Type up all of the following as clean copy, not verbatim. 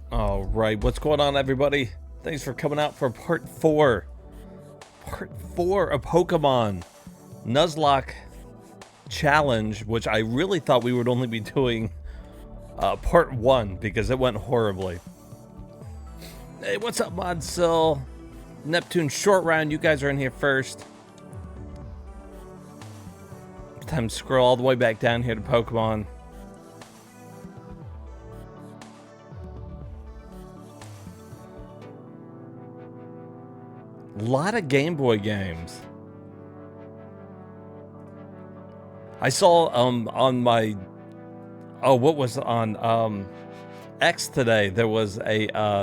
All right, what's going on, everybody? Thanks for coming out for part 4. Part 4 of Pokemon Nuzlocke Challenge, which I really thought we would only be doing part 1 because it went horribly. Hey, what's up, Modsill? Neptune Short Round, you guys are in here first. Time to scroll all the way back down here to Pokemon. A lot of Game Boy games. I saw on my what was on X today, there was a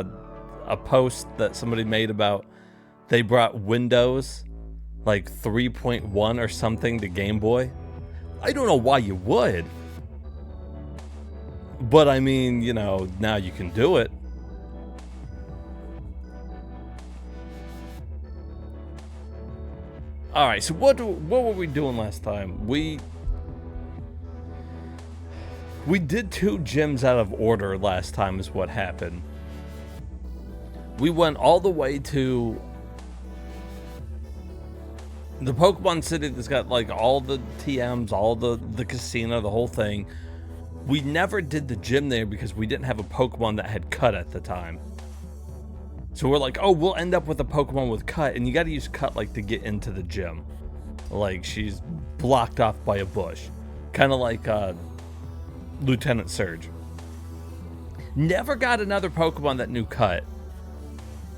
post that somebody made about they brought Windows like 3.1 or something to Game Boy. I don't know why you would, but I mean, you know, now you can do it. All right, so what were we doing last time? We did 2 gyms out of order last time is what happened. We went all the way to the Pokemon City that's got like all the TMs, all the casino, the whole thing. We never did the gym there because we didn't have a Pokemon that had cut at the time. So we're like, oh, we'll end up with a Pokemon with cut, and you gotta use cut like to get into the gym. Like she's blocked off by a bush. Kind of like Lieutenant Surge. Never got another Pokemon that knew cut.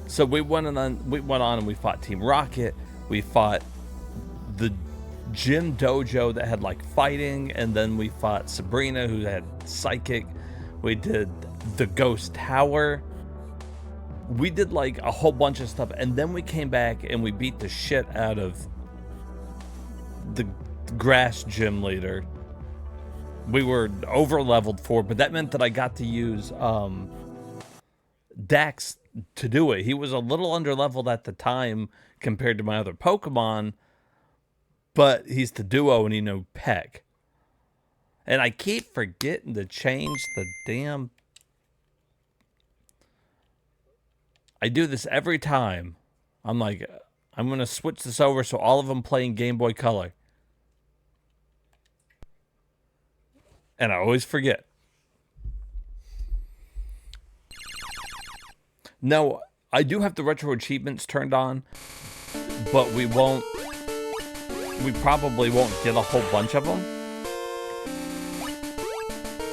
So we went on and we fought Team Rocket. We fought the gym dojo that had like fighting, and then we fought Sabrina who had psychic. We did the Ghost Tower. We did like a whole bunch of stuff, and then we came back and we beat the shit out of the grass gym leader. We were over leveled for, but that meant that I got to use Dax to do it. He was a little under leveled at the time compared to my other Pokemon, but he's the duo and he knew Peck. And I keep forgetting to change the damn... I do this every time. I'm like, I'm going to switch this over so all of them play in Game Boy Color. And I always forget. No, I do have the retro achievements turned on, but we probably won't get a whole bunch of them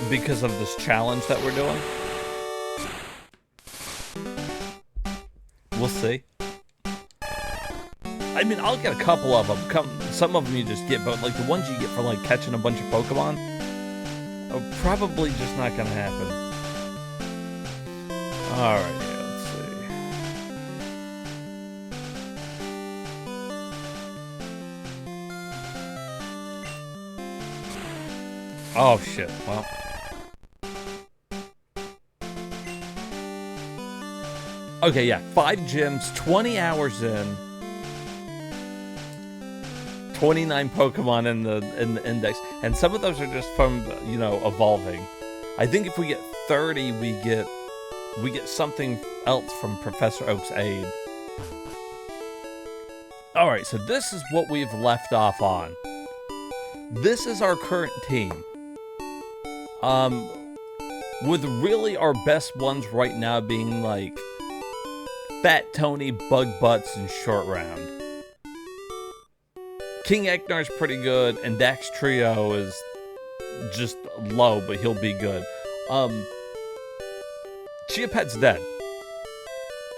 because of this challenge that we're doing. We'll see. I mean, I'll get a couple of them. Some of them you just get, but like the ones you get for like catching a bunch of Pokemon are probably just not gonna happen. Alright, let's see. Oh shit, well. Okay, yeah, 5 gyms, 20 hours in, 29 Pokemon in the index, and some of those are just from, you know, evolving. I think if we get 30, we get something else from Professor Oak's aid. All right, so this is what we've left off on. This is our current team. With really our best ones right now being like Fat Tony, Bug Butts, and Short Round. King Ecnar's pretty good, and Dax Trio is just low, but he'll be good. Chiapet's dead.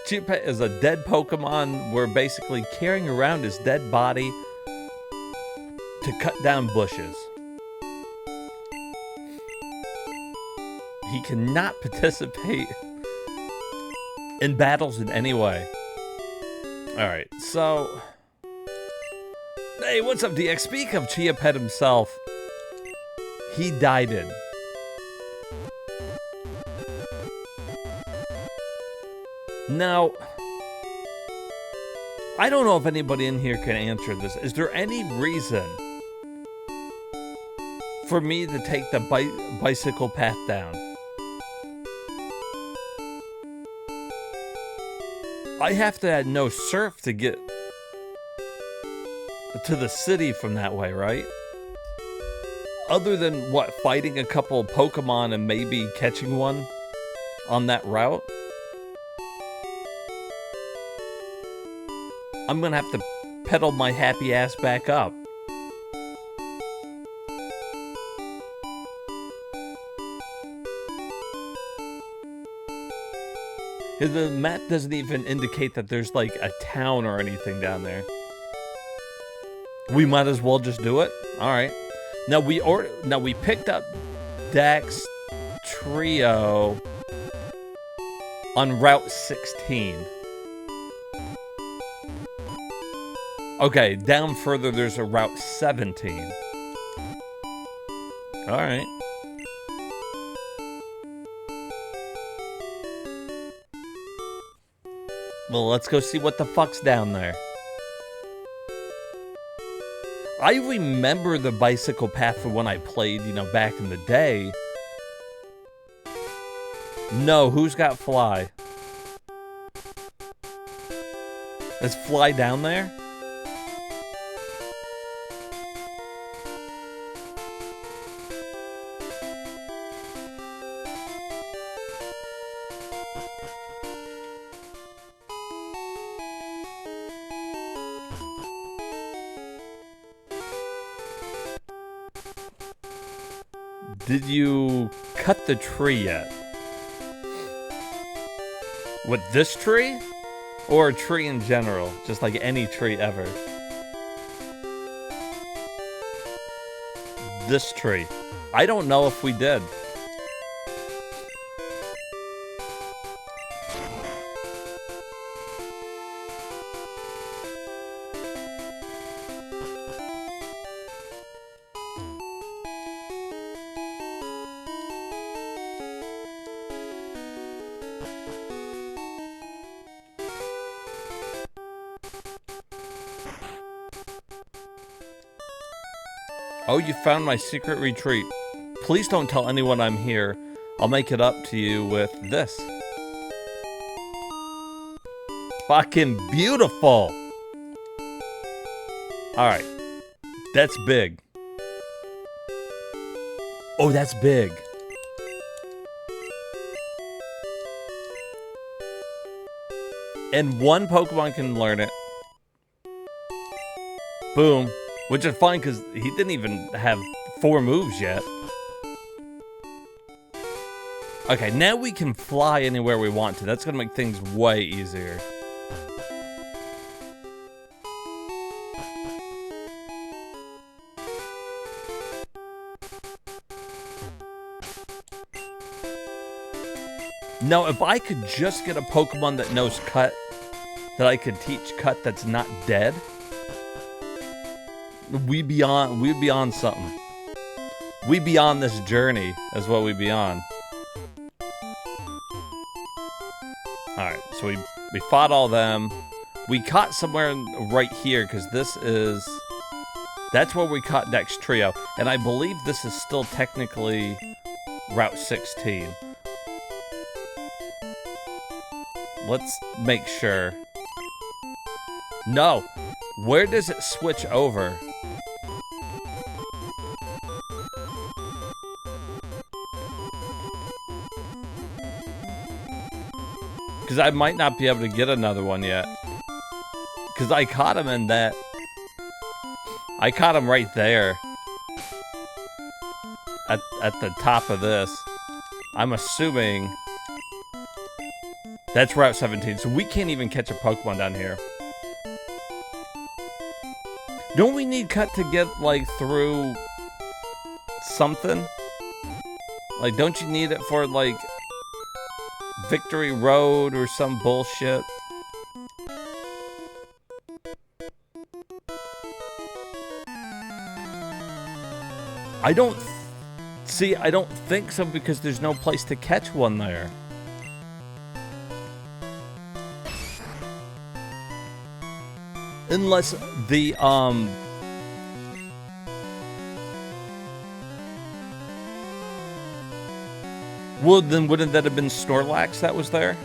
Chiapet is a dead Pokemon. We're basically carrying around his dead body to cut down bushes. He cannot participate in battles in any way. Alright, so... Hey, what's up, DX? Speak of Chiapet himself. He died in. Now, I don't know if anybody in here can answer this. Is there any reason for me to take the bicycle path down? I have to add no surf to get to the city from that way, right? Other than, what, fighting a couple of Pokemon and maybe catching one on that route? I'm gonna have to pedal my happy ass back up. The map doesn't even indicate that there's like a town or anything down there. We might as well just do it. All right. Now we picked up Dax Trio on Route 16. Okay, down further there's a Route 17. All right. Well, let's go see what the fuck's down there. I remember the bicycle path from when I played, you know, back in the day. No, who's got Fly? Is Fly down there? Did you cut the tree yet? With this tree? Or a tree in general? Just like any tree ever? This tree. I don't know if we did. Oh, you found my secret retreat. Please don't tell anyone I'm here. I'll make it up to you with this. Fucking beautiful. Alright. That's big. Oh, that's big. And one Pokemon can learn it. Boom. Which is fine, because he didn't even have 4 moves yet. Okay, now we can fly anywhere we want to. That's going to make things way easier. Now, if I could just get a Pokemon that knows Cut, that I could teach Cut that's not dead, we'd be on something. We be on this journey is what we be on. Alright, so we fought all them. We caught somewhere right here, because that's where we caught Dex Trio. And I believe this is still technically Route 16. Let's make sure. No! Where does it switch over? Because I might not be able to get another one yet. Because I caught him in that. I caught him right there. At the top of this. I'm assuming that's Route 17. So we can't even catch a Pokemon down here. Don't we need Cut to get, like, through something? Like, don't you need it for, like, Victory Road or some bullshit? I don't think so, because there's no place to catch one there. Unless the, well, then wouldn't that have been Snorlax that was there?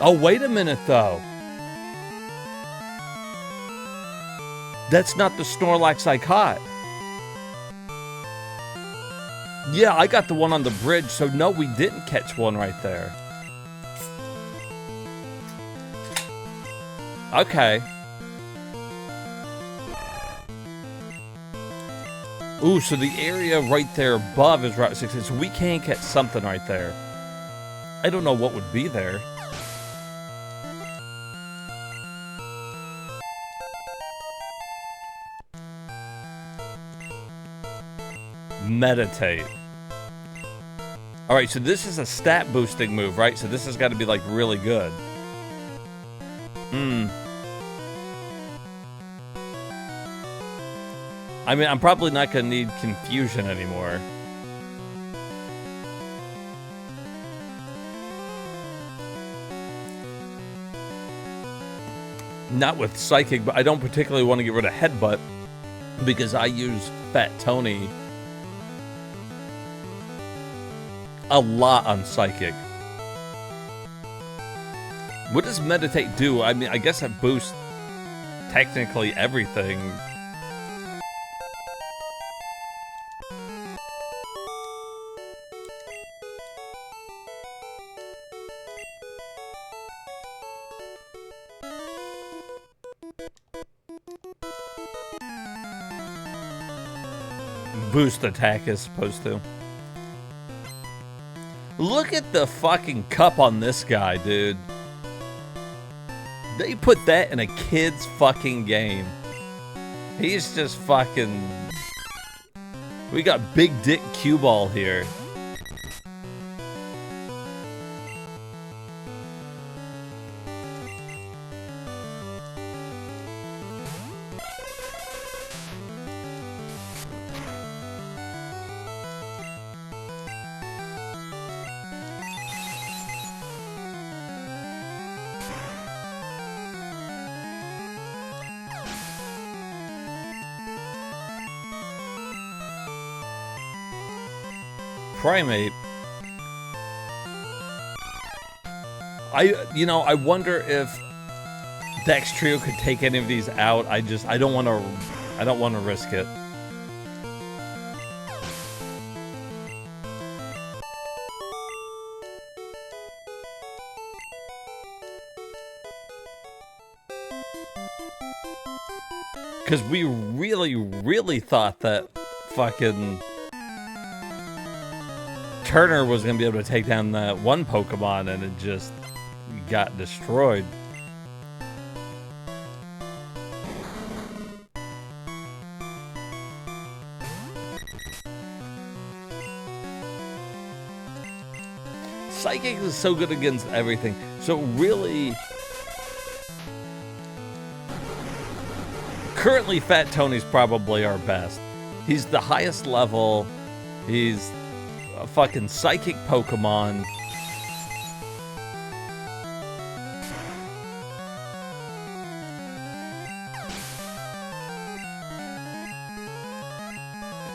Oh, wait a minute, though. That's not the Snorlax I caught. Yeah, I got the one on the bridge, so no, we didn't catch one right there. Okay. Ooh, so the area right there above is Route 16, so we can catch something right there. I don't know what would be there. Meditate. Alright, so this is a stat boosting move, right? So this has got to be, like, really good. I mean, I'm probably not going to need confusion anymore. Not with Psychic, but I don't particularly want to get rid of Headbutt because I use Fat Tony a lot on Psychic. What does Meditate do? I mean, I guess it boosts technically everything. Boost attack is supposed to. Look at the fucking cup on this guy, dude. They put that in a kid's fucking game. He's just fucking... We got Big Dick Cue Ball here. Primate. I wonder if Dex Trio could take any of these out. I don't want to risk it. Because we really thought that fucking Turner was going to be able to take down that one Pokemon, and it just got destroyed. Psychic is so good against everything. So really, currently Fat Tony's probably our best. He's the highest level. He's a fucking psychic Pokemon.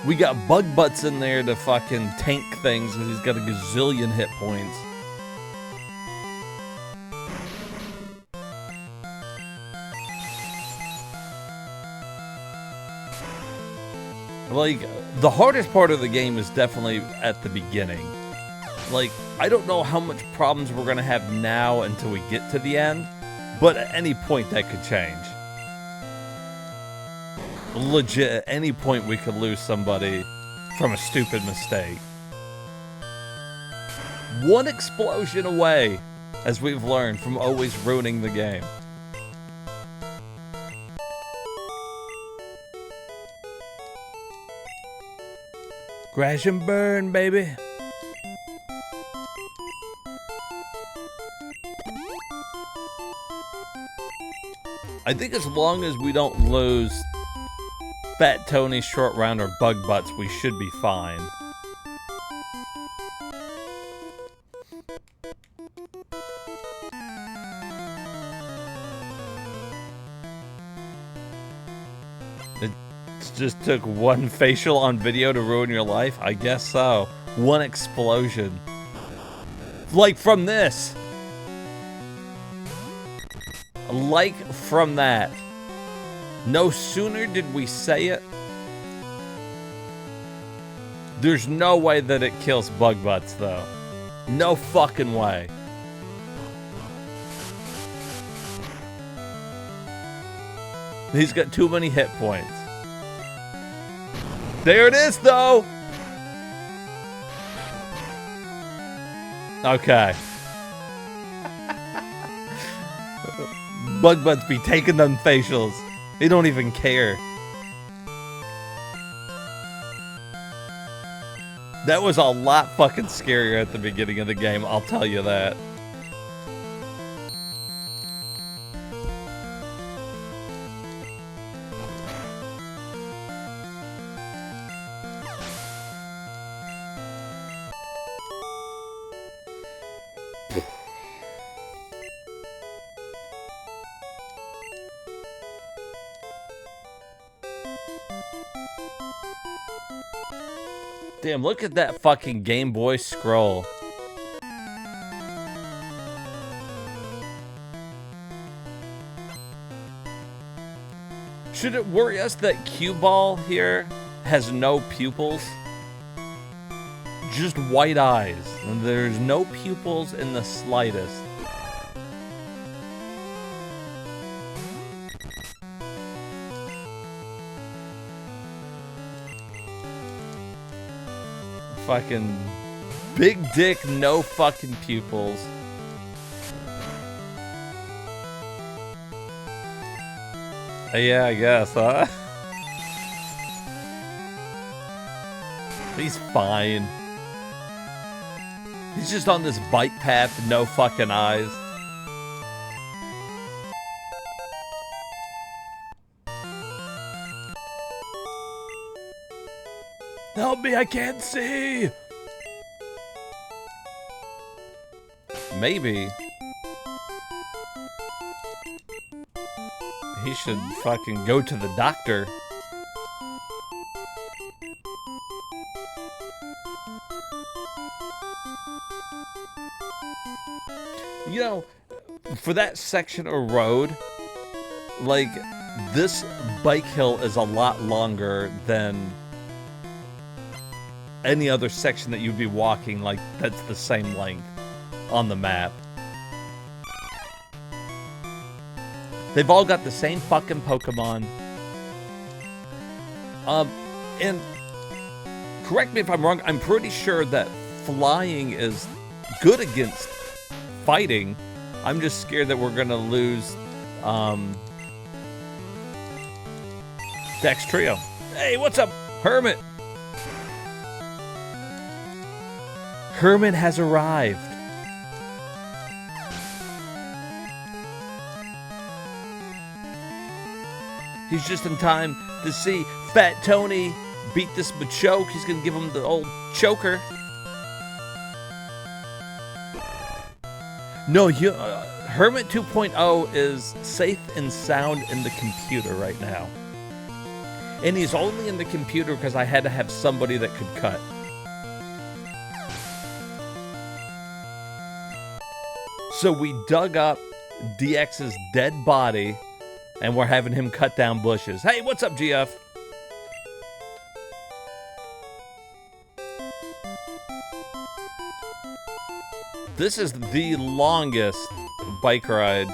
We got Bug Butts in there to fucking tank things because he's got a gazillion hit points. Like, the hardest part of the game is definitely at the beginning. Like, I don't know how much problems we're gonna have now until we get to the end, but at any point that could change. Legit, at any point we could lose somebody from a stupid mistake. One explosion away, as we've learned, from always ruining the game. Crash and burn, baby. I think as long as we don't lose Fat Tony, Short Round, or Bug Butts, we should be fine. It just took one facial on video to ruin your life? I guess so. One explosion. Like from this. like from that. No sooner did we say it. There's no way that it kills bug butts, though. No fucking way. He's got too many hit points. There it is, though. Okay. Bug butts be taking them facials. They don't even care. That was a lot fucking scarier at the beginning of the game, I'll tell you that. Damn, look at that fucking Game Boy scroll. Should it worry us that Cue Ball here has no pupils? Just white eyes. And there's no pupils in the slightest. Fucking big dick, no fucking pupils. Yeah, I guess, huh? He's fine. He's just on this bike path, no fucking eyes. Help me, I can't see! Maybe he should fucking go to the doctor. You know, for that section of road, like, this bike hill is a lot longer than any other section that you'd be walking, like, that's the same length on the map. They've all got the same fucking Pokemon. And correct me if I'm wrong, I'm pretty sure that flying is good against fighting. I'm just scared that we're gonna lose Dex Trio. Hey, what's up, Hermit? Hermit has arrived. He's just in time to see Fat Tony beat this Machoke. He's gonna give him the old choker. No, Hermit 2.0 is safe and sound in the computer right now. And he's only in the computer because I had to have somebody that could cut. So we dug up DX's dead body, and we're having him cut down bushes. Hey, what's up, GF? This is the longest bike ride.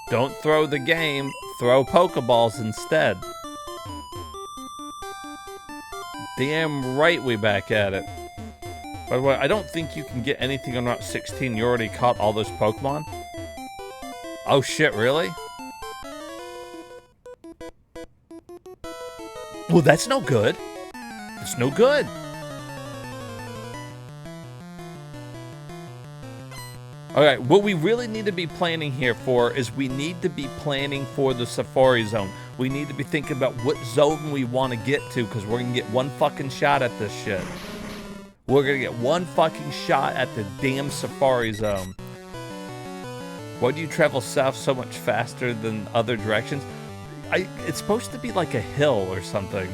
Don't throw the game, throw Pokeballs instead. Damn right we back at it. By the way, I don't think you can get anything on Route 16. You already caught all those Pokemon? Oh shit, really? Well, that's no good. It's no good. Alright, what we really need to be planning here for is we need to be planning for the Safari Zone. We need to be thinking about what zone we want to get to, because we're going to get one fucking shot at this shit. We're going to get one fucking shot at the damn Safari Zone. Why do you travel south so much faster than other directions? It's supposed to be like a hill or something.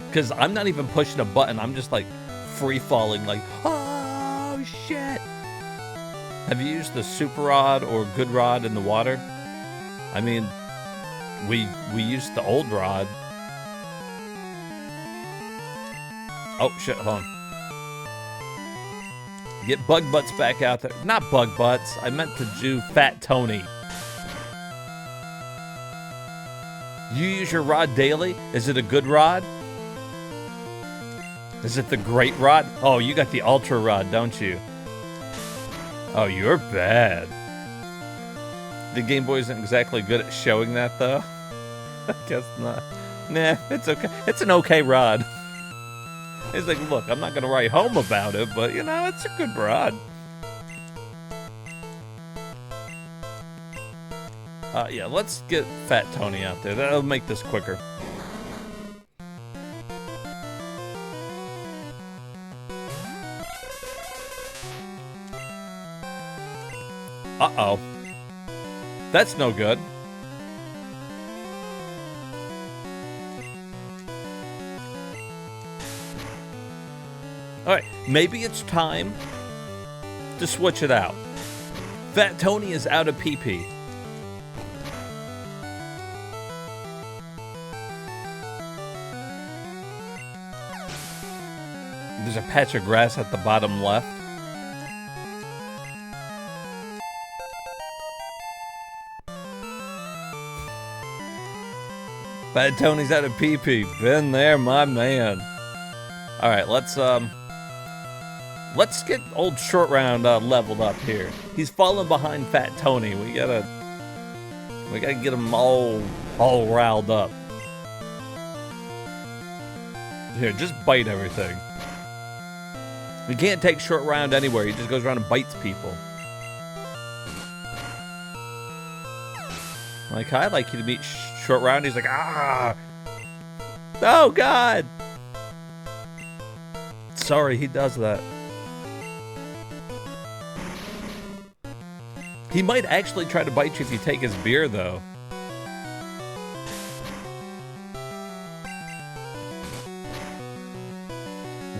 Because I'm not even pushing a button. I'm just like free falling like, oh shit. Have you used the super rod or good rod in the water? I mean, we used the old rod. Oh shit, hold on. Get Bug Butts back out there. Not Bug Butts. I meant to do Fat Tony. You use your rod daily? Is it a good rod? Is it the great rod? Oh, you got the ultra rod, don't you? Oh, you're bad. The Game Boy isn't exactly good at showing that, though. I guess not. Nah, it's okay. It's an okay rod. He's like, look, I'm not going to write home about it, but, you know, it's a good rod. Yeah, let's get Fat Tony out there. That'll make this quicker. Uh-oh. That's no good. Alright, maybe it's time to switch it out. Fat Tony is out of pee-pee. There's a patch of grass at the bottom left. Fat Tony's out of pee-pee. Been there, my man. Alright, let's get old Short Round leveled up here. He's falling behind Fat Tony. We gotta get him all riled up. Here, just bite everything. You can't take Short Round anywhere. He just goes around and bites people. Like, hi, I'd like you to meet Short Round. He's like, ah! Oh, God! Sorry, he does that. He might actually try to bite you if you take his beer, though.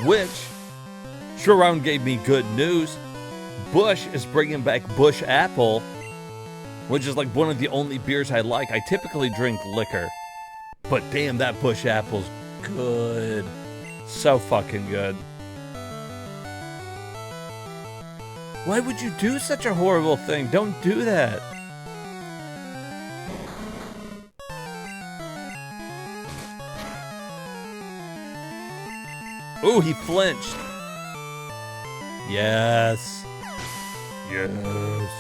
Which, Short Round gave me good news. Bush is bringing back Bush Apple, which is like one of the only beers I like. I typically drink liquor, but damn, that Bush Apple's good. So fucking good. Why would you do such a horrible thing? Don't do that. Ooh, he flinched. Yes. Yes.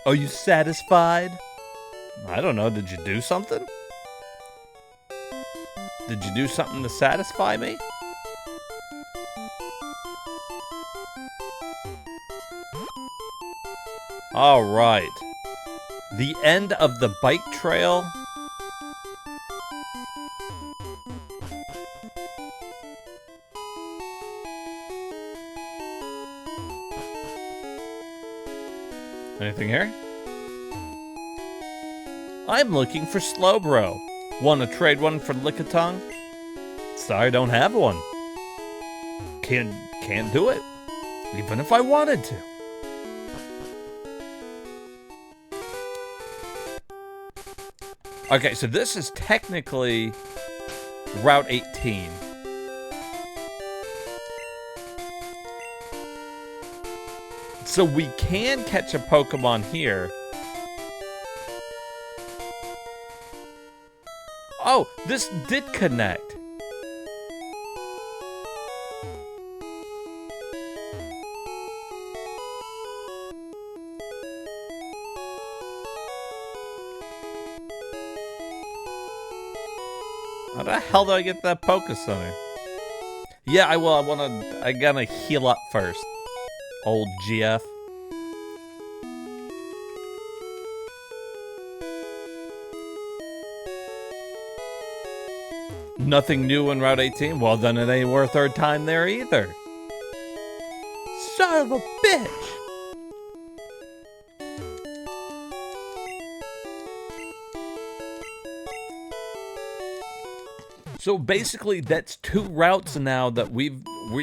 Are you satisfied? I don't know. Did you do something? Did you do something to satisfy me? All right. The end of the bike trail. Anything here? I'm looking for Slowbro. Want to trade one for Lickitung? Sorry, don't have one. Can't do it. Even if I wanted to. Okay, so this is technically Route 18. So we can catch a Pokemon here. Oh, this did connect. How the hell do I get that Poké Center? Yeah, I will. I gotta heal up first. Old GF. Nothing new in Route 18? Well, then it ain't worth our time there either. Son of a bitch! So basically, that's 2 routes now that we're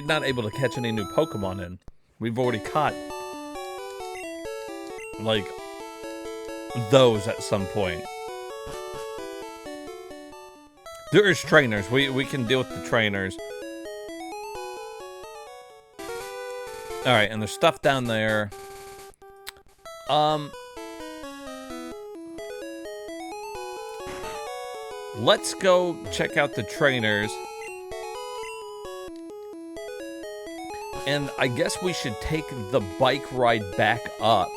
not able to catch any new Pokemon in. We've already caught, like, those at some point. There is trainers. We can deal with the trainers. Alright, and there's stuff down there. Let's go check out the trainers. And I guess we should take the bike ride back up.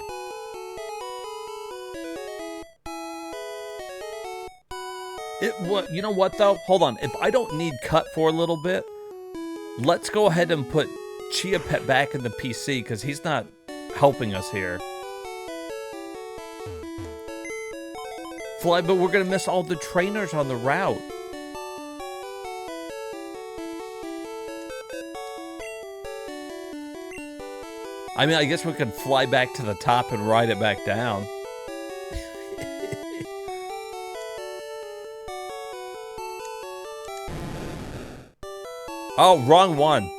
You know what, though? Hold on. If I don't need Cut for a little bit, let's go ahead and put Chia Pet back in the PC, because he's not helping us here. Fly, but we're going to miss all the trainers on the route. I mean, I guess we could fly back to the top and ride it back down. Oh, wrong one.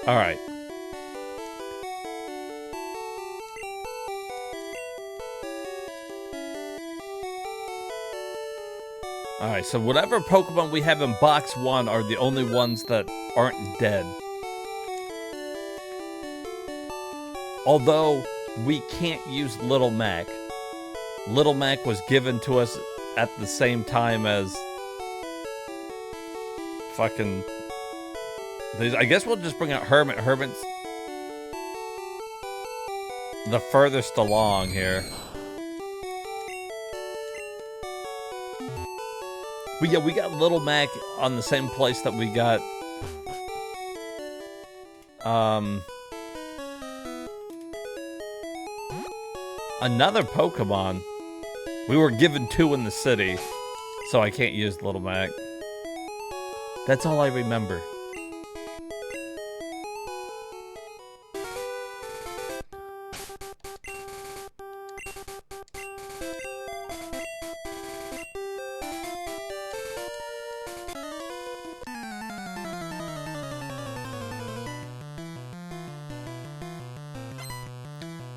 All right. Alright, so whatever Pokemon we have in box 1 are the only ones that aren't dead. Although, we can't use Little Mac. Little Mac was given to us at the same time as... fucking... I guess we'll just bring out Hermit. Hermit's the furthest along here. But yeah, we got Little Mac on the same place that we got, another Pokemon. We were given 2 in the city, so I can't use Little Mac. That's all I remember.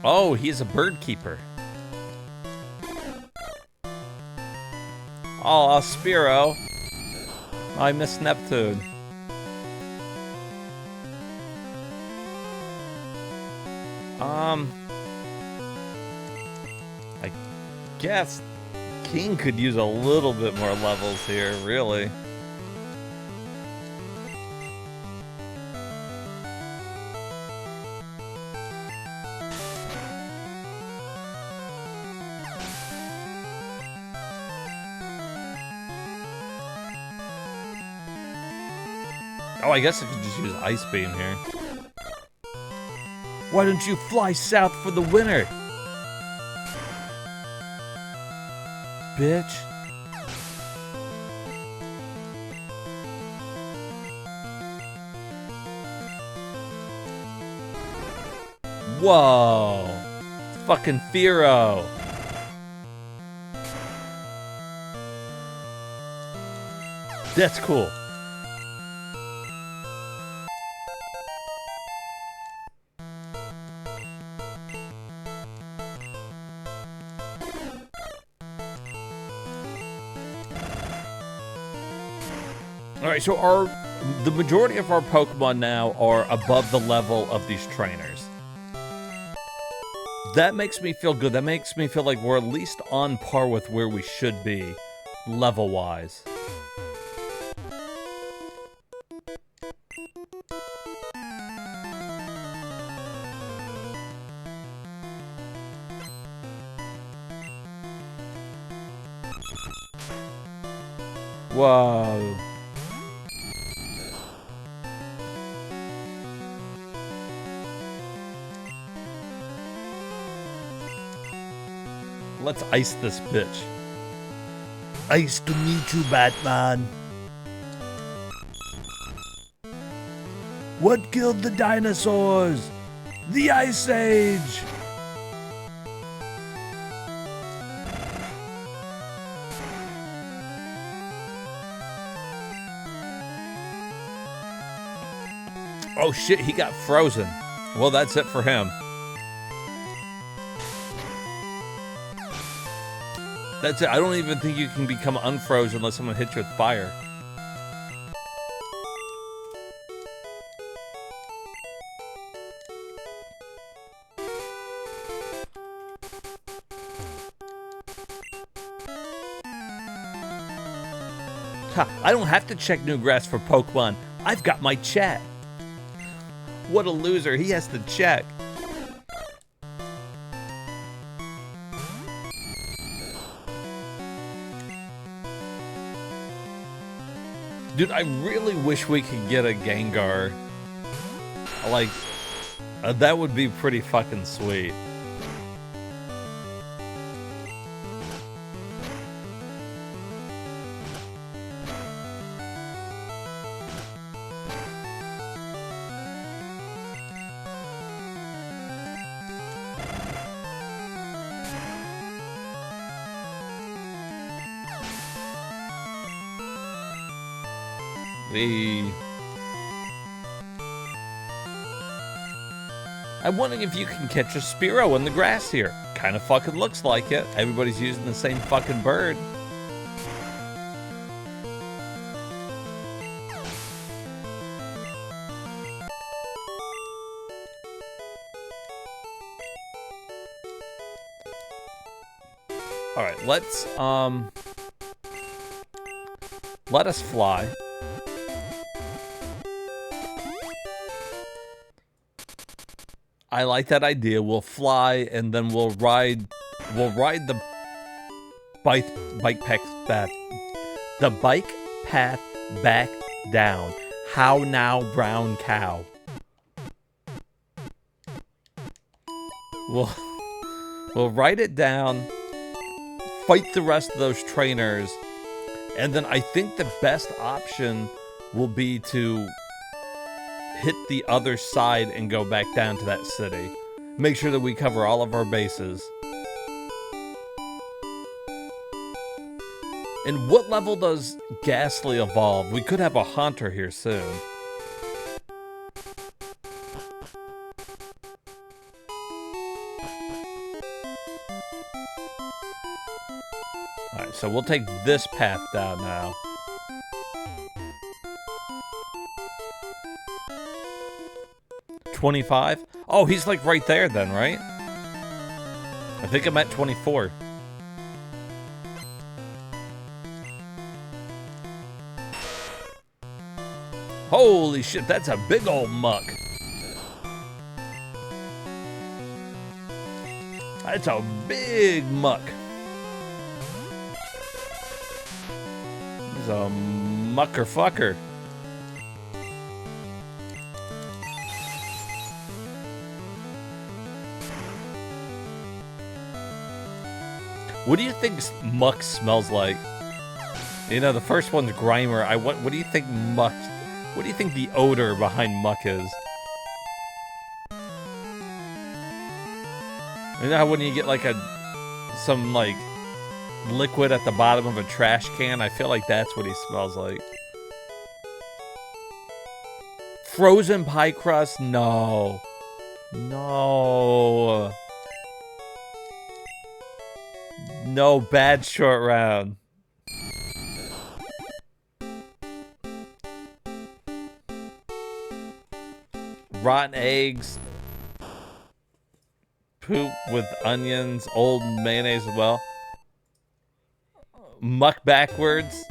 Oh, he's a bird keeper. Oh, Spearow. I miss Neptune. I guess King could use a little bit more levels here, really. Oh, I guess I could just use Ice Beam here. Why don't you fly south for the winter? Bitch. Whoa. Fucking Fearow. That's cool. Alright, so the majority of our Pokemon now are above the level of these trainers. That makes me feel good. That makes me feel like we're at least on par with where we should be, level-wise. Whoa. Let's ice this bitch. Nice to meet you, Batman. What killed the dinosaurs? The Ice Age! Oh shit, he got frozen. Well, that's it for him. That's it. I don't even think you can become unfrozen unless someone hits you with fire. Ha, I don't have to check new grass for Pokemon. I've got my chat. What a loser. He has to check. Dude, I really wish we could get a Gengar. Like, that would be pretty fucking sweet. I'm wondering if you can catch a Spearow in the grass here. Kind of fucking looks like it. Everybody's using the same fucking bird. All right, let us fly. I like that idea. We'll fly and then we'll ride the bike path back. The bike path back down. How now, brown cow? We'll ride it down, fight the rest of those trainers, and then I think the best option will be to hit the other side and go back down to that city. Make sure that we cover all of our bases. And what level does Ghastly evolve? We could have a Haunter here soon. Alright, so we'll take this path down now. $25? Oh, he's like right there then, right? I think I'm at 24. Holy shit, that's a big old muck. That's a big muck. He's a mucker fucker. What do you think muck smells like? You know, the first one's Grimer. What do you think muck? What do you think the odor behind muck is? You know how when you get like some like liquid at the bottom of a trash can? I feel like that's what he smells like. Frozen pie crust? No. No. No, bad short round. Rotten eggs. Poop with onions. Old mayonnaise as well. Muck backwards.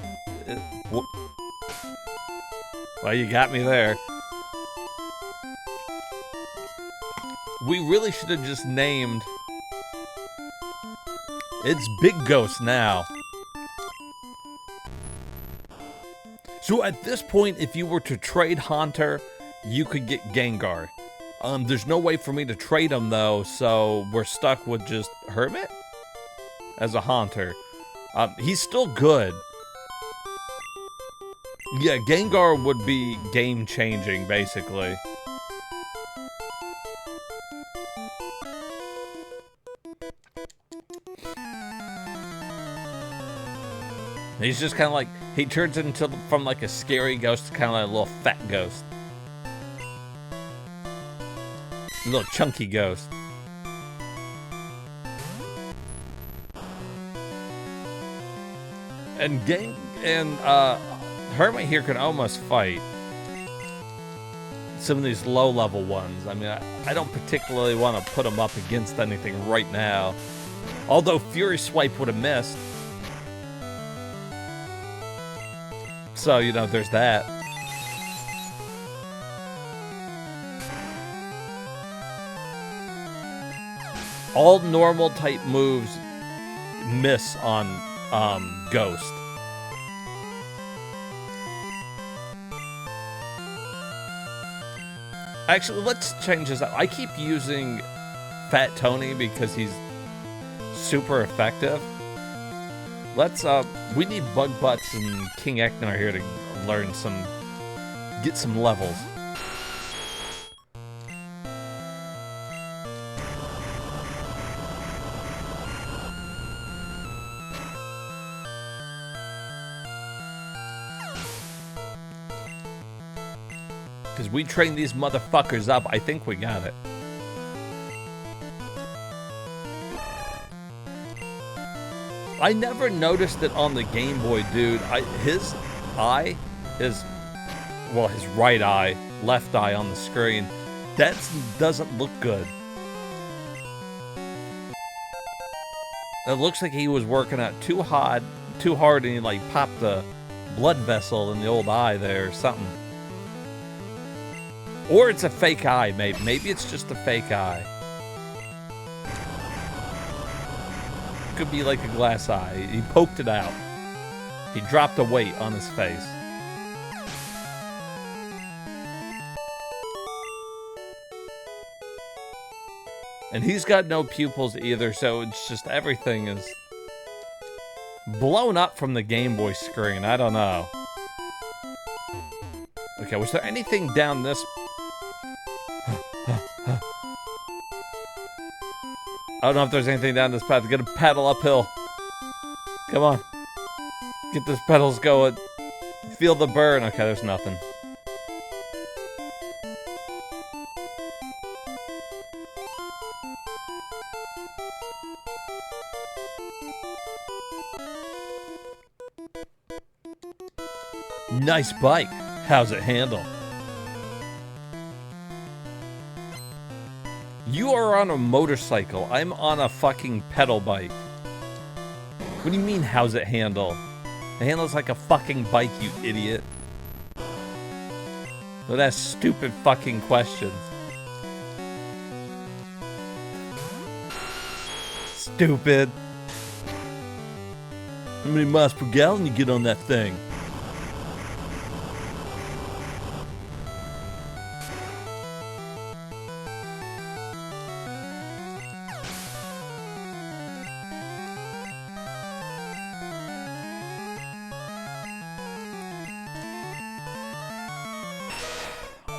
Well, you got me there. We really should have just named... It's Big Ghost now. So at this point, if you were to trade Haunter, you could get Gengar. There's no way for me to trade him though, so we're stuck with just Hermit as a Haunter. He's still good. Yeah, Gengar would be game-changing, basically. He's just kind of like, he turns into, from like a scary ghost to kind of like a little fat ghost. A little chunky ghost. And Hermit here can almost fight some of these low-level ones. I mean, I don't particularly want to put him up against anything right now. Although Fury Swipe would have missed. So, you know, there's that. All normal type moves miss on Ghost. Actually, let's change this up. I keep using Fat Tony because he's super effective. Let's, we need Bug Butts and King Ecnar here to learn get some levels. Because we train these motherfuckers up, I think we got it. I never noticed it on the Game Boy, dude. His eye is, well, his right eye, left eye on the screen, that doesn't look good. It looks like he was working out too hard, and he like popped a blood vessel in the old eye there or something. Or it's a fake eye, maybe. Maybe it's just a fake eye. Could be like a glass eye. He poked it out. He dropped a weight on his face. And he's got no pupils either, so it's just everything is blown up from the Game Boy screen. I don't know. Okay, was there anything down this? I don't know if there's anything down this path. I'm gonna paddle uphill. Come on. Get those pedals going. Feel the burn. Okay, there's nothing. Nice bike. How's it handle? You are on a motorcycle. I'm on a fucking pedal bike. What do you mean, how's it handle? It handles like a fucking bike, you idiot. Well, that's stupid fucking questions. Stupid. How many miles per gallon you get on that thing?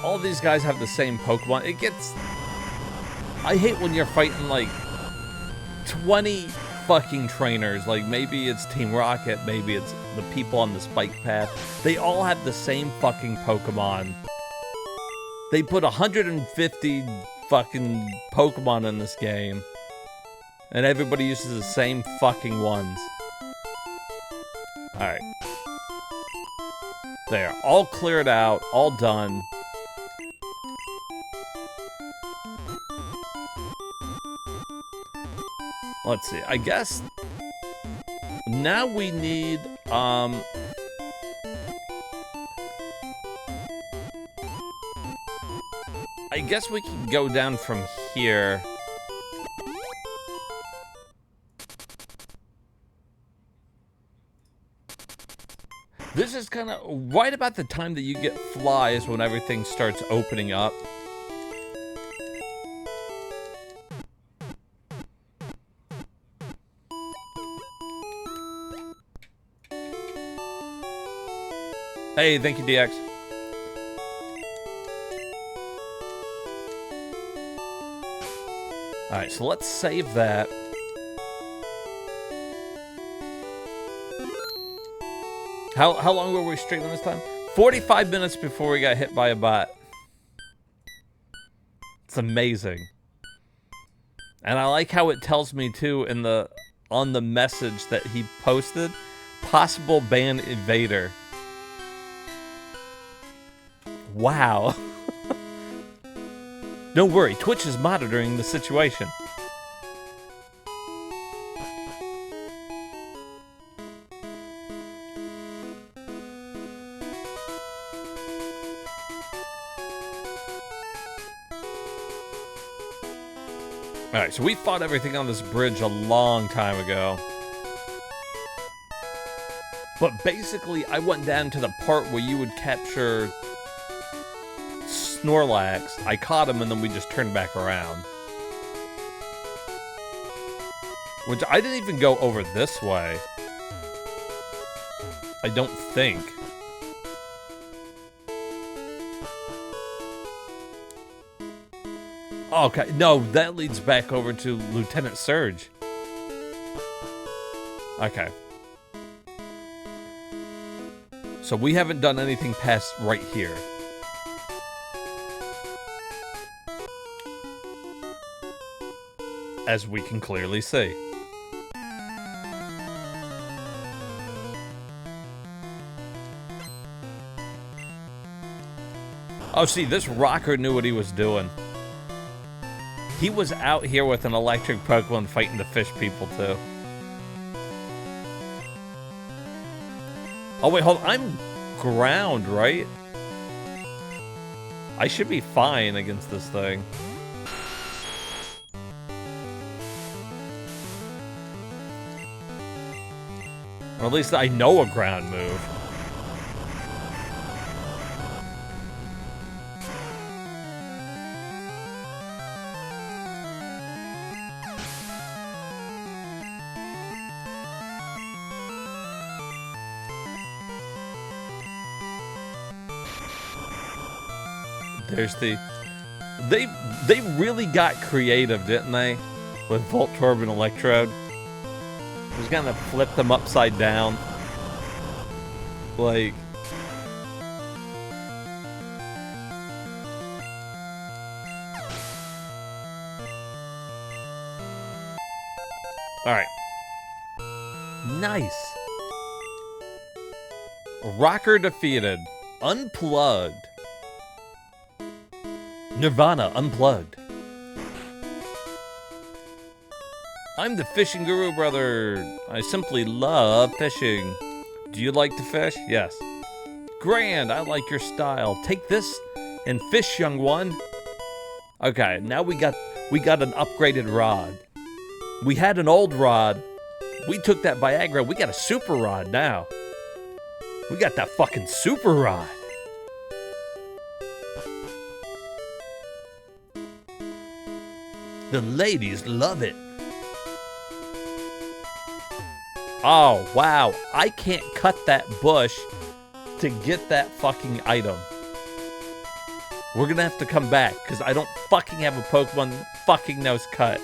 All these guys have the same Pokemon. It gets... I hate when you're fighting like 20 fucking trainers. Like maybe it's Team Rocket, maybe it's the people on this bike path. They all have the same fucking Pokemon. They put 150 fucking Pokemon in this game. And everybody uses the same fucking ones. Alright. There. All cleared out. All done. Let's see, I guess now we need, I guess we can go down from here. This is kind of right about the time that you get flies when everything starts opening up. Hey, thank you, DX. Alright, so let's save that. How long were we streaming this time? 45 minutes before we got hit by a bot. It's amazing. And I like how it tells me too on the message that he posted, possible ban evader. Wow. Don't worry, Twitch is monitoring the situation. Alright, so we fought everything on this bridge a long time ago. But basically, I went down to the part where you would capture Snorlax. I caught him, and then we just turned back around. Which, I didn't even go over this way. I don't think. Okay, no, that leads back over to Lieutenant Surge. Okay. So we haven't done anything past right here. As we can clearly see. Oh, see, this rocker knew what he was doing. He was out here with an electric Pokemon fighting the fish people, too. Oh, wait, hold on. I'm ground, right? I should be fine against this thing. Or at least I know a ground move. There's the... They really got creative, didn't they? With Voltorb and Electrode. Just gonna flip them upside down. Like... Alright. Nice. Rocker defeated. Unplugged. Nirvana Unplugged. I'm the fishing guru, brother. I simply love fishing. Do you like to fish? Yes. Grand, I like your style. Take this and fish, young one. Okay, now we got an upgraded rod. We had an old rod. We took that Viagra. We got a super rod now. We got that fucking super rod. The ladies love it. Oh, wow. I can't cut that bush to get that fucking item. We're gonna have to come back, because I don't fucking have a Pokemon that fucking knows cut.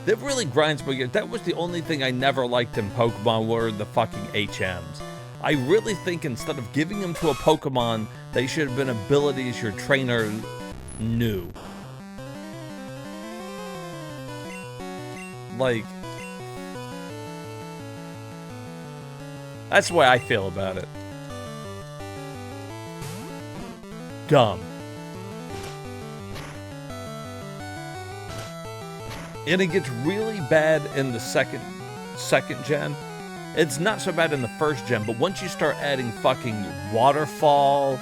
That really grinds my gears. That was the only thing I never liked in Pokemon were the fucking HMs. I really think instead of giving them to a Pokemon, they should have been abilities your trainer knew. Like... That's the way I feel about it. Dumb. And it gets really bad in the second gen. It's not so bad in the first gen, but once you start adding fucking Waterfall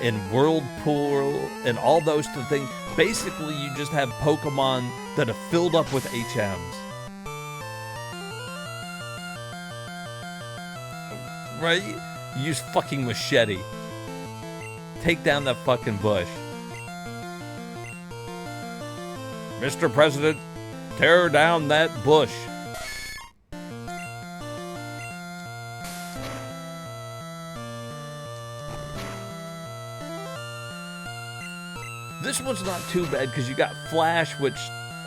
and Whirlpool and all those things, basically you just have Pokemon that are filled up with HMs. Right? You use fucking machete. Take down that fucking bush. Mr. President, tear down that bush. This one's not too bad because you got Flash, which,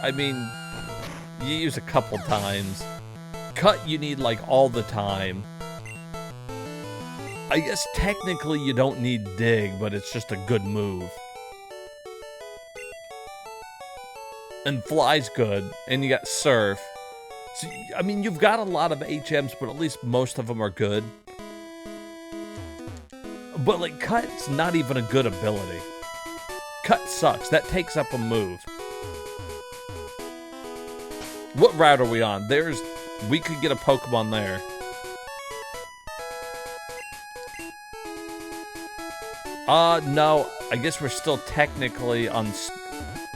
I mean, you use a couple times. Cut you need like all the time. I guess technically you don't need Dig, but it's just a good move. And Fly's good, and you got Surf. So, I mean, you've got a lot of HMs, but at least most of them are good. But like, Cut's not even a good ability. Cut sucks. That takes up a move. What route are we on? We could get a Pokemon there. No. I guess we're still technically on...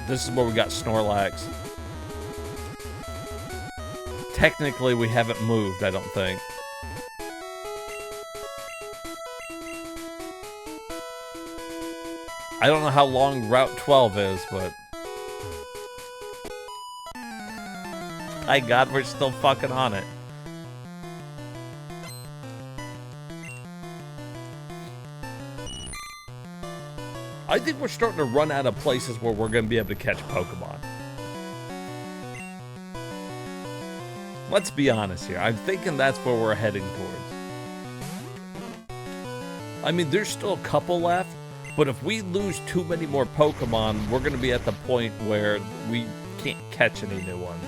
This is where we got Snorlax. Technically, we haven't moved, I don't think. I don't know how long Route 12 is, but... My God, we're still fucking on it. I think we're starting to run out of places where we're going to be able to catch Pokemon. Let's be honest here. I'm thinking that's where we're heading towards. I mean, there's still a couple left, but if we lose too many more Pokemon, we're going to be at the point where we can't catch any new ones.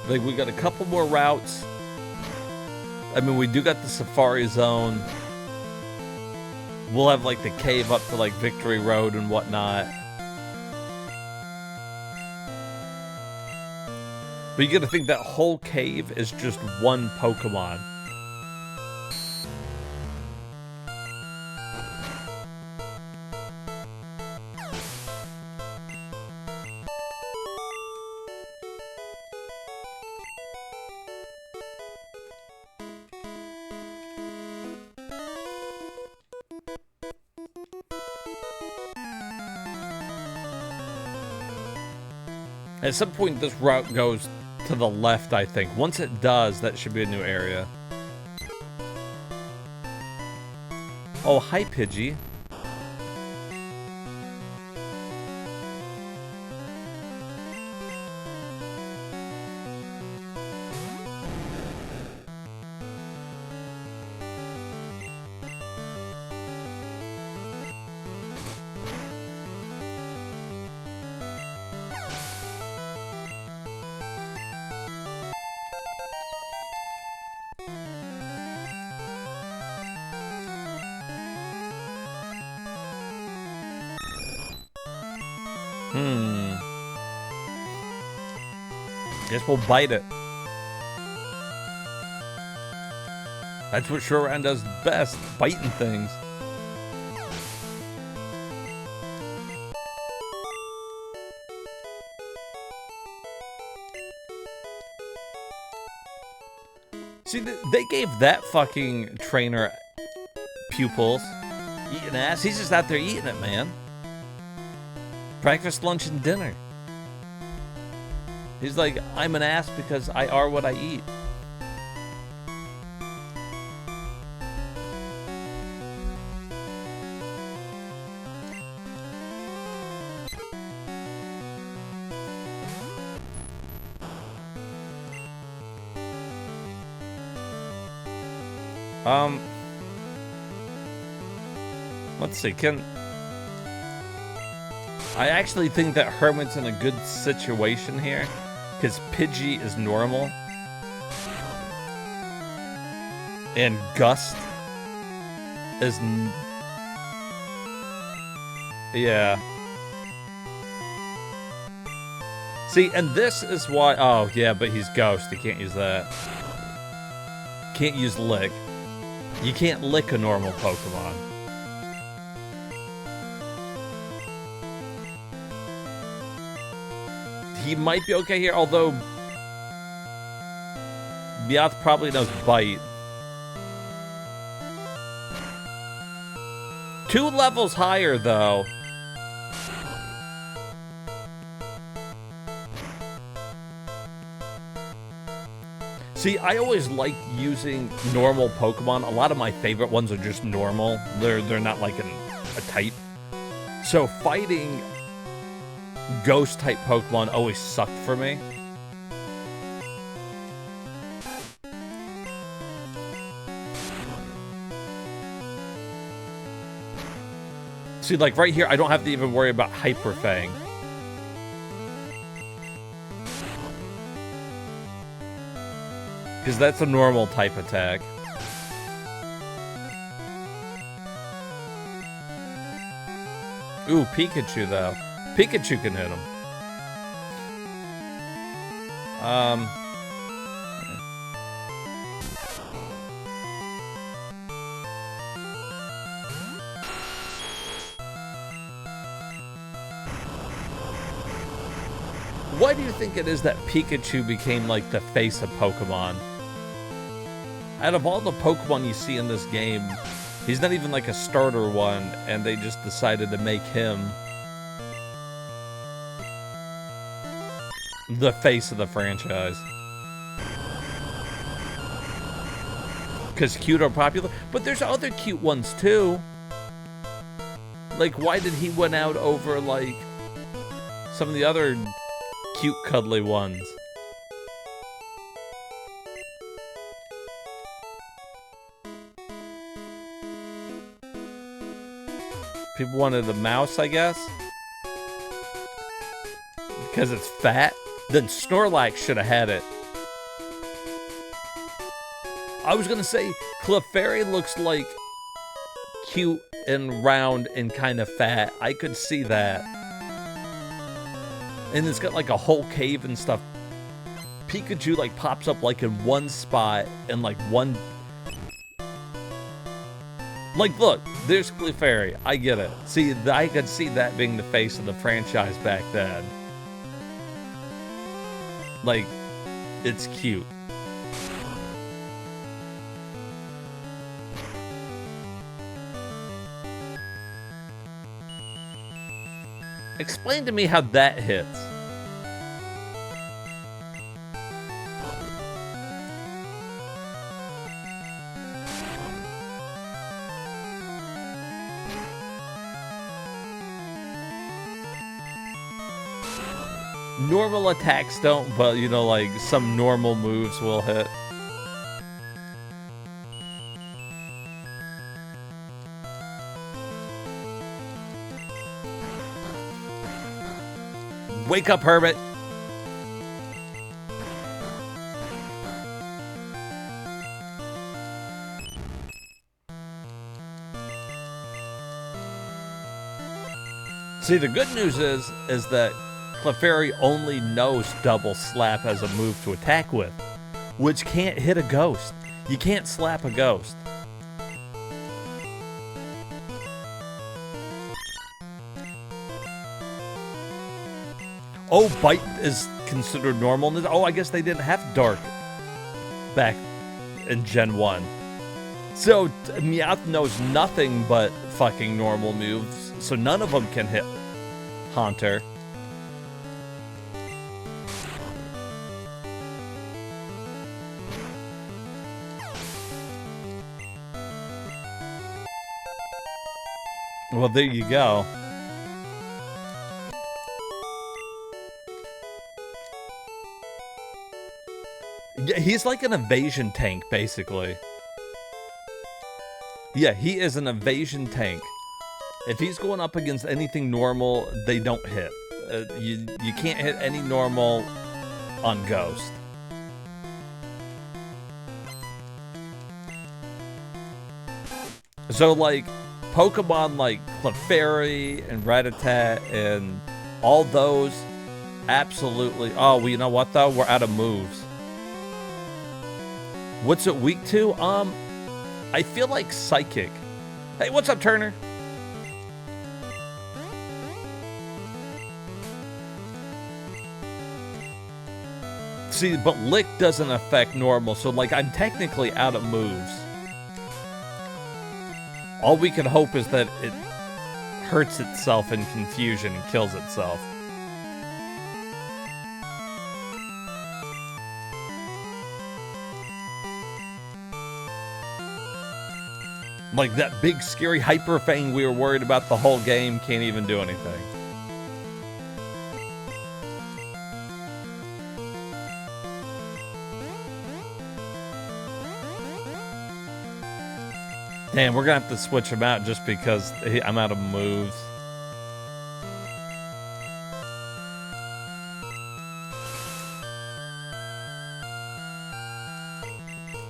Like, we got a couple more routes. I mean, we do got the Safari Zone. We'll have, like, the cave up to, like, Victory Road and whatnot. But you gotta think that whole cave is just one Pokemon. At some point, this route goes to the left, I think. Once it does, that should be a new area. Oh, hi, Pidgey. Guess we'll bite it. That's what Shuraran does best, biting things. See, they gave that fucking trainer pupils. Eating ass. He's just out there eating it, man. Breakfast, lunch, and dinner. He's like, I'm an ass because I are what I eat. Let's see, I actually think that Hermit's in a good situation here, because Pidgey is normal. And Gust is... Yeah. See, and this is why... Oh, yeah, but he's Ghost. You can't use that. Can't use Lick. You can't lick a normal Pokemon. He might be okay here, although... Meowth probably knows Bite. 2 levels higher, though. See, I always like using normal Pokemon. A lot of my favorite ones are just normal. They're not like a type. So fighting Ghost-type Pokemon always sucked for me. See, like right here, I don't have to even worry about Hyper Fang. Because that's a normal type attack. Ooh, Pikachu, though. Pikachu can hit him. Why do you think it is that Pikachu became like the face of Pokemon? Out of all the Pokemon you see in this game, he's not even like a starter one, and they just decided to make him the face of the franchise. Because cute are popular, but there's other cute ones too. Like, why did he win out over like some of the other cute cuddly ones? People wanted a mouse, I guess? Because it's fat? Then Snorlax should have had it. I was gonna say, Clefairy looks like cute and round and kind of fat. I could see that. And it's got like a whole cave and stuff. Pikachu like pops up like in one spot and like one... Like, look, there's Clefairy. I get it. See, I could see that being the face of the franchise back then. Like, it's cute. Explain to me how that hits. Normal attacks don't, but you know, like some normal moves will hit. Wake up, Hermit. See, the good news is that Clefairy only knows Double Slap as a move to attack with, which can't hit a ghost. You can't slap a ghost. Oh, Bite is considered normal. Oh, I guess they didn't have Dark back in Gen 1. So Meowth knows nothing but fucking normal moves, so none of them can hit Haunter. Well, there you go. Yeah, he's like an evasion tank, basically. Yeah, he is an evasion tank. If he's going up against anything normal, they don't hit. You can't hit any normal on Ghost. So, like, Pokemon like Clefairy and Rattata and all those absolutely. Oh, well, you know what, though? We're out of moves. What's it weak to? I feel like Psychic. Hey, what's up, Turner? See, but Lick doesn't affect normal, so, like, I'm technically out of moves. All we can hope is that it hurts itself in confusion and kills itself. Like, that big, scary Hyper Fang we were worried about the whole game can't even do anything. Damn, we're gonna have to switch him out just because I'm out of moves.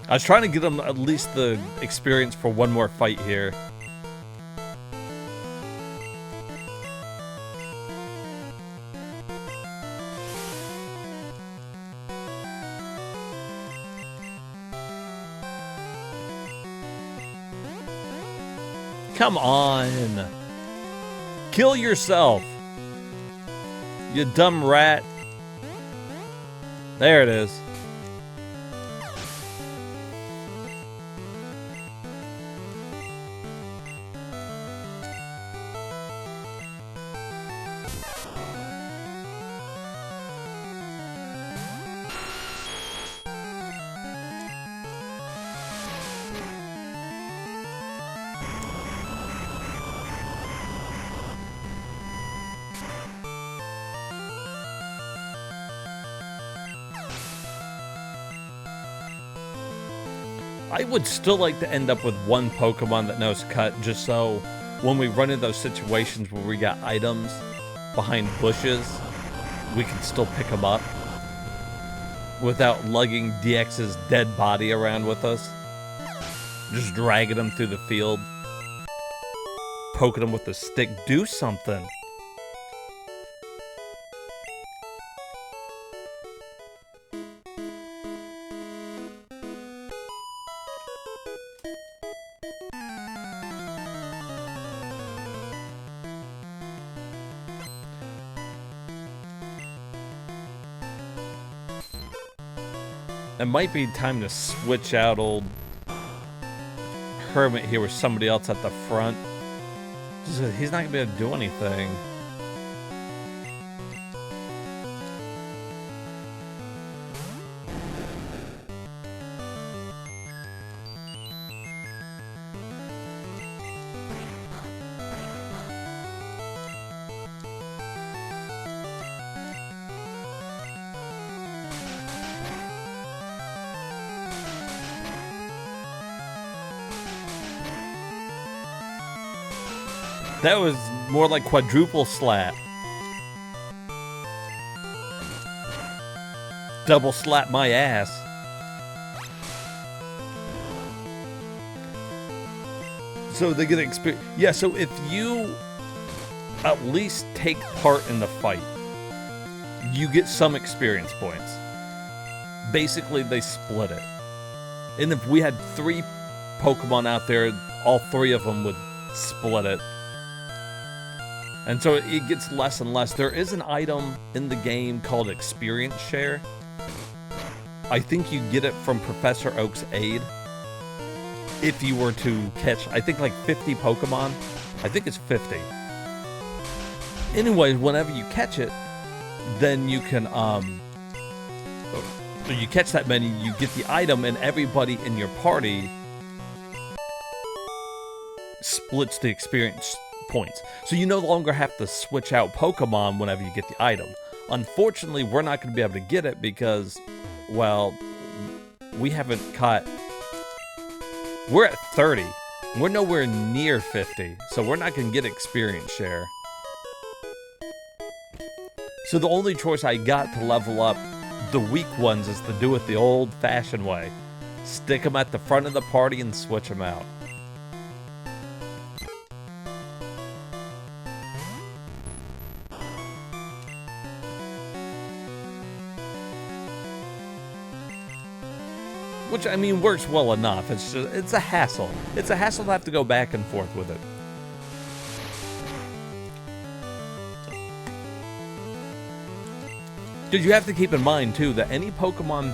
I was trying to get him at least the experience for one more fight here. Come on. Kill yourself. You dumb rat. There it is. I would still like to end up with one Pokemon that knows Cut, just so when we run into those situations where we got items behind bushes, we can still pick them up without lugging DX's dead body around with us. Just dragging them through the field, poking them with a stick. Do something. It might be time to switch out old Hermit here with somebody else at the front. He's not going to be able to do anything. That was more like quadruple slap. Double slap my ass. So they get experience. Yeah, so if you at least take part in the fight, you get some experience points. Basically, they split it. And if we had 3 Pokemon out there, all 3 of them would split it. And so it gets less and less. There is an item in the game called Experience Share. I think you get it from Professor Oak's aid. If you were to catch, I think like 50 Pokemon. I think it's 50. Anyways, whenever you catch it, then you can, you catch that many, you get the item, and everybody in your party splits the experience points. So you no longer have to switch out Pokemon whenever you get the item. Unfortunately, we're not going to be able to get it because, well, we haven't caught... We're at 30. We're nowhere near 50, so we're not going to get experience share. So the only choice I got to level up the weak ones is to do it the old-fashioned way. Stick them at the front of the party and switch them out. Which, I mean, works well enough. It's a hassle. It's a hassle to have to go back and forth with it. Because you have to keep in mind, too, that any Pokemon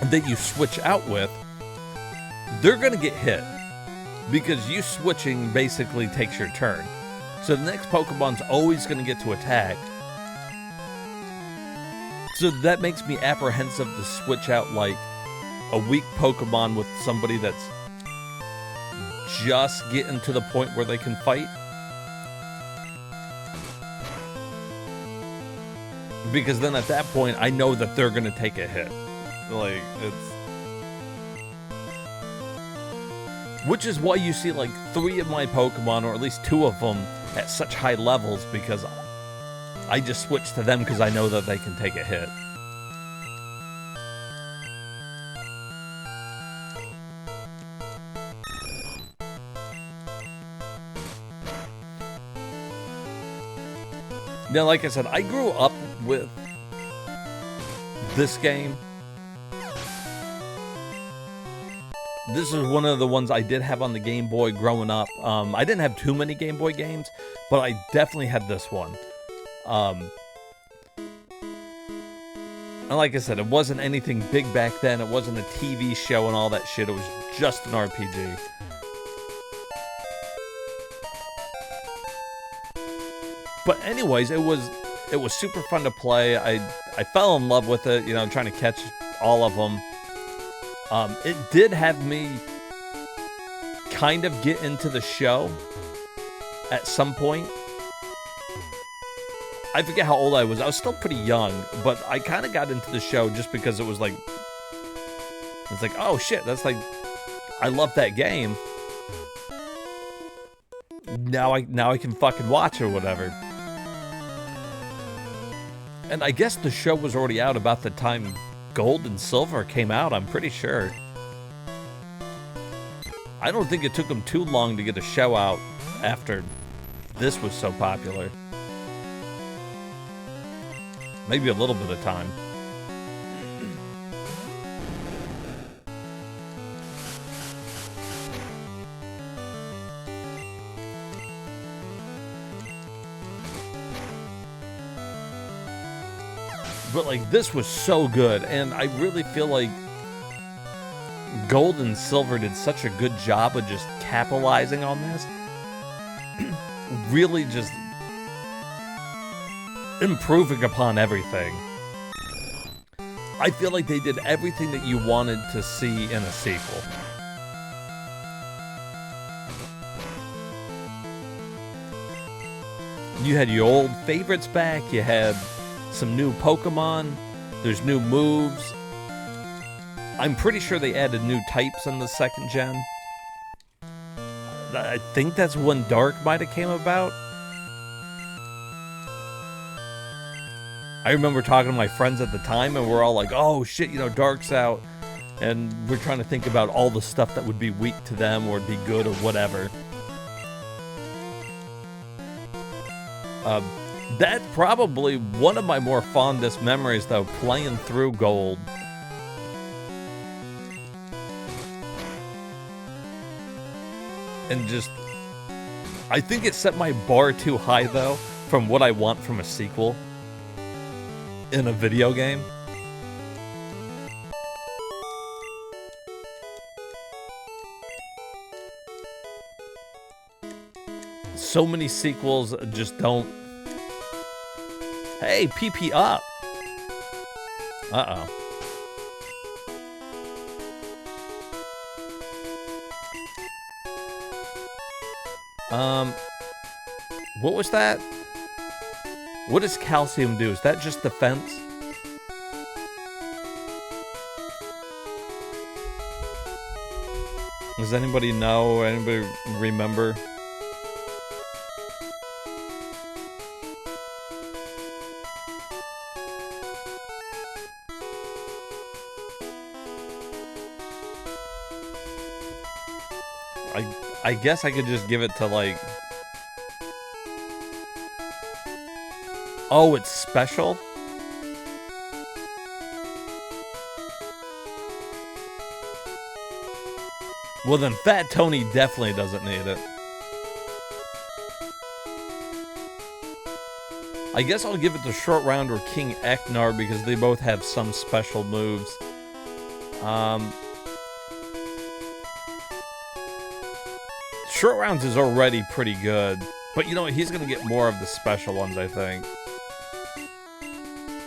that you switch out with, they're going to get hit. Because you switching basically takes your turn. So the next Pokemon's always going to get to attack. So that makes me apprehensive to switch out, like, a weak Pokemon with somebody that's just getting to the point where they can fight. Because then at that point, I know that they're going to take a hit. Like, which is why you see, like, 3 of my Pokemon, or at least 2 of them, at such high levels, because I just switch to them because I know that they can take a hit. Now, like I said, I grew up with this game. This is one of the ones I did have on the Game Boy growing up. I didn't have too many Game Boy games, but I definitely had this one. And like I said, it wasn't anything big back then. It wasn't a TV show and all that shit. It was just an RPG. But anyways, it was super fun to play. I fell in love with it, you know, trying to catch all of them. It did have me kind of get into the show at some point. I forget how old I was. I was still pretty young, but I kind of got into the show just because it was like, it's like, oh shit, that's like, I love that game. Now I can fucking watch or whatever. And I guess the show was already out about the time Gold and Silver came out, I'm pretty sure. I don't think it took them too long to get a show out after this was so popular. Maybe a little bit of time. But, like, this was so good, and I really feel like Gold and Silver did such a good job of just capitalizing on this. Really just improving upon everything. I feel like they did everything that you wanted to see in a sequel. You had your old favorites back, you had some new Pokemon, there's new moves. I'm pretty sure they added new types in the 2nd gen. I think that's when Dark might have came about. I remember talking to my friends at the time and we're all like, oh shit, you know, Dark's out. And we're trying to think about all the stuff that would be weak to them or be good or whatever. That's probably one of my more fondest memories, though, playing through Gold. And just, I think it set my bar too high, though, from what I want from a sequel in a video game. So many sequels just don't. Hey, PP up. Uh-oh. What was that? What does calcium do? Is that just defense? Does anybody know? Anybody remember? I guess I could just give it to, like... Oh, it's special? Well, then Fat Tony definitely doesn't need it. I guess I'll give it to Short Round or King Ecnar because they both have some special moves. Short Rounds is already pretty good, but you know what? He's going to get more of the special ones, I think.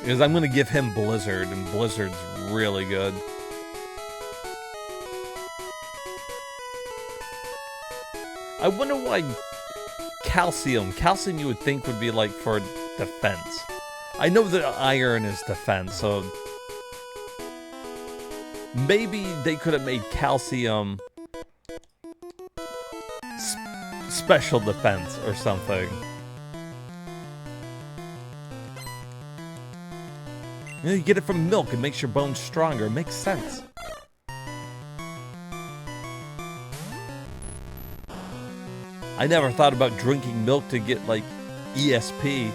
Because I'm going to give him Blizzard, and Blizzard's really good. I wonder why Calcium you would think would be like for defense. I know that Iron is defense, so maybe they could have made Calcium special defense or something. You know, you get it from milk, it makes your bones stronger. It makes sense. I never thought about drinking milk to get, like, ESP.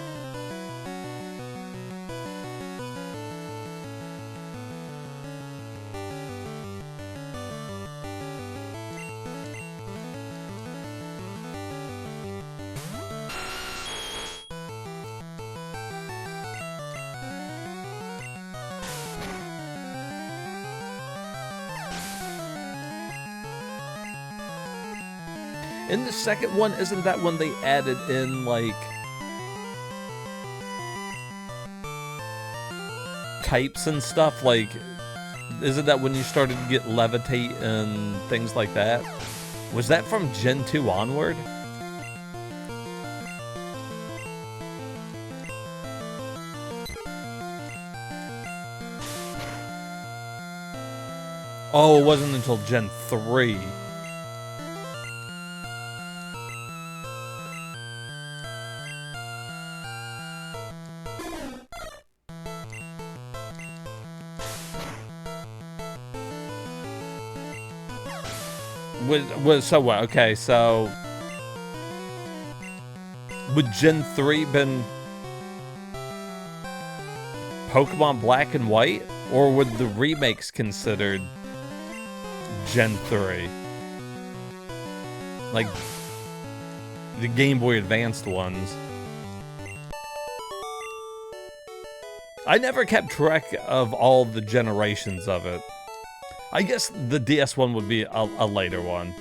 In the second one, isn't that when they added in, like, types and stuff? Like, isn't that when you started to get Levitate and things like that? Was that from Gen 2 onward? Oh, it wasn't until Gen 3. So what? Okay, so would Gen 3 been Pokemon Black and White, or would the remakes considered Gen 3? Like the Game Boy Advanced ones. I never kept track of all the generations of it. I guess the DS one would be a later one.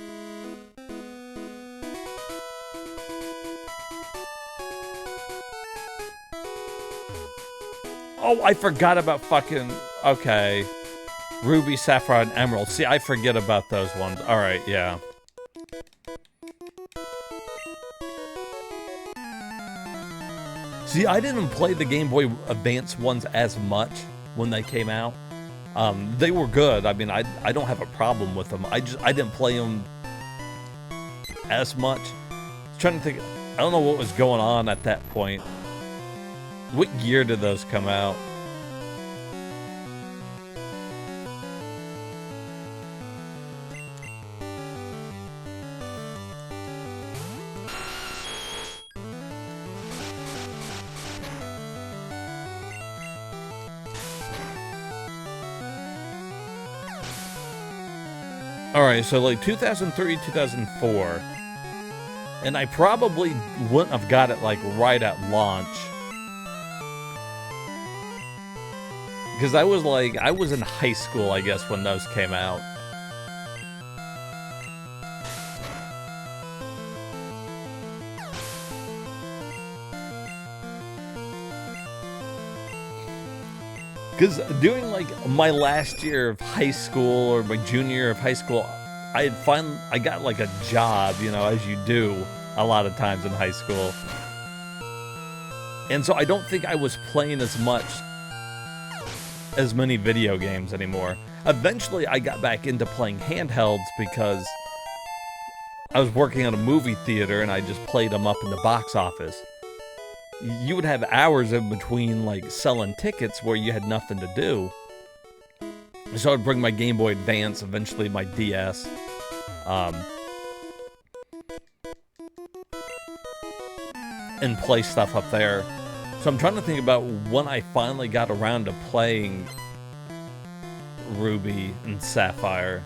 Oh, I forgot about fucking... Okay. Ruby, Sapphire, and Emerald. See, I forget about those ones. Alright, yeah. See, I didn't play the Game Boy Advance ones as much when they came out. They were good. I mean, I don't have a problem with them. I didn't play them as much. I was trying to think. I don't know what was going on at that point. What year did those come out? Alright, so like 2003, 2004. And I probably wouldn't have got it like right at launch. Because I was in high school, I guess, when those came out. Because during like my last year of high school or my junior year of high school, I got like a job, you know, as you do a lot of times in high school. And so I don't think I was playing as many video games anymore. Eventually I got back into playing handhelds because I was working at a movie theater and I just played them up in the box office. You would have hours in between, like, selling tickets where you had nothing to do. So I'd bring my Game Boy Advance, eventually my DS. And play stuff up there. So I'm trying to think about when I finally got around to playing Ruby and Sapphire.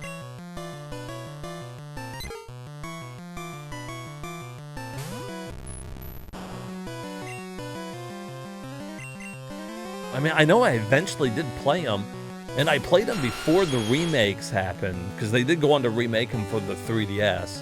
I mean, I know I eventually did play them, and I played them before the remakes happened, because they did go on to remake them for the 3DS.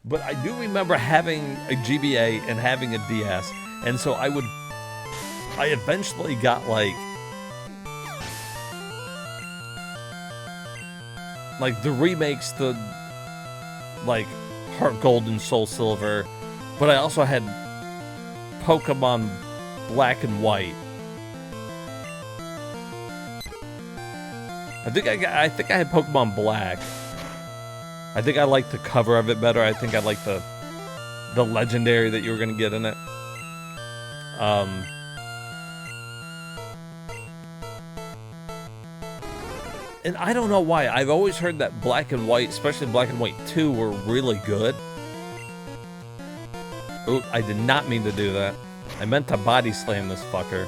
But I do remember having a GBA and having a DS, and so I eventually got like the remakes to like Heart Gold and Soul Silver, but I also had Pokemon Black and White. I think I had Pokemon Black. I think I liked the cover of it better. I think I liked the legendary that you were gonna get in it. And I don't know why. I've always heard that Black and White, especially Black and White 2, were really good. Ooh, I did not mean to do that. I meant to body slam this fucker.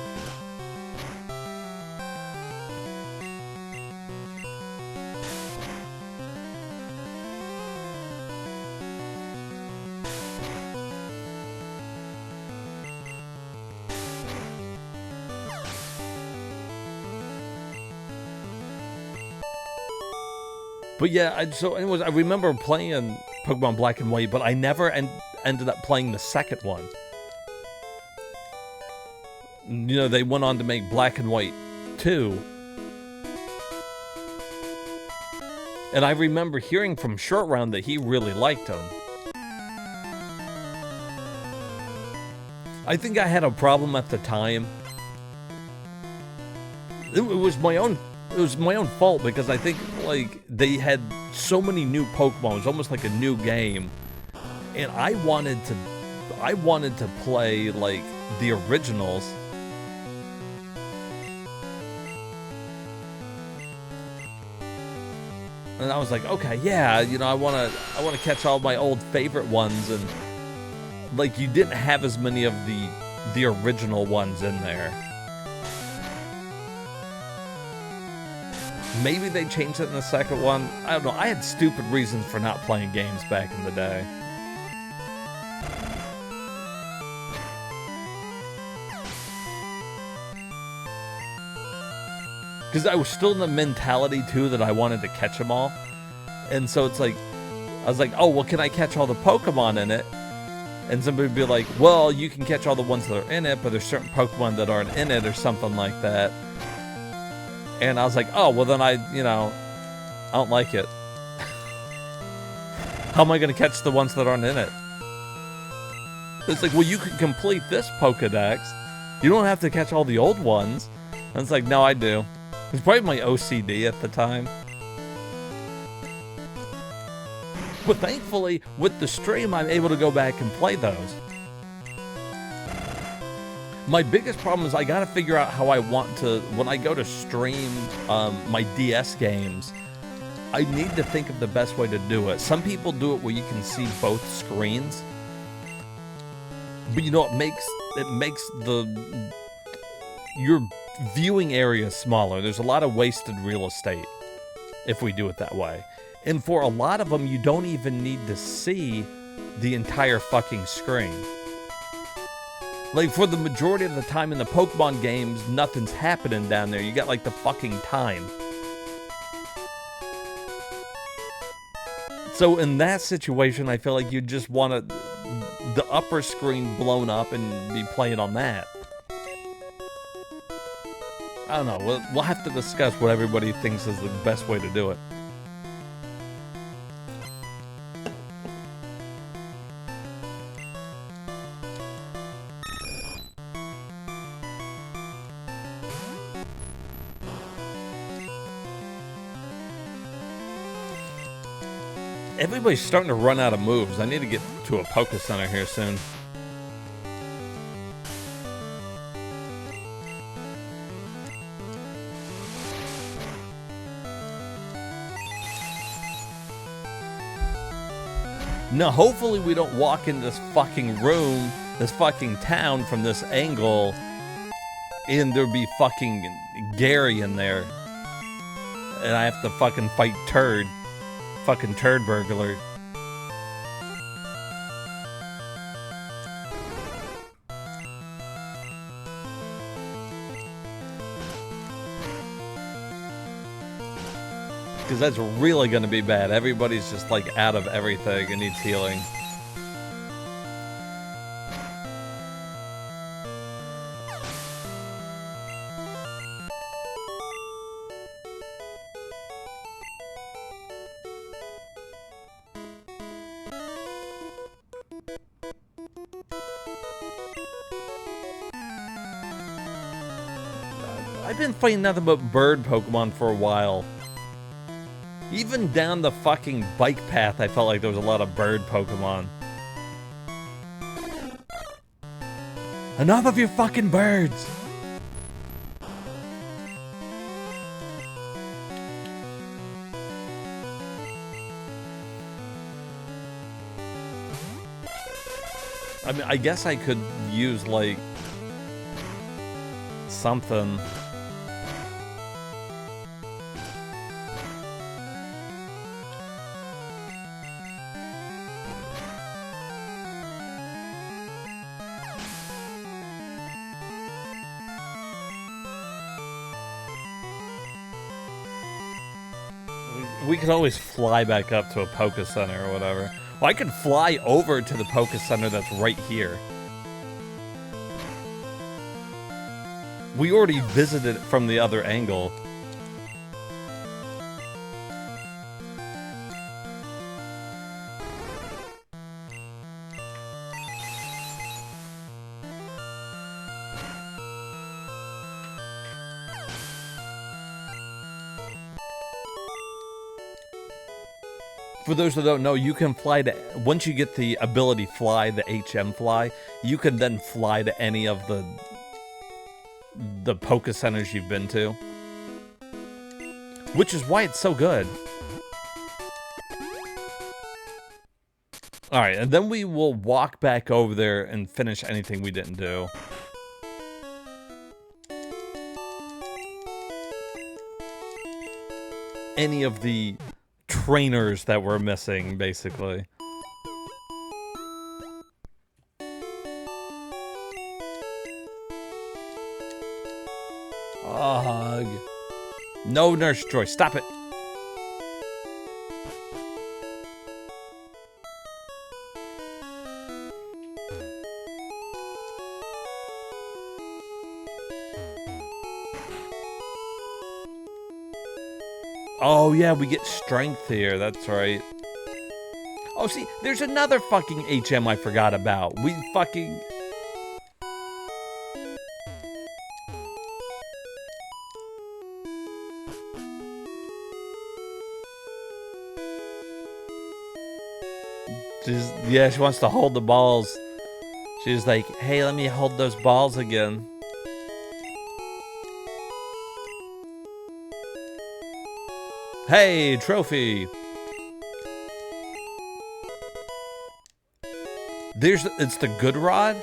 But yeah, so anyways, I remember playing Pokemon Black and White, but I never ended up playing the second one. You know, they went on to make Black and White 2. And I remember hearing from Short Round that he really liked them. I think I had a problem at the time. It was my own fault, because I think like they had so many new Pokemon. It was almost like a new game, and I wanted to play like the originals. And I was like, okay, yeah, you know, I want to catch all my old favorite ones, and like you didn't have as many of the original ones in there. Maybe they changed it in the second one. I don't know. I had stupid reasons for not playing games back in the day. Because I was still in the mentality, too, that I wanted to catch them all. And so it's like, I was like, oh, well, can I catch all the Pokemon in it? And somebody would be like, well, you can catch all the ones that are in it, but there's certain Pokemon that aren't in it or something like that. And I was like, oh, well then I don't like it. How am I going to catch the ones that aren't in it? It's like, well, you can complete this Pokedex. You don't have to catch all the old ones. And it's like, no, I do. It's probably my OCD at the time. But thankfully, with the stream, I'm able to go back and play those. My biggest problem is I gotta figure out how I want to, when I go to stream my DS games, I need to think of the best way to do it. Some people do it where you can see both screens, but you know, it makes your viewing area smaller. There's a lot of wasted real estate if we do it that way. And for a lot of them, you don't even need to see the entire fucking screen. Like, for the majority of the time in the Pokemon games, nothing's happening down there. You got, like, the fucking time. So in that situation, I feel like you just want the upper screen blown up and be playing on that. I don't know. We'll have to discuss what everybody thinks is the best way to do it. Everybody's starting to run out of moves. I need to get to a Poke Center here soon. Now, hopefully we don't walk into this fucking room, this fucking town from this angle, And there'd be fucking Gary in there. And I have to fucking fight Turd. Fucking Turd Burglar. Because that's really going to be bad. Everybody's just like out of everything and needs healing. I've been fighting nothing but bird Pokemon for a while. Even down the fucking bike path, I felt like there was a lot of bird Pokemon. Enough of your fucking birds! I mean, I guess I could use, like, something. We could always fly back up to a Poké Center or whatever. Well, I could fly over to the Poké Center that's right here. We already visited it from the other angle. For those that don't know, you can fly to, once you get the ability fly, the HM fly, you can then fly to any of the Poké Centers you've been to. Which is why it's so good. Alright, and then we will walk back over there and finish anything we didn't do. Any of the trainers that we're missing, basically. Ugh. No Nurse Joy, stop it. Oh yeah, we get strength here, that's right. Oh see, there's another fucking HM I forgot about. We fucking... Yeah, she wants to hold the balls. She's like, hey, let me hold those balls again. Hey, trophy! It's the good rod?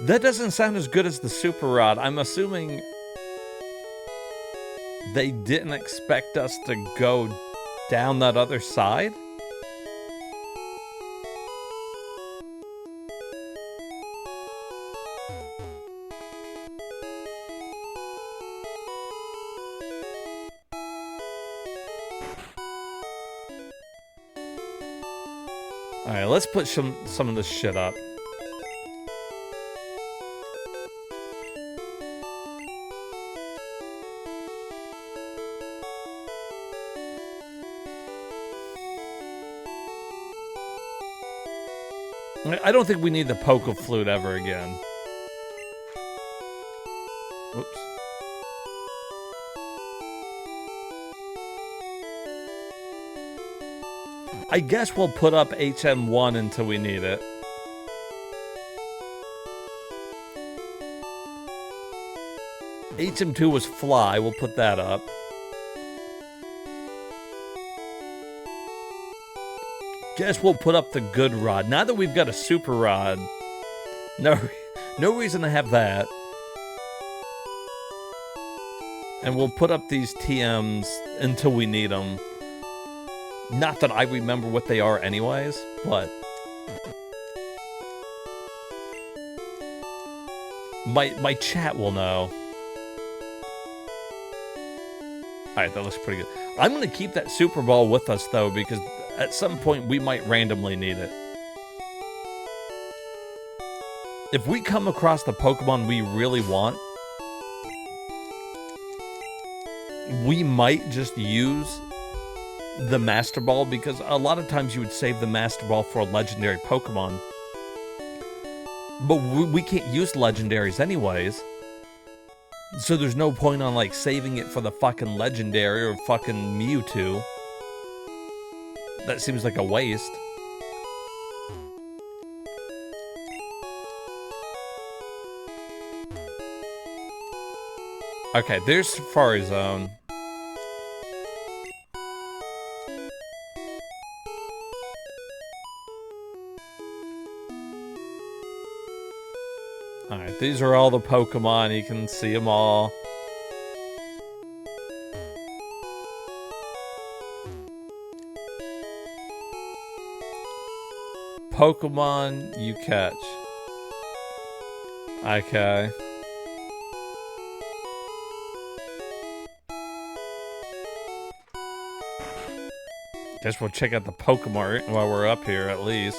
That doesn't sound as good as the super rod. I'm assuming they didn't expect us to go down that other side? Alright, let's put some of this shit up. I don't think we need the Poké Flute ever again. Oops. I guess we'll put up HM1 until we need it. HM2 was Fly, we'll put that up. Guess we'll put up the good rod. Now that we've got a super rod, no reason to have that. And we'll put up these TMs until we need them. Not that I remember what they are anyways, but my chat will know. Alright, that looks pretty good. I'm going to keep that Super Ball with us, though, because at some point we might randomly need it. If we come across the Pokemon we really want, we might just use the Master Ball, because a lot of times you would save the Master Ball for a legendary Pokemon. But we can't use legendaries anyways. So there's no point on, like, saving it for the fucking legendary or fucking Mewtwo. That seems like a waste. Okay, there's Safari Zone. Alright, these are all the Pokemon. You can see them all. Pokemon you catch. Okay. Guess we'll check out the Pokemon while we're up here, at least.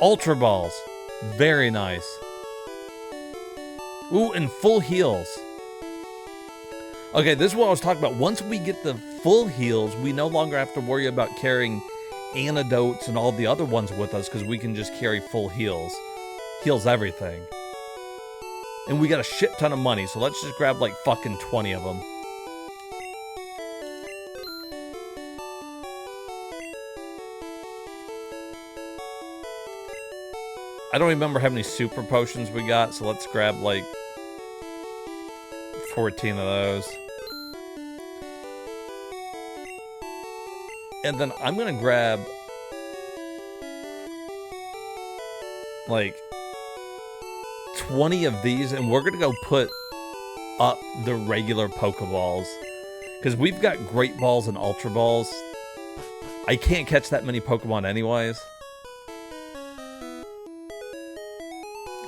Ultra Balls. Very nice. Ooh, and full heals. Okay, this is what I was talking about. Once we get the full heals, we no longer have to worry about carrying antidotes and all the other ones with us, because we can just carry full heals. Heals everything. And we got a shit ton of money, so let's just grab like fucking 20 of them. I don't remember how many super potions we got, so let's grab like 14 of those. And then I'm gonna grab like 20 of these, and we're gonna go put up the regular Pokeballs. Because we've got Great Balls and Ultra Balls. I can't catch that many Pokemon anyways.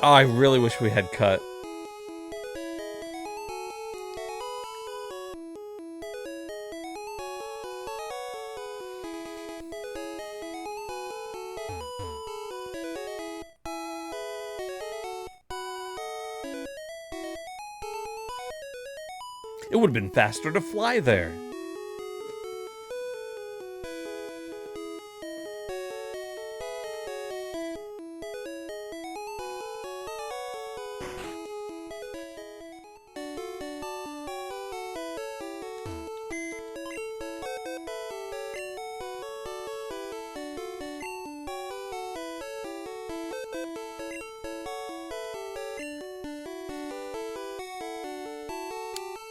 Oh, I really wish we had cut. It would have been faster to fly there.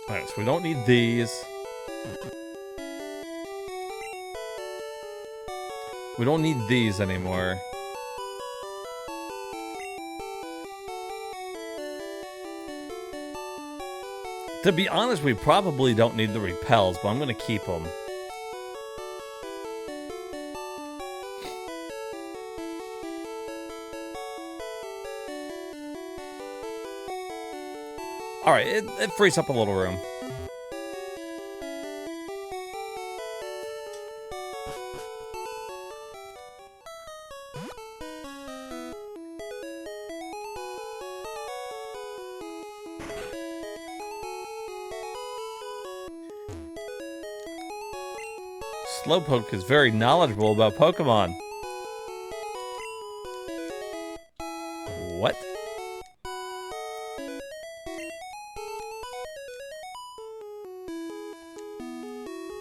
Alright, so we don't need these. We don't need these anymore. To be honest, we probably don't need the repels, but I'm going to keep them. Alright, it frees up a little room. Slowpoke is very knowledgeable about Pokemon. What?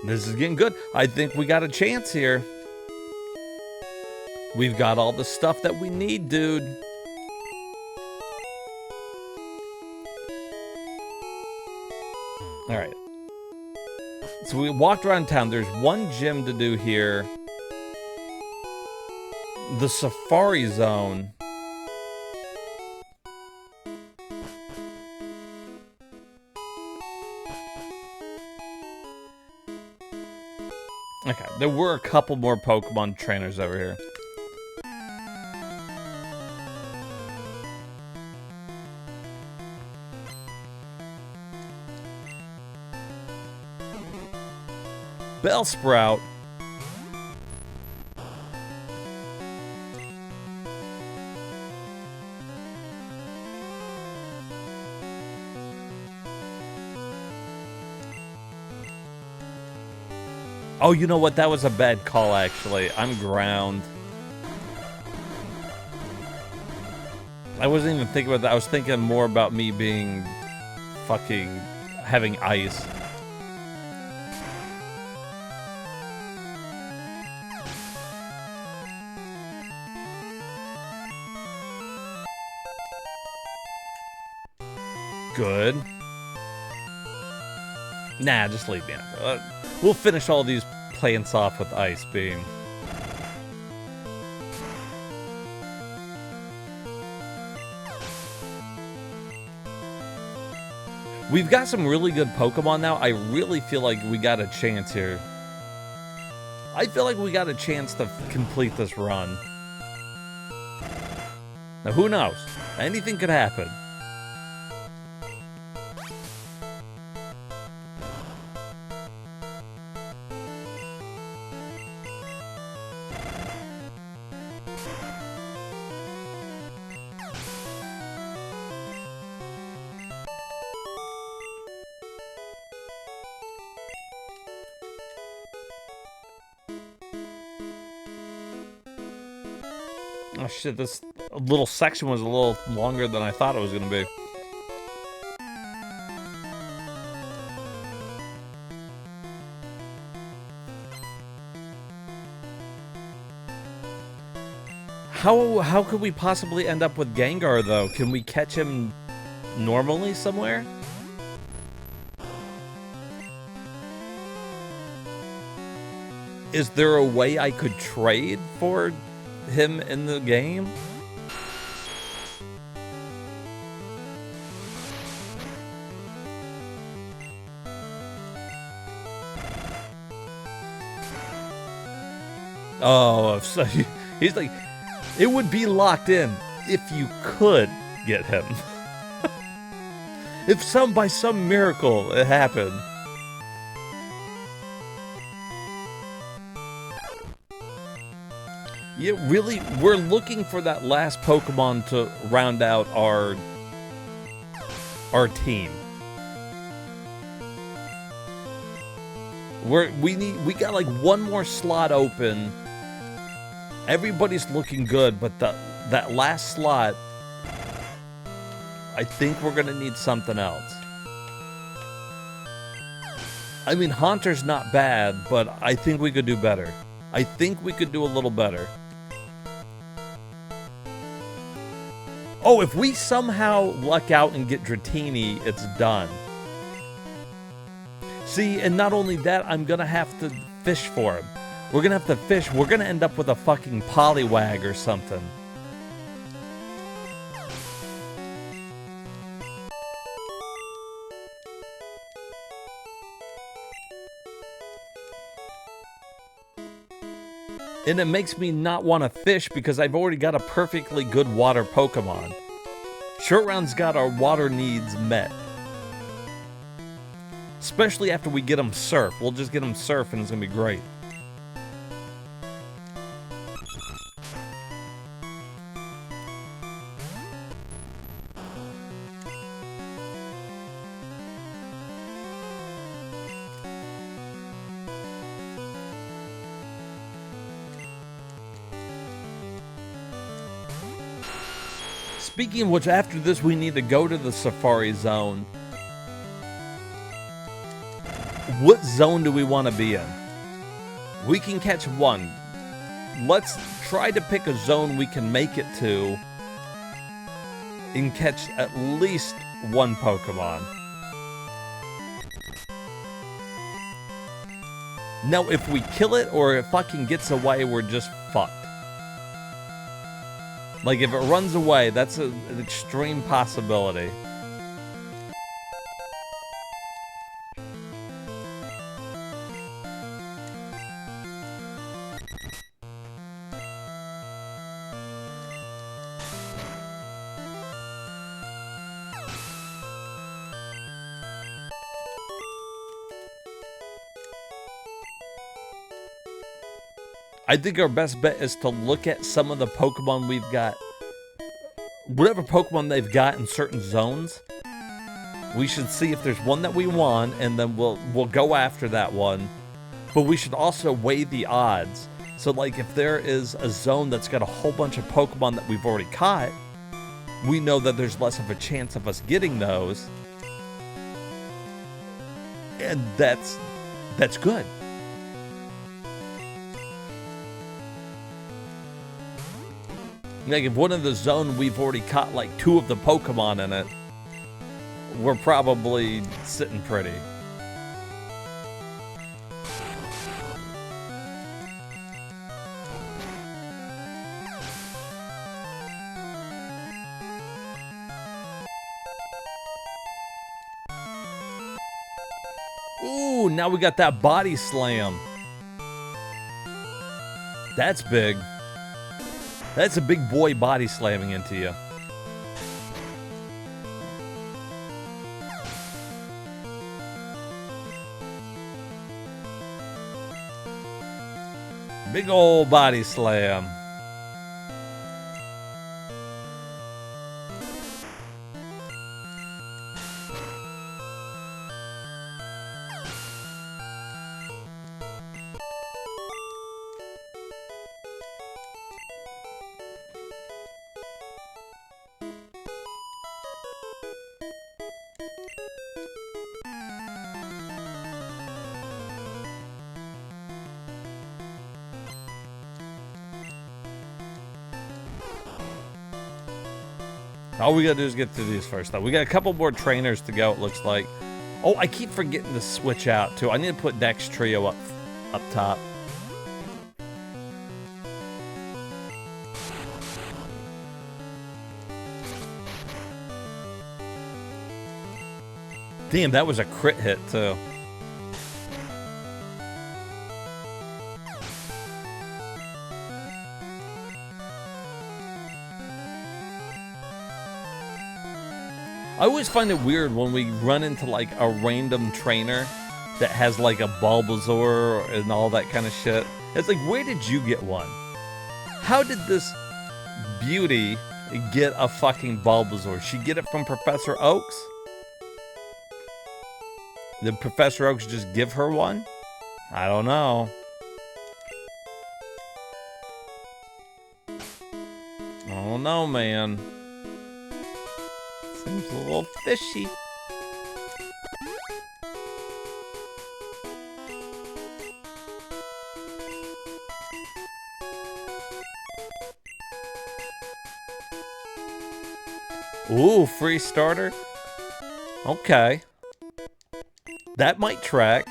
This is getting good. I think we got a chance here. We've got all the stuff that we need, dude. Alright. So we walked around town. There's one gym to do here. The Safari Zone. Okay, there were a couple more Pokemon trainers over here. Bellsprout. Oh, you know what? That was a bad call, actually. I'm ground. I wasn't even thinking about that. I was thinking more about me being fucking having ice. Good. Nah, just leave me out there. We'll finish all these plants off with Ice Beam. We've got some really good Pokemon now. I really feel like we got a chance here. I feel like we got a chance to complete this run. Now, who knows? Anything could happen. Oh shit, this little section was a little longer than I thought it was going to be. How could we possibly end up with Gengar, though? Can we catch him normally somewhere? Is there a way I could trade for him in the game? Oh, so he's like, it would be locked in if you could get him. If by some miracle it happened. Yeah, really, we're looking for that last Pokemon to round out our team. We got like one more slot open. Everybody's looking good, but that last slot, I think we're gonna need something else. I mean, Haunter's not bad, but I think we could do better. I think we could do a little better. Oh, if we somehow luck out and get Dratini, it's done. See, and not only that, I'm gonna have to fish for him. We're gonna have to fish. We're gonna end up with a fucking Poliwag or something. And it makes me not want to fish because I've already got a perfectly good water Pokemon. Short Round's got our water needs met. Especially after we get him Surf. We'll just get him Surf and it's going to be great. Speaking of which, after this, we need to go to the Safari Zone. What zone do we want to be in? We can catch one. Let's try to pick a zone we can make it to and catch at least one Pokemon. Now, if we kill it or it fucking gets away, we're just fucked. Like, if it runs away, that's an extreme possibility. I think our best bet is to look at some of the Pokemon we've got. Whatever Pokemon they've got in certain zones, we should see if there's one that we want, and then we'll go after that one. But we should also weigh the odds. So, like, if there is a zone that's got a whole bunch of Pokemon that we've already caught, we know that there's less of a chance of us getting those. And that's good. Like, if one of the zone we've already caught like 2 of the Pokemon in it, we're probably sitting pretty. Ooh, now we got that body slam. That's big. That's a big boy body slamming into you. Big old body slam. All we gotta do is get through these first, though. We got a couple more trainers to go, it looks like. Oh, I keep forgetting to switch out, too. I need to put Dex Trio up top. Damn, that was a crit hit, too. I always find it weird when we run into like a random trainer that has like a Bulbasaur and all that kind of shit. It's like, where did you get one? How did this beauty get a fucking Bulbasaur? She get it from Professor Oaks? Did Professor Oaks just give her one? I don't know. I don't know, man. Seems a little fishy. Ooh, free starter? Okay. That might track.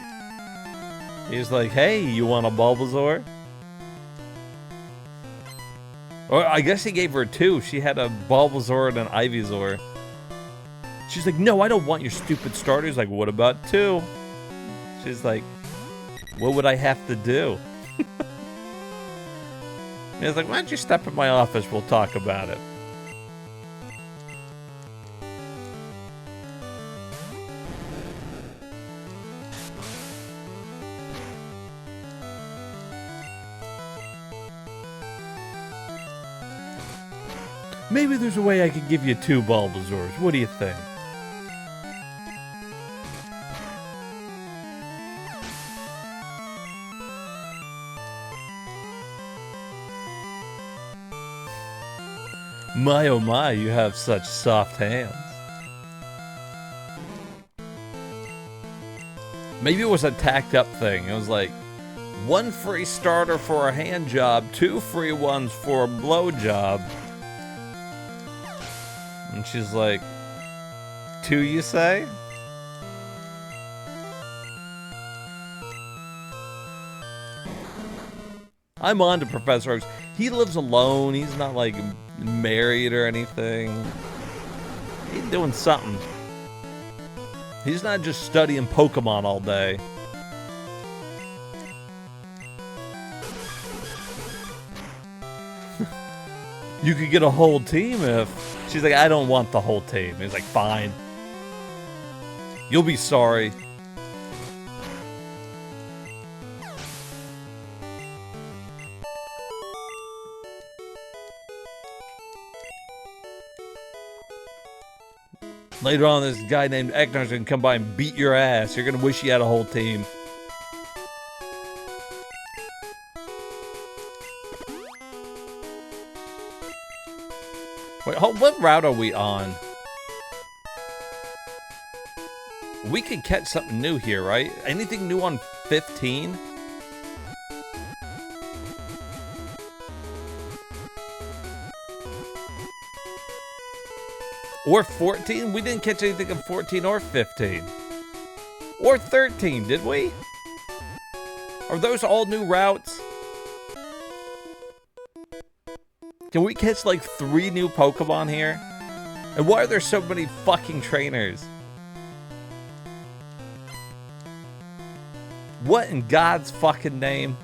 He's like, hey, you want a Bulbasaur? Or I guess he gave her 2. She had a Bulbasaur and an Ivysaur. She's like, no, I don't want your stupid starters. Like, what about 2? She's like, what would I have to do? He's like, why don't you step in my office? We'll talk about it. Maybe there's a way I could give you 2 Bulbasaurs. What do you think? My oh my, you have such soft hands. Maybe it was a tacked up thing. It was like, 1 free starter for a hand job, 2 free ones for a blow job. And she's like, 2 you say? I'm on to Professor Oaks. He lives alone. He's not, like, married or anything. He's doing something. He's not just studying Pokemon all day. You could get a whole team if... She's like, I don't want the whole team. He's like, fine. You'll be sorry. Later on, this guy named Ecnar's gonna come by and beat your ass. You're gonna wish you had a whole team. Wait, what route are we on? We could catch something new here, right? Anything new on 15? Or 14? We didn't catch anything in 14 or 15. Or 13, did we? Are those all new routes? Can we catch like 3 new Pokemon here? And why are there so many fucking trainers? What in God's fucking name?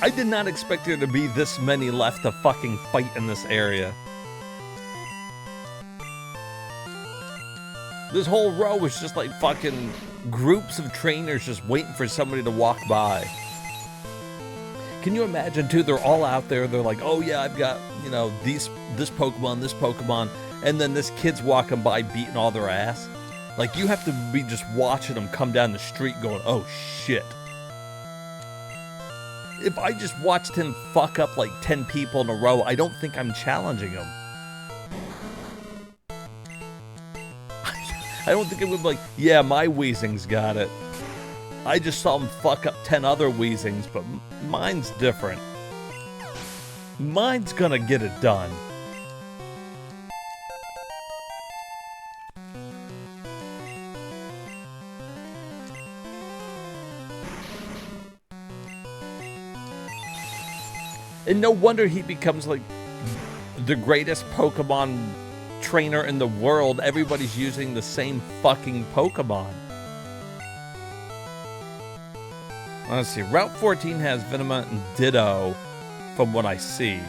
I did not expect there to be this many left to fucking fight in this area. This whole row was just like fucking groups of trainers just waiting for somebody to walk by. Can you imagine too, they're all out there, they're like, oh yeah, I've got, you know, this Pokemon, and then this kid's walking by beating all their ass. Like, you have to be just watching them come down the street going, oh shit. If I just watched him fuck up like 10 people in a row, I don't think I'm challenging him. I don't think it would be like, yeah, my Weezing's got it. I just saw him fuck up 10 other Weezings, but mine's different. Mine's gonna get it done. And no wonder he becomes like the greatest Pokemon trainer in the world. Everybody's using the same fucking Pokemon. Let's see. Route 14 has Venonat and Ditto from what I see.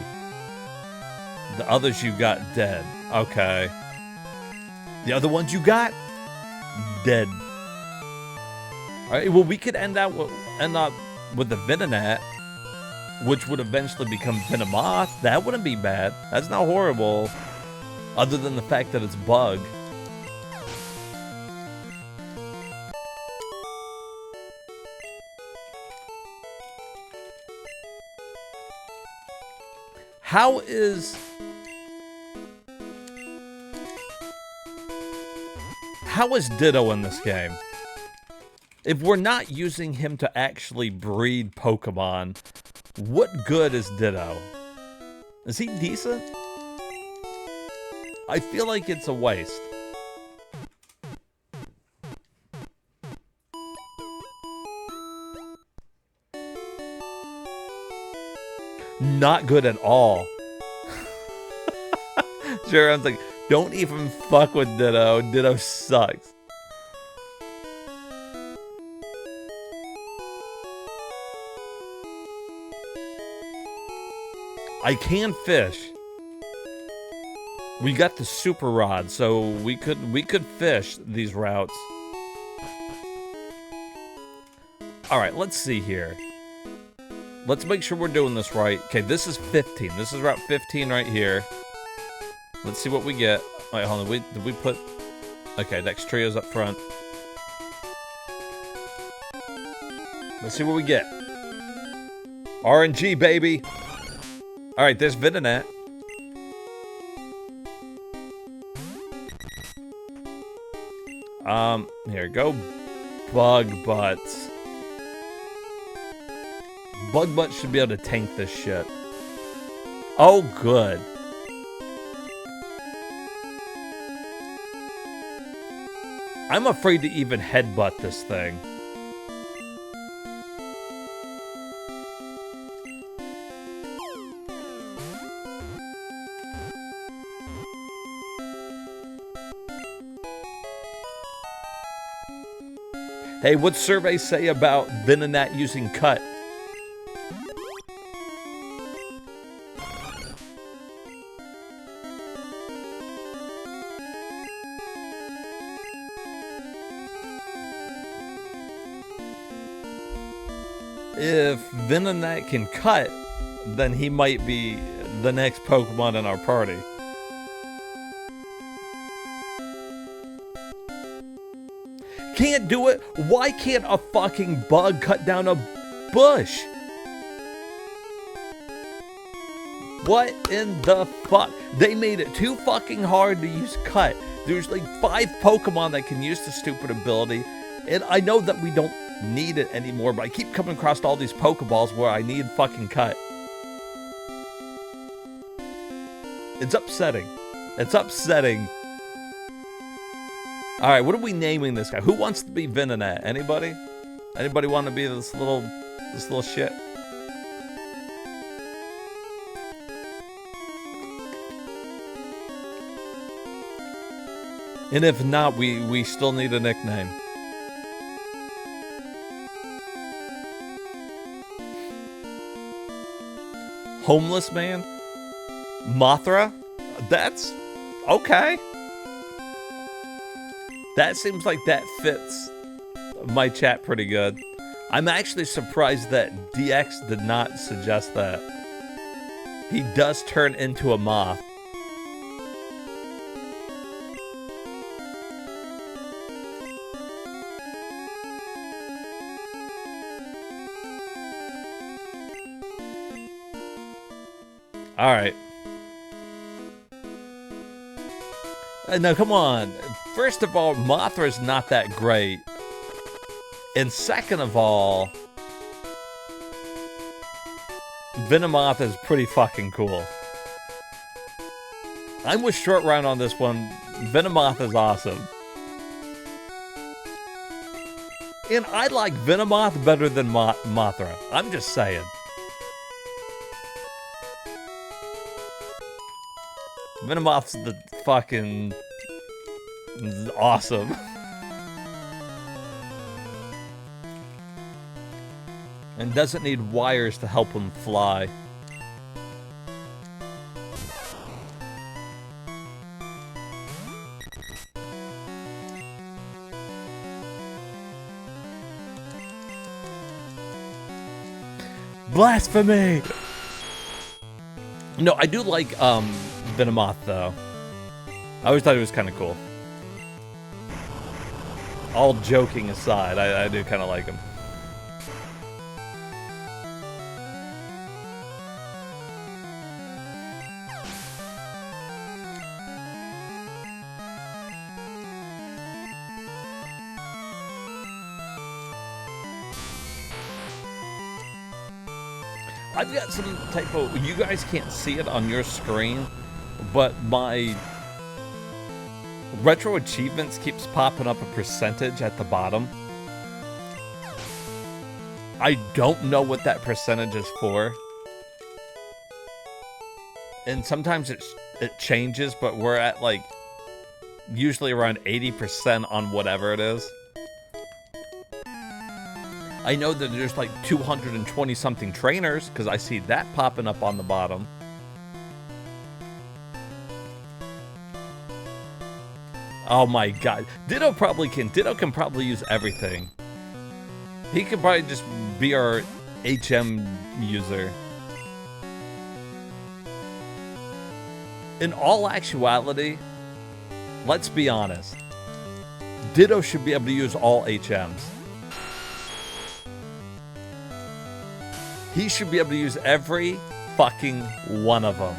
The others you got dead. Okay. The other ones you got dead. Alright, well we could end up with the Venonat, which would eventually become Venomoth. That wouldn't be bad. That's not horrible. Other than the fact that it's bug. How is Ditto in this game? If we're not using him to actually breed Pokemon, what good is Ditto? Is he decent? I feel like it's a waste. Not good at all. Sure, I was like, don't even fuck with Ditto. Ditto sucks. I can fish. We got the super rod, so we could fish these routes. All right, let's see here. Let's make sure we're doing this right. Okay, this is 15. This is route 15 right here. Let's see what we get. Wait, hold on. Did we put... Okay, next trio's up front. Let's see what we get. RNG, baby. All right, there's Venonat. Here, go Bug Butts. Bug Butts should be able to tank this shit. Oh, good. I'm afraid to even headbutt this thing. Hey, what's survey say about Venonat using cut? If Venonat can cut, then he might be the next Pokemon in our party. Can't do it? Why can't a fucking bug cut down a bush? What in the fuck? They made it too fucking hard to use cut. There's like 5 Pokemon that can use the stupid ability, and I know that we don't need it anymore, but I keep coming across all these Pokeballs where I need fucking cut. It's upsetting. It's upsetting. All right, what are we naming this guy? Who wants to be Venonat? Anybody? Anybody want to be this little shit? And if not, we still need a nickname. Homeless man? Mothra? That's okay. That seems like that fits my chat pretty good. I'm actually surprised that DX did not suggest that. He does turn into a moth. All right. No, come on. First of all, Mothra's not that great. And second of all, Venomoth is pretty fucking cool. I'm with Short Round on this one. Venomoth is awesome. And I like Venomoth better than Mothra. I'm just saying. Venomoth's the fucking awesome. And doesn't need wires to help him fly. Blasphemy! No, I do like Venomoth though. I always thought it was kind of cool. All joking aside, I do kind of like him. I've got some type of, you guys can't see it on your screen, but my retro achievements keeps popping up a percentage at the bottom. I don't know what that percentage is for. And sometimes it changes, but we're at like usually around 80% on whatever it is. I know that there's like 220 something trainers because I see that popping up on the bottom. Oh my god. Ditto can probably use everything. He could probably just be our HM user. In all actuality, let's be honest. Ditto should be able to use all HMs. He should be able to use every fucking one of them.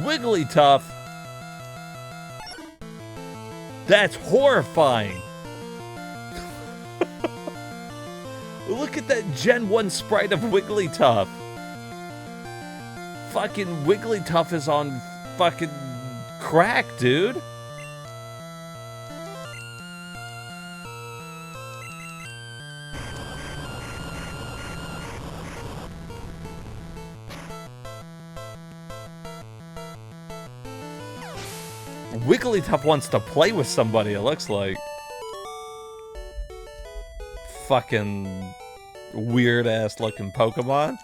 Wigglytuff. That's horrifying. Look at that Gen 1 sprite of Wigglytuff. Fucking Wigglytuff is on fucking crack, dude. Wigglytuff wants to play with somebody, it looks like. Fucking weird-ass looking Pokemon.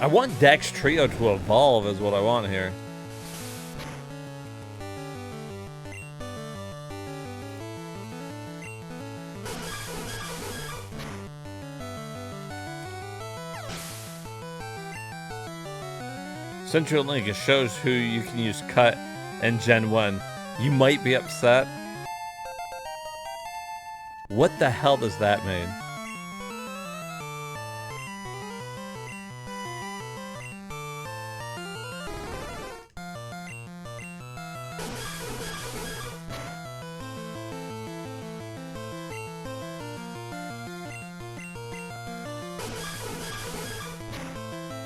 I want Dex Trio to evolve is what I want here. Central Link, it shows who you can use Cut and Gen 1. You might be upset. What the hell does that mean?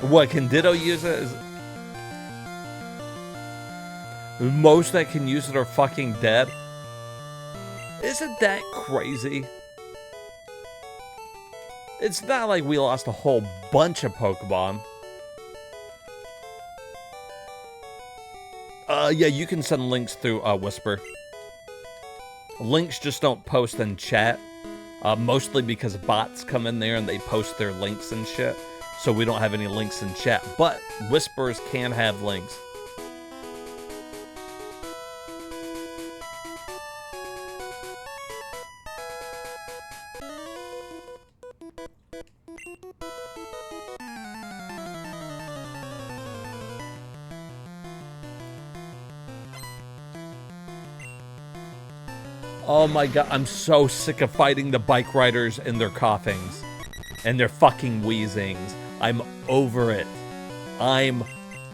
What, can Ditto use it? Most that can use it are fucking dead? Isn't that crazy? It's not like we lost a whole bunch of Pokemon. Yeah, you can send links through Whisper. Links just don't post in chat. Mostly because bots come in there and they post their links and shit. So we don't have any links in chat. But Whispers can have links. Oh my god, I'm so sick of fighting the bike riders and their coughings. And their fucking wheezings. I'm over it. I'm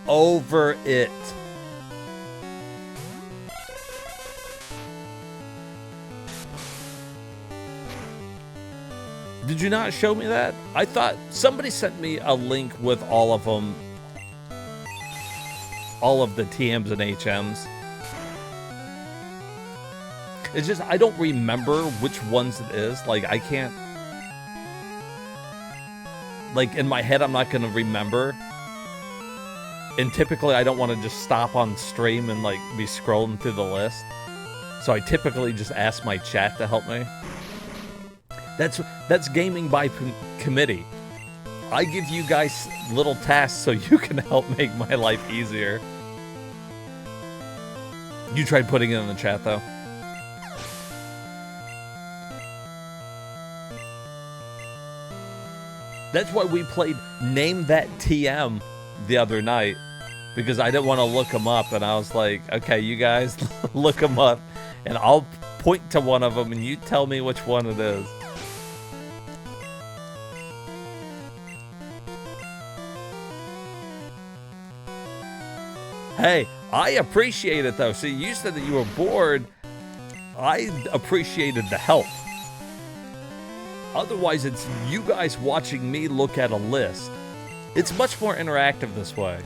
over it. Did you not show me that? I thought somebody sent me a link with all of them. All of the TMs and HMs. It's just, I don't remember which ones it is. Like, I can't... Like, in my head, I'm not going to remember. And typically, I don't want to just stop on stream and, like, be scrolling through the list. So I typically just ask my chat to help me. That's gaming by committee. I give you guys little tasks so you can help make my life easier. You tried putting it in the chat, though. That's why we played Name That TM the other night. Because I didn't want to look them up. And I was like, okay, you guys look them up. And I'll point to one of them and you tell me which one it is. Hey, I appreciate it though. See, you said that you were bored. I appreciated the help. Otherwise, it's you guys watching me look at a list. It's much more interactive this way.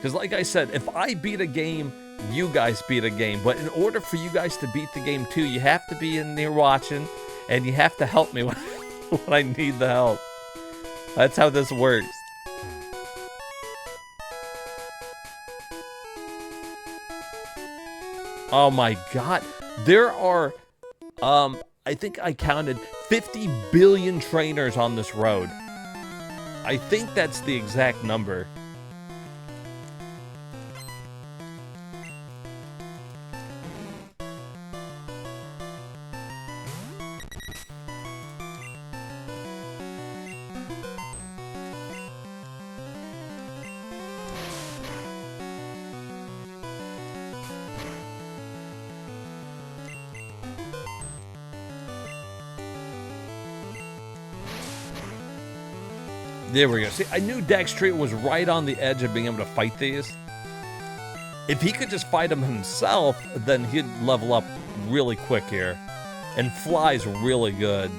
Because like I said, if I beat a game, you guys beat a game. But in order for you guys to beat the game too, you have to be in there watching, and you have to help me when I need the help. That's how this works. Oh my god. There are, I think I counted 50 billion trainers on this road. I think that's the exact number. There we go. See, I knew Dextree was right on the edge of being able to fight these. If he could just fight them himself, then he'd level up really quick here. And Fly's really good.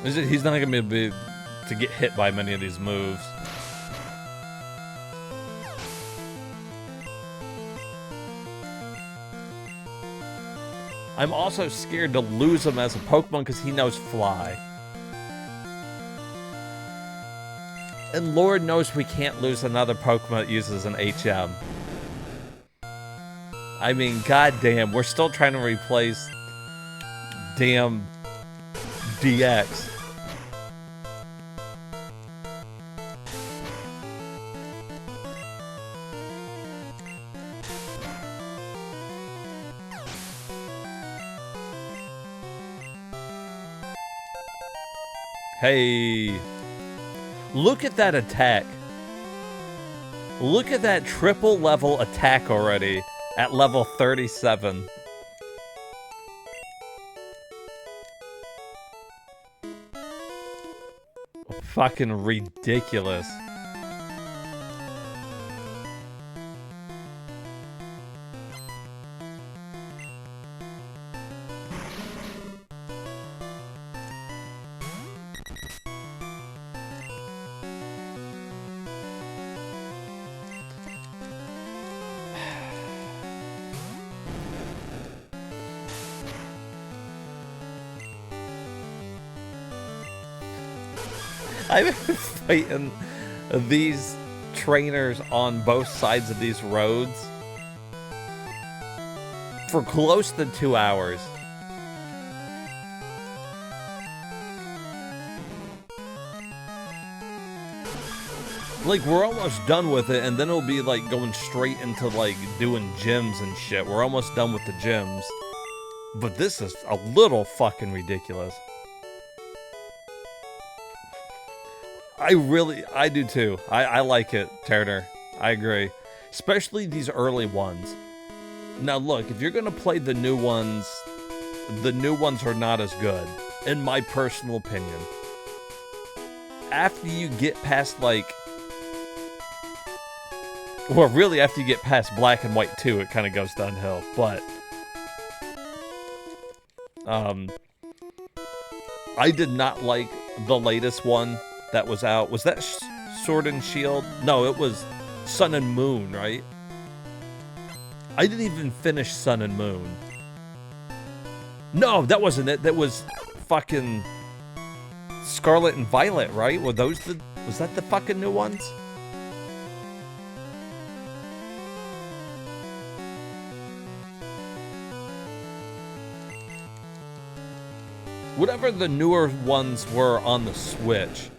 He's not going to be able to get hit by many of these moves. I'm also scared to lose him as a Pokemon because he knows Fly. And Lord knows we can't lose another Pokemon that uses an HM. I mean, goddamn, we're still trying to replace damn DX. Hey, look at that attack. Look at that triple level attack already at level 37. Fucking ridiculous. I've been fighting these trainers on both sides of these roads for close to 2 hours. Like, we're almost done with it, and then it'll be like going straight into like doing gyms and shit. We're almost done with the gyms. But this is a little fucking ridiculous. I do too. I like it, Turner. I agree. Especially these early ones. Now look, if you're gonna play the new ones are not as good, in my personal opinion. After you get past like... Well, really after you get past Black and White 2, it kind of goes downhill, but... I did not like the latest one that was out. Was that Sword and Shield? No, it was Sun and Moon, right? I didn't even finish Sun and Moon. No, that wasn't it. That was fucking Scarlet and Violet, right? Was that the fucking new ones? Whatever the newer ones were on the Switch.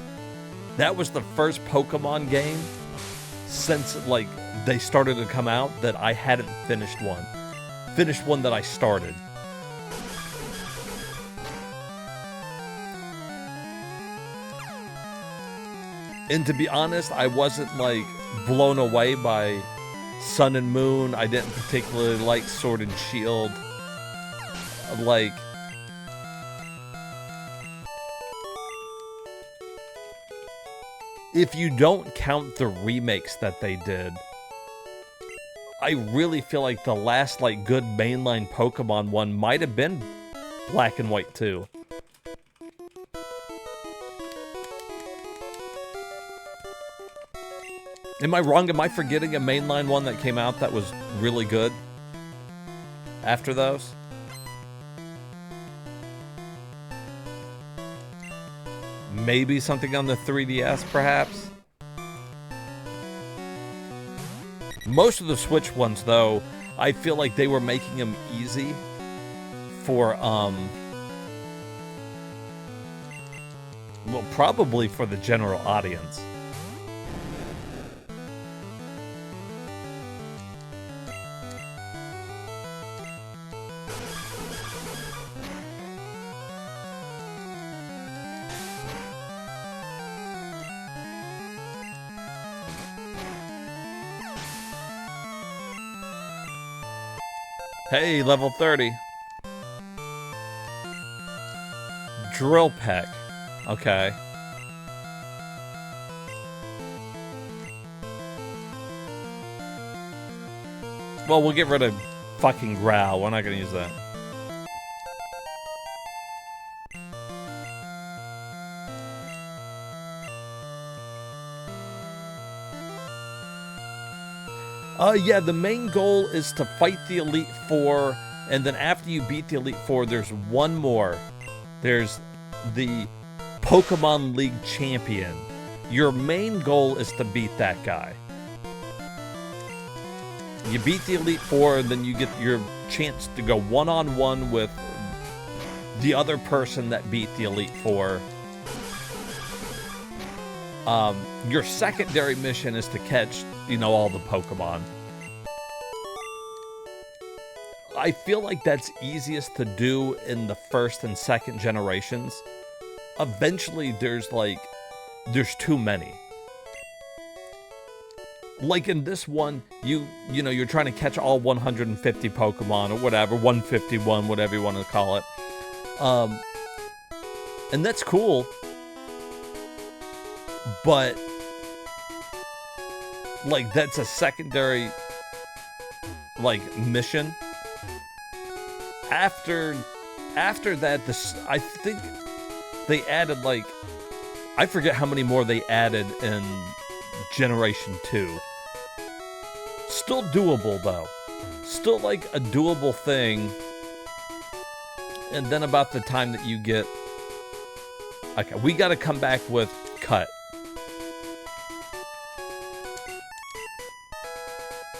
That was the first Pokemon game since, like, they started to come out that I hadn't finished one. Finished one that I started. And to be honest, I wasn't, like, blown away by Sun and Moon. I didn't particularly like Sword and Shield. Like... If you don't count the remakes that they did, I really feel like the last, like, good mainline Pokemon one might have been Black and White 2. Am I wrong? Am I forgetting a mainline one that came out that was really good after those? Maybe something on the 3DS, perhaps? Most of the Switch ones, though, I feel like they were making them easy for, well, probably for the general audience. Hey, level 30. Drill Peck. Okay. Well, we'll get rid of fucking Growl. We're not gonna use that. Yeah, the main goal is to fight the Elite Four, and then after you beat the Elite Four, there's one more. There's the Pokemon League Champion. Your main goal is to beat that guy. You beat the Elite Four, and then you get your chance to go one-on-one with the other person that beat the Elite Four. Your secondary mission is to catch, all the Pokemon. I feel like that's easiest to do in the first and second generations. Eventually, there's too many. Like in this one, you're trying to catch all 150 Pokemon or whatever, 151, whatever you want to call it. And that's cool. But that's a secondary mission. After that, I think they added I forget how many more they added in Generation 2. Still doable though. Still a doable thing. And then about the time that you get, okay, we got to come back with Cut.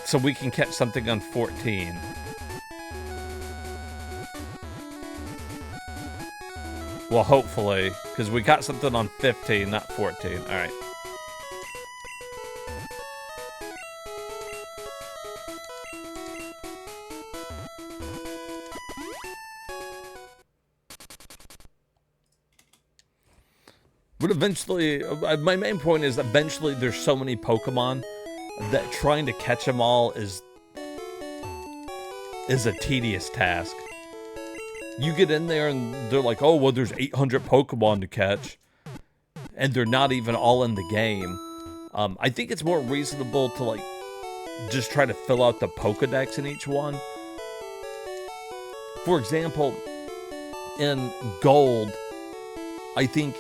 So we can catch something on 14. Well, hopefully, because we got something on 15, not 14. All right. But eventually, my main point is eventually there's so many Pokemon that trying to catch them all is a tedious task. You get in there and they're like, oh, well, there's 800 Pokemon to catch. And they're not even all in the game. I think it's more reasonable to, just try to fill out the Pokedex in each one. For example, in Gold, I think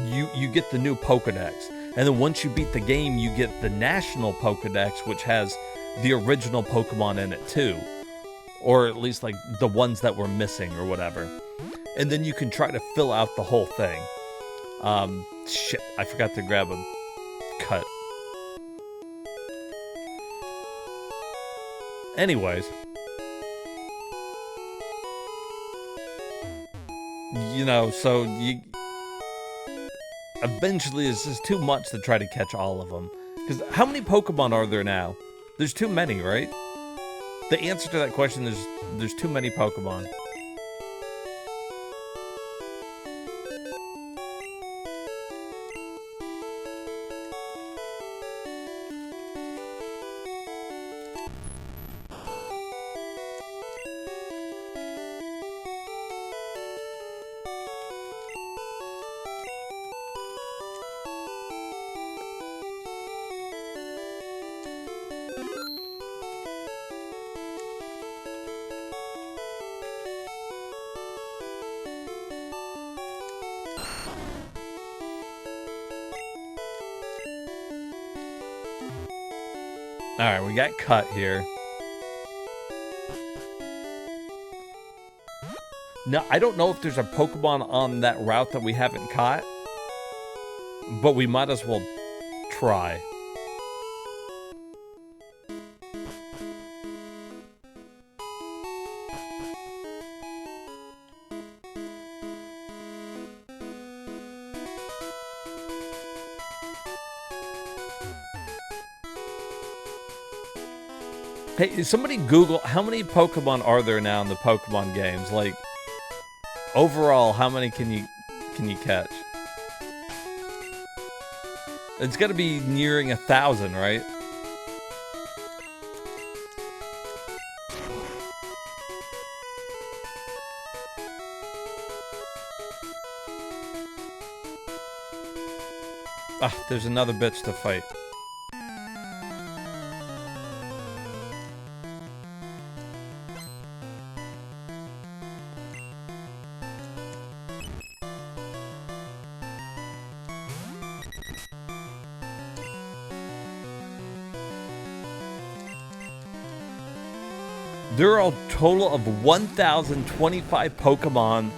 you get the new Pokedex. And then once you beat the game, you get the National Pokedex, which has the original Pokemon in it, too. Or at least, the ones that were missing or whatever. And then you can try to fill out the whole thing. Shit, I forgot to grab a Cut. Anyways. So you... Eventually, it's just too much to try to catch all of them. Because how many Pokemon are there now? There's too many, right? The answer to that question is there's too many Pokemon. Alright, we got cut here. Now, I don't know if there's a Pokemon on that route that we haven't caught, but we might as well try. Hey, somebody Google how many Pokemon are there now in the Pokemon games? Like, overall, how many can you catch? It's got to be nearing 1,000, right? Ah, there's another bitch to fight. There are a total of 1,025 Pokemon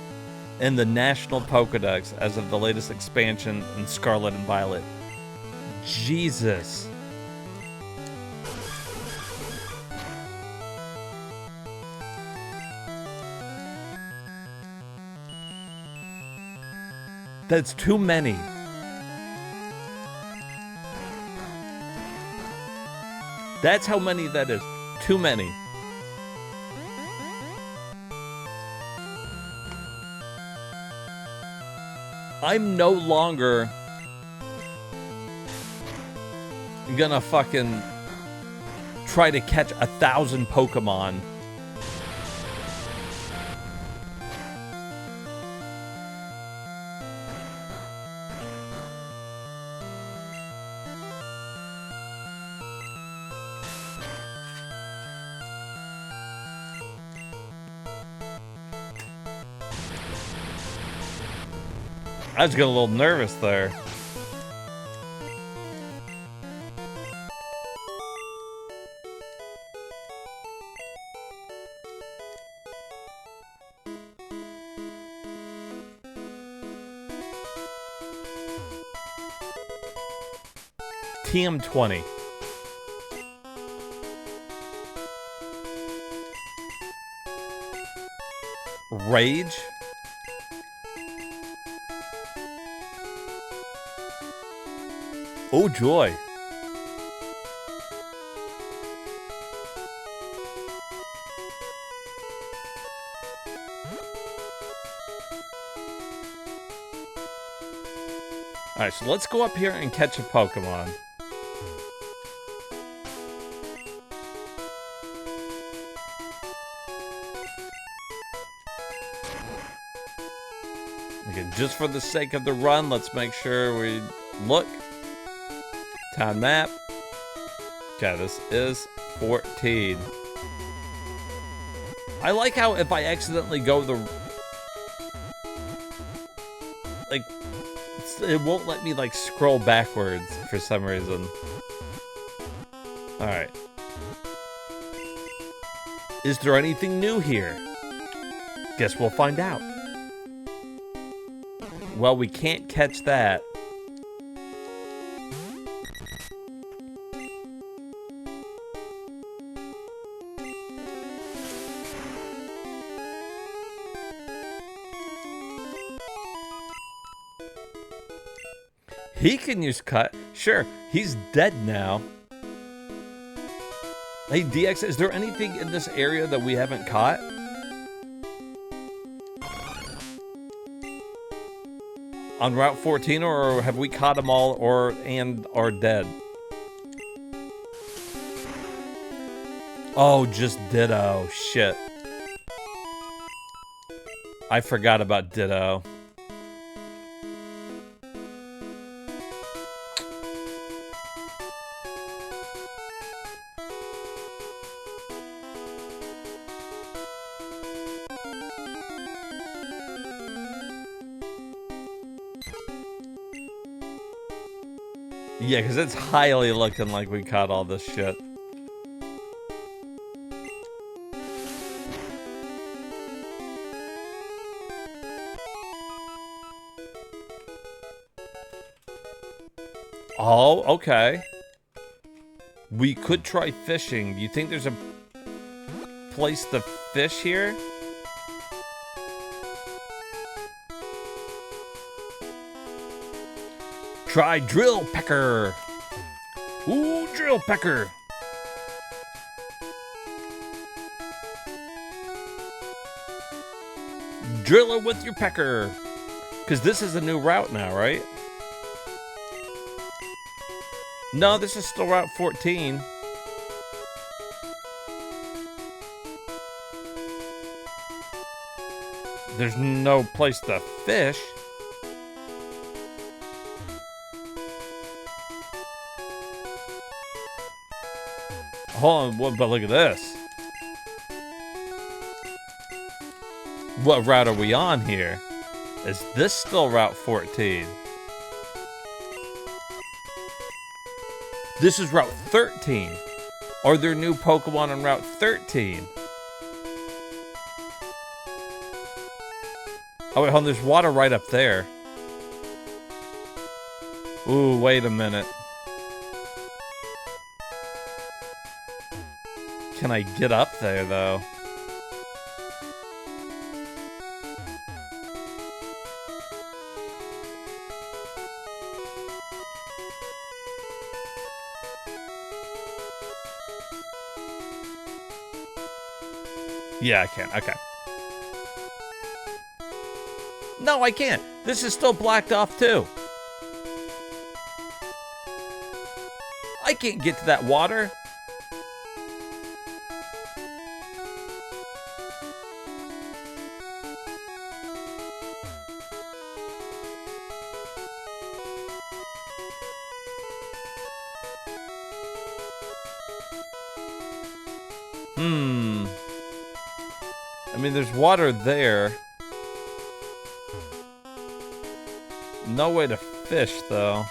in the National Pokedex as of the latest expansion in Scarlet and Violet. Jesus. That's too many. That's how many that is. Too many. I'm no longer gonna fucking try to catch 1,000 Pokemon. I just got a little nervous there. TM20. Rage? Oh, joy. Alright, so let's go up here and catch a Pokemon. Again, just for the sake of the run, let's make sure we look. Town map. Okay, this is 14. I like how if I accidentally go the... Like, it won't let me, like, scroll backwards for some reason. Alright. Is there anything new here? Guess we'll find out. Well, we can't catch that. He can use cut. Sure, he's dead now. Hey, DX, is there anything in this area that we haven't caught? On Route 14, or have we caught them all and are dead? Oh, just Ditto. Shit. I forgot about Ditto. Yeah, because it's highly looking like we caught all this shit. Oh, okay. We could try fishing. Do you think there's a place to fish here? Try drill pecker. Ooh, drill pecker. Drill it with your pecker. Because this is a new route now, right? No, this is still Route 14. There's no place to fish. Hold on, but look at this. What route are we on here? Is this still Route 14? This is Route 13. Are there new Pokemon on Route 13? Oh, wait, hold on. There's water right up there. Ooh, wait a minute. Can I get up there, though? Yeah, I can. Okay. No, I can't. This is still blacked off, too. I can't get to that water. I mean, there's water there. No way to fish, though.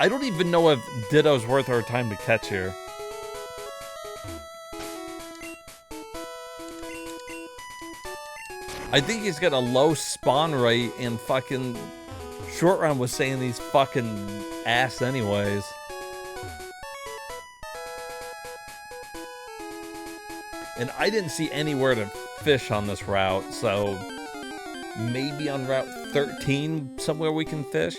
I don't even know if Ditto's worth our time to catch here. I think he's got a low spawn rate, and fucking Short Run was saying he's fucking ass anyways. And I didn't see anywhere to fish on this route, so maybe on Route 13 somewhere we can fish?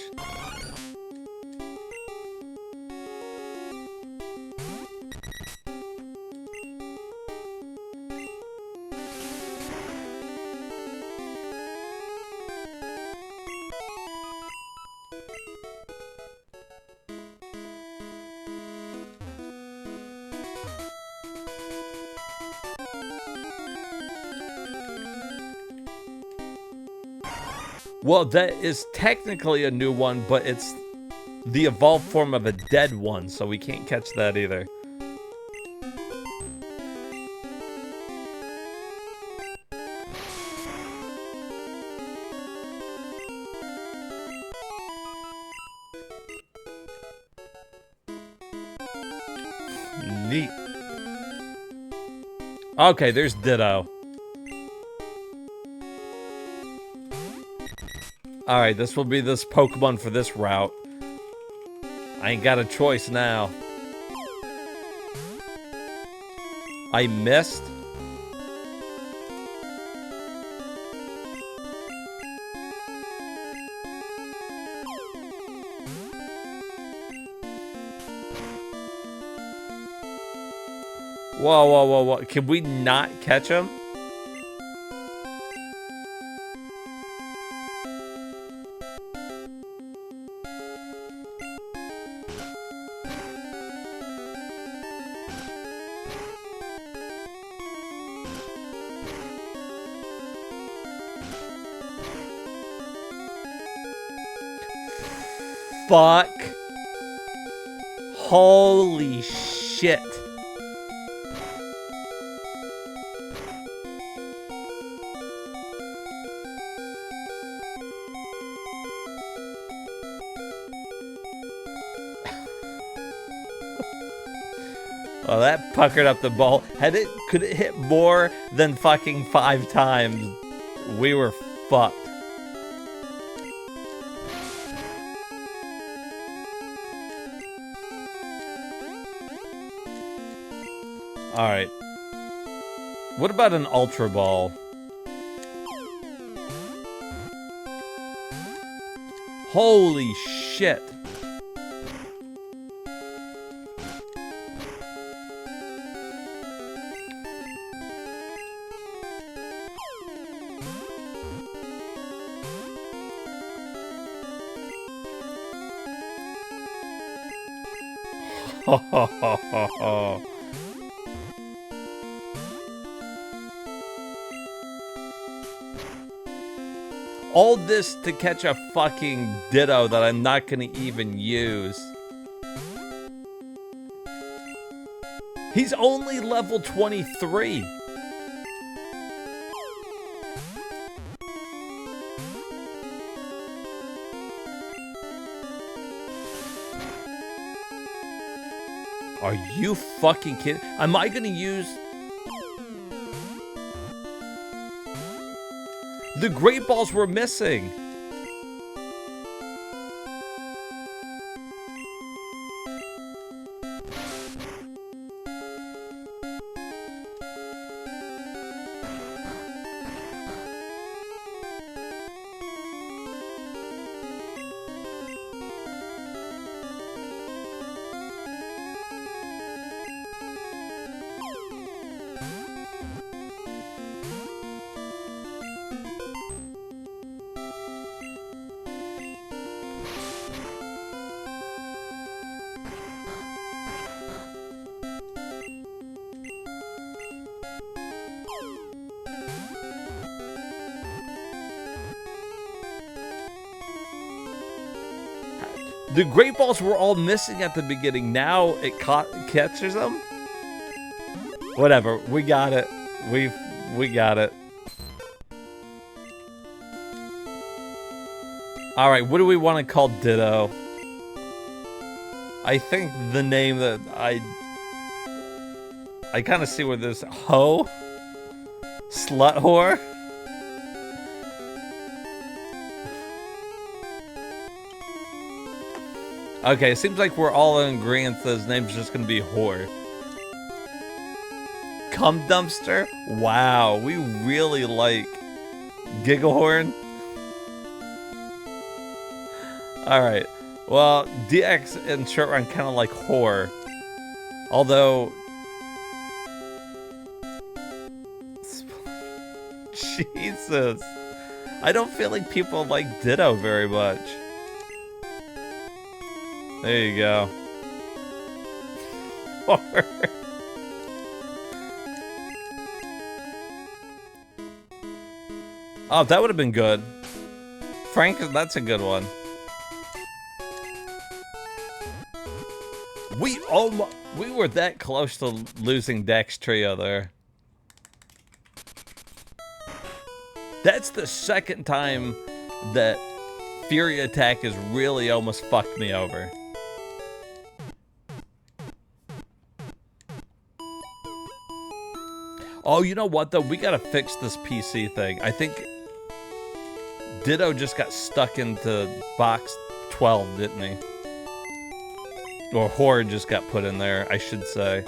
Well, that is technically a new one, but it's the evolved form of a dead one, so we can't catch that either. Neat. Okay, there's Ditto. Alright, this will be this Pokemon for this route. I ain't got a choice now. I missed. Whoa, whoa, whoa, whoa. Can we not catch him? Fuck. Holy shit. Oh, that puckered up the ball. Could it hit more than fucking 5 times, we were fucked. Alright. What about an Ultra Ball? Holy shit. All this to catch a fucking Ditto that I'm not gonna even use. He's only level 23. Are you fucking kidding? Am I gonna use... The Great Balls were missing. The Great Balls were all missing at the beginning. Now it catches them? Whatever. We got it. We got it. Alright, what do we want to call Ditto? I think the name that I kind of see where this... Ho? Slut whore? Okay, it seems like we're all in agreement that his name's just gonna be Whore. Cum Dumpster? Wow, we really like Gigglehorn. Alright, well, DX and Short Run kind of like Whore. Although... Jesus. I don't feel like people like Ditto very much. There you go. Oh, that would have been good. Frank, that's a good one. We were that close to losing Dex Trio there. That's the second time that Fury Attack has really almost fucked me over. Oh, you know what, though? We gotta fix this PC thing. I think Ditto just got stuck into box 12, didn't he? Or Horde just got put in there, I should say.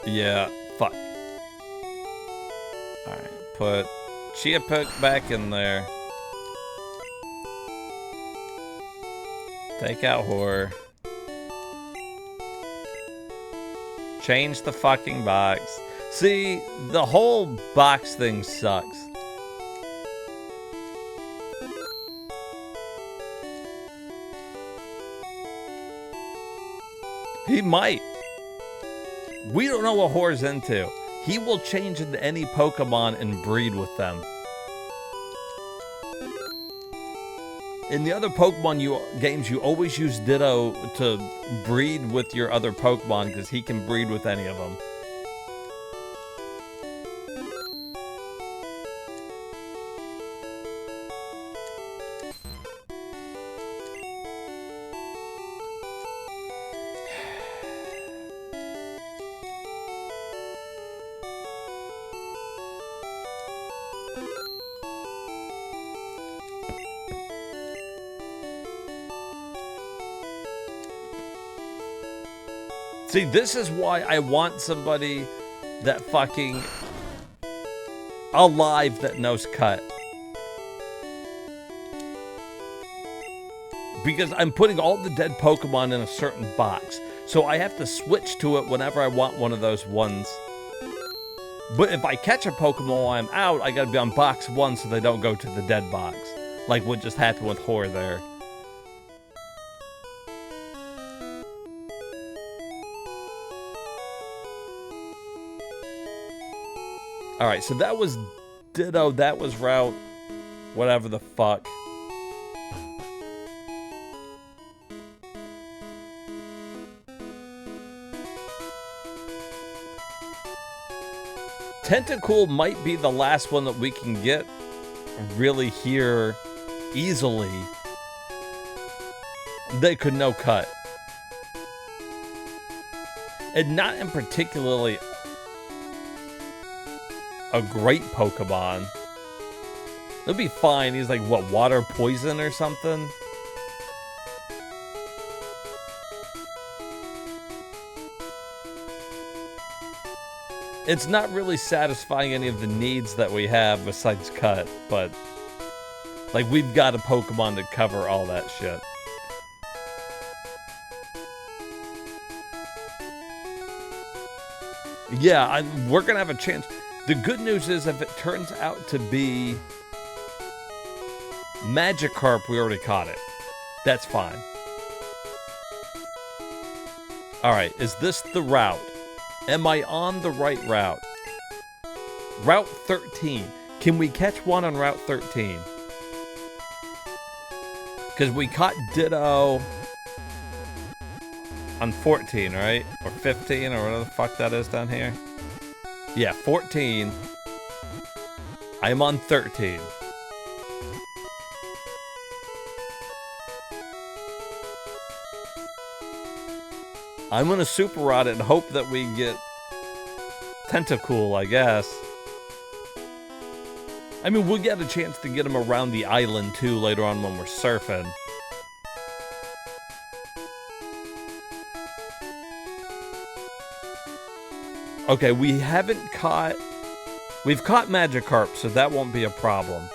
Yeah, fuck. Alright, put Chia Poke back in there. Take out Horror. Change the fucking box. See, the whole box thing sucks. He might. We don't know what Horror's into. He will change into any Pokemon and breed with them. In the other Pokemon games, you always use Ditto to breed with your other Pokemon because he can breed with any of them. See, this is why I want somebody that fucking alive that knows cut. Because I'm putting all the dead Pokemon in a certain box. So I have to switch to it whenever I want one of those ones. But if I catch a Pokemon while I'm out, I gotta be on box 1 so they don't go to the dead box. Like what just happened with Hor there. Alright, so that was Ditto, that was Route whatever the fuck. Tentacool might be the last one that we can get really here easily. They could no cut. And not in particularly a great Pokemon. It'll be fine. He's like, what, water poison or something? It's not really satisfying any of the needs that we have besides cut, but like we've got a Pokemon to cover all that shit. Yeah, we're gonna have a chance. The good news is if it turns out to be Magikarp, we already caught it. That's fine. Alright, is this the route? Am I on the right route? Route 13. Can we catch one on Route 13? Because we caught Ditto on 14, right? Or 15, or whatever the fuck that is down here. Yeah, 14. I'm on 13. I'm gonna Super Rod it and hope that we get Tentacool, I guess. I mean, we'll get a chance to get him around the island, too, later on when we're surfing. Okay, we haven't caught... We've caught Magikarp, so that won't be a problem.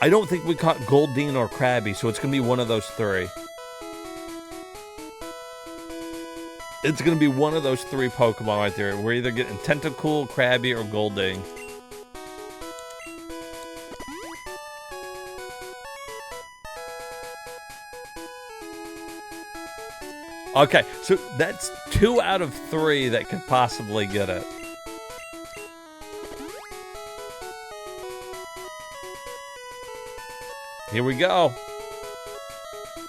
I don't think we caught Goldeen or Krabby, so it's gonna be one of those three. It's going to be one of those three Pokemon right there. We're either getting Tentacool, Krabby, or Goldeen. Okay, so that's 2 out of 3 that could possibly get it. Here we go.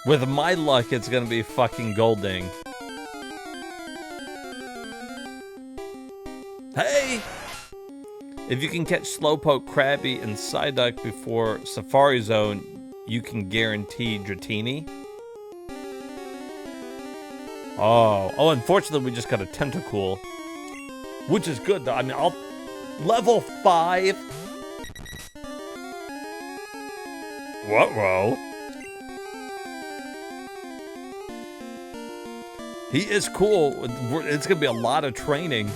With my luck, it's going to be fucking Goldeen. Hey! If you can catch Slowpoke, Krabby, and Psyduck before Safari Zone, you can guarantee Dratini. Oh, unfortunately we just got a Tentacool. Which is good though. I mean, I'll... Level 5? What-whoa? He is cool. It's gonna be a lot of training.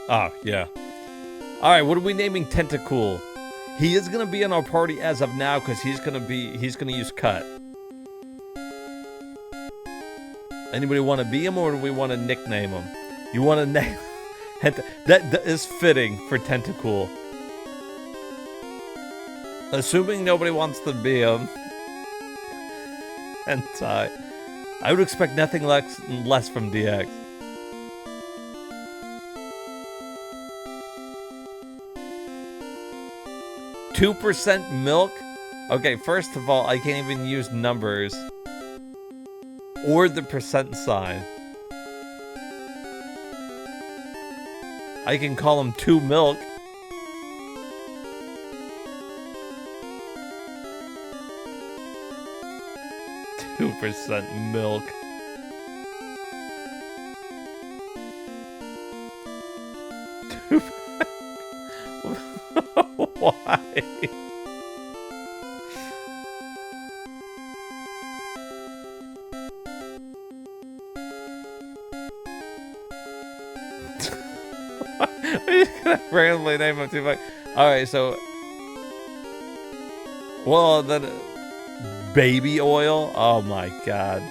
Oh, yeah. Alright, what are we naming Tentacool? He is going to be in our party as of now because he's going to use Cut. Anybody want to be him or do we want to nickname him? You want to name... that is fitting for Tentacool. Assuming nobody wants to be him. Hentai. I would expect nothing less from DX. .2% milk? Okay, first of all, I can't even use numbers. Or the percent sign. I can call him 2 milk. %2 milk. Why? I'm just gonna randomly name him 2 bucks. Alright, so. Well, then. Baby oil? Oh my god.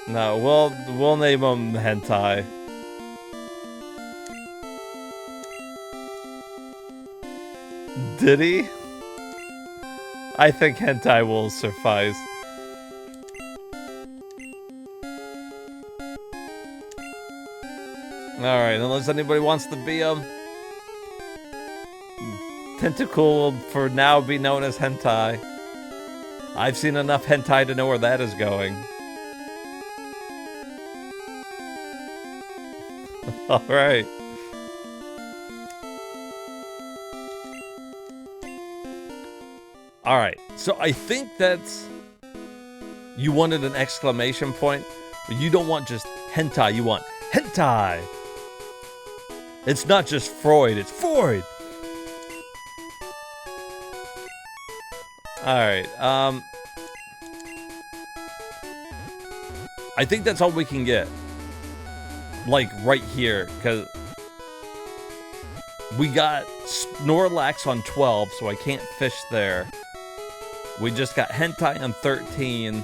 No, we'll name him Hentai. Did he? I think Hentai will suffice. Alright, unless anybody wants to be him. Tentacle will for now be known as Hentai. I've seen enough Hentai to know where that is going. Alright. Alright, so I think that's... You wanted an exclamation point, but you don't want just Hentai, you want Hentai! It's not just Freud, it's Freud! Alright, I think that's all we can get. Like, right here, because... We got Snorlax on 12, so I can't fish there. We just got Hentai on 13,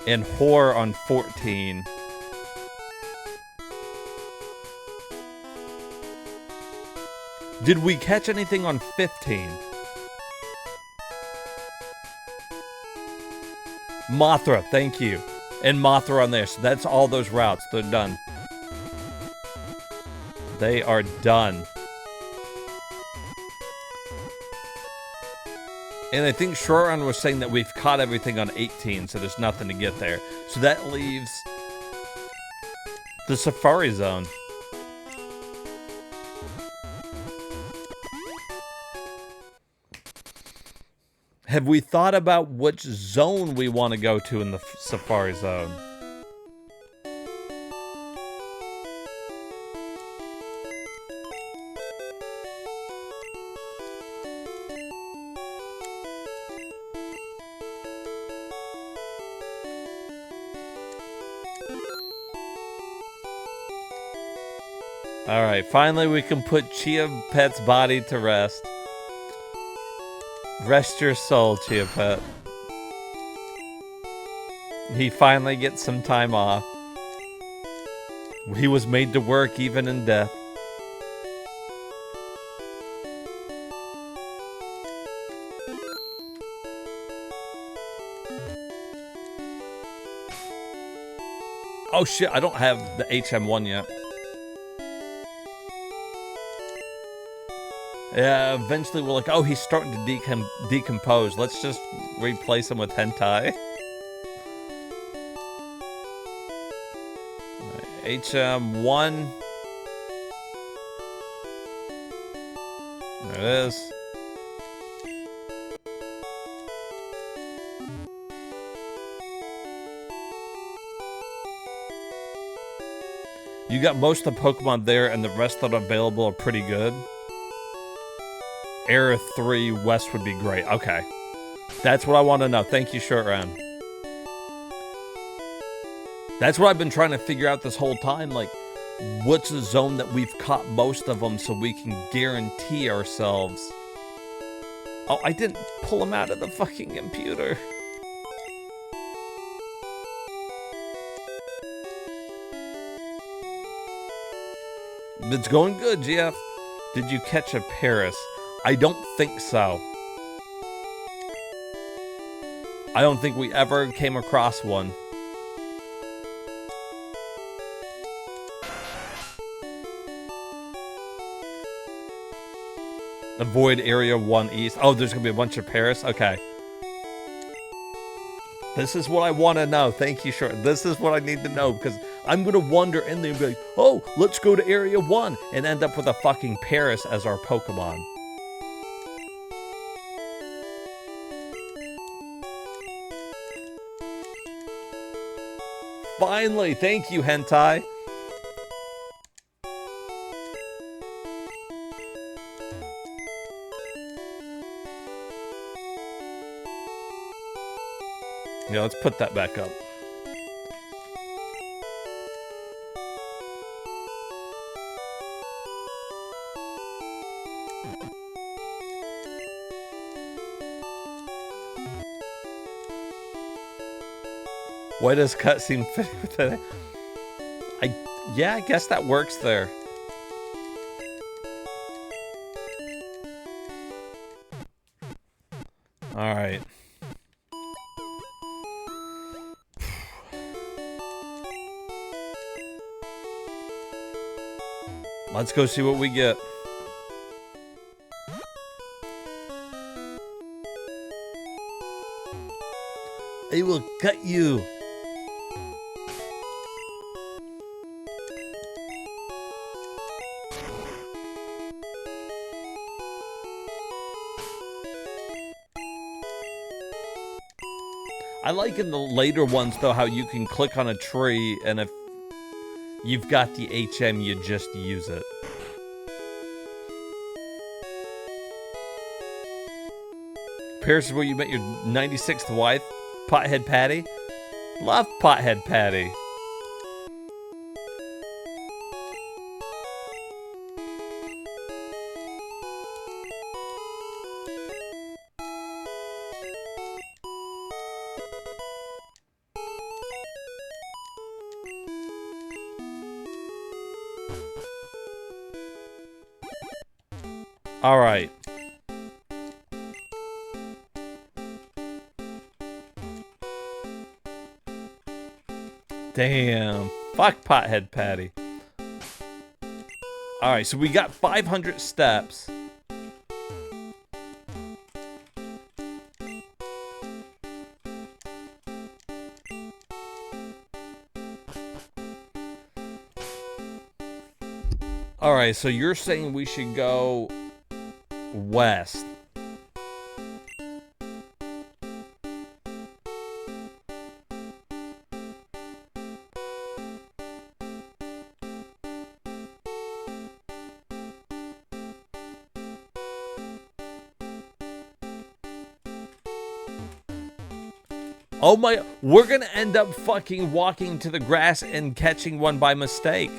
and Whore on 14. Did we catch anything on 15? Mothra, thank you. And Mothra on there, so that's all those routes. They're done. They are done. And I think Shoran was saying that we've caught everything on 18, so there's nothing to get there. So that leaves the Safari Zone. Have we thought about which zone we want to go to in the Safari Zone? Alright, finally we can put Chia Pet's body to rest. Rest your soul, Chia Pet. He finally gets some time off. He was made to work even in death. Oh shit, I don't have the HM1 yet. Yeah, eventually we're like, oh, he's starting to decompose. Let's just replace him with Hentai. Right, HM1. There it is. You got most of the Pokemon there, and the rest that are available are pretty good. Era 3 West would be great. Okay. That's what I want to know. Thank you, Short Round. That's what I've been trying to figure out this whole time. Like, what's the zone that we've caught most of them so we can guarantee ourselves... Oh, I didn't pull them out of the fucking computer. It's going good, GF. Did you catch a Paris? I don't think so. I don't think we ever came across one. Avoid Area 1 East. Oh, there's gonna be a bunch of Paris? Okay. This is what I want to know. Thank you, Short. This is what I need to know because I'm going to wander in there and be like, oh, let's go to Area 1 and end up with a fucking Paris as our Pokemon. Finally, thank you, Hentai. Yeah, let's put that back up. Why does cutscene fit with it? Yeah, I guess that works there. All right. Let's go see what we get. I will cut you. I like in the later ones, though, how you can click on a tree, and if you've got the HM, you just use it. Paris is where you met your 96th wife, Pothead Patty. Love Pothead Patty. All right. Damn. Fuck Pothead Patty. All right, so we got 500 steps. All right, so you're saying we should go west. Oh my, we're gonna end up fucking walking to the grass and catching one by mistake.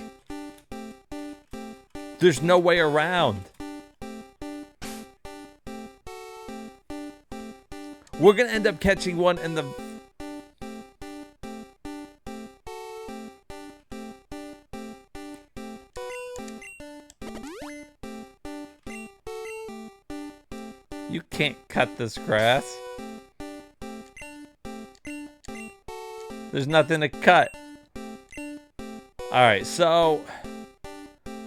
There's no way around. We're gonna end up catching one in the... You can't cut this grass. There's nothing to cut. Alright, so...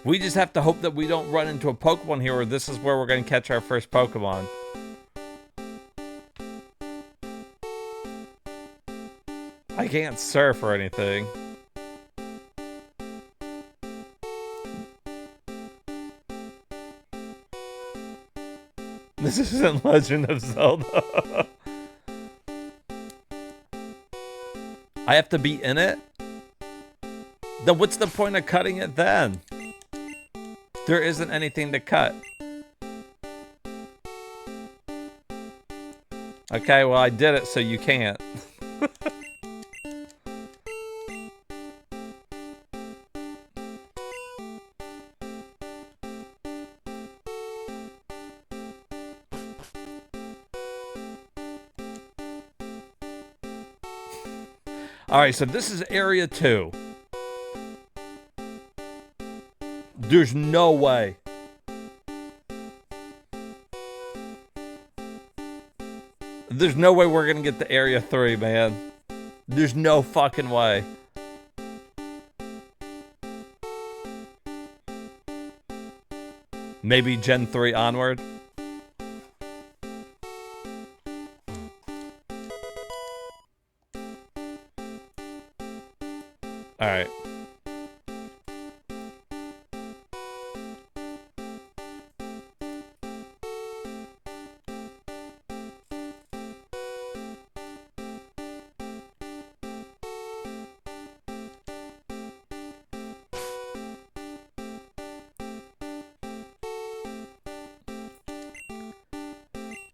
we just have to hope that we don't run into a Pokemon here, or this is where we're going to catch our first Pokemon. I can't surf or anything. This isn't Legend of Zelda. I have to be in it? Then what's the point of cutting it then? There isn't anything to cut. Okay, well I did it so you can't. Alright, so this is Area 2. There's no way. There's no way we're gonna get to Area 3, man. There's no fucking way. Maybe Gen 3 onward?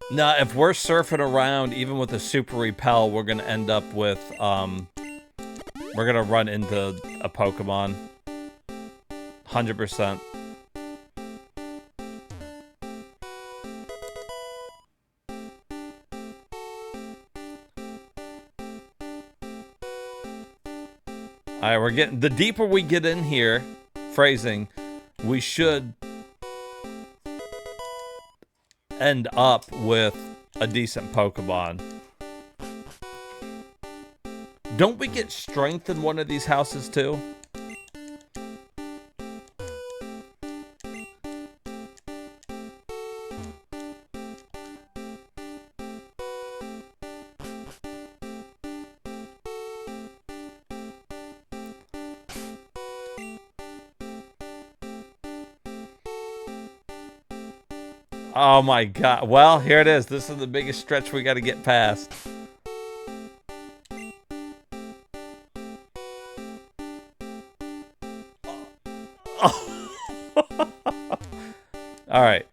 Now, if we're surfing around, even with a super repel, we're gonna end up with, we're gonna run into a Pokemon. 100%. Alright, we're getting, the deeper we get in here, phrasing, we should end up with a decent Pokemon. Don't we get strength in one of these houses too? Oh my god. Well, here it is. This is the biggest stretch we got to get past. Oh. All right.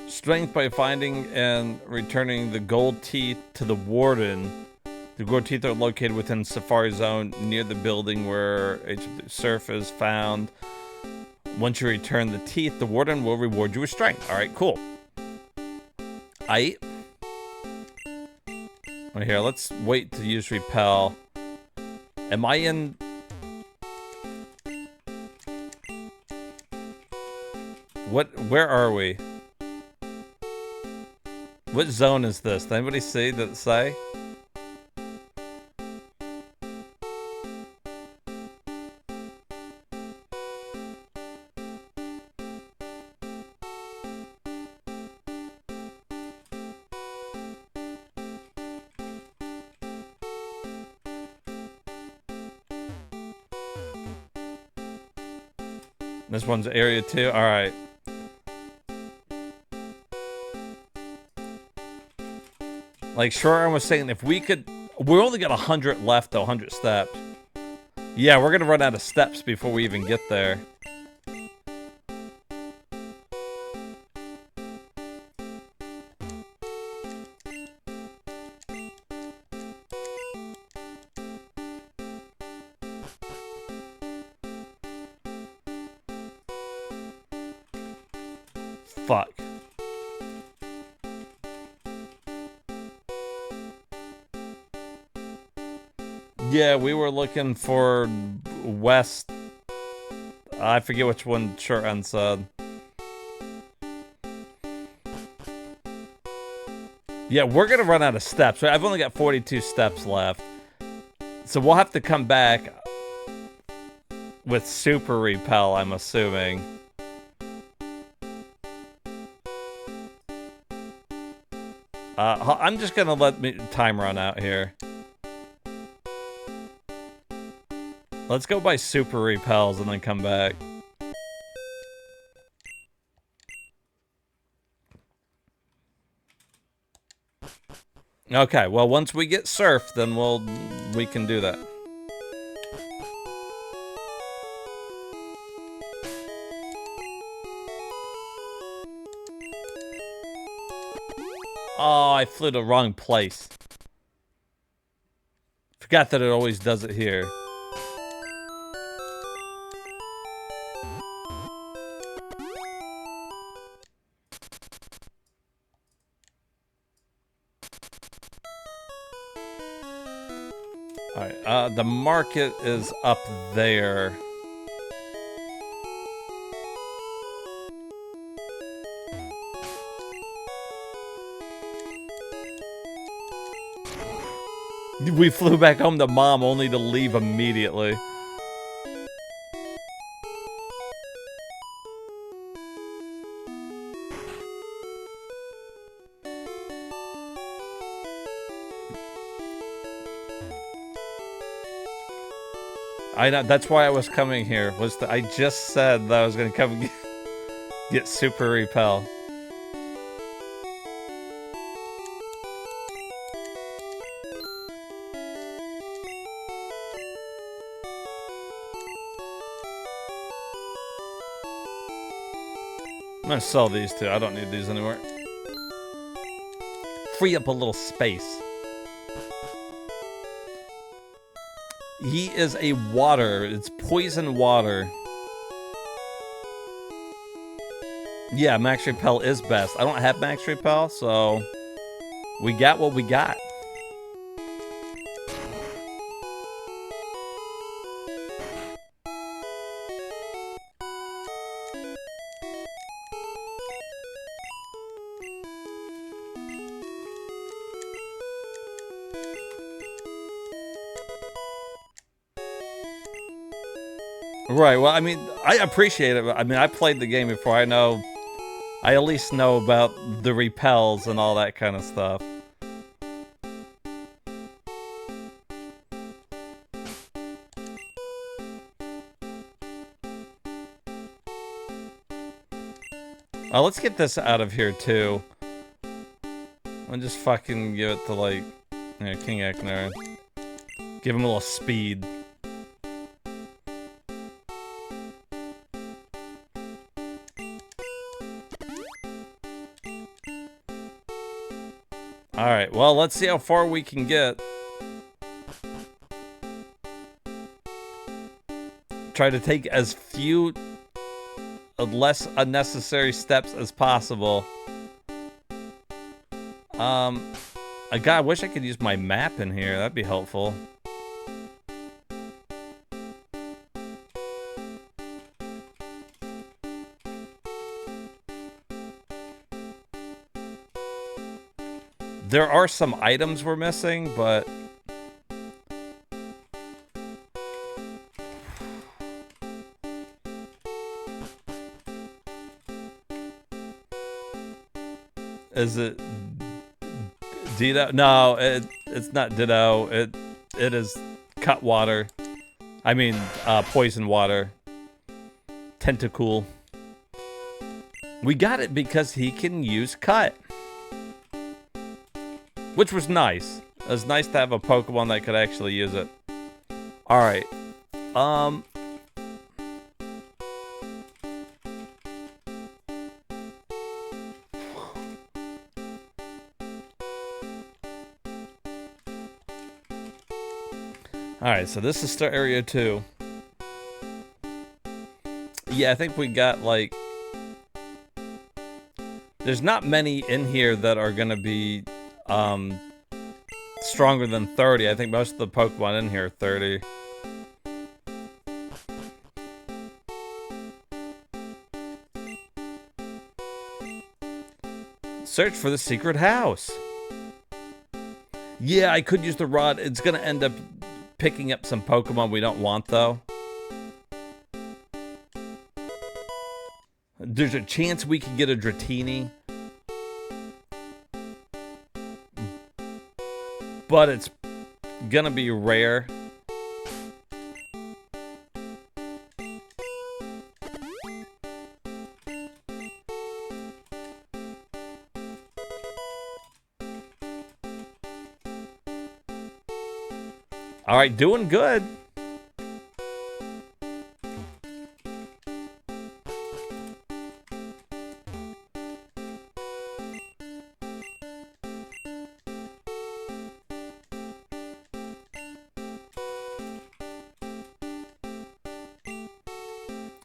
Strength by finding and returning the gold teeth to the warden. The gold teeth are located within Safari Zone near the building where Surf is found. Once you return the teeth, the warden will reward you with strength. All right, cool. Right here, let's wait to use repel. Am I in? What? Where are we? What zone is this? Did anybody see that say? This one's area 2. All right. Like Short was saying, if we could, we only got 100 left though, 100 steps. Yeah, we're gonna run out of steps before we even get there. Fuck. Yeah, we were looking for west. I forget which one Shortend said. Yeah, we're gonna run out of steps. I've only got 42 steps left. So we'll have to come back with super repel, I'm assuming. I'm just gonna let time run out here. Let's go by super repels and then come back. Okay, well once we get surf, then we can do that. Oh, I flew the wrong place. Forgot that it always does it here. Alright, the market is up there. We flew back home to Mom only to leave immediately. I know, that's why I was coming here. I just said that I was gonna come get super repel. I'm gonna sell these two. I don't need these anymore. Free up a little space. He is a water. It's poison water. Yeah, Max Repel is best. I don't have Max Repel, so we got what we got. Right, well, I mean, I appreciate it. I mean, I played the game before. I at least know about the repels and all that kind of stuff. Let's get this out of here, too. I'll just fucking give it to, like, King Ecnar. Give him a little speed. Alright, well, let's see how far we can get. Try to take as few, less unnecessary steps as possible. God, I wish I could use my map in here. That'd be helpful. There are some items we're missing, but is it Ditto? No, it's not Ditto. It is cut water. I mean, poison water. Tentacool. We got it because he can use cut. Which was nice. It was nice to have a Pokemon that could actually use it. Alright. Alright, so this is Star Area 2. Yeah, I think we got, like... There's not many in here that are gonna be... stronger than 30. I think most of the Pokemon in here are 30. Search for the secret house. Yeah, I could use the rod. It's gonna end up picking up some Pokemon we don't want, though. There's a chance we could get a Dratini. But it's gonna be rare. Alright, doing good.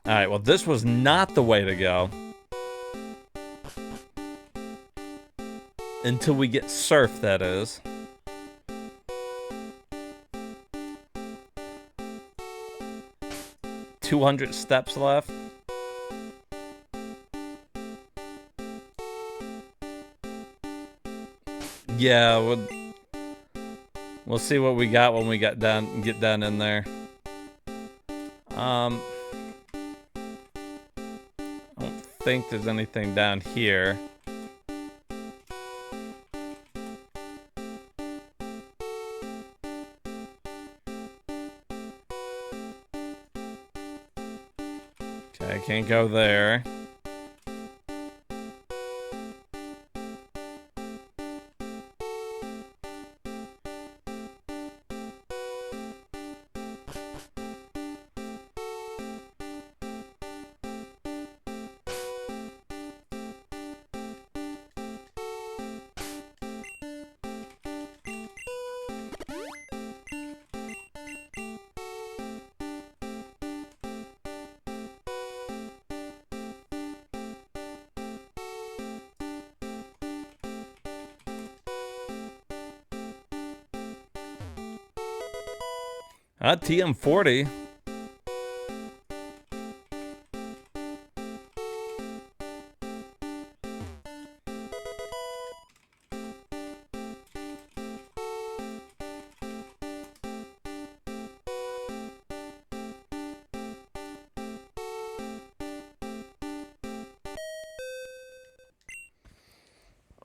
Alright, well, this was not the way to go. Until we get Surf, that is. $200 steps left. Yeah, we'll see what we got when we get down in there. I don't think there's anything down here. Okay, I can't go there. TM40.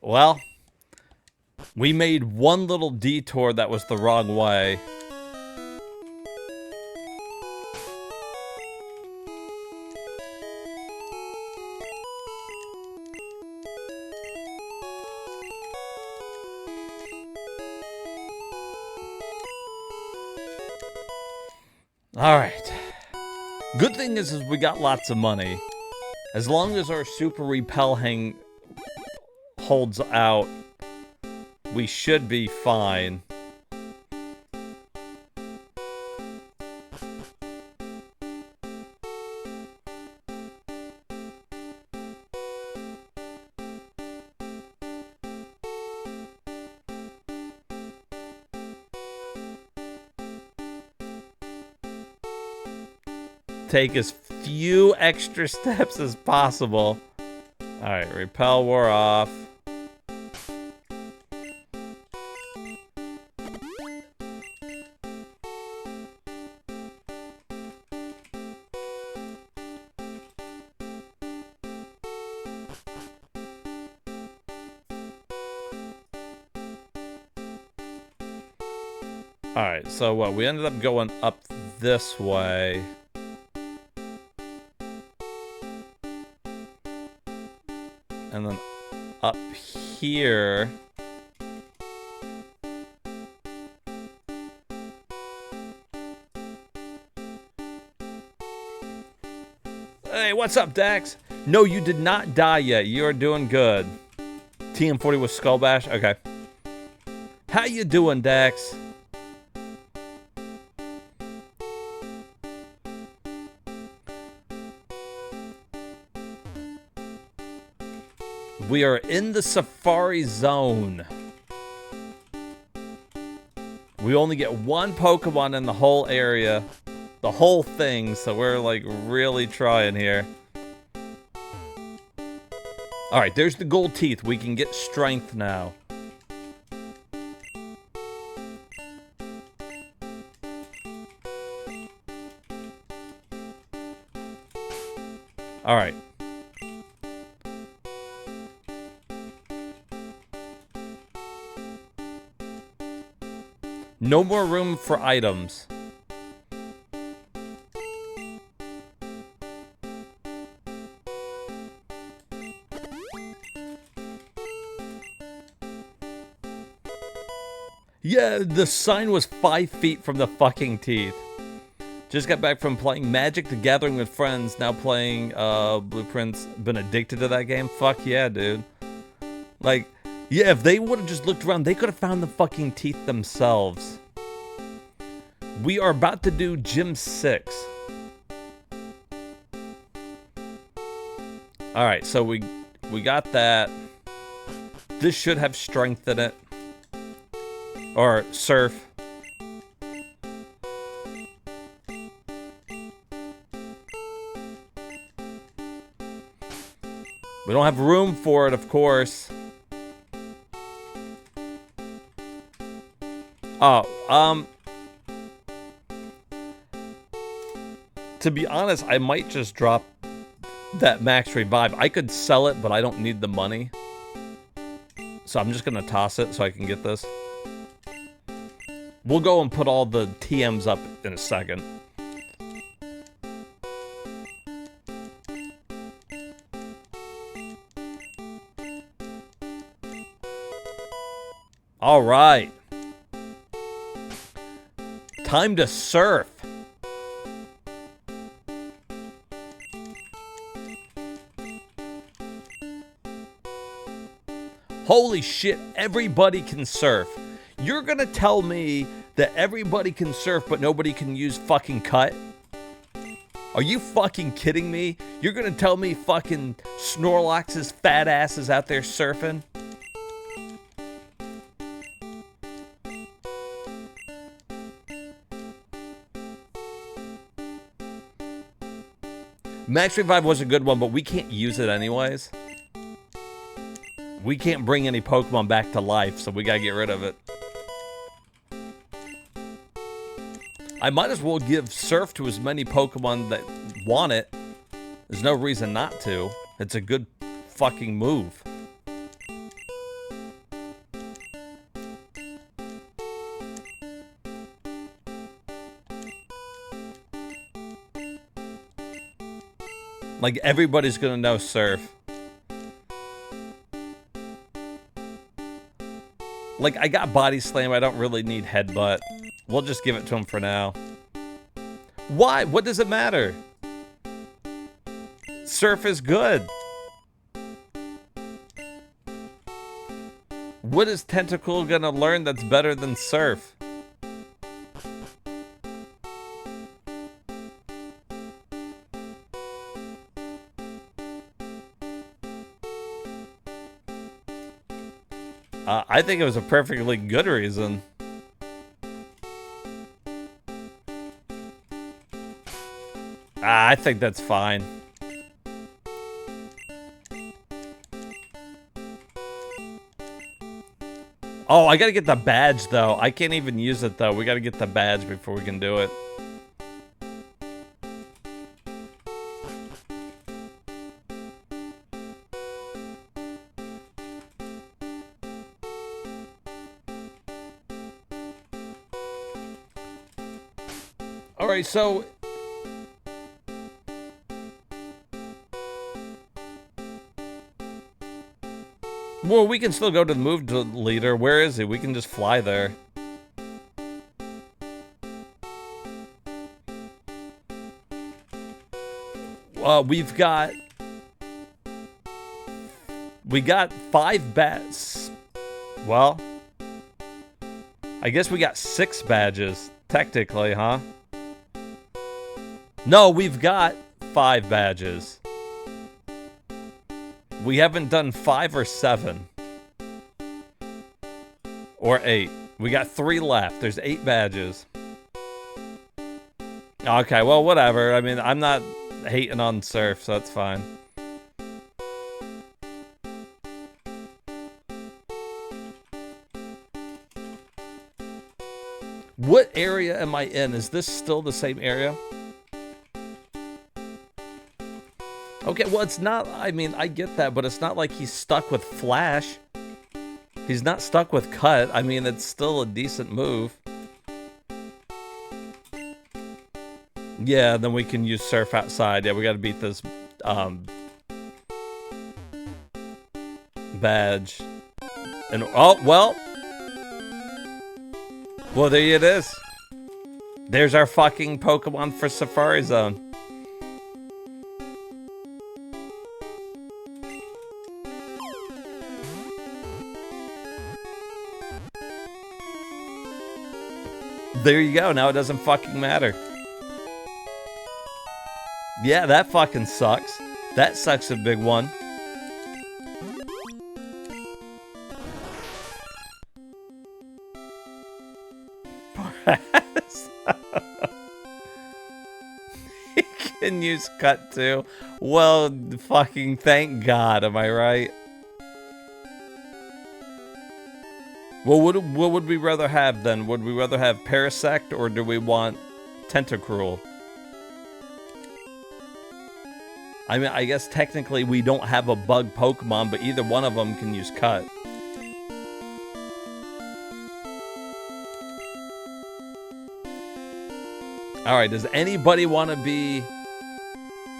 Well, we made one little detour that was the wrong way. Alright. Good thing is we got lots of money. As long as our super repel holds out, we should be fine. Take as few extra steps as possible. Alright, repel wore off. Alright, so what? We ended up going up this way. And then up here. Hey, what's up, Dax? No, you did not die yet. You are doing good. TM40 with Skull Bash? Okay. How you doing, Dax? We are in the Safari Zone. We only get one Pokemon in the whole area. The whole thing, so we're like really trying here. Alright, there's the gold teeth. We can get strength now. Alright. No more room for items. Yeah, the sign was 5 feet from the fucking teeth. Just got back from playing Magic: The Gathering with friends. Now playing Blueprints. Been addicted to that game? Fuck yeah, dude. Like, yeah, if they would have just looked around, they could have found the fucking teeth themselves. We are about to do Gym 6. Alright, so we got that. This should have strength in it. Or surf. We don't have room for it, of course. Oh, to be honest, I might just drop that max revive. I could sell it, but I don't need the money. So I'm just gonna toss it so I can get this. We'll go and put all the TMs up in a second. All right. Time to surf. Holy shit, everybody can surf. You're gonna tell me that everybody can surf but nobody can use fucking cut? Are you fucking kidding me? You're gonna tell me fucking Snorlax's fat ass is out there surfing? Max Revive was a good one, but we can't use it anyways. We can't bring any Pokemon back to life, so we gotta get rid of it. I might as well give Surf to as many Pokemon that want it. There's no reason not to. It's a good fucking move. Like, everybody's gonna know Surf. Like, I got Body Slam, I don't really need Headbutt. We'll just give it to him for now. Why? What does it matter? Surf is good. What is Tentacle gonna learn that's better than Surf? I think it was a perfectly good reason. I think that's fine. Oh, I gotta get the badge, though. I can't even use it, though. We gotta get the badge before we can do it. Alright, so... Well, we can still go to the move leader. Where is he? We can just fly there. We got 5 bats. Well, I guess we got 6 badges, technically, huh? No, we've got 5 badges. We haven't done 5 or 7. Or 8. We got 3 left. There's 8 badges. Okay, well, whatever. I mean, I'm not hating on Surf, so that's fine. What area am I in? Is this still the same area? Okay, well, it's not, I mean, I get that, but it's not like he's stuck with Flash. He's not stuck with Cut. I mean, it's still a decent move. Yeah, then we can use Surf outside. Yeah, we gotta beat this, badge. And, oh, well. Well, there it is. There's our fucking Pokemon for Safari Zone. There you go. Now it doesn't fucking matter. Yeah, that fucking sucks. That sucks a big one. He can use Cut too. Well, fucking thank God. Am I right? Well, what would we rather have then? Would we rather have Parasect or do we want Tentacruel? I mean, I guess technically we don't have a bug Pokemon, but either one of them can use Cut. Alright, does anybody want to be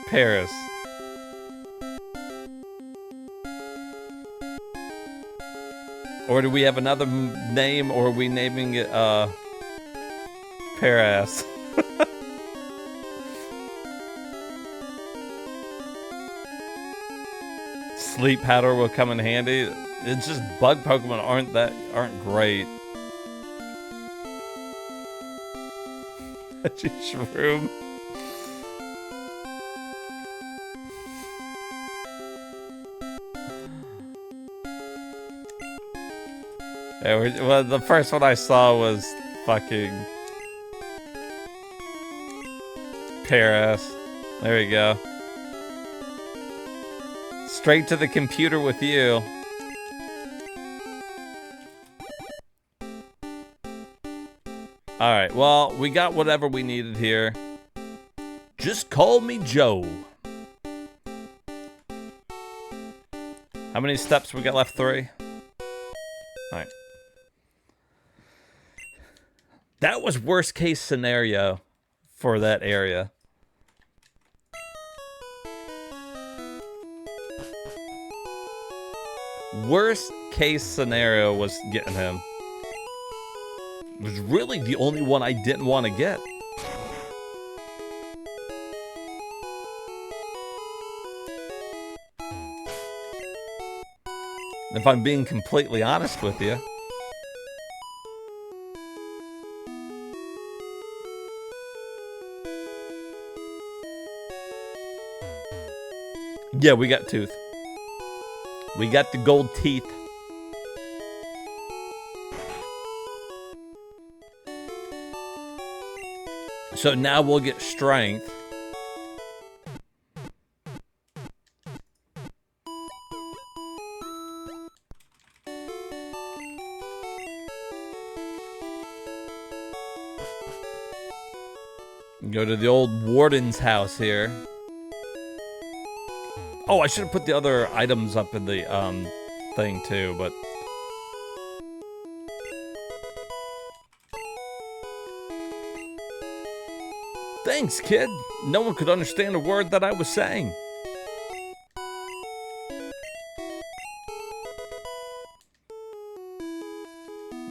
Paris? Or do we have another name, or are we naming it, Paras? Sleep Powder will come in handy. It's just bug Pokemon aren't great. Shroom. Yeah, well, the first one I saw was fucking Paras. There we go. Straight to the computer with you. Alright, well, we got whatever we needed here. Just call me Joe. How many steps we got left? 3? Alright. That was worst case scenario for that area. Worst case scenario was getting him. It was really the only one I didn't want to get. If I'm being completely honest with you. Yeah, we got tooth. We got the gold teeth. So now we'll get strength. Go to the old warden's house here. Oh, I should have put the other items up in the thing too, but thanks, kid. No one could understand a word that I was saying.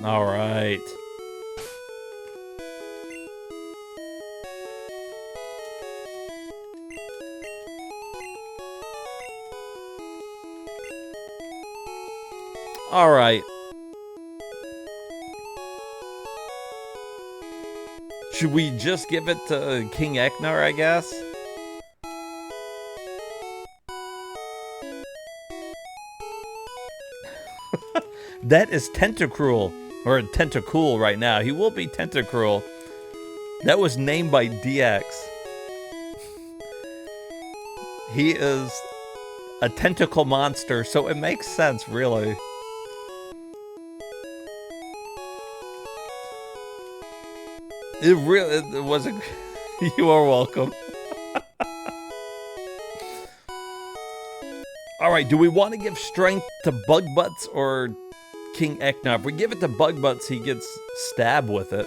All right. All right. Should we just give it to King Ecnar, I guess? That is Tentacruel, or Tentacool right now. He will be Tentacruel. That was named by DX. He is a tentacle monster, so it makes sense, really. It was a... You are welcome. Alright, do we want to give strength to Bug Butts or King Ecnar? If we give it to Bug Butts, he gets stabbed with it.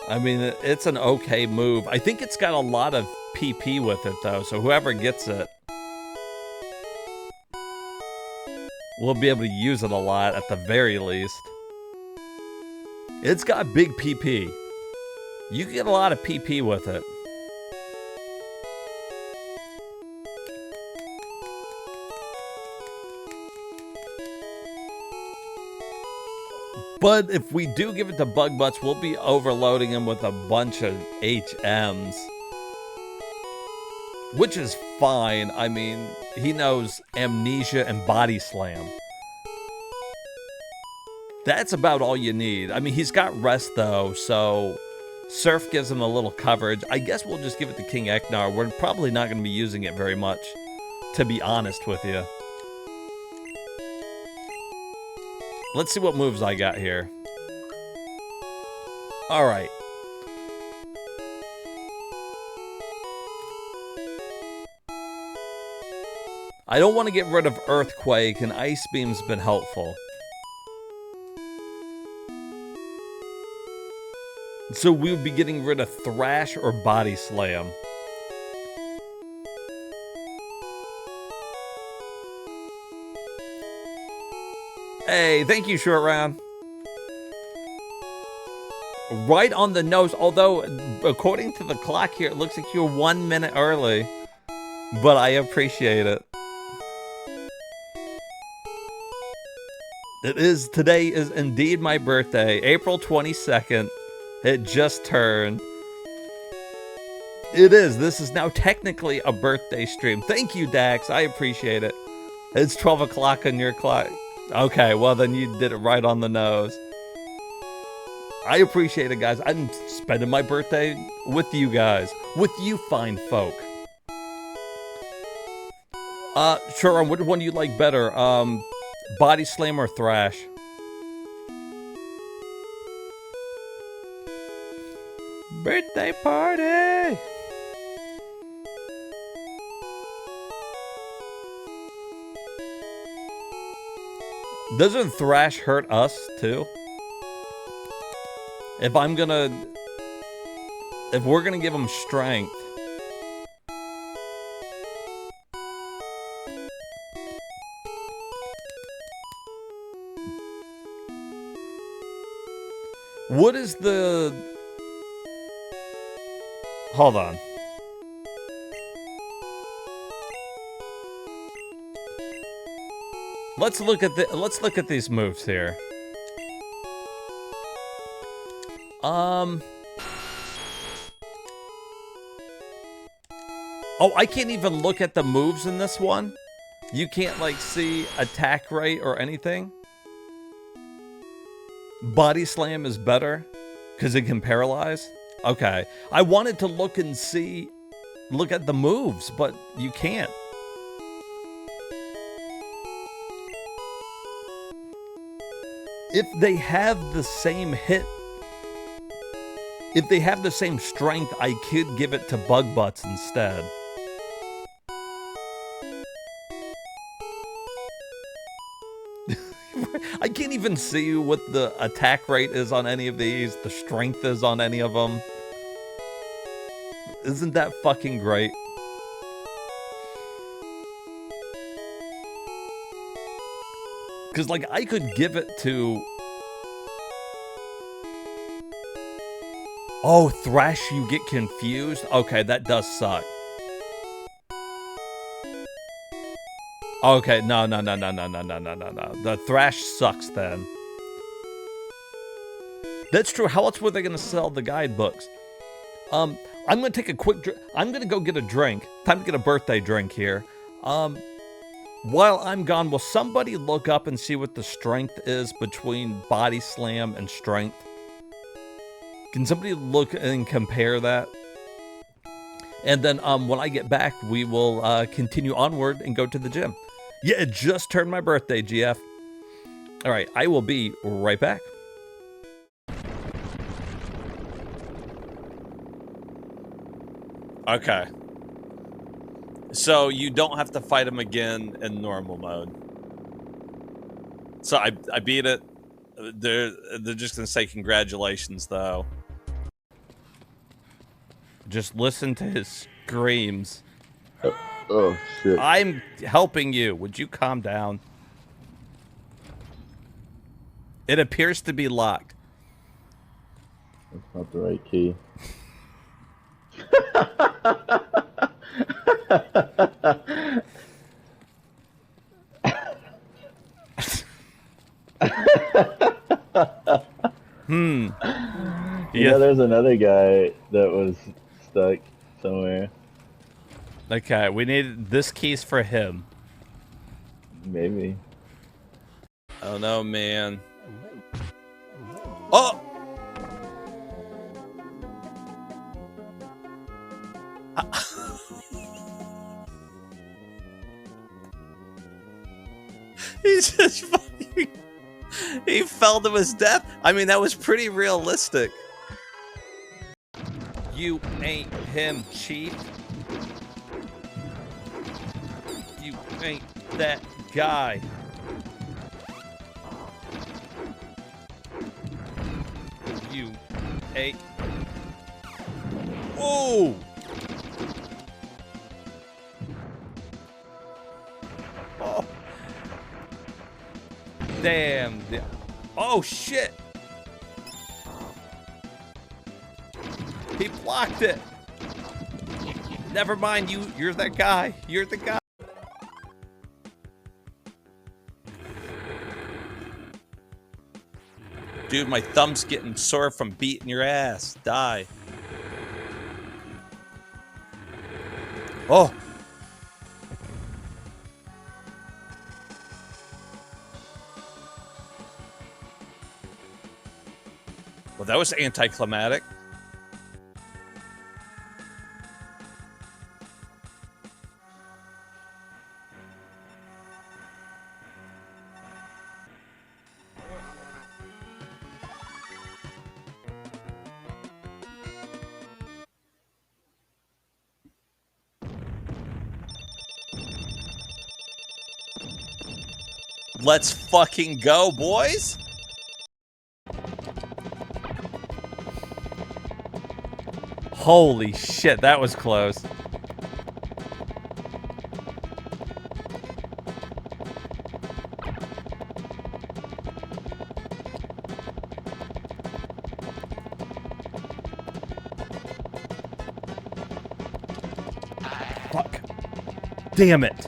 I mean, it's an okay move. I think it's got a lot of PP with it, though, so whoever gets it will be able to use it a lot, at the very least. It's got big PP. You can get a lot of PP with it. But if we do give it to Bug Butts, we'll be overloading him with a bunch of HMs. Which is fine. I mean, he knows Amnesia and Body Slam. That's about all you need. I mean, he's got Rest, though, so Surf gives him a little coverage. I guess we'll just give it to King Ecnar. We're probably not going to be using it very much, to be honest with you. Let's see what moves I got here. Alright. I don't want to get rid of Earthquake, and Ice Beam's been helpful. So we would be getting rid of Thrash or Body Slam. Hey, thank you, Short Round. Right on the nose, although according to the clock here, it looks like you're 1 minute early. But I appreciate it. Today is indeed my birthday, April 22nd. It just turned. It is. This is now technically a birthday stream. Thank you, Dax. I appreciate it. It's 12 o'clock on your clock. Okay, well then you did it right on the nose. I appreciate it, guys. I'm spending my birthday with you guys, with you fine folk. Sure, which one do you like better? Body Slam or Thrash? Birthday party! Doesn't Thrash hurt us, too? If we're gonna give him strength. What is the... Hold on. Let's look at these moves here. Oh, I can't even look at the moves in this one. You can't like see attack rate or anything. Body Slam is better because it can paralyze. Okay, I wanted to look at the moves, but you can't. If they have the same hit, if they have the same strength, I could give it to Bug Butts instead. I can't even see what the attack rate is on any of these, the strength is on any of them. Isn't that fucking great? Because, like, I could give it to... Oh, Thrash, you get confused? Okay, that does suck. Okay, no. The Thrash sucks then. That's true. How else were they going to sell the guidebooks? I'm going to take a quick drink. I'm going to go get a drink. Time to get a birthday drink here. While I'm gone, will somebody look up and see what the strength is between Body Slam and Strength? Can somebody look and compare that? And then when I get back, we will continue onward and go to the gym. Yeah, it just turned my birthday, GF. All right, I will be right back. Okay. So you don't have to fight him again in normal mode. So I beat it. They're just gonna say congratulations though. Just listen to his screams. Oh shit. I'm helping you. Would you calm down? It appears to be locked. That's not the right key. Yeah, there's another guy that was stuck somewhere. Okay, we need this key's for him. Maybe. Oh no, man. Oh! He's just fucking... He fell to his death. I mean, that was pretty realistic. You ain't him, Chief. You ain't that guy. You ain't... Oh! Oh. Damn. Oh, shit. He blocked it. Never mind, you're that guy. You're the guy. Dude, my thumb's getting sore from beating your ass. Die. Oh. Well, that was anticlimactic. Let's fucking go, boys! Holy shit, that was close. Fuck. Damn it.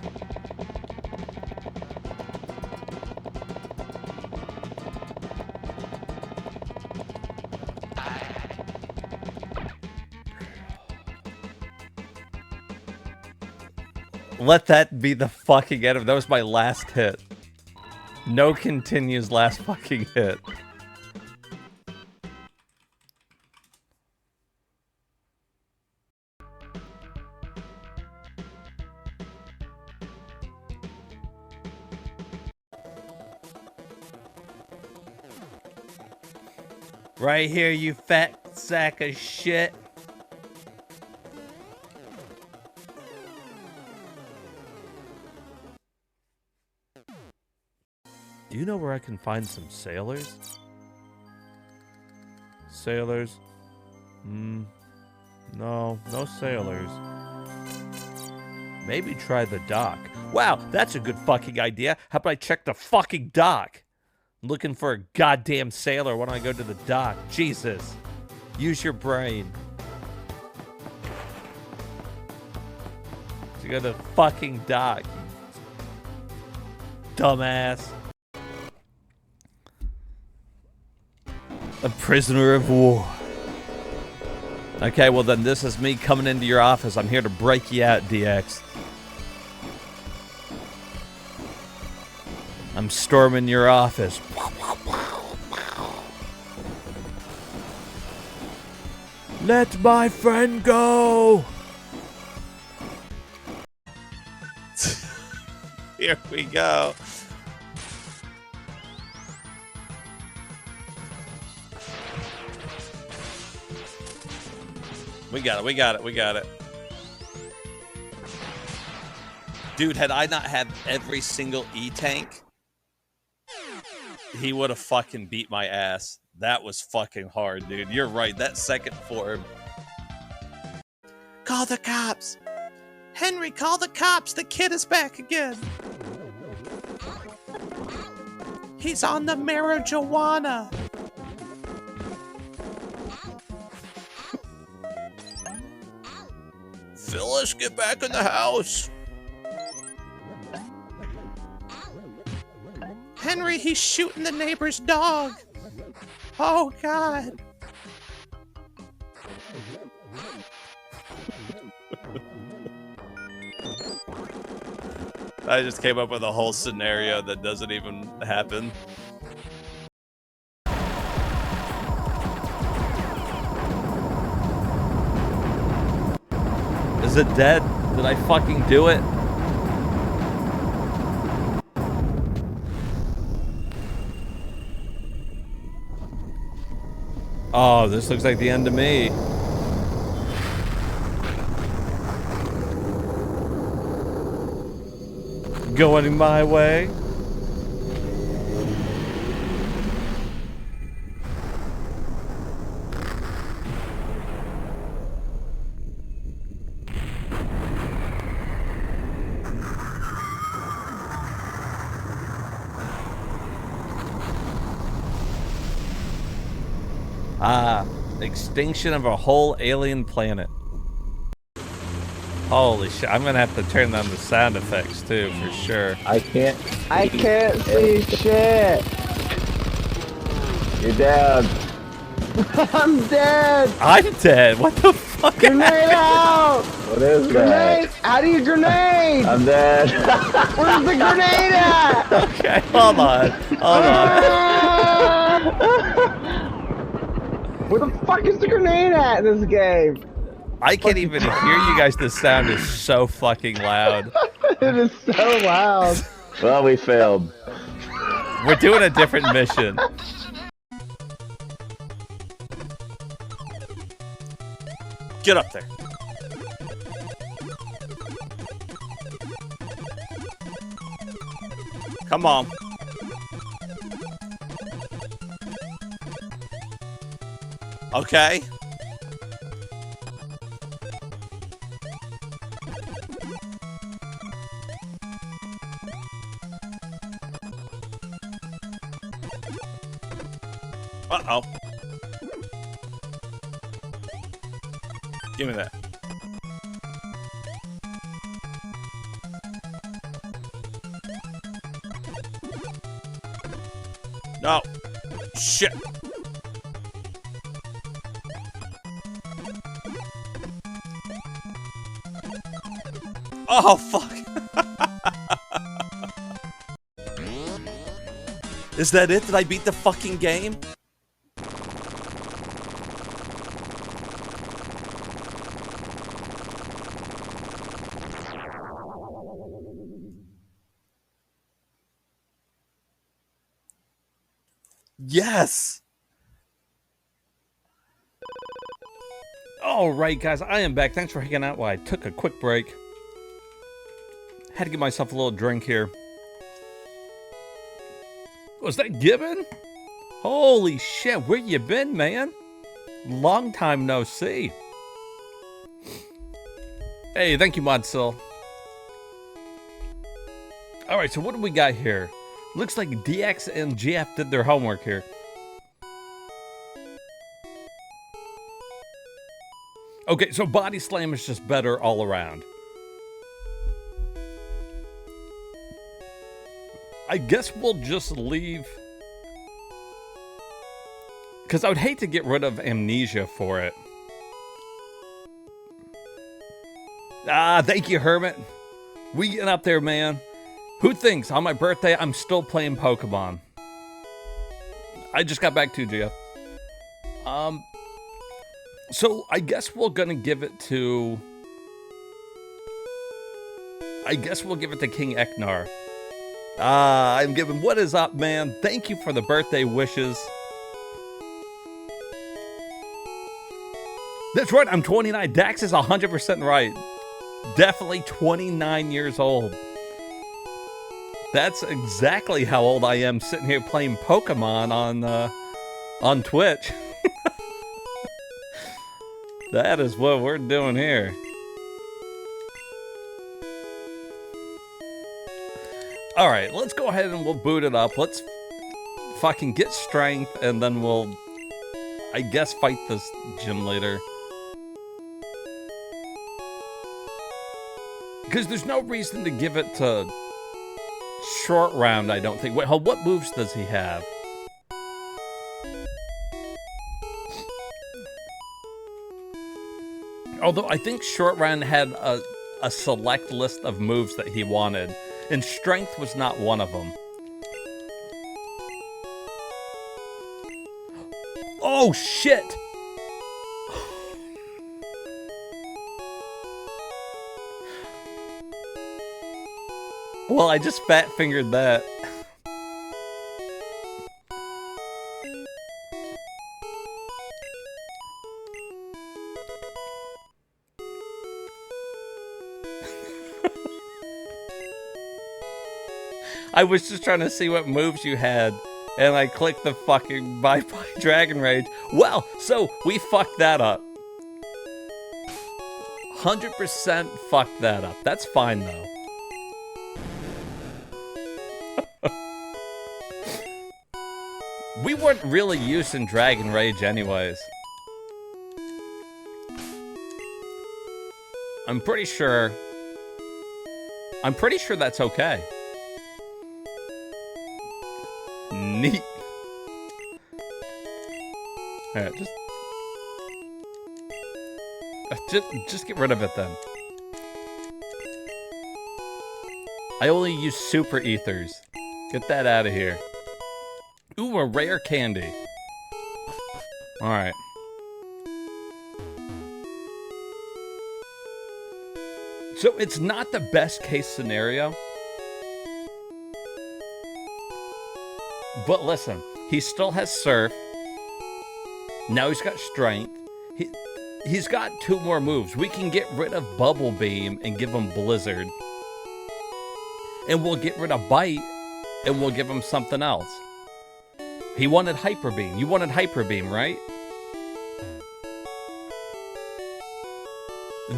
Let that be the fucking end of it. That was my last hit. No continues last fucking hit. Right here, you fat sack of shit. Do you know where I can find some sailors? Sailors? No, no sailors. Maybe try the dock. Wow, that's a good fucking idea. How about I check the fucking dock? I'm looking for a goddamn sailor. Why don't I go to the dock? Jesus. Use your brain. You go to the fucking dock. Dumbass. A prisoner of war. Okay, well then this is me coming into your office. I'm here to break you out, DX. I'm storming your office. Let my friend go! Here we go. We got it, we got it, we got it. Dude, had I not had every single E-tank, he would have fucking beat my ass. That was fucking hard, dude. You're right, that second form. Call the cops! Henry, call the cops! The kid is back again! He's on the marijuana! Phyllis, get back in the house! Henry, he's shooting the neighbor's dog! Oh, God! I just came up with a whole scenario that doesn't even happen. Is it dead? Did I fucking do it? Oh, this looks like the end of me. Going my way. Ah, extinction of a whole alien planet. Holy shit, I'm gonna have to turn down the sound effects too, for sure. I can't see shit. You're dead. I'm dead. I'm dead. What the fuck? Grenade out. What is Grenade. that? How do you grenade? I'm dead. Where's the grenade at? Okay, hold on. Hold on. Where the fuck is the grenade at in this game? I can't even hear you guys. The sound is so fucking loud. It is so loud. Well, we failed. We're doing a different mission. Get up there. Come on. Okay. Uh-oh. Give me that. No. Shit. Oh, fuck. Is that it? Did I beat the fucking game? Yes! Alright, guys, I am back. Thanks for hanging out while I took a quick break. Had to give myself a little drink here. Was that Gibbon? Holy shit, where you been, man? Long time no see. Hey, thank you, Modsil. Alright, so what do we got here? Looks like DX and GF did their homework here. Okay, so Body Slam is just better all around. I guess we'll just leave. Because I would hate to get rid of Amnesia for it. Ah, thank you, Hermit. We getting up there, man. Who thinks on my birthday I'm still playing Pokemon? I just got back to GF. So I guess we're gonna give it to... I guess we'll give it to King Ecnar. I'm giving... What is up, man? Thank you for the birthday wishes. That's right, I'm 29. Dax is 100% right. Definitely 29 years old. That's exactly how old I am sitting here playing Pokemon on Twitch. That is what we're doing here. Alright, let's go ahead and we'll boot it up. Let's fucking get strength and then we'll, I guess, fight this gym leader. Because there's no reason to give it to Short Round, I don't think. Wait, what moves does he have? Although I think Short Round had a select list of moves that he wanted, and Strength was not one of them. Oh, shit! Well, I just fat-fingered that. I was just trying to see what moves you had, and I clicked the fucking bye-bye Dragon Rage. Well, so we fucked that up. 100% fucked that up. That's fine, though. We weren't really using Dragon Rage anyways. I'm pretty sure that's okay. Neat. Alright, just get rid of it then. I only use super ethers. Get that out of here. Ooh, a rare candy. Alright. So it's not the best case scenario. But listen, he still has Surf. Now he's got Strength. He's got 2 more moves. We can get rid of Bubble Beam and give him Blizzard. And we'll get rid of Bite and we'll give him something else. He wanted Hyper Beam. You wanted Hyper Beam, right?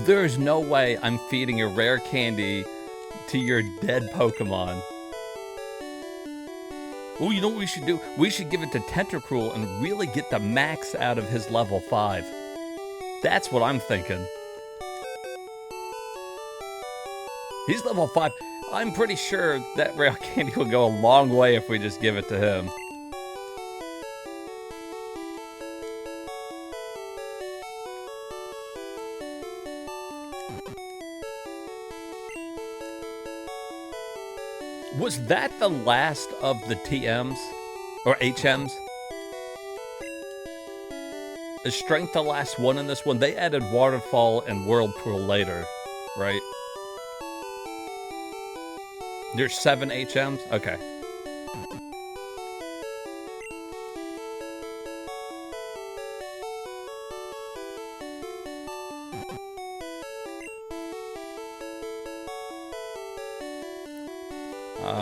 There's no way I'm feeding a rare candy to your dead Pokemon. Oh, you know what we should do? We should give it to Tentacruel and really get the max out of his level 5. That's what I'm thinking. He's level 5. I'm pretty sure that rare candy will go a long way if we just give it to him. Was that the last of the TMs? Or HMs? Is Strength the last one in this one? They added Waterfall and Whirlpool later, right? There's 7 HMs? Okay.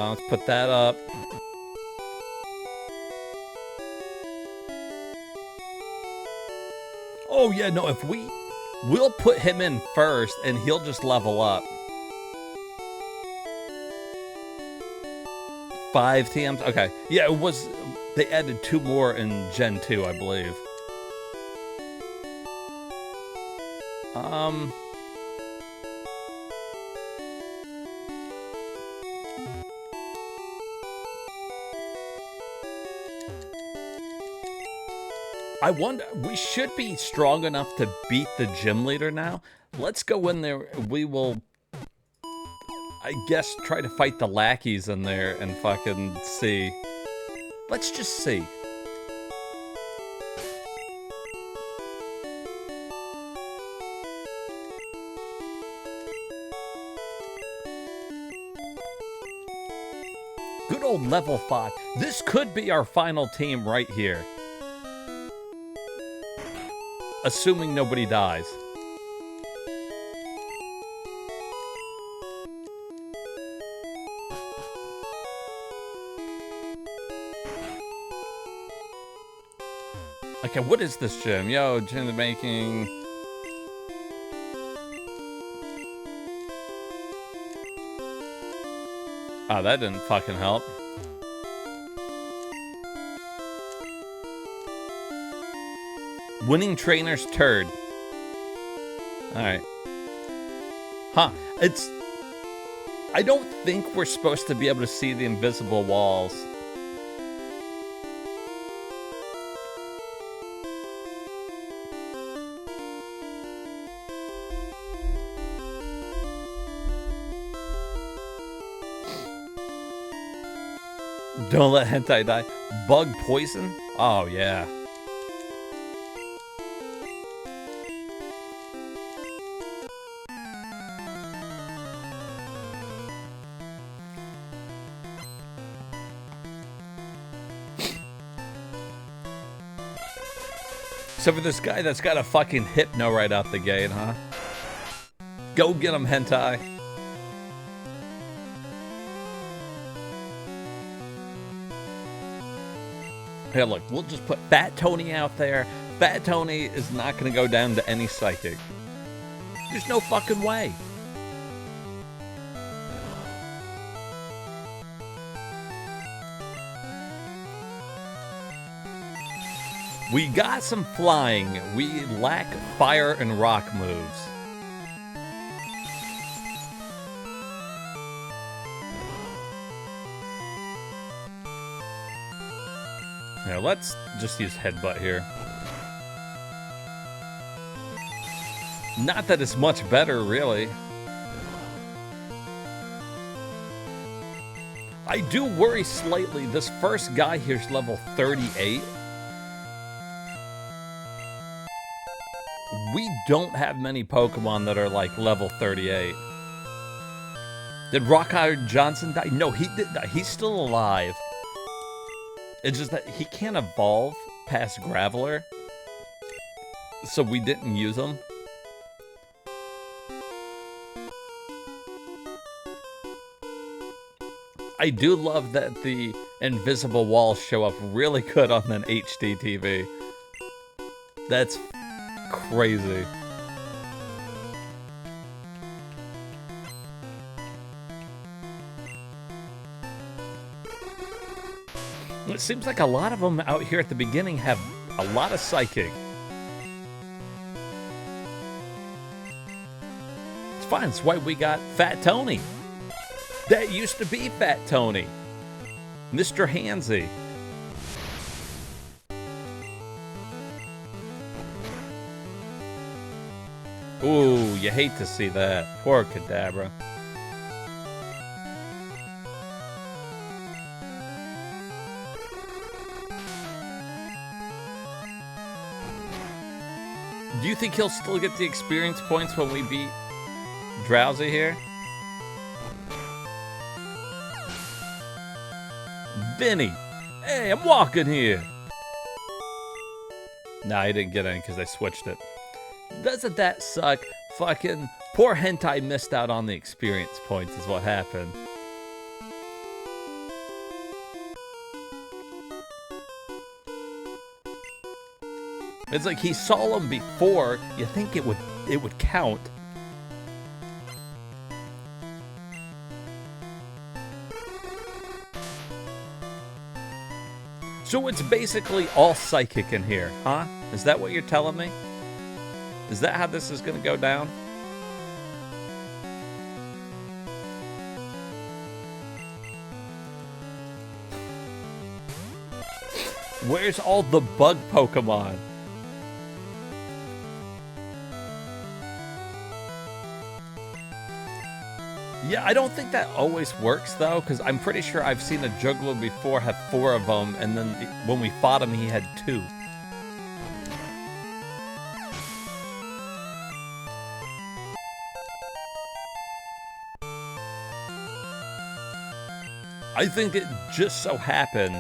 Let's put that up. Oh yeah, no, if we'll put him in first and he'll just level up. 5 TMs? Okay. Yeah, it was, they added 2 more in Gen 2, I believe. I wonder, we should be strong enough to beat the gym leader now. Let's go in there. We will, I guess, try to fight the lackeys in there and fucking see. Let's just see. Good old level 5. This could be our final team right here. Assuming nobody dies. Okay, what is this gym? Yo, gym the making. Oh, that didn't fucking help. Winning trainer's turd. Alright. Huh. It's... I don't think we're supposed to be able to see the invisible walls. Don't let hentai die. Bug poison? Oh, yeah. So for this guy that's got a fucking hypno right out the gate, huh? Go get him, hentai. Hey, look, we'll just put Fat Tony out there. Fat Tony is not going to go down to any psychic. There's no fucking way. We got some flying. We lack fire and rock moves. Yeah, let's just use headbutt here. Not that it's much better, really. I do worry slightly. This first guy here's level 38. We don't have many Pokemon that are like level 38. Did Rock Hard Johnson die? No, he did die. He's still alive. It's just that he can't evolve past Graveler. So we didn't use him. I do love that the invisible walls show up really good on an HD TV. That's crazy. It seems like a lot of them out here at the beginning have a lot of psychic. It's fine. That's why we got Fat Tony. That used to be Fat Tony. Mr. Hansy. Ooh, you hate to see that. Poor Kadabra. Do you think he'll still get the experience points when we beat Drowsy here? Vinny! Hey, I'm walking here! Nah, he didn't get any because I switched it. Doesn't that suck? Fucking poor Hentai missed out on the experience points is what happened. It's like he saw him before. You think it would count. So it's basically all psychic in here, huh? Is that what you're telling me? Is that how this is going to go down? Where's all the bug Pokemon? Yeah, I don't think that always works, though, because I'm pretty sure I've seen a juggler before have 4 of them, and then when we fought him, he had 2. I think it just so happened.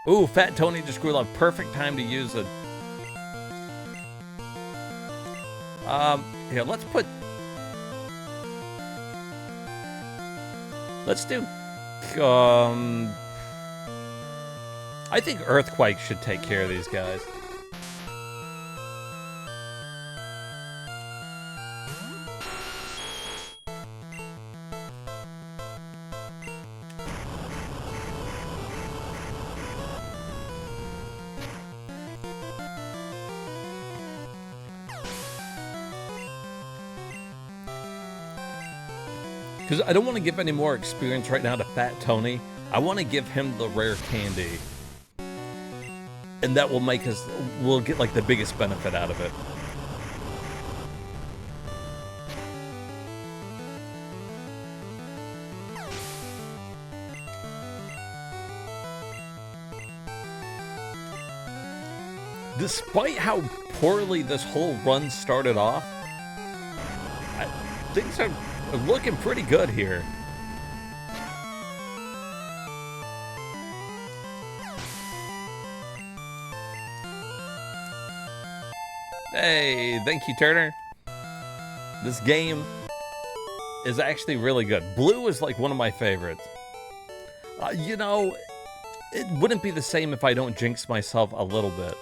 Ooh, Fat Tony just grew up. Perfect time to use it. Here, let's do, I think Earthquake should take care of these guys. Because I don't want to give any more experience right now to Fat Tony. I want to give him the rare candy. And that will make us, we'll get like the biggest benefit out of it. Despite how poorly this whole run started off, things are looking pretty good here. Hey, thank you, Turner. This game is actually really good. Blue is like one of my favorites. You know, it wouldn't be the same if I don't jinx myself a little bit.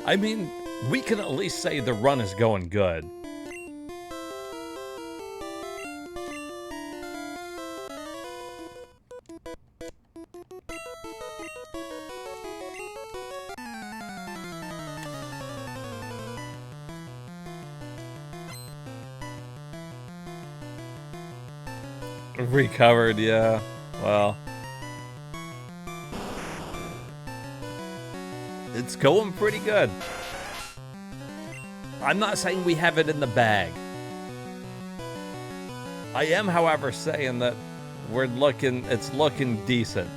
I mean, we can at least say the run is going good. Recovered, yeah. Well. It's going pretty good. I'm not saying we have it in the bag. I am, however, saying that it's looking decent.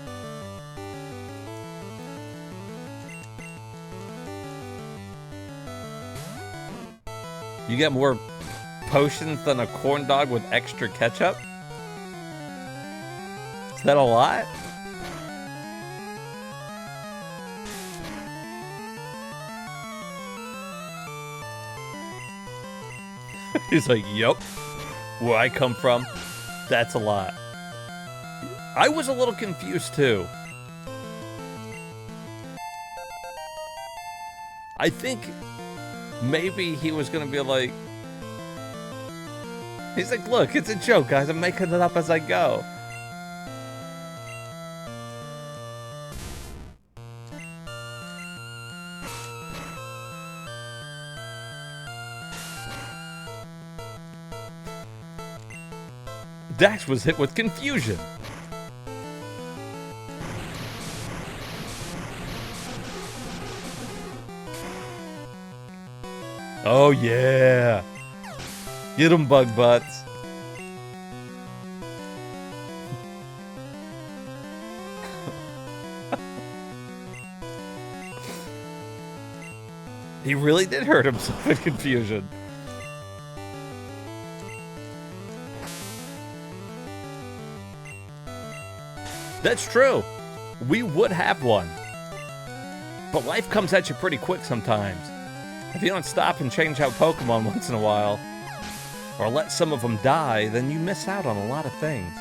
You get more potions than a corn dog with extra ketchup? Is that a lot? He's like, yep. Where I come from, that's a lot. I was a little confused too. I think maybe he was gonna be like, he's like, look, it's a joke, guys. I'm making it up as I go. Dax was hit with confusion. Oh yeah. Get him, bug butts. He really did hurt himself in confusion. That's true. We would have one. But life comes at you pretty quick sometimes. If you don't stop and change out Pokemon once in a while, or let some of them die, then you miss out on a lot of things.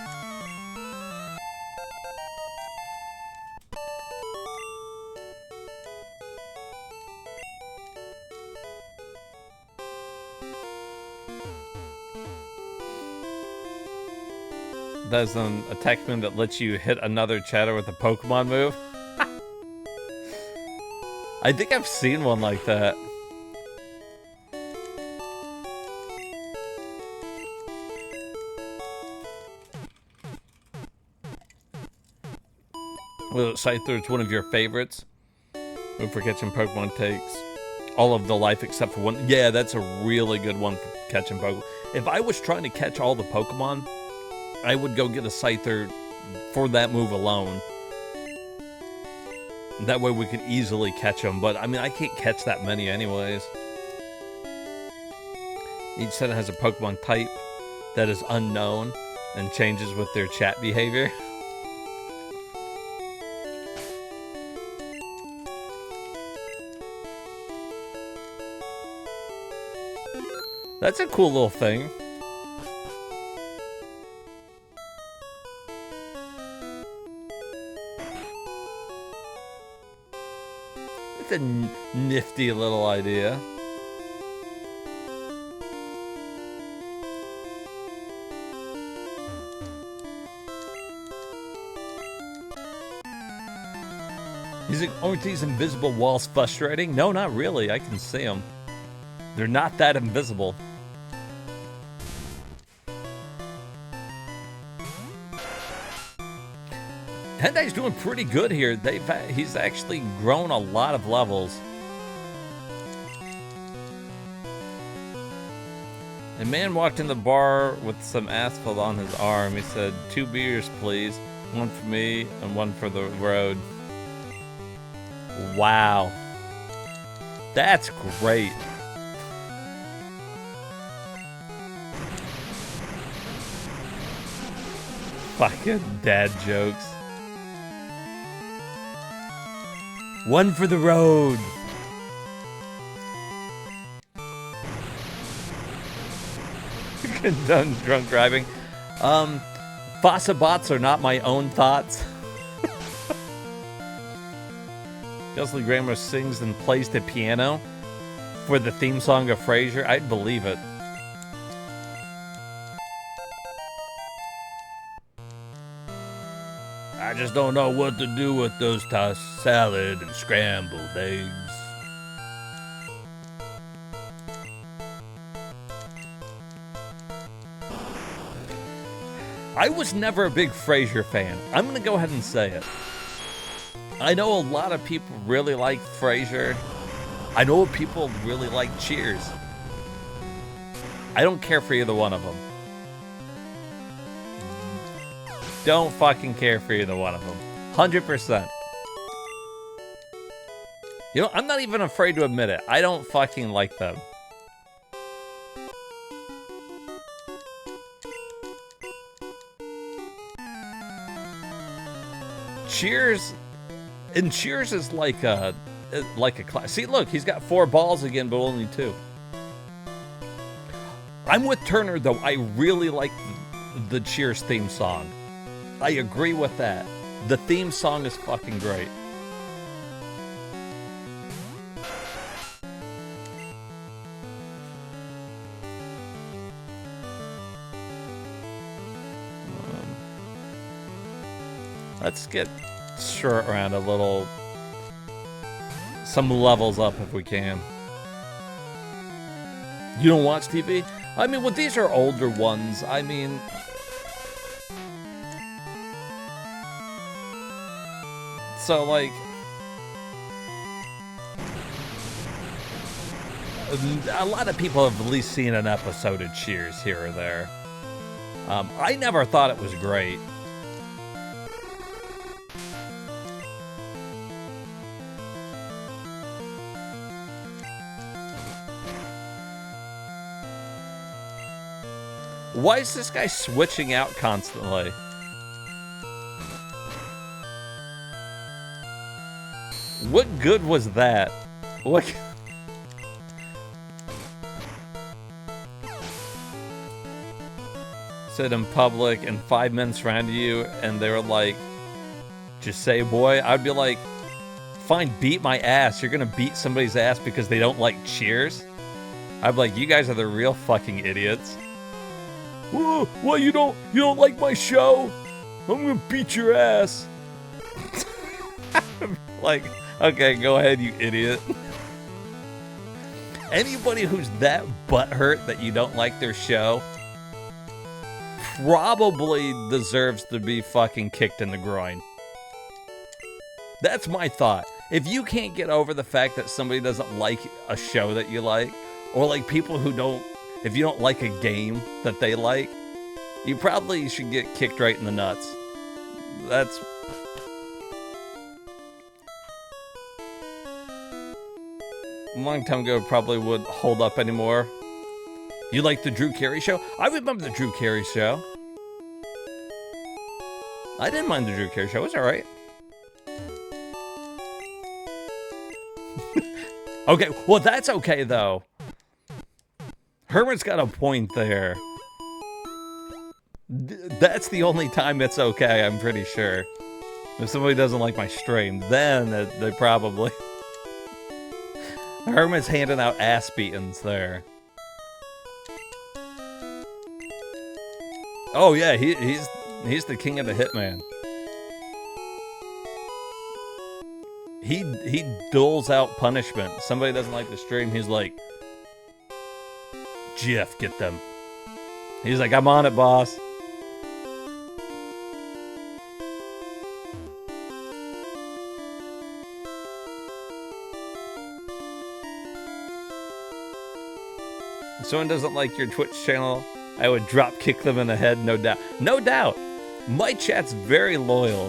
There's an attack move that lets you hit another chatter with a Pokemon move. I think I've seen one like that. Well, Scyther, it's one of your favorites. Move for catching Pokemon takes all of the life except for one. Yeah, that's a really good one for catching Pokemon. If I was trying to catch all the Pokemon, I would go get a Scyther for that move alone. That way we could easily catch them. But, I mean, I can't catch that many anyways. Each set has a Pokemon type that is unknown and changes with their chat behavior. That's a cool little thing. It's a nifty little idea. He's like, aren't these invisible walls frustrating? No, not really. I can see them. They're not that invisible. Hendai's doing pretty good here. He's actually grown a lot of levels. A man walked in the bar with some asphalt on his arm. He said, 2 beers, please. One for me and one for the road. Wow. That's great. Fucking dad jokes. One for the road. Condone drunk driving. Fossa bots are not my own thoughts. Kelsey Grammer sings and plays the piano for the theme song of Frasier. I'd believe it. I just don't know what to do with those tossed salad and scrambled eggs. I was never a big Frasier fan. I'm gonna go ahead and say it. I know a lot of people really like Frasier. I know people really like Cheers. I don't care for either one of them. Don't fucking care for either one of them. 100%. You know, I'm not even afraid to admit it. I don't fucking like them. Cheers, and Cheers is like a class. See, look, he's got 4 balls again, but only 2. I'm with Turner though. I really like the Cheers theme song. I agree with that. The theme song is fucking great. Let's get short around a little, some levels up if we can. You don't watch TV? I mean, well, these are older ones. I mean, so like, a lot of people have at least seen an episode of Cheers here or there. I never thought it was great. Why is this guy switching out constantly? What good was that? What? Sit in public and 5 minutes ran to you and they were like, just say boy. I'd be like, fine, beat my ass. You're gonna beat somebody's ass because they don't like Cheers? I'd be like, you guys are the real fucking idiots. Whoa, well, you don't like my show? I'm gonna beat your ass. Like, okay, go ahead, you idiot. Anybody who's that butthurt that you don't like their show probably deserves to be fucking kicked in the groin. That's my thought. If you can't get over the fact that somebody doesn't like a show that you like, or like people who don't, if you don't like a game that they like, you probably should get kicked right in the nuts. That's... a long time ago, probably would hold up anymore. You like the Drew Carey show? I remember the Drew Carey show. I didn't mind the Drew Carey show. It was alright. Okay, well, that's okay, though. Herman's got a point there. That's the only time it's okay, I'm pretty sure. If somebody doesn't like my stream, then they probably... Herman's handing out ass beatings there. Oh yeah, he's the king of the hitman. He doles out punishment. Somebody doesn't like the stream, he's like, Jeff, get them. He's like, I'm on it, boss. If someone doesn't like your Twitch channel, I would drop kick them in the head, no doubt. No doubt. My chat's very loyal.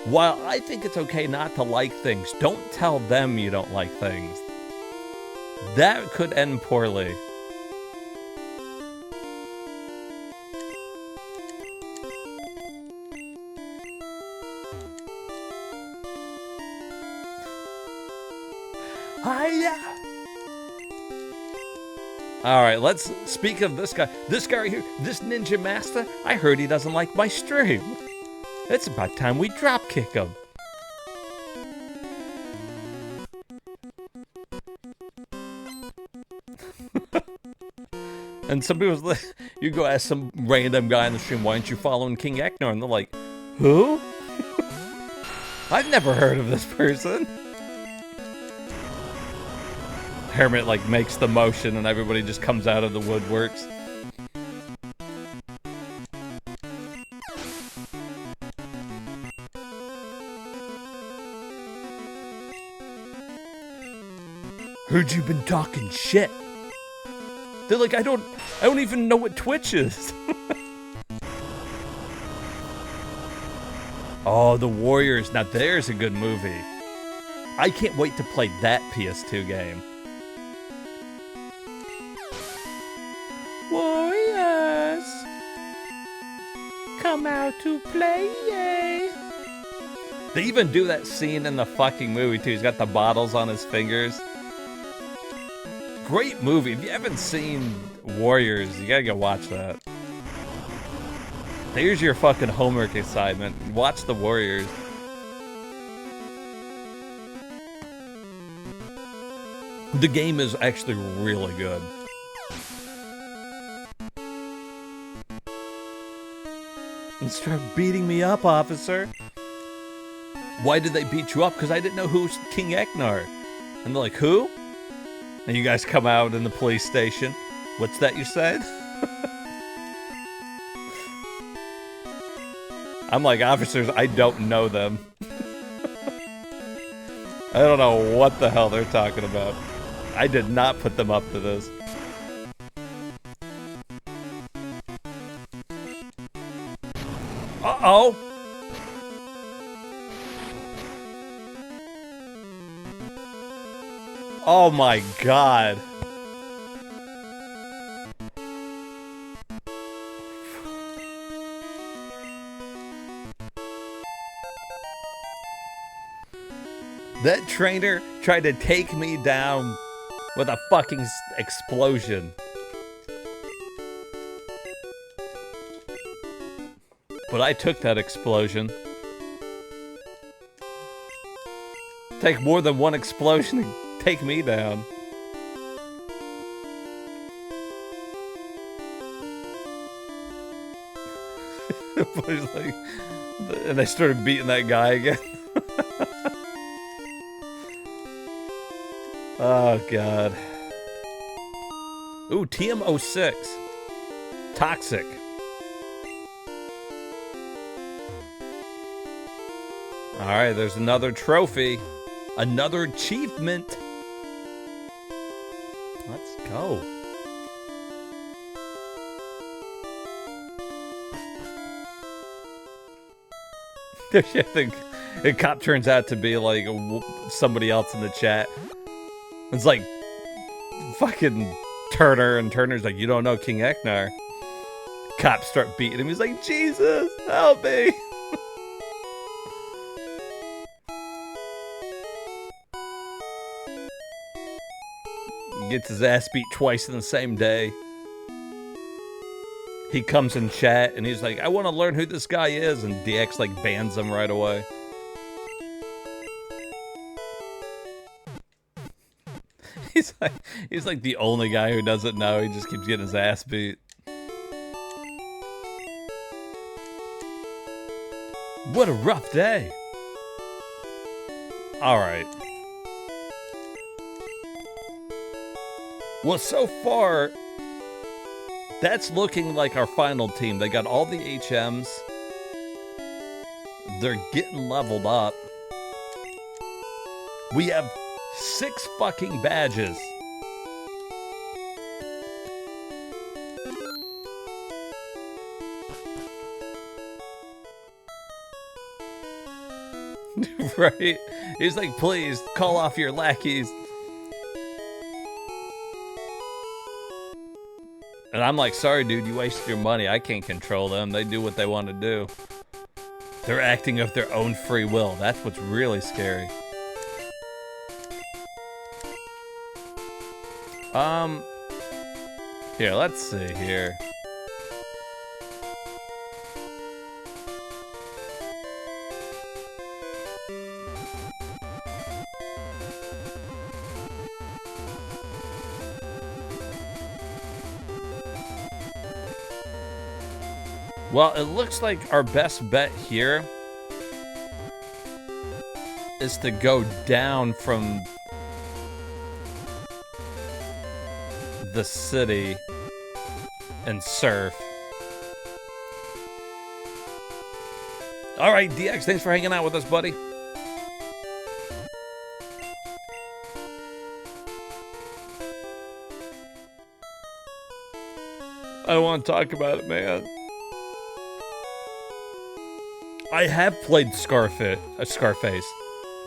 While I think it's okay not to like things, don't tell them you don't like things. That could end poorly. Hiya! Alright, let's speak of this guy. This guy right here, this ninja master, I heard he doesn't like my stream. It's about time we drop kick him. And some people's like, you go ask some random guy in the stream, why aren't you following King Ecnar? And they're like, who? I've never heard of this person. Hermit like makes the motion and everybody just comes out of the woodworks. Heard you been talking shit. They're like, I don't even know what Twitch is. Oh, The Warriors. Now there's a good movie. I can't wait to play that PS2 game. Warriors, come out to play, yay. They even do that scene in the fucking movie, too. He's got the bottles on his fingers. Great movie. If you haven't seen Warriors, you gotta go watch that. Here's your fucking homework assignment. Watch the Warriors. The game is actually really good. And start beating me up, officer. Why did they beat you up? Because I didn't know who was King Ecnar. And they're like, who? And you guys come out in the police station. What's that you said? I'm like, officers, I don't know them. I don't know what the hell they're talking about. I did not put them up to this. Uh-oh! Oh my god. That trainer tried to take me down with a fucking explosion. But I took that explosion. Take more than one explosion to take me down. Like, and they started beating that guy again. Oh, God. Ooh, TM06. Toxic. Alright, there's another trophy. Another achievement. Let's go. The cop turns out to be like somebody else in the chat. It's like fucking Turner, and Turner's like, you don't know King Ecnar. Cops start beating him. He's like, Jesus, help me. Gets his ass beat twice in the same day. He comes in chat and he's like, I want to learn who this guy is, and DX like bans him right away. He's like the only guy who doesn't know. He just keeps getting his ass beat. What a rough day. All right. Well, so far, that's looking like our final team. They got all the HMs. They're getting leveled up. We have 6 fucking badges. Right? He's like, please, call off your lackeys. And I'm like, sorry, dude, you wasted your money. I can't control them. They do what they want to do. They're acting of their own free will. That's what's really scary. Here, let's see here. Well, it looks like our best bet here is to go down from the city and surf. All right, DX, thanks for hanging out with us, buddy. I don't want to talk about it, man. I have played Scarface.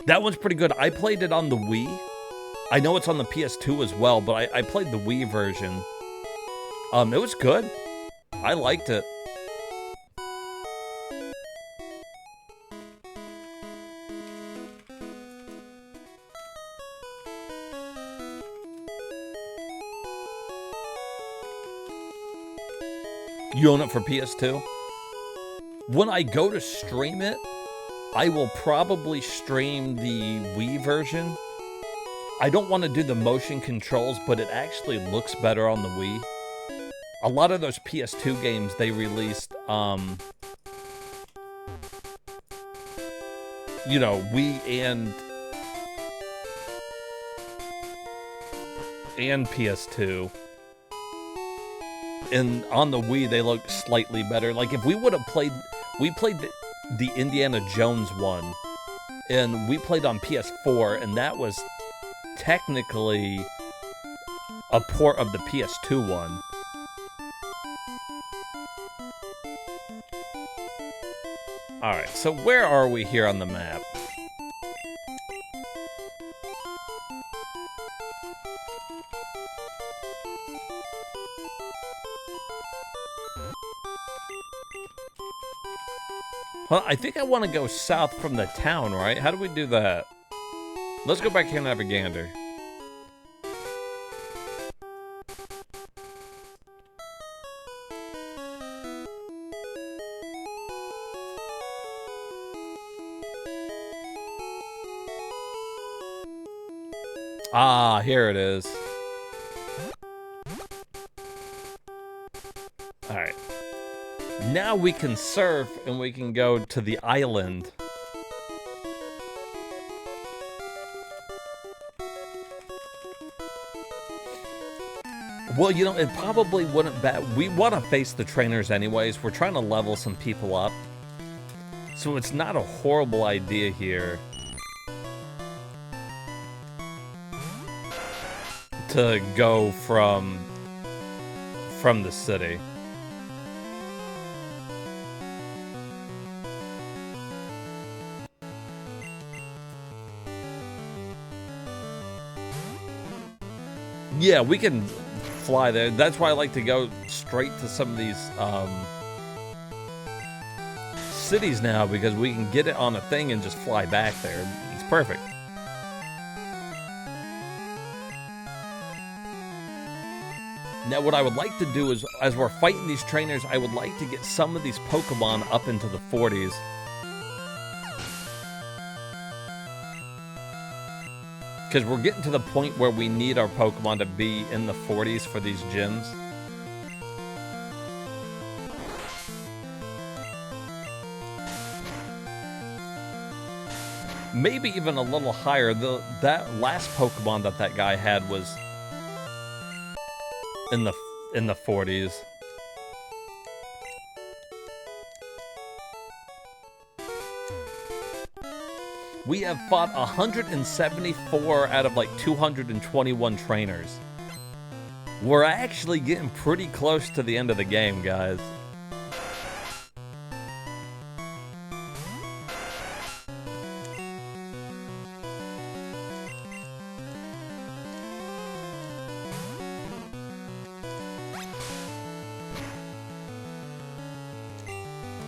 That one's pretty good. I played it on the Wii. I know it's on the PS2 as well, but I played the Wii version. It was good. I liked it. You own it for PS2? When I go to stream it, I will probably stream the Wii version. I don't want to do the motion controls, but it actually looks better on the Wii. A lot of those PS2 games they released, you know, Wii and PS2. And on the Wii, they look slightly better. Like, if we would have played... We played the Indiana Jones one, and we played on PS4, and that was technically a port of the PS2 one. Alright, so where are we here on the map? Well, I think I want to go south from the town, right? How do we do that? Let's go back here and have a gander. Ah, here it is. Alright. Now we can surf and we can go to the island. Well, you know, it probably wouldn't be... We want to face the trainers anyways. We're trying to level some people up. So it's not a horrible idea here to go from the city. Yeah, we can fly there. That's why I like to go straight to some of these cities now, because we can get it on a thing and just fly back there. It's perfect. Now, what I would like to do is, as we're fighting these trainers, I would like to get some of these Pokemon up into the 40s. Because we're getting to the point where we need our Pokemon to be in the 40s for these gyms. Maybe even a little higher. That last Pokemon that guy had was in the 40s. We have fought 174 out of like 221 trainers. We're actually getting pretty close to the end of the game, guys.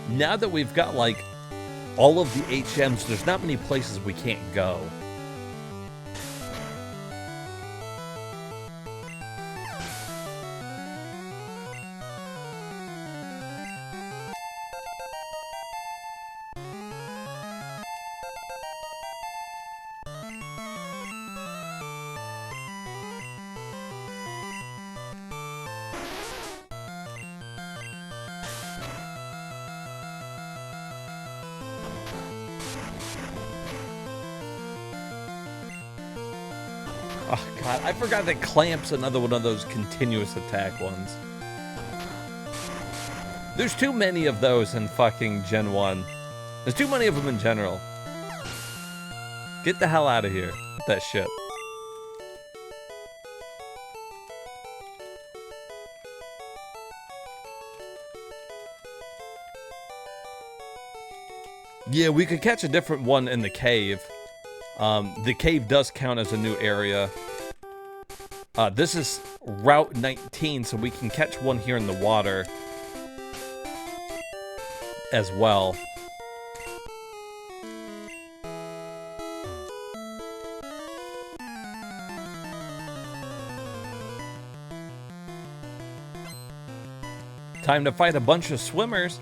Now that we've got like all of the HMs, there's not many places we can't go. Oh god, I forgot that Clamp's another one of those continuous attack ones. There's too many of those in fucking Gen 1. There's too many of them in general. Get the hell out of here with that shit. Yeah, we could catch a different one in the cave. The cave does count as a new area. This is Route 19, so we can catch one here in the water as well. Time to fight a bunch of swimmers.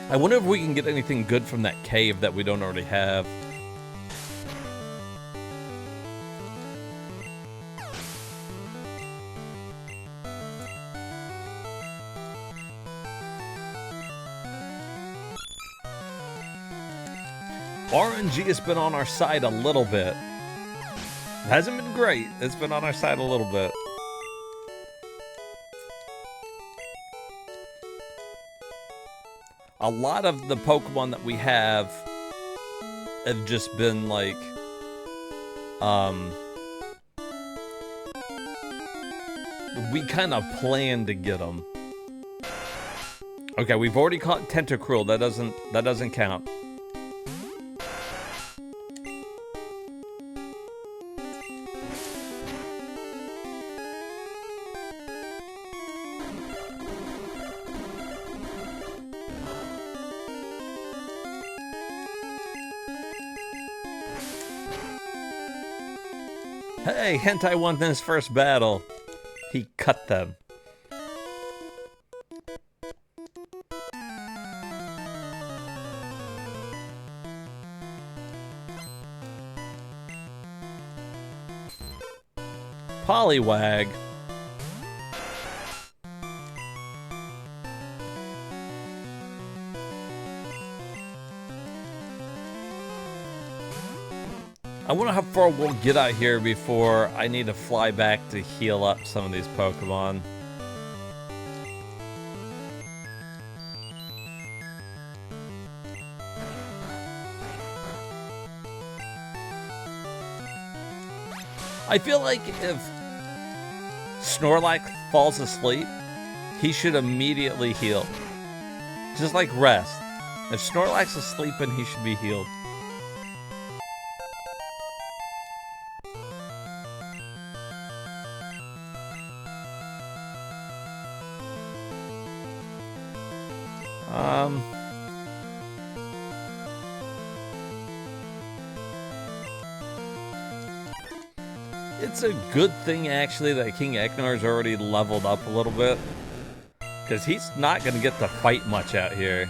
I wonder if we can get anything good from that cave that we don't already have. RNG has been on our side a little bit. It hasn't been great. It's been on our side a little bit. A lot of the Pokemon that we have just been like, we kind of planned to get them. Okay, we've already caught Tentacruel. That doesn't count. Hey, Hentai won his first battle. He cut them. Poliwag. I wonder how far we'll get out here before I need to fly back to heal up some of these Pokemon. I feel like if Snorlax falls asleep, he should immediately heal. Just like rest. If Snorlax is sleeping, he should be healed. It's a good thing, actually, that King Ecnar's already leveled up a little bit. Because he's not going to get to fight much out here.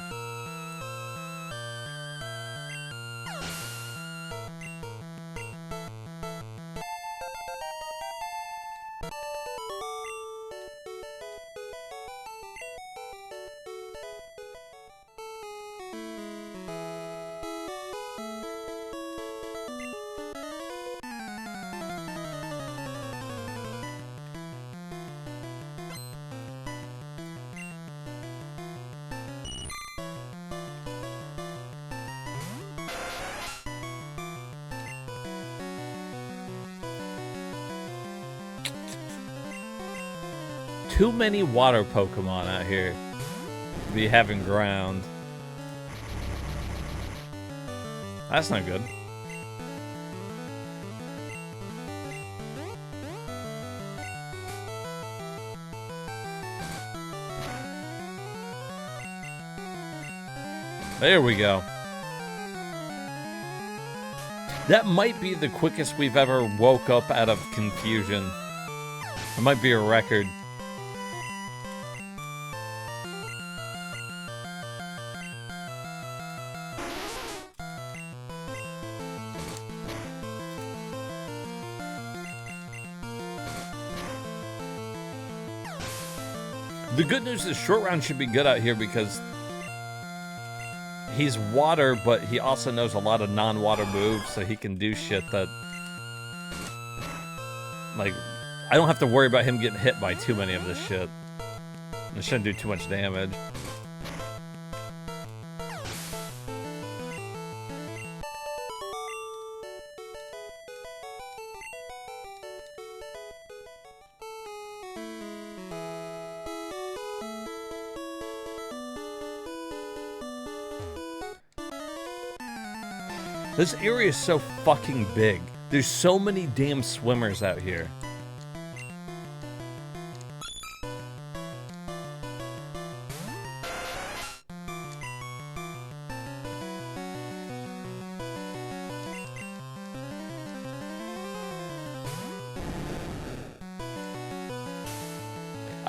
Too many water Pokemon out here to be having ground. That's not good. There we go. That might be the quickest we've ever woke up out of confusion. It might be a record. The good news is Short Round should be good out here because he's water, but he also knows a lot of non-water moves, so he can do shit that, like, I don't have to worry about him getting hit by too many of this shit. It shouldn't do too much damage. This area is so fucking big. There's so many damn swimmers out here.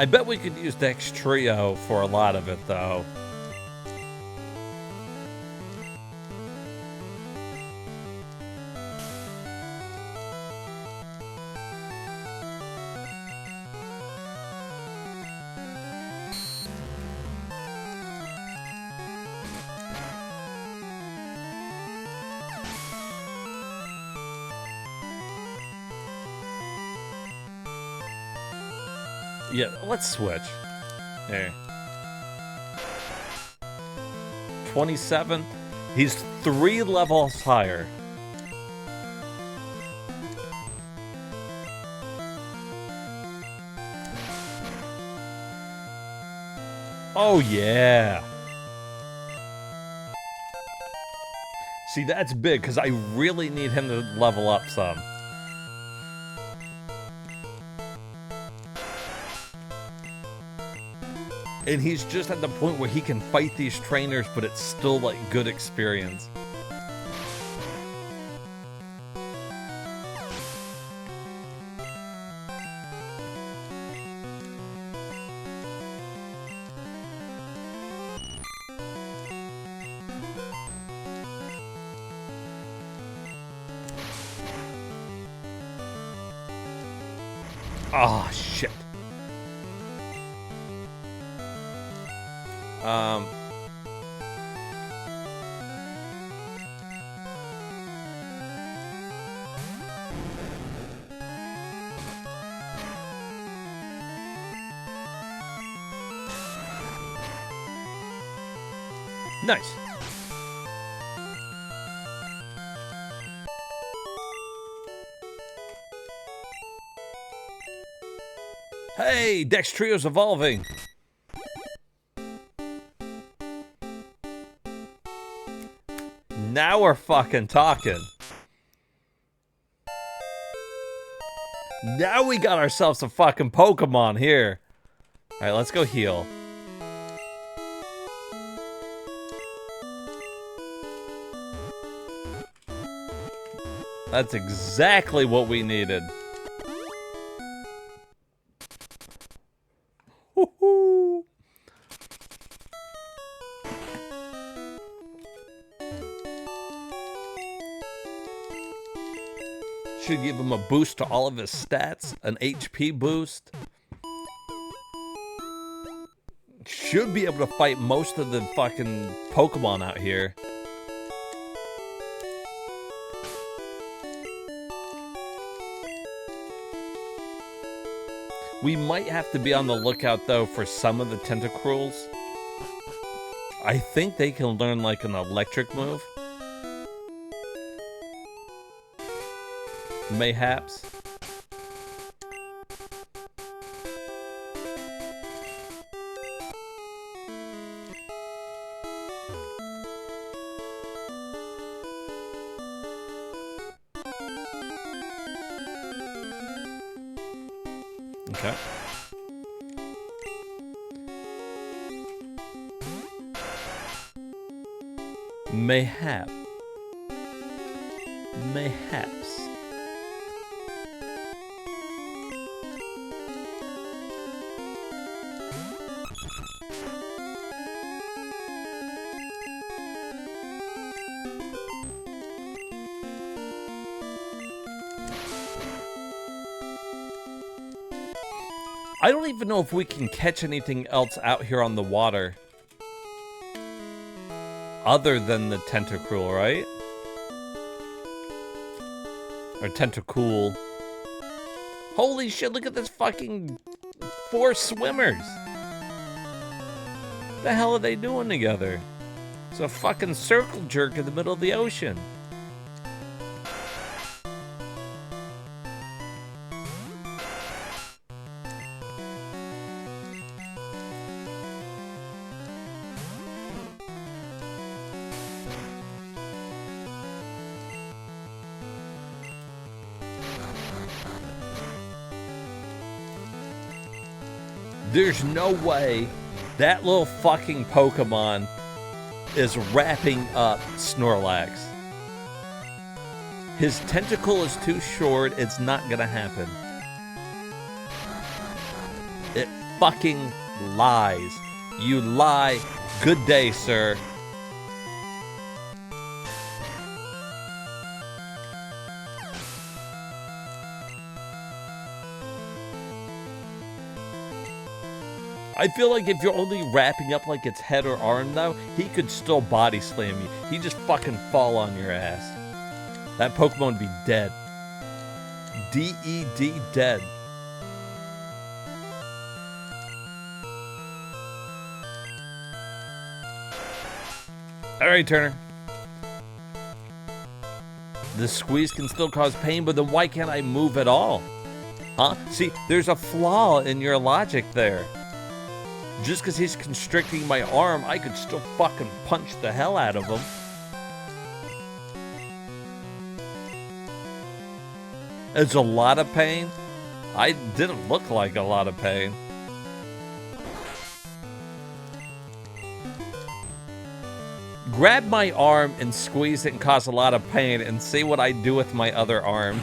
I bet we could use Dex Trio for a lot of it, though. Yeah, let's switch. There. 27. He's 3 levels higher. Oh, yeah. See, that's big, because I really need him to level up some. And he's just at the point where he can fight these trainers, but it's still, like, good experience. Oh, shit. Nice. Hey, Dex Trio's evolving. Now we're fucking talking. Now we got ourselves a fucking Pokemon here. Alright, let's go heal. That's exactly what we needed. Woohoo! Should give him a boost to all of his stats, an HP boost. Should be able to fight most of the fucking Pokemon out here. We might have to be on the lookout, though, for some of the Tentacruels. I think they can learn, like, an electric move. Mayhaps. Okay. Mayhap. Mayhaps. I don't even know if we can catch anything else out here on the water. Other than the Tentacruel, right? Or Tentacool. Holy shit, look at this fucking 4 swimmers. The hell are they doing together? It's a fucking circle jerk in the middle of the ocean. There's no way that little fucking Pokemon is wrapping up Snorlax. His tentacle is too short. It's not gonna happen. It fucking lies. You lie. Good day, sir. I feel like if you're only wrapping up like its head or arm, though, he could still body slam you. He'd just fucking fall on your ass. That Pokemon would be dead. D-E-D, dead. Alright, Turner. The squeeze can still cause pain, but then why can't I move at all? Huh? See, there's a flaw in your logic there. Just because he's constricting my arm, I could still fucking punch the hell out of him. It's a lot of pain? I didn't look like a lot of pain. Grab my arm and squeeze it and cause a lot of pain and see what I do with my other arm.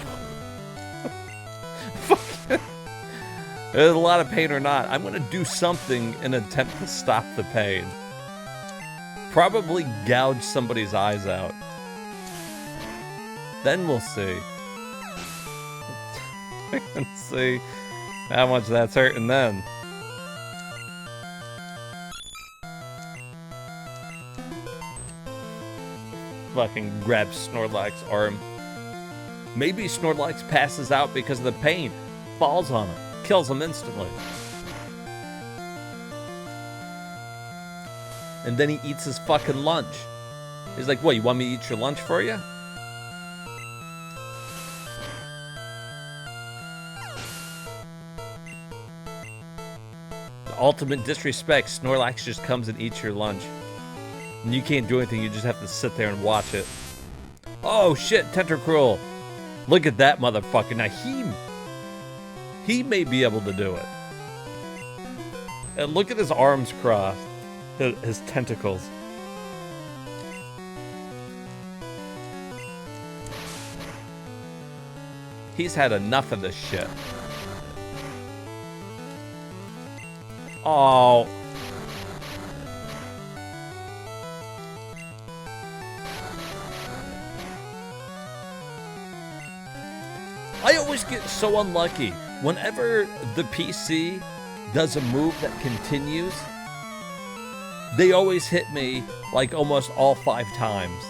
There's a lot of pain or not. I'm gonna do something in an attempt to stop the pain. Probably gouge somebody's eyes out. Then we'll see. Let's see how much that's hurting then. Fucking grab Snorlax's arm. Maybe Snorlax passes out because of the pain. Falls on him. Kills him instantly. And then he eats his fucking lunch. He's like, what, you want me to eat your lunch for you? The ultimate disrespect. Snorlax just comes and eats your lunch. And you can't do anything, you just have to sit there and watch it. Oh shit, Tentacruel. Look at that motherfucker. Now he may be able to do it. And look at his arms crossed. His tentacles. He's had enough of this shit. Oh. I always get so unlucky. Whenever the PC does a move that continues, they always hit me like almost all 5 times.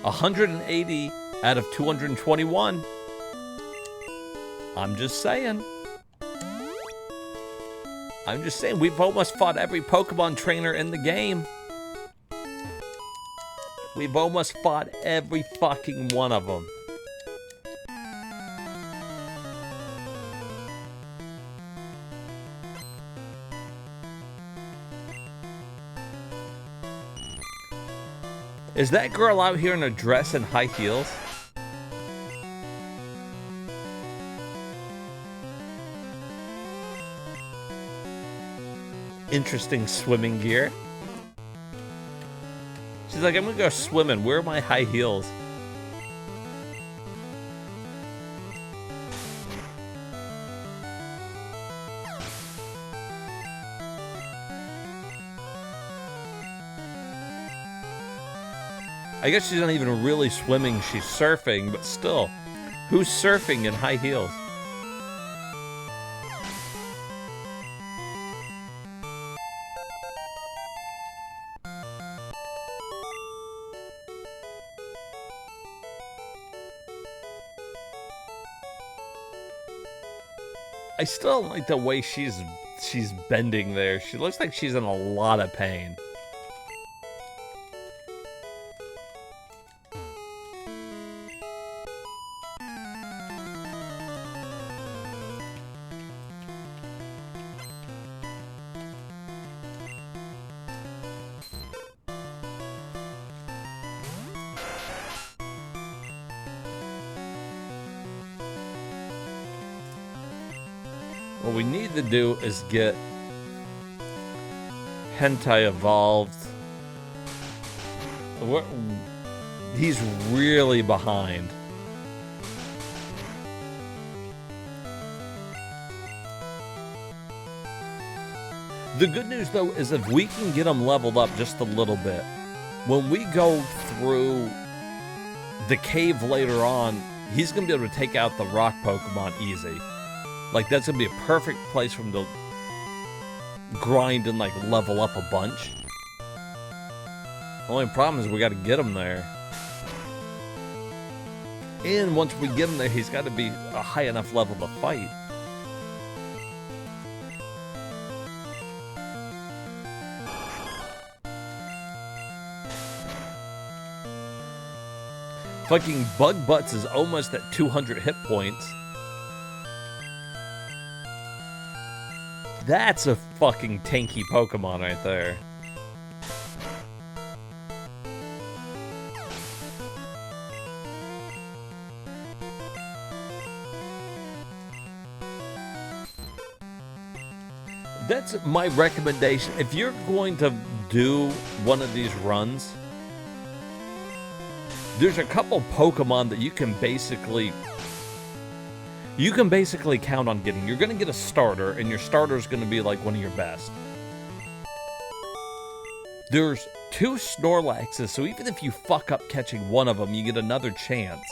$180 out of 221. I'm just saying. We've almost fought every Pokemon trainer in the game. We've almost fought every fucking one of them. Is that girl out here in a dress and high heels? Interesting swimming gear. She's like, I'm gonna go swimming. Where are my high heels? I guess she's not even really swimming, she's surfing, but still. Who's surfing in high heels? I still don't like the way she's bending there. She looks like she's in a lot of pain. What we need to do is get Hentai evolved. He's really behind. The good news, though, is if we can get him leveled up just a little bit, when we go through the cave later on, he's going to be able to take out the rock Pokemon easy. Like, that's going to be a perfect place for him to grind and, like, level up a bunch. The only problem is we got to get him there. And once we get him there, he's got to be a high enough level to fight. Fucking Bug Butts is almost at 200 hit points. That's a fucking tanky Pokemon right there. That's my recommendation. If you're going to do one of these runs, there's a couple Pokemon that you can basically count on getting. You're going to get a starter, and your starter is going to be like one of your best. There's 2 Snorlaxes, so even if you fuck up catching one of them, you get another chance.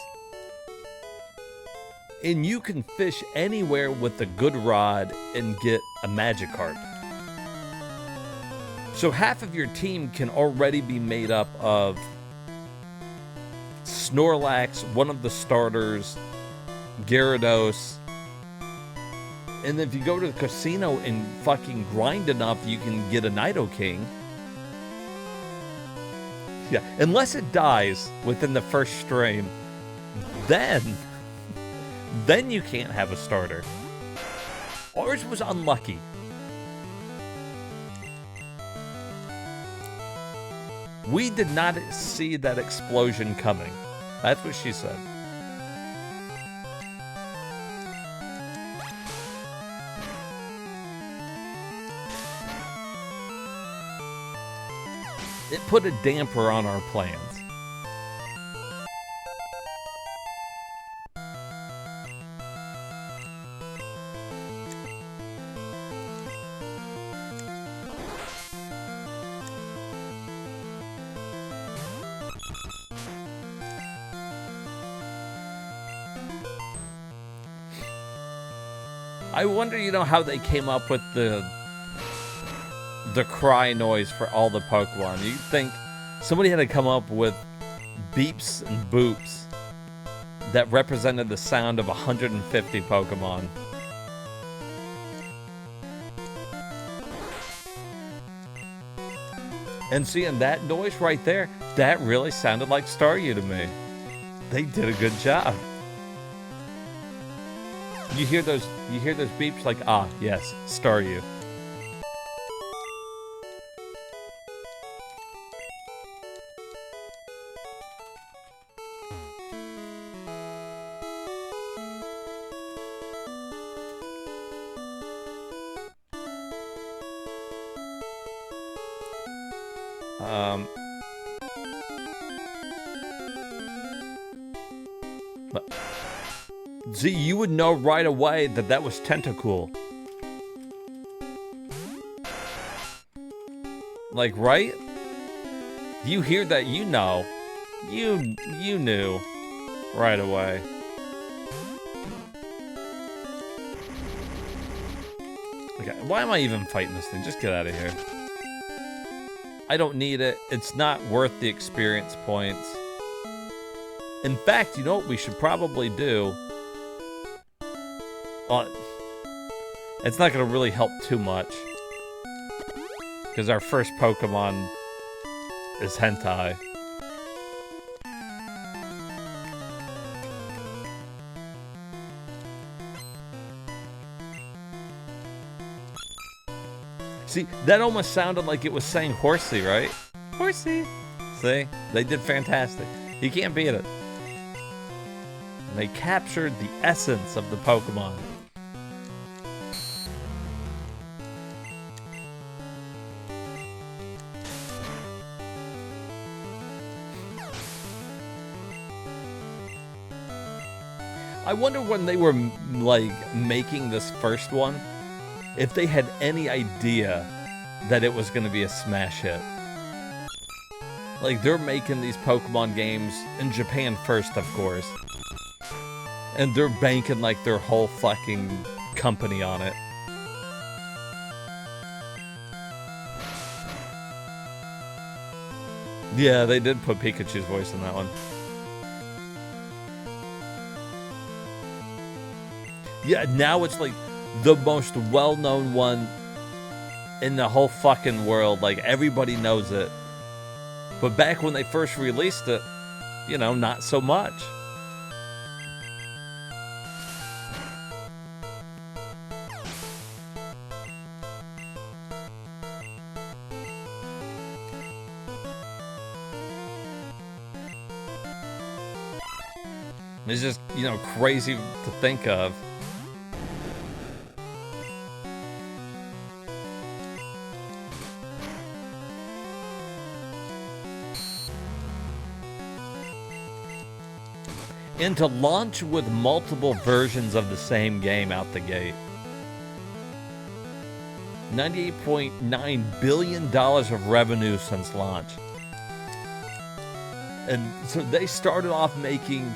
And you can fish anywhere with a good rod and get a Magikarp. So half of your team can already be made up of Snorlax, one of the starters, Gyarados, and if you go to the casino and fucking grind enough, you can get a Nidoking. Yeah, unless it dies within the first stream, then you can't have a starter. Ours was unlucky. We did not see that explosion coming. That's what she said. It put a damper on our plans. I wonder, how they came up with the cry noise for all the Pokemon. You'd think somebody had to come up with beeps and boops that represented the sound of 150 Pokemon. And seeing that noise right there, that really sounded like Staryu to me. They did a good job. You hear those beeps like, ah, yes, Staryu. See, you would know right away that that was Tentacool. Like, right? You hear that, you know. You knew right away. Okay, why am I even fighting this thing? Just get out of here. I don't need it. It's not worth the experience points. In fact, you know what we should probably do? It's not going to really help too much. Because our first Pokemon is Hentai. See, that almost sounded like it was saying horsey, right? Horsey. See? They did fantastic. You can't beat it. They captured the essence of the Pokemon. I wonder when they were like making this first one, if they had any idea that it was going to be a smash hit. Like, they're making these Pokemon games in Japan first, of course. And they're banking, like, their whole fucking company on it. Yeah, they did put Pikachu's voice in that one. Yeah, now it's, like, the most well-known one in the whole fucking world. Like, everybody knows it. But back when they first released it, you know, not so much. It's just, you know, crazy to think of. And to launch with multiple versions of the same game out the gate. $98.9 billion of revenue since launch. And so they started off making,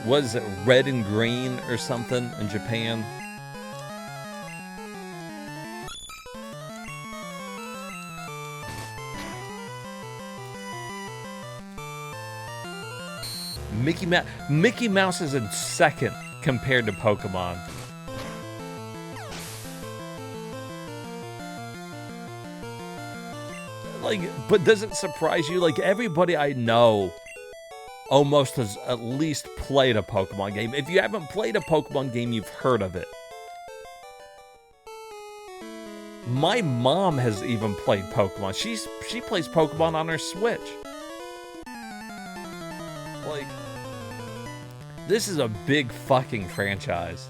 was it red and green or something in Japan? Mickey Mouse is in second compared to Pokemon. Like, but does it surprise you? Like, everybody I know almost has at least played a Pokemon game. If you haven't played a Pokemon game, you've heard of it. My mom has even played Pokemon. She plays Pokemon on her Switch. Like, this is a big fucking franchise.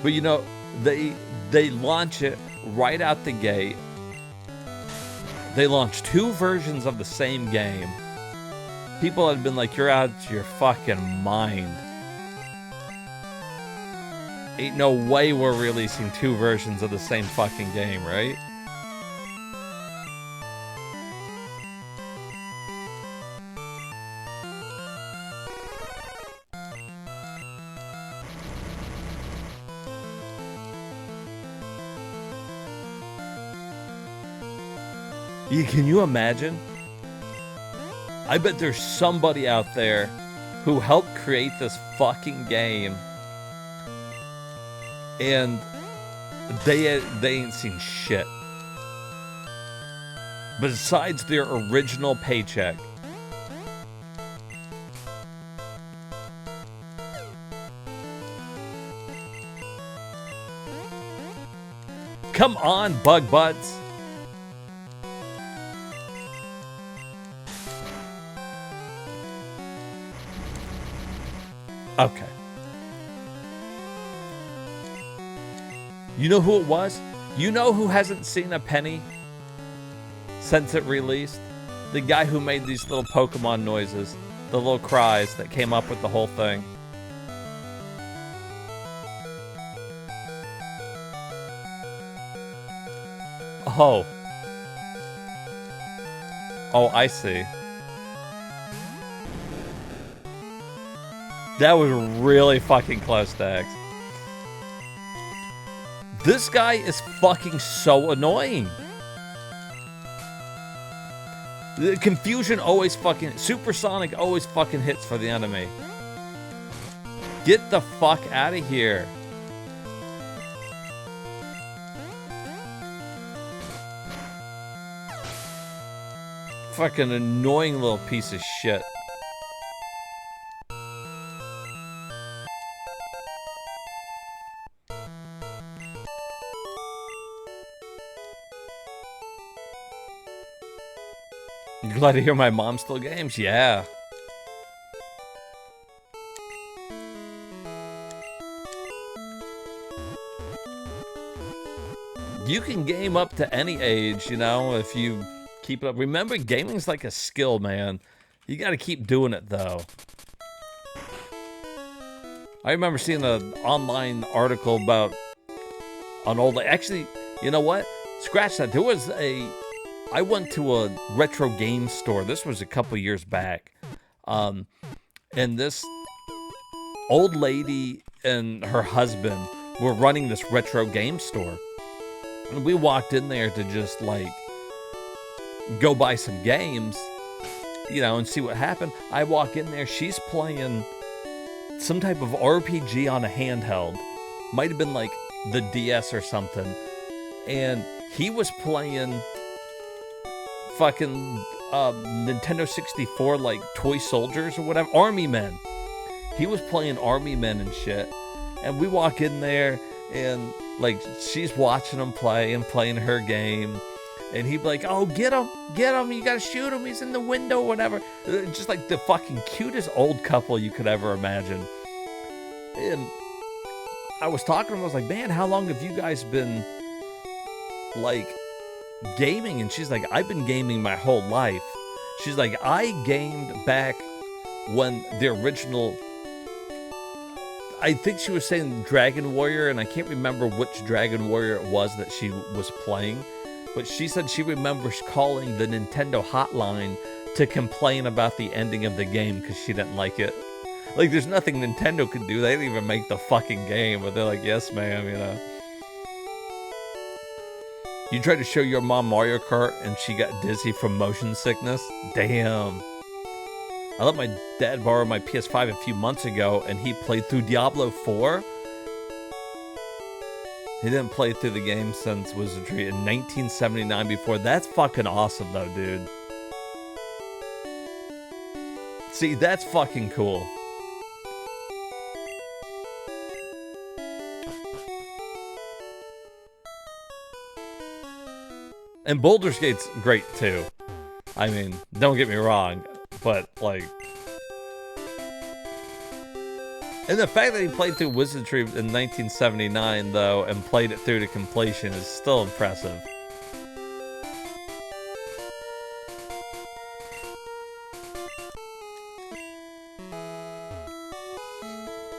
But you know, they launch it right out the gate. They launched 2 versions of the same game. People had been like, you're out of your fucking mind. Ain't no way we're releasing 2 versions of the same fucking game, right? Can you imagine? I bet there's somebody out there who helped create this fucking game and they ain't seen shit. Besides their original paycheck. Come on, bug butts. Okay. You know who it was? You know who hasn't seen a penny since it released? The guy who made these little Pokemon noises, the little cries that came up with the whole thing. Oh. Oh, I see. That was really fucking close to X. This guy is fucking so annoying. The confusion always fucking... Supersonic always fucking hits for the enemy. Get the fuck out of here. Fucking annoying little piece of shit. You glad to hear my mom still games? Yeah. You can game up to any age, you know, if you keep it up. Remember, gaming's like a skill, man. You gotta keep doing it, though. I remember seeing an online article about an old... Actually, you know what? Scratch that. There was I went to a retro game store. This was a couple years back. And this old lady and her husband were running this retro game store. And we walked in there to just, like, go buy some games, you know, and see what happened. I walk in there. She's playing some type of RPG on a handheld. Might have been, like, the DS or something. And he was playing fucking Nintendo 64, like, toy soldiers or whatever. Army men. He was playing Army men and shit. And we walk in there, and, like, she's watching him play and playing her game. And he'd be like, oh, get him, you gotta shoot him, he's in the window, whatever. Just like the fucking cutest old couple you could ever imagine. And I was talking to him, I was like, man, how long have you guys been, like, gaming? And she's like, I've been gaming my whole life. She's like, I gamed back when the original... I think she was saying Dragon Warrior, and I can't remember which Dragon Warrior it was that she was playing, but she said she remembers calling the Nintendo hotline to complain about the ending of the game because she didn't like it. Like, there's nothing Nintendo could do. They didn't even make the fucking game, but they're like, yes, ma'am, you know. You tried to show your mom Mario Kart, and she got dizzy from motion sickness? Damn. I let my dad borrow my PS5 a few months ago, and he played through Diablo 4. He didn't play through the game since Wizardry in 1979 before. That's fucking awesome, though, dude. See, that's fucking cool. And Baldur's Gate's great, too. I mean, don't get me wrong. But, like... And the fact that he played through Wizardry in 1979, though, and played it through to completion is still impressive.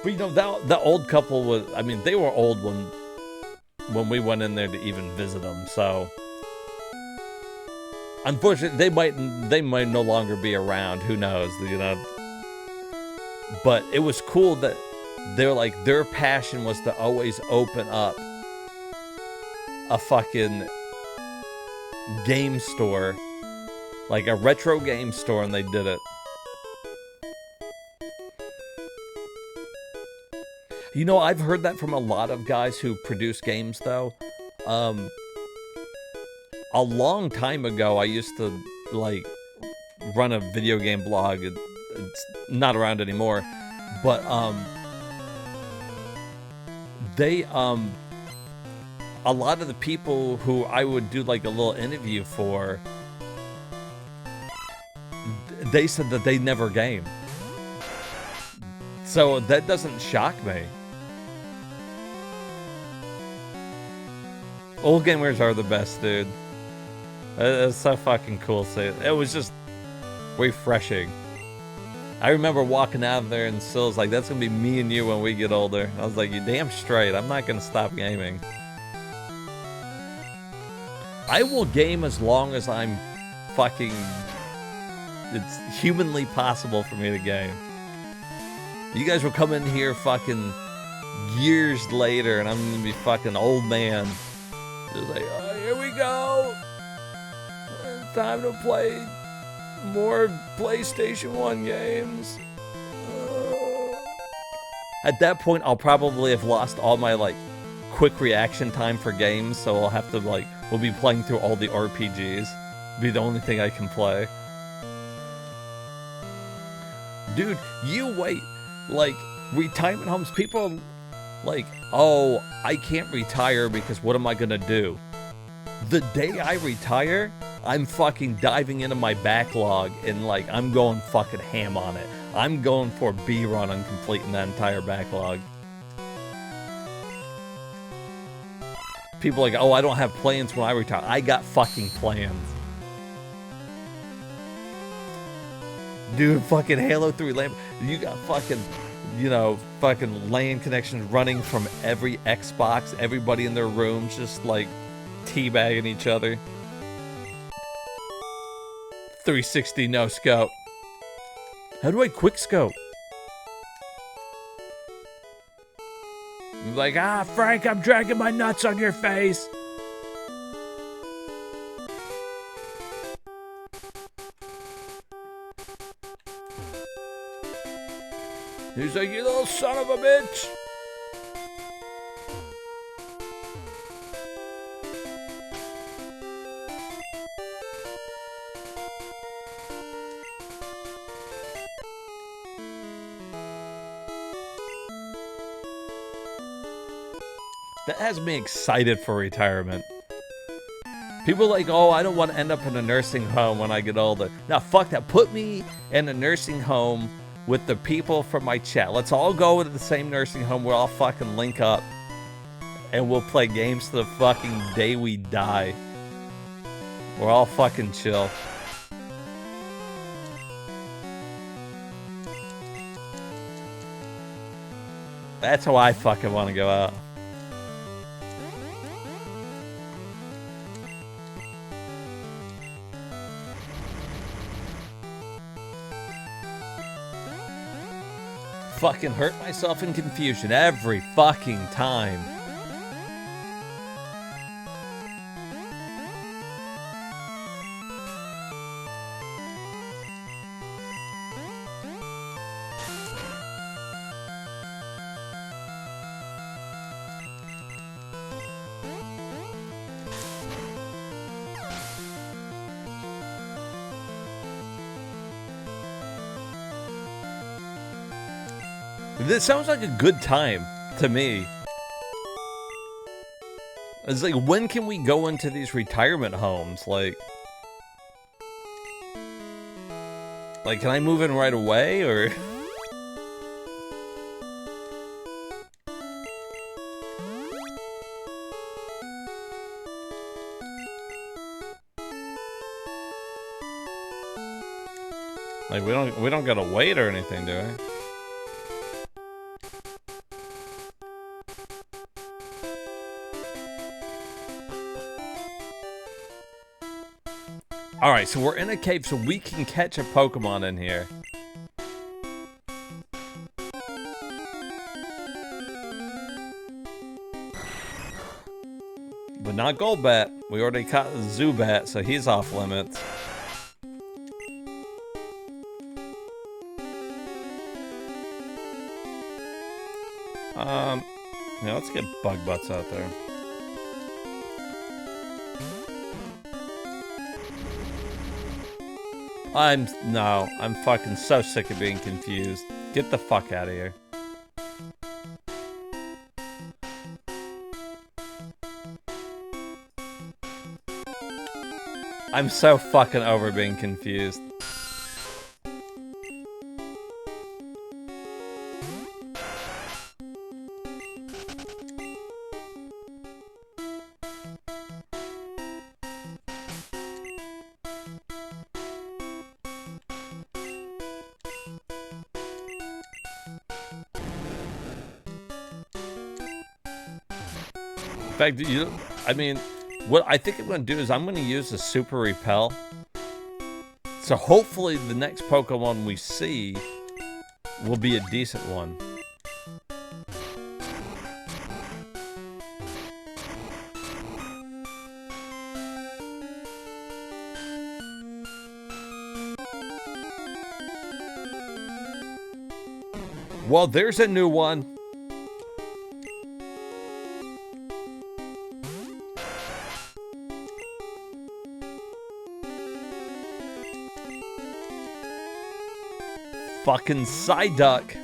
But, you know, that old couple was... I mean, they were old when we went in there to even visit them, so... Unfortunately, they might no longer be around. Who knows, you know? But it was cool that they're like, their passion was to always open up a fucking game store, like a retro game store, and they did it. You know, I've heard that from a lot of guys who produce games, though. A long time ago, I used to, like, run a video game blog. It's not around anymore. But, a lot of the people who I would do, like, a little interview for, they said that they never game. So that doesn't shock me. Old gamers are the best, dude. It's so fucking cool. It was just refreshing. I remember walking out of there and Sill's like, that's gonna be me and you when we get older. I was like, you damn straight. I'm not gonna stop gaming. I will game as long as I'm fucking... It's humanly possible for me to game. You guys will come in here fucking years later and I'm gonna be fucking old man. Just like, oh, here we go. It's time to play more PlayStation 1 games. At that point, I'll probably have lost all my, like, quick reaction time for games, so I'll have to, like, we'll be playing through all the RPGs. Be the only thing I can play. Dude, you wait. Like, retirement homes, people like, oh, I can't retire because what am I gonna do? The day I retire, I'm fucking diving into my backlog and like I'm going fucking ham on it. I'm going for a B run on completing that entire backlog. People are like, oh, I don't have plans when I retire. I got fucking plans. Dude, fucking Halo 3 lamp. You got fucking, you know, fucking LAN connections running from every Xbox. Everybody in their rooms just like teabagging each other. 360 no scope. How do I quick scope? Like, ah, Frank, I'm dragging my nuts on your face. He's like, you little son of a bitch. That has me excited for retirement. People are like, oh, I don't want to end up in a nursing home when I get older. Now, fuck that. Put me in a nursing home with the people from my chat. Let's all go to the same nursing home. We'll all fucking link up. And we'll play games to the fucking day we die. We're all fucking chill. That's how I fucking want to go out. Fucking hurt myself in confusion every fucking time. This sounds like a good time to me. It's like, when can we go into these retirement homes? Like, can I move in right away, or? Like, we don't gotta wait or anything, do we? Alright, so we're in a cave, so we can catch a Pokemon in here. But not Golbat. We already caught the Zubat, so he's off limits. Yeah, let's get Bug Butts out there. I'm fucking so sick of being confused. Get the fuck out of here. I'm so fucking over being confused. In fact, I mean, what I think I'm going to do is I'm going to use the Super Repel. So hopefully the next Pokemon we see will be a decent one. Well, there's a new one. Fucking Psyduck.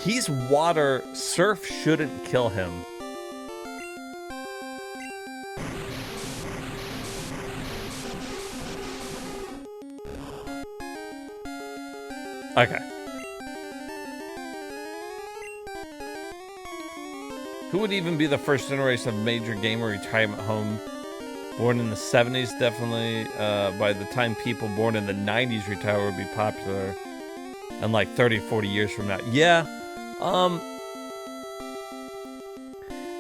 He's water. Surf shouldn't kill him. Okay. Who would even be the first generation of major gamer retirement home? Born in the 70s, definitely. By the time people born in the 90s retire would be popular. And like 30, 40 years from now. Yeah.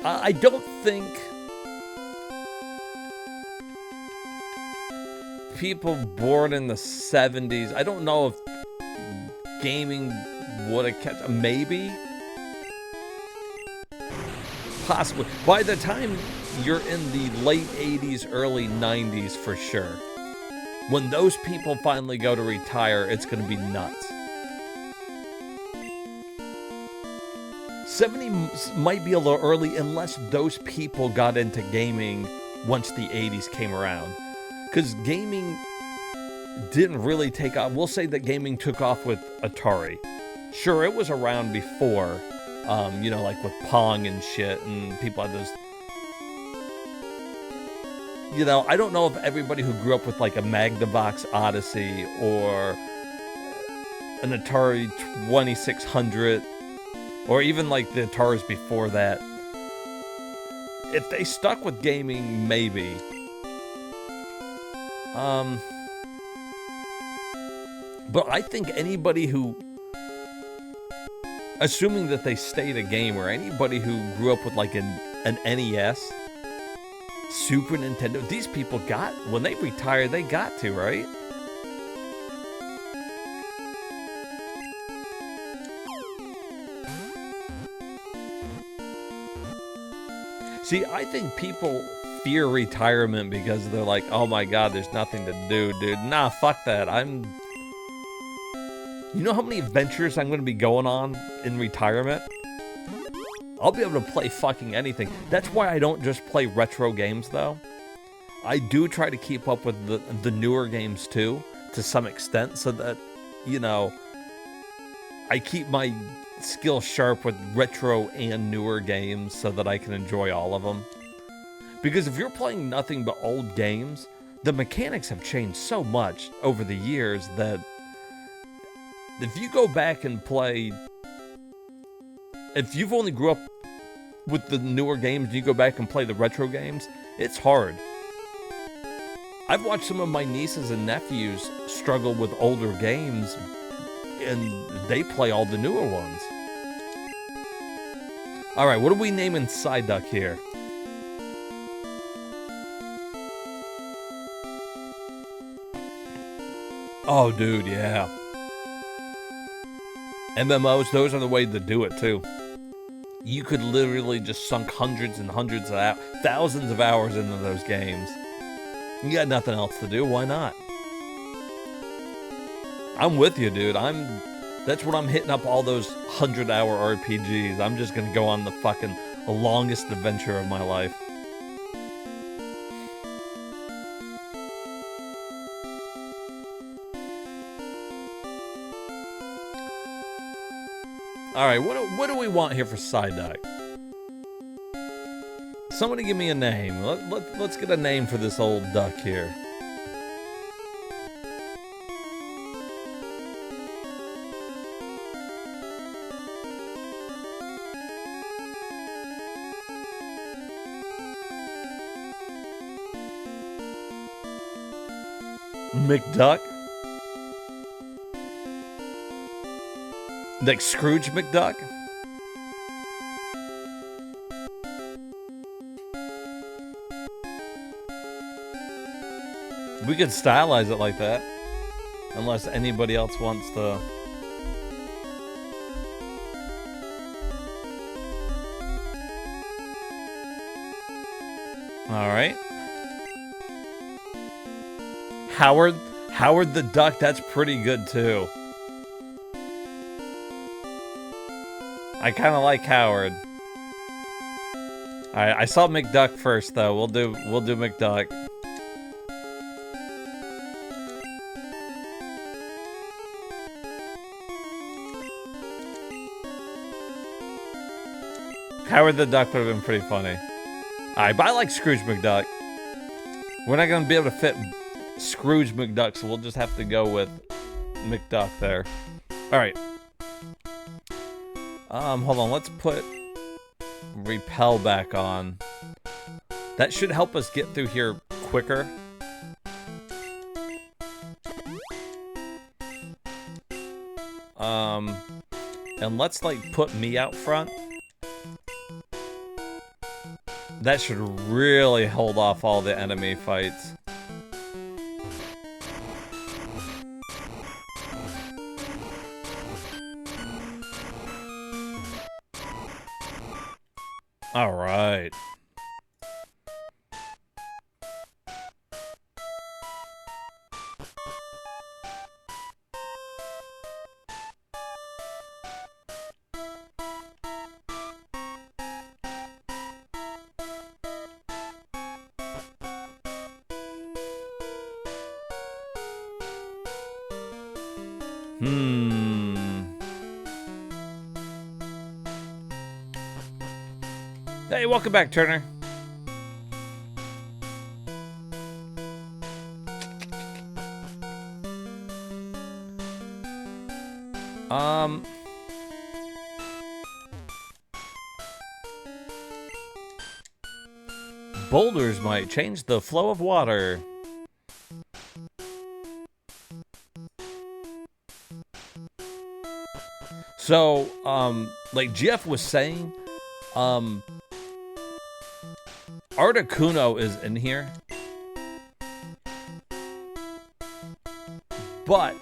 I don't think people born in the 70s, I don't know if gaming would have kept, maybe? Possibly. By the time you're in the late 80s, early 90s for sure. When those people finally go to retire, it's going to be nuts. 70 might be a little early unless those people got into gaming once the 80s came around. Because gaming didn't really take off. We'll say that gaming took off with Atari. Sure, it was around before, you know, like with Pong and shit, and people had those. You know, I don't know if everybody who grew up with like a Magnavox Odyssey or an Atari 2600, or even like the Ataris before that, if they stuck with gaming, maybe. But I think anybody who, assuming that they stayed a gamer, anybody who grew up with like an NES, Super Nintendo, these people got, when they retired, they got to, right? See, I think people fear retirement because they're like, oh my god, there's nothing to do, dude. Nah, fuck that. You know how many adventures I'm going to be going on in retirement? I'll be able to play fucking anything. That's why I don't just play retro games, though. I do try to keep up with the newer games, too, to some extent, so that, you know, I keep my skill sharp with retro and newer games so that I can enjoy all of them. Because if you're playing nothing but old games, the mechanics have changed so much over the years that if you go back and play, if you've only grew up with the newer games and you go back and play the retro games, it's hard. I've watched some of my nieces and nephews struggle with older games, and they play all the newer ones. Alright, what are we naming Psyduck here? Oh, dude, yeah. MMOs, those are the way to do it, too. You could literally just sunk hundreds and hundreds of thousands of hours into those games. You got nothing else to do, why not? I'm with you, dude. That's what I'm hitting up all those 100-hour RPGs. I'm just gonna go on the fucking longest adventure of my life. Alright, what do we want here for Psyduck? Somebody give me a name. Let's get a name for this old duck here. McDuck? Like Scrooge McDuck? We could stylize it like that. Unless anybody else wants to. Alright. Howard the Duck, that's pretty good too. I kind of like Howard. Alright, I saw McDuck first though. We'll do McDuck. Howard the Duck would have been pretty funny. Alright, but I like Scrooge McDuck. We're not gonna be able to fit Scrooge McDuck, so we'll just have to go with McDuck there. Alright. Hold on, let's put repel back on. That should help us get through here quicker. And let's like put me out front. That should really hold off all the enemy fights. All right. Hey, welcome back, Turner. Boulders might change the flow of water. So, like Jeff was saying, Articuno is in here, but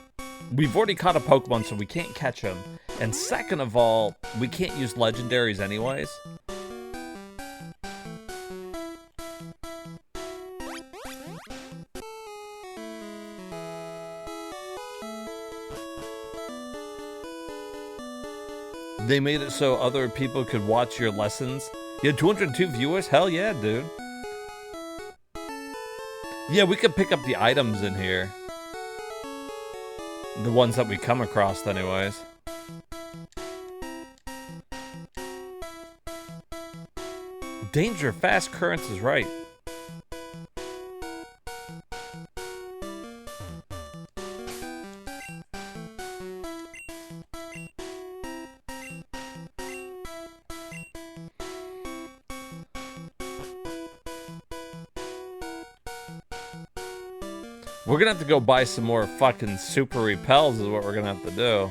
we've already caught a Pokemon, so we can't catch him. And second of all, we can't use legendaries anyways. They made it so other people could watch your lessons. You had 202 viewers? Hell yeah, dude. Yeah, we could pick up the items in here. The ones that we come across anyways. Danger, fast currents is right. We're gonna have to go buy some more fucking super repels is what we're gonna have to do.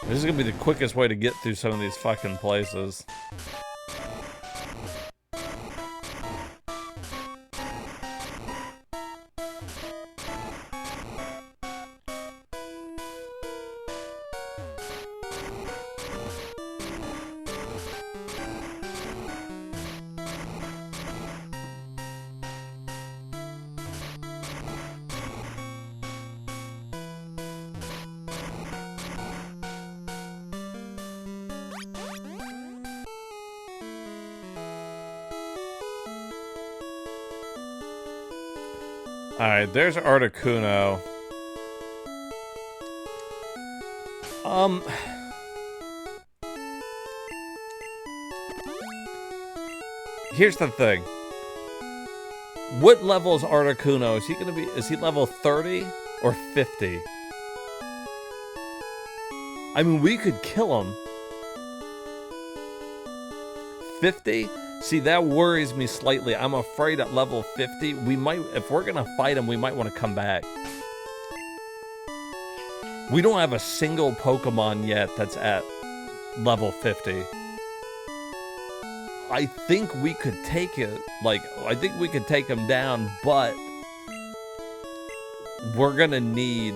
This is gonna be the quickest way to get through some of these fucking places. Alright, there's Articuno. Here's the thing. What level is Articuno? Is he level 30 or 50? I mean, we could kill him. 50? See, that worries me slightly. I'm afraid at level 50, we might, if we're gonna fight him, we might want to come back. We don't have a single Pokemon yet that's at level 50. I think we could take it, I think we could take him down, but we're gonna need...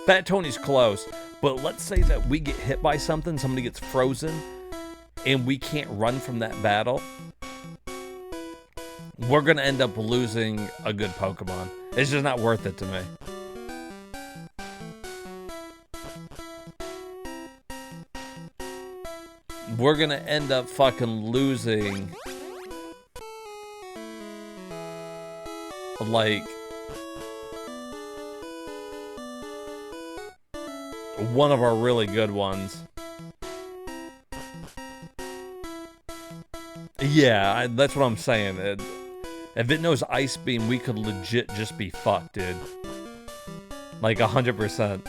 Fat Tony's close, but let's say that we get hit by something, somebody gets frozen, and we can't run from that battle. We're gonna end up losing a good Pokemon. It's just not worth it to me. we're gonna end up fucking losing like one of our really good ones. Yeah, that's what I'm saying. If it knows Ice Beam, we could legit just be fucked, dude. Like 100%.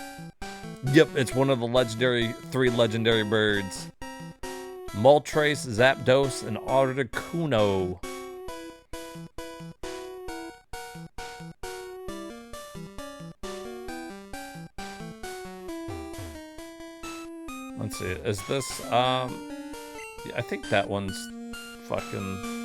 Yep, it's one of the 3 legendary birds. Moltres, Zapdos, and Articuno. Let's see, is this, yeah, I think that one's fucking...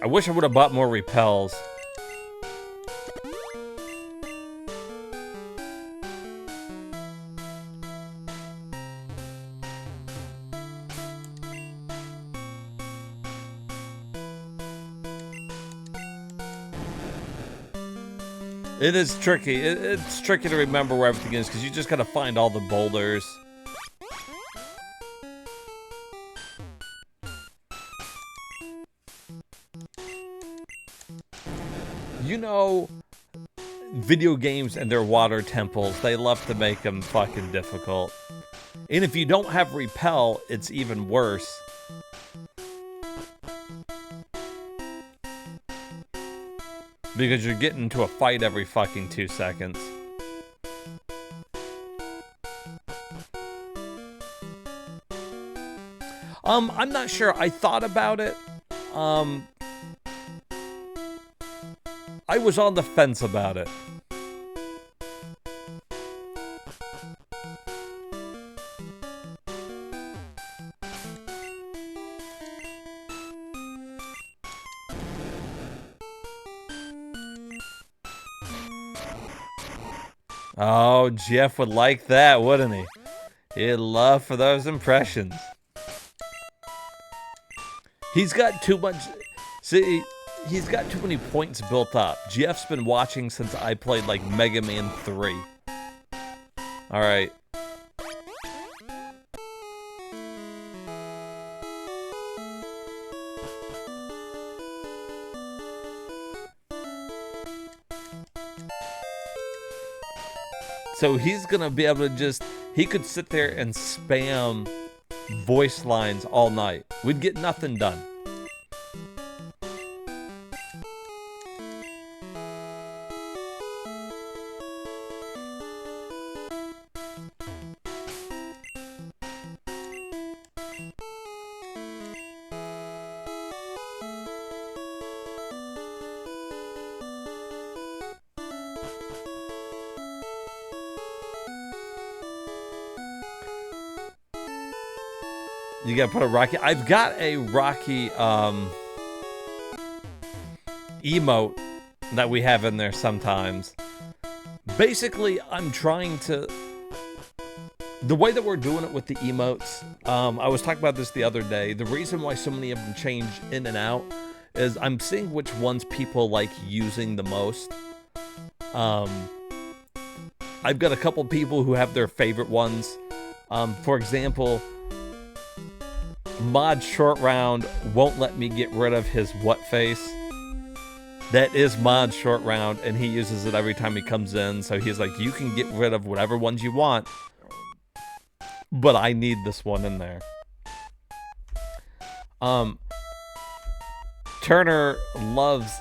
I wish I would have bought more repels. It is tricky. It's tricky to remember where everything is because you just gotta find all the boulders. You know, video games and their water temples, they love to make them fucking difficult. And if you don't have repel, it's even worse. Because you're getting into a fight every fucking 2 seconds. I'm not sure. I thought about it. I was on the fence about it. Oh, Jeff would like that, wouldn't he? He'd love for those impressions. He's got too much... See, he's got too many points built up. Jeff's been watching since I played, like, Mega Man 3. Alright. So he's gonna be able to just... He could sit there and spam voice lines all night. We'd get nothing done. You gotta put a Rocky... I've got a Rocky emote that we have in there sometimes. Basically, I'm trying to... The way that we're doing it with the emotes, I was talking about this the other day. The reason why so many of them change in and out is I'm seeing which ones people like using the most. I've got a couple people who have their favorite ones. For example... Mod Short Round won't let me get rid of his what face. That is Mod Short Round, and he uses it every time he comes in. So he's like, you can get rid of whatever ones you want, but I need this one in there. Turner loves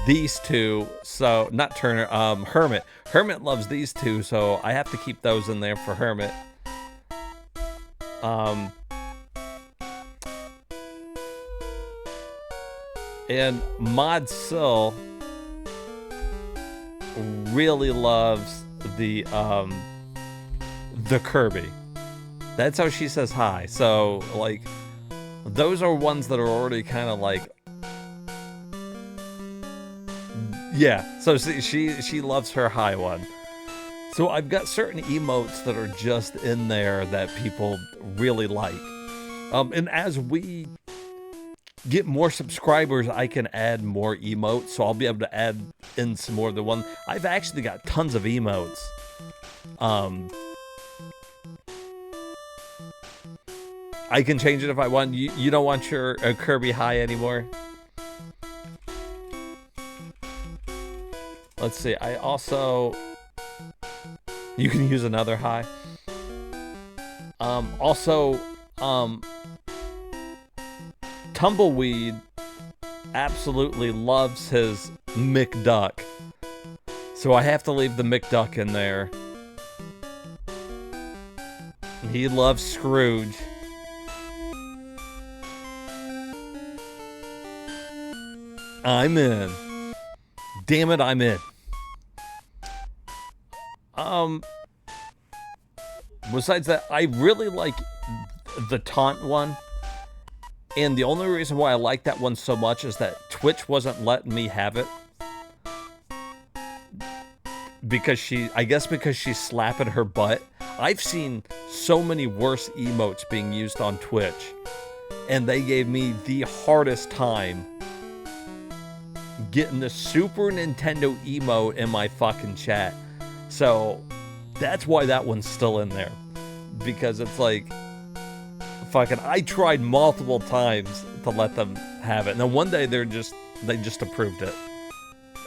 these two, so not Turner, Hermit. Hermit loves these two, so I have to keep those in there for Hermit. And Mod Sill really loves the Kirby. That's how she says hi. So, like, those are ones that are already kind of like Yeah, so she loves her high one. So I've got certain emotes that are just in there that people really like. And as we get more subscribers, I can add more emotes, so I'll be able to add in some more of the one. I've actually got tons of emotes. I can change it if I want. You don't want your Kirby high anymore? Let's see, I also... You can use another high. Tumbleweed absolutely loves his McDuck. So I have to leave the McDuck in there. He loves Scrooge. I'm in. Damn it, I'm in. Besides that, I really like the taunt one. And the only reason why I like that one so much is that Twitch wasn't letting me have it. Because I guess because she's slapping her butt. I've seen so many worse emotes being used on Twitch. And they gave me the hardest time getting the Super Nintendo emote in my fucking chat. So that's why that one's still in there. Because it's like, fucking, I tried multiple times to let them have it. And then one day they just approved it.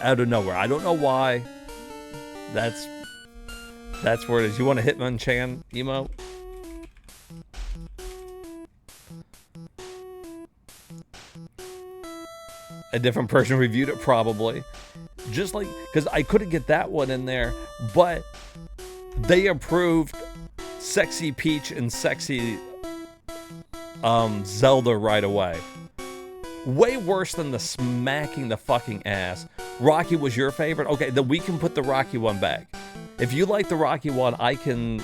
Out of nowhere. I don't know why. That's where it is. You want a Hitmonchan emote? A different person reviewed it, probably. Just like, because I couldn't get that one in there, but they approved Sexy Peach and Sexy Zelda right away. Way worse than the smacking the fucking ass. Rocky was your favorite? Okay, then we can put the Rocky one back. If you like the Rocky one, I can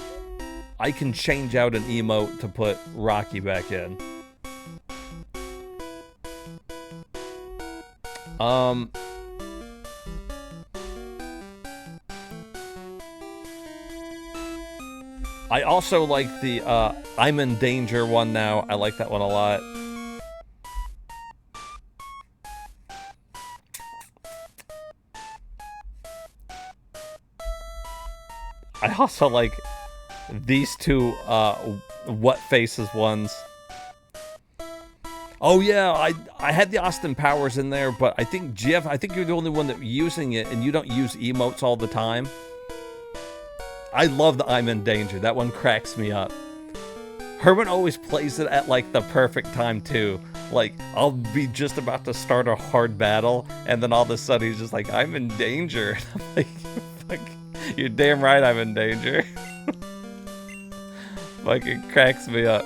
change out an emote to put Rocky back in. I also like the I'm in danger one now. I like that one a lot. I also like these two what faces ones. Oh yeah, I had the Austin Powers in there, but I think Jeff, I think you're the only one that's using it, and you don't use emotes all the time. I love the I'm in danger. That one cracks me up. Herman always plays it at like the perfect time too. Like, I'll be just about to start a hard battle, and then all of a sudden he's just like, I'm in danger. I'm like, you're damn right I'm in danger. Like, it cracks me up.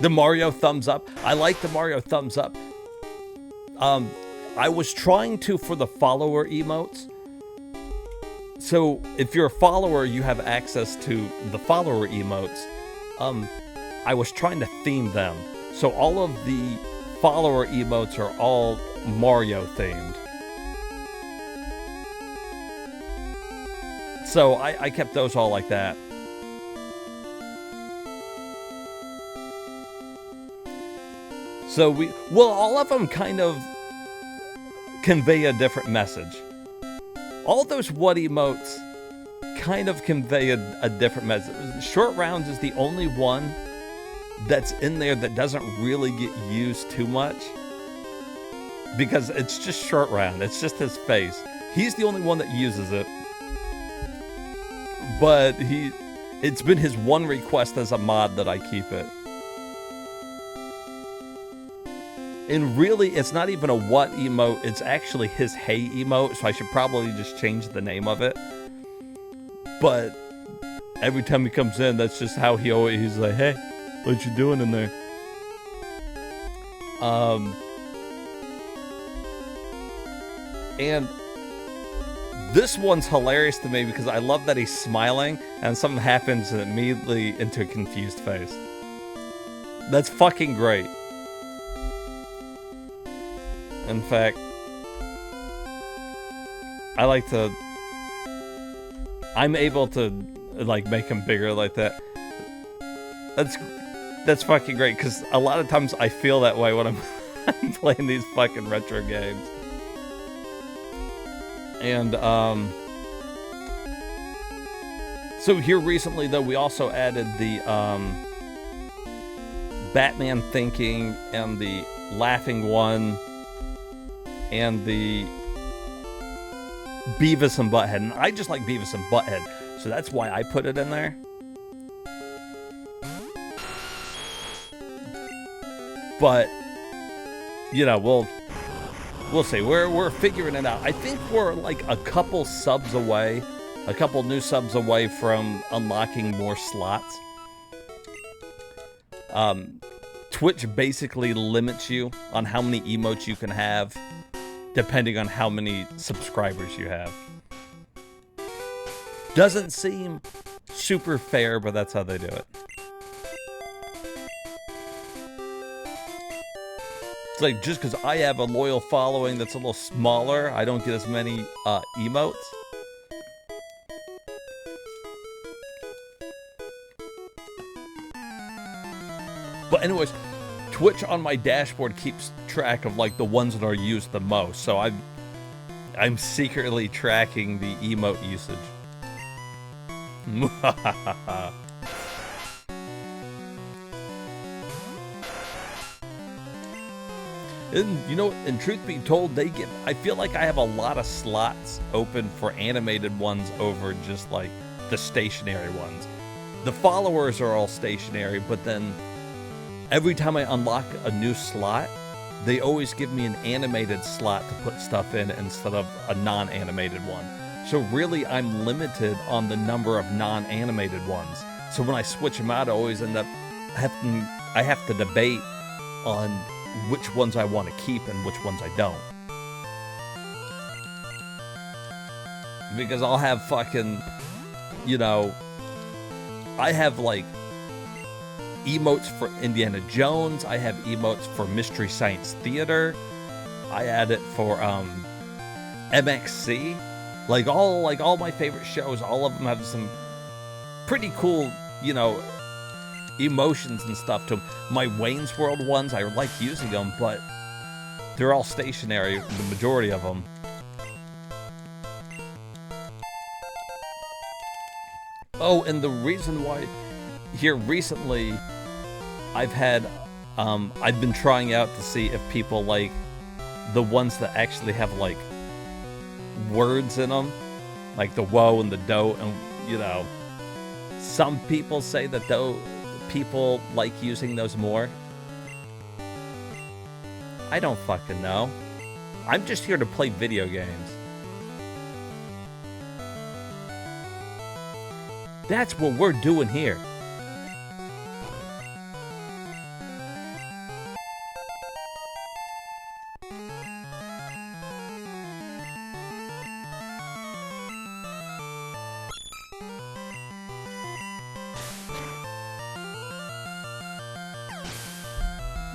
The Mario thumbs up. I like the Mario thumbs up. I was trying to for the follower emotes. So if you're a follower, you have access to the follower emotes. I was trying to theme them. So all of the follower emotes are all Mario themed. So I kept those all like that. So all of them kind of convey a different message. All those what emotes kind of convey a different message. Short rounds is the only one that's in there that doesn't really get used too much. Because it's just short round. It's just his face. He's the only one that uses it. But it's been his one request as a mod that I keep it. And really, it's not even a what emote, it's actually his hey emote, so I should probably just change the name of it. But every time he comes in, that's just how he's like, hey, what you doing in there? And this one's hilarious to me because I love that he's smiling and something happens and immediately into a confused face. That's fucking great. In fact, I like to... I'm able to, like, make them bigger like that. That's fucking great, because a lot of times I feel that way when I'm, I'm playing these fucking retro games. And, so here recently, though, we also added the, Batman Thinking and the Laughing One and the Beavis and Butthead. And I just like Beavis and Butthead, so that's why I put it in there. But, you know, we'll see. We're figuring it out. I think we're like a couple subs away, a couple new subs away from unlocking more slots. Twitch basically limits you on how many emotes you can have, depending on how many subscribers you have. Doesn't seem super fair, but that's how they do it. It's like, just because I have a loyal following that's a little smaller, I don't get as many emotes. But anyways, Twitch on my dashboard keeps track of like the ones that are used the most. So I'm secretly tracking the emote usage. And you know, and truth be told, I feel like I have a lot of slots open for animated ones over just like the stationary ones. The followers are all stationary, but then every time I unlock a new slot, they always give me an animated slot to put stuff in instead of a non-animated one. So really, I'm limited on the number of non-animated ones. So when I switch them out, I always end up I have to debate on which ones I want to keep and which ones I don't. Because I'll have fucking, you know, I have like emotes for Indiana Jones. I have emotes for Mystery Science Theater. I add it for MXC. Like all my favorite shows, all of them have some pretty cool, you know, emotions and stuff to them. My Wayne's World ones, I like using them, but they're all stationary, the majority of them. Oh, and the reason why here recently I've been trying out to see if people like the ones that actually have like words in them, like the whoa and the do, and you know, some people say that though people like using those more. I don't fucking know. I'm just here to play video games. That's what we're doing here.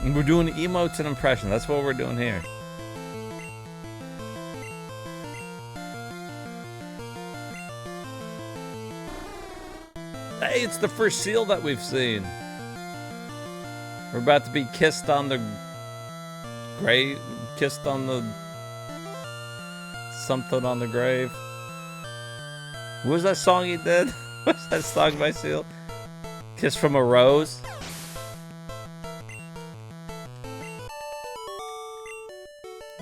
We're doing emotes and impressions. That's what we're doing here. Hey, it's the first seal that we've seen. We're about to be kissed on the grave. Kissed on the... something on the grave. What was that song he did? What's that song by Seal? Kiss from a Rose?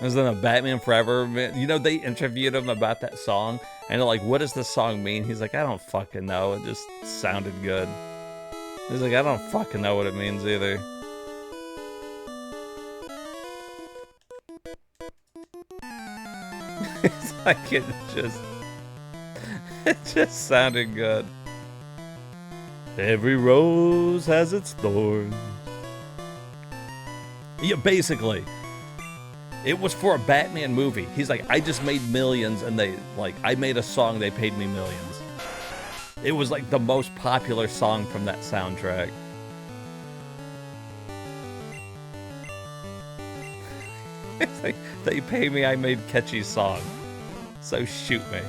Was in a Batman Forever. You know, they interviewed him about that song, and they're like, what does this song mean? He's like, I don't fucking know. It just sounded good. He's like, I don't fucking know what it means either. It's like, it just sounded good. Every rose has its thorns. Yeah, basically. It was for a Batman movie. He's like, I just made millions, and I made a song, they paid me millions. It was like the most popular song from that soundtrack. It's like, they pay me, I made catchy song. So shoot me.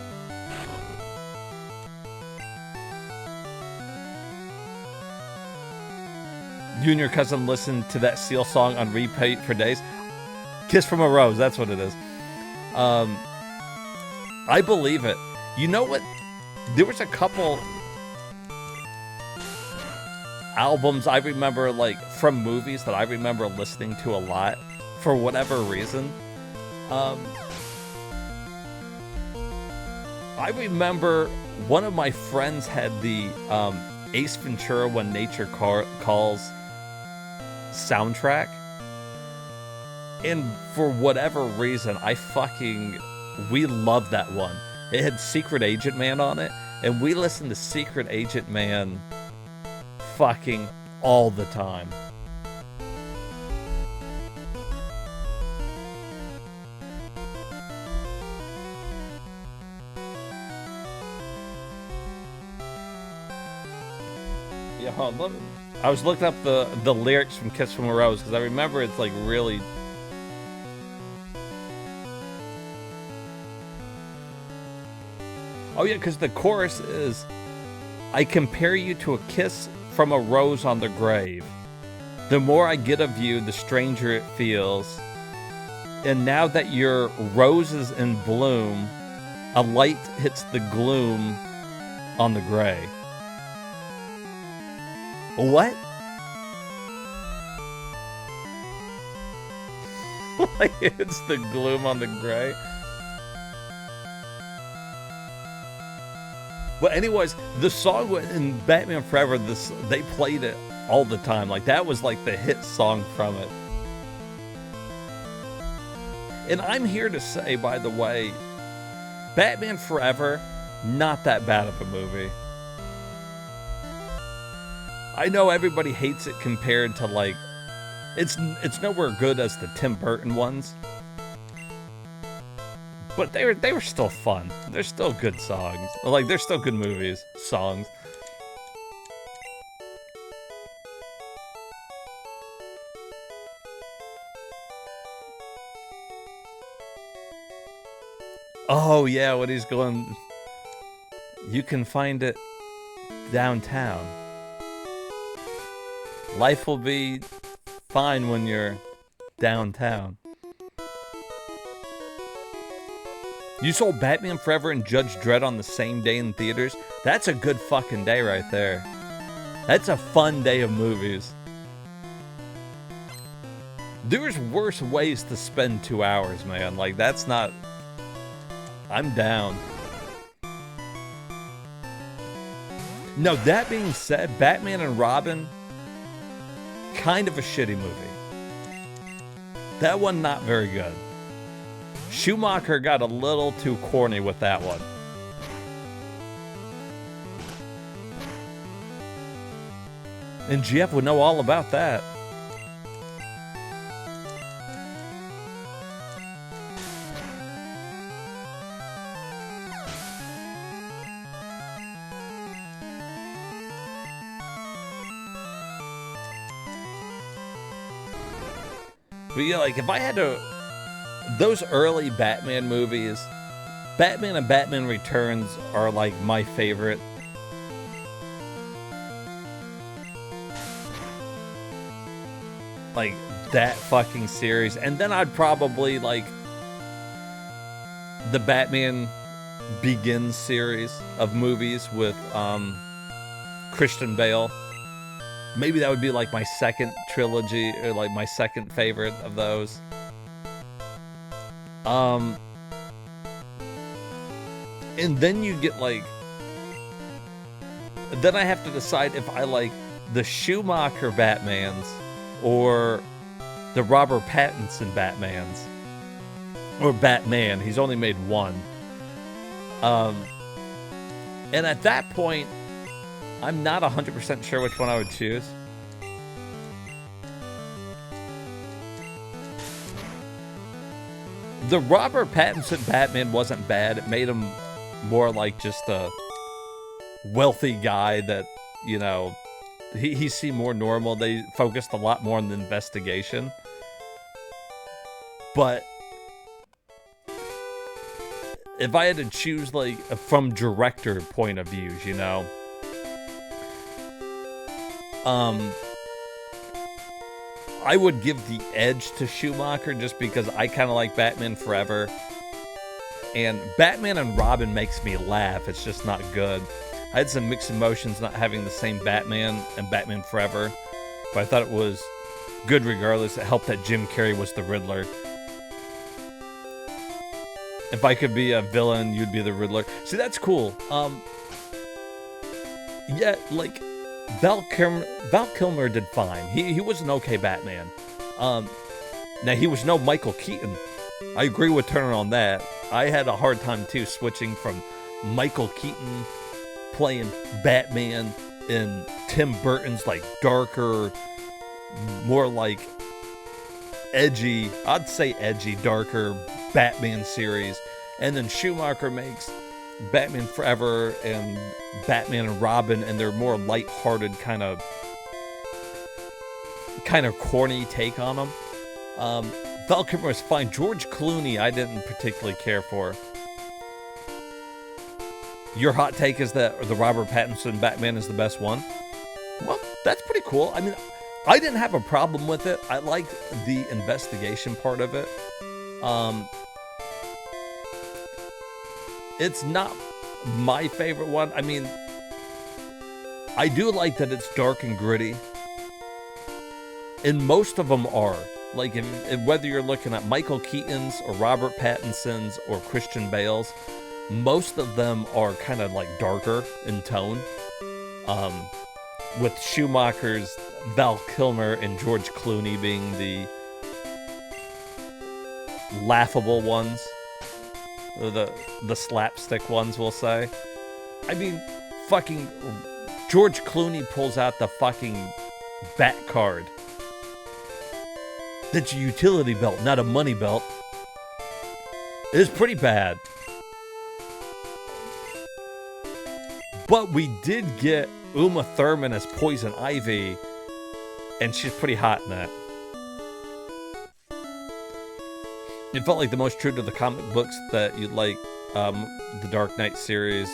You and your cousin listened to that Seal song on repeat for days. Kiss from a Rose, that's what it is. I believe it. You know what? There was a couple albums I remember, like, from movies that I remember listening to a lot for whatever reason. I remember one of my friends had the Ace Ventura When Nature Calls soundtrack, and for whatever reason we loved that one. It had Secret Agent Man on it, and we listened to Secret Agent Man fucking all the time. Yeah, hold on. I was looking up the lyrics from Kiss from a Rose because I remember it's like really. Oh yeah, because the chorus is, I compare you to a kiss from a rose on the grave. The more I get of you, the stranger it feels. And now that your rose is in bloom, a light hits the gloom on the gray. What? Like it's the gloom on the gray? Well, anyways, the song in Batman Forever, they played it all the time. Like, that was like the hit song from it. And I'm here to say, by the way, Batman Forever, not that bad of a movie. I know everybody hates it compared to, like, it's nowhere good as the Tim Burton ones. But they were still fun. They're still good songs. Like, they're still good movies, songs. Oh yeah, when he's going, you can find it downtown. Life will be fine when you're downtown. You saw Batman Forever and Judge Dredd on the same day in theaters? That's a good fucking day right there. That's a fun day of movies. There's worse ways to spend 2 hours, man. Like, that's not... I'm down. No, that being said, Batman and Robin, kind of a shitty movie. That one, not very good. Schumacher got a little too corny with that one. And Jeff would know all about that. But yeah, like, if I had to... Those early Batman movies, Batman and Batman Returns are, like, my favorite. Like, that fucking series. And then I'd probably, like, the Batman Begins series of movies with Christian Bale. Maybe that would be, like, my second trilogy, or, like, my second favorite of those. And then you get, like... Then I have to decide if I like the Schumacher Batmans or the Robert Pattinson Batmans. Or Batman. He's only made one. And at that point, I'm not 100% sure which one I would choose. The Robert Pattinson Batman wasn't bad. It made him more like just a wealthy guy that, you know, he seemed more normal. They focused a lot more on the investigation. But if I had to choose, like, from director point of views, you know, I would give the edge to Schumacher just because I kind of like Batman Forever. And Batman and Robin makes me laugh. It's just not good. I had some mixed emotions not having the same Batman and Batman Forever. But I thought it was good regardless. It helped that Jim Carrey was the Riddler. If I could be a villain, you'd be the Riddler. See, that's cool. Yeah, like, Val Kilmer did fine. He was an okay Batman. Now, he was no Michael Keaton. I agree with Turner on that. I had a hard time, too, switching from Michael Keaton playing Batman in Tim Burton's, like, darker, more, like, edgy, I'd say edgy, darker Batman series. And then Schumacher makes Batman Forever and Batman and Robin, and they're more light-hearted, kind of corny take on them. Val Kilmer was fine. George Clooney, I didn't particularly care for. Your hot take is that the Robert Pattinson Batman is the best one? Well, that's pretty cool. I mean, I didn't have a problem with it. I liked the investigation part of it. It's not my favorite one. I mean, I do like that it's dark and gritty. And most of them are. Like, whether you're looking at Michael Keaton's or Robert Pattinson's or Christian Bale's, most of them are kind of like darker in tone. With Schumacher's Val Kilmer and George Clooney being the laughable ones. The slapstick ones, we'll say. I mean, fucking George Clooney pulls out the fucking bat card. That's a utility belt, not a money belt. It's pretty bad. But we did get Uma Thurman as Poison Ivy, and she's pretty hot in that. It felt like the most true to the comic books that you'd like, the Dark Knight series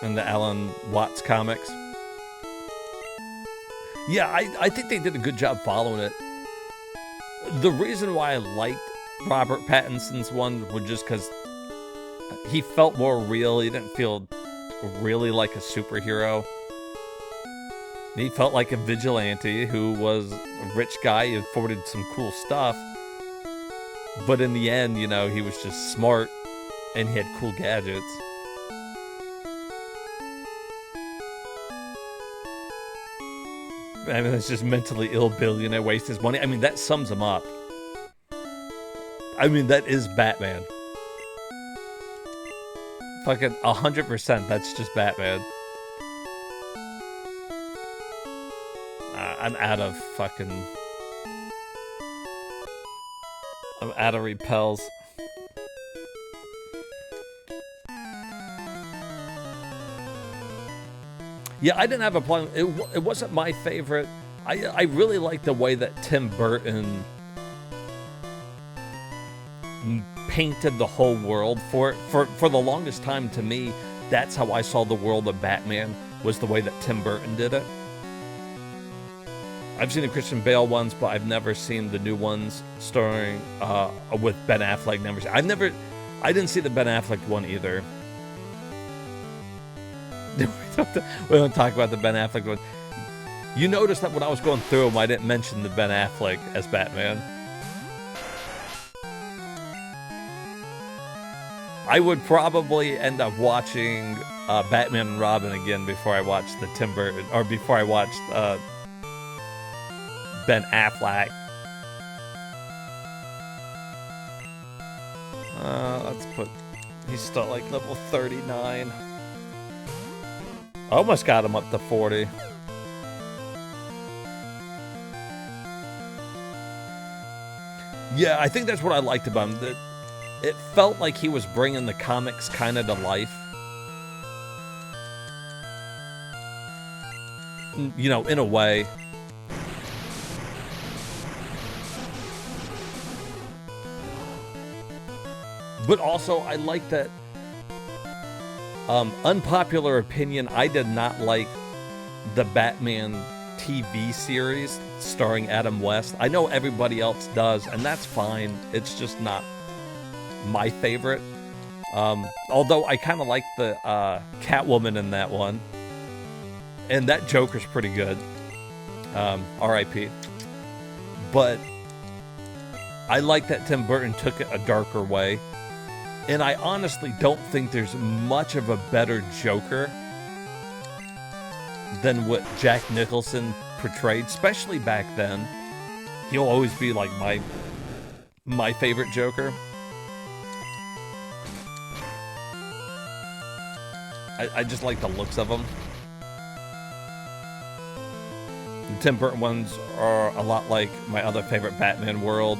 and the Alan Watts comics. Yeah, I think they did a good job following it. The reason why I liked Robert Pattinson's one was just because he felt more real. He didn't feel really like a superhero. He felt like a vigilante who was a rich guy who afforded some cool stuff. But in the end, you know, he was just smart and he had cool gadgets. I mean, it's just mentally ill billionaire, waste his money. I mean, that sums him up. I mean, that is Batman. Fucking 100%, that's just Batman. I'm out of repels. Yeah, I didn't have a problem. It wasn't my favorite. I really like the way that Tim Burton painted the whole world for the longest time. To me, that's how I saw the world of Batman, was the way that Tim Burton did it. I've seen the Christian Bale ones, but I've never seen the new ones starring with Ben Affleck. I didn't see the Ben Affleck one either. We don't talk about the Ben Affleck one. You noticed that when I was going through them, I didn't mention the Ben Affleck as Batman. I would probably end up watching Batman and Robin again before I watched the Tim Burton, or before I watched Ben Affleck. Let's put, he's still like level 39. Almost got him up to 40. Yeah, I think that's what I liked about him. That it felt like he was bringing the comics kind of to life. You know, in a way. But also, I like that. Unpopular opinion, I did not like the Batman TV series starring Adam West. I know everybody else does, and that's fine. It's just not my favorite. Although I kind of like the Catwoman in that one. And that Joker's pretty good. R.I.P. But I like that Tim Burton took it a darker way. And I honestly don't think there's much of a better Joker than what Jack Nicholson portrayed, especially back then. He'll always be like my favorite Joker. I just like the looks of him. The Tim Burton ones are a lot like my other favorite Batman world.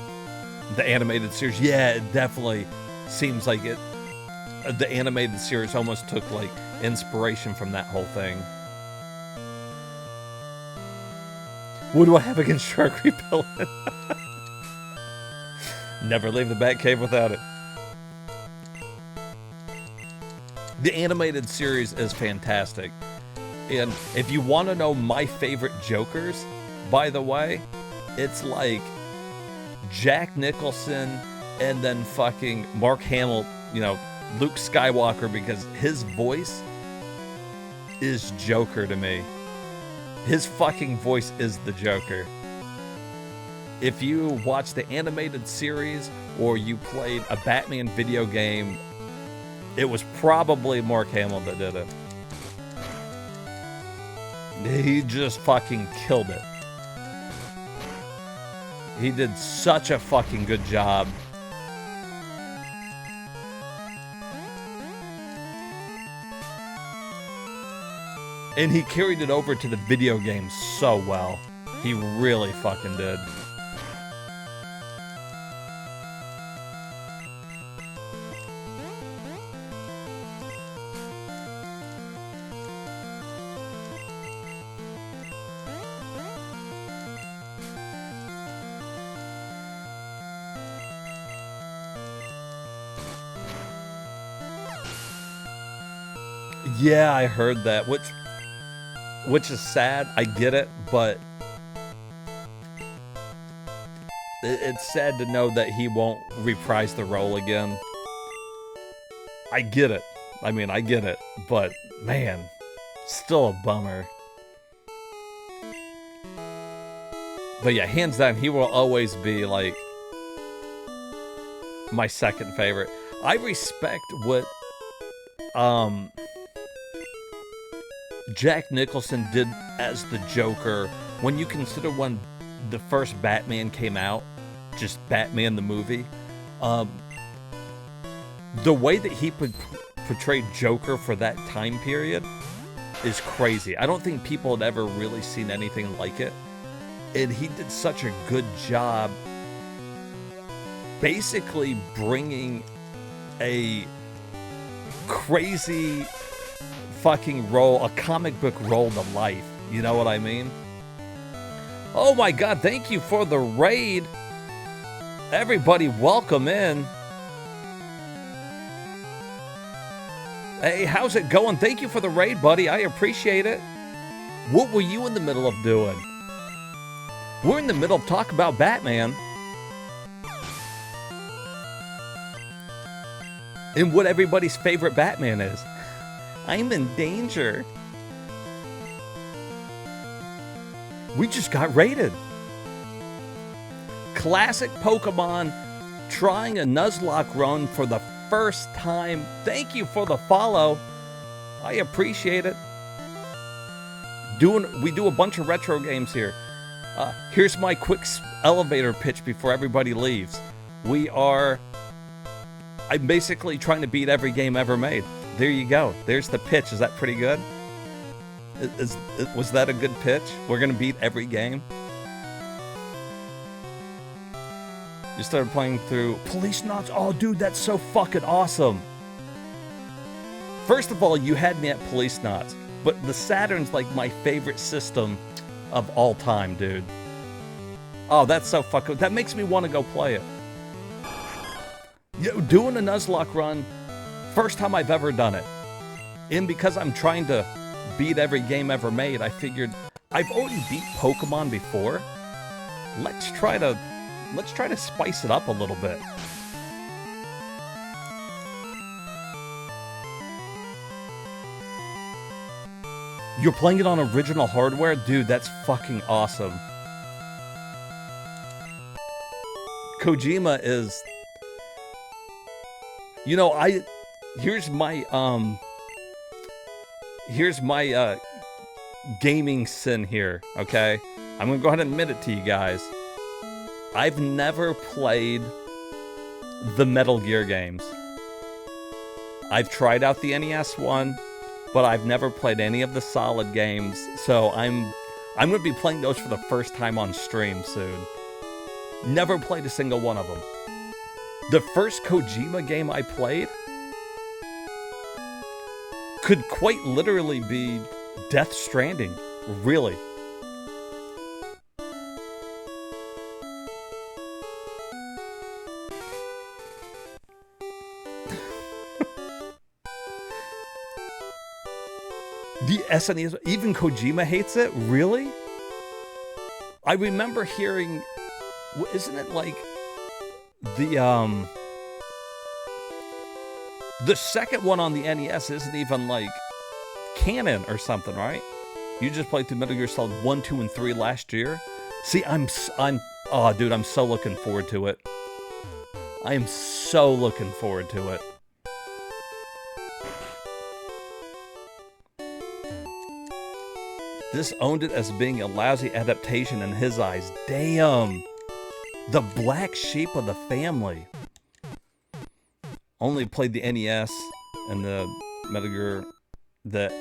The animated series, yeah, it definitely seems like it. The animated series almost took like inspiration from that whole thing. What do I have against shark repellent? Never leave the Batcave without it. The animated series is fantastic. And if you want to know my favorite Jokers, by the way, it's like Jack Nicholson and then fucking Mark Hamill, you know, Luke Skywalker, because his voice is Joker to me. His fucking voice is the Joker. If you watch the animated series or you played a Batman video game, it was probably Mark Hamill that did it. He just fucking killed it. He did such a fucking good job. And he carried it over to the video game so well. He really fucking did. Yeah, I heard that, which is sad. I get it, but it's sad to know that he won't reprise the role again. I get it. I mean, I get it, but man, still a bummer. But yeah, hands down, he will always be like my second favorite. I respect what Jack Nicholson did as the Joker. When you consider when the first Batman came out, just Batman the movie, the way that he portrayed Joker for that time period is crazy. I don't think people had ever really seen anything like it. And he did such a good job basically bringing a crazy fucking role, a comic book role to life. You know what I mean? Oh my god, thank you for the raid. Everybody welcome in. Hey, how's it going? Thank you for the raid, buddy. I appreciate it. What were you in the middle of doing? We're in the middle of talking about Batman. And what everybody's favorite Batman is. I'm in danger. We just got raided. Classic Pokemon trying a Nuzlocke run for the first time. Thank you for the follow. I appreciate it. We do a bunch of retro games here. Here's my quick elevator pitch before everybody leaves. I'm basically trying to beat every game ever made. There you go. There's the pitch. Is that pretty good? Was that a good pitch? We're going to beat every game? You started playing through Police Knots? Oh, dude, that's so fucking awesome. First of all, you had me at Police Knots, but the Saturn's like my favorite system of all time, dude. Oh, that's so fucking... That makes me want to go play it. Doing a Nuzlocke run, first time I've ever done it. And because I'm trying to beat every game ever made, I figured I've already beat Pokemon before. Let's try to spice it up a little bit. You're playing it on original hardware? Dude, that's fucking awesome. Kojima is... You know, here's my gaming sin here, okay? I'm gonna go ahead and admit it to you guys. I've never played the Metal Gear games. I've tried out the NES one, but I've never played any of the Solid games, so I'm gonna be playing those for the first time on stream soon. Never played a single one of them. The first Kojima game I played could quite literally be Death Stranding, really. The SNES, even Kojima hates it? Really? I remember hearing, isn't it like the second one on the NES isn't even like canon or something, right? You just played through Metal Gear Solid 1, 2, and 3 last year. See, oh dude, I'm so looking forward to it. I am so looking forward to it. This owned it as being a lousy adaptation in his eyes. Damn. The black sheep of the family. Only played the NES and the Metal Gear, the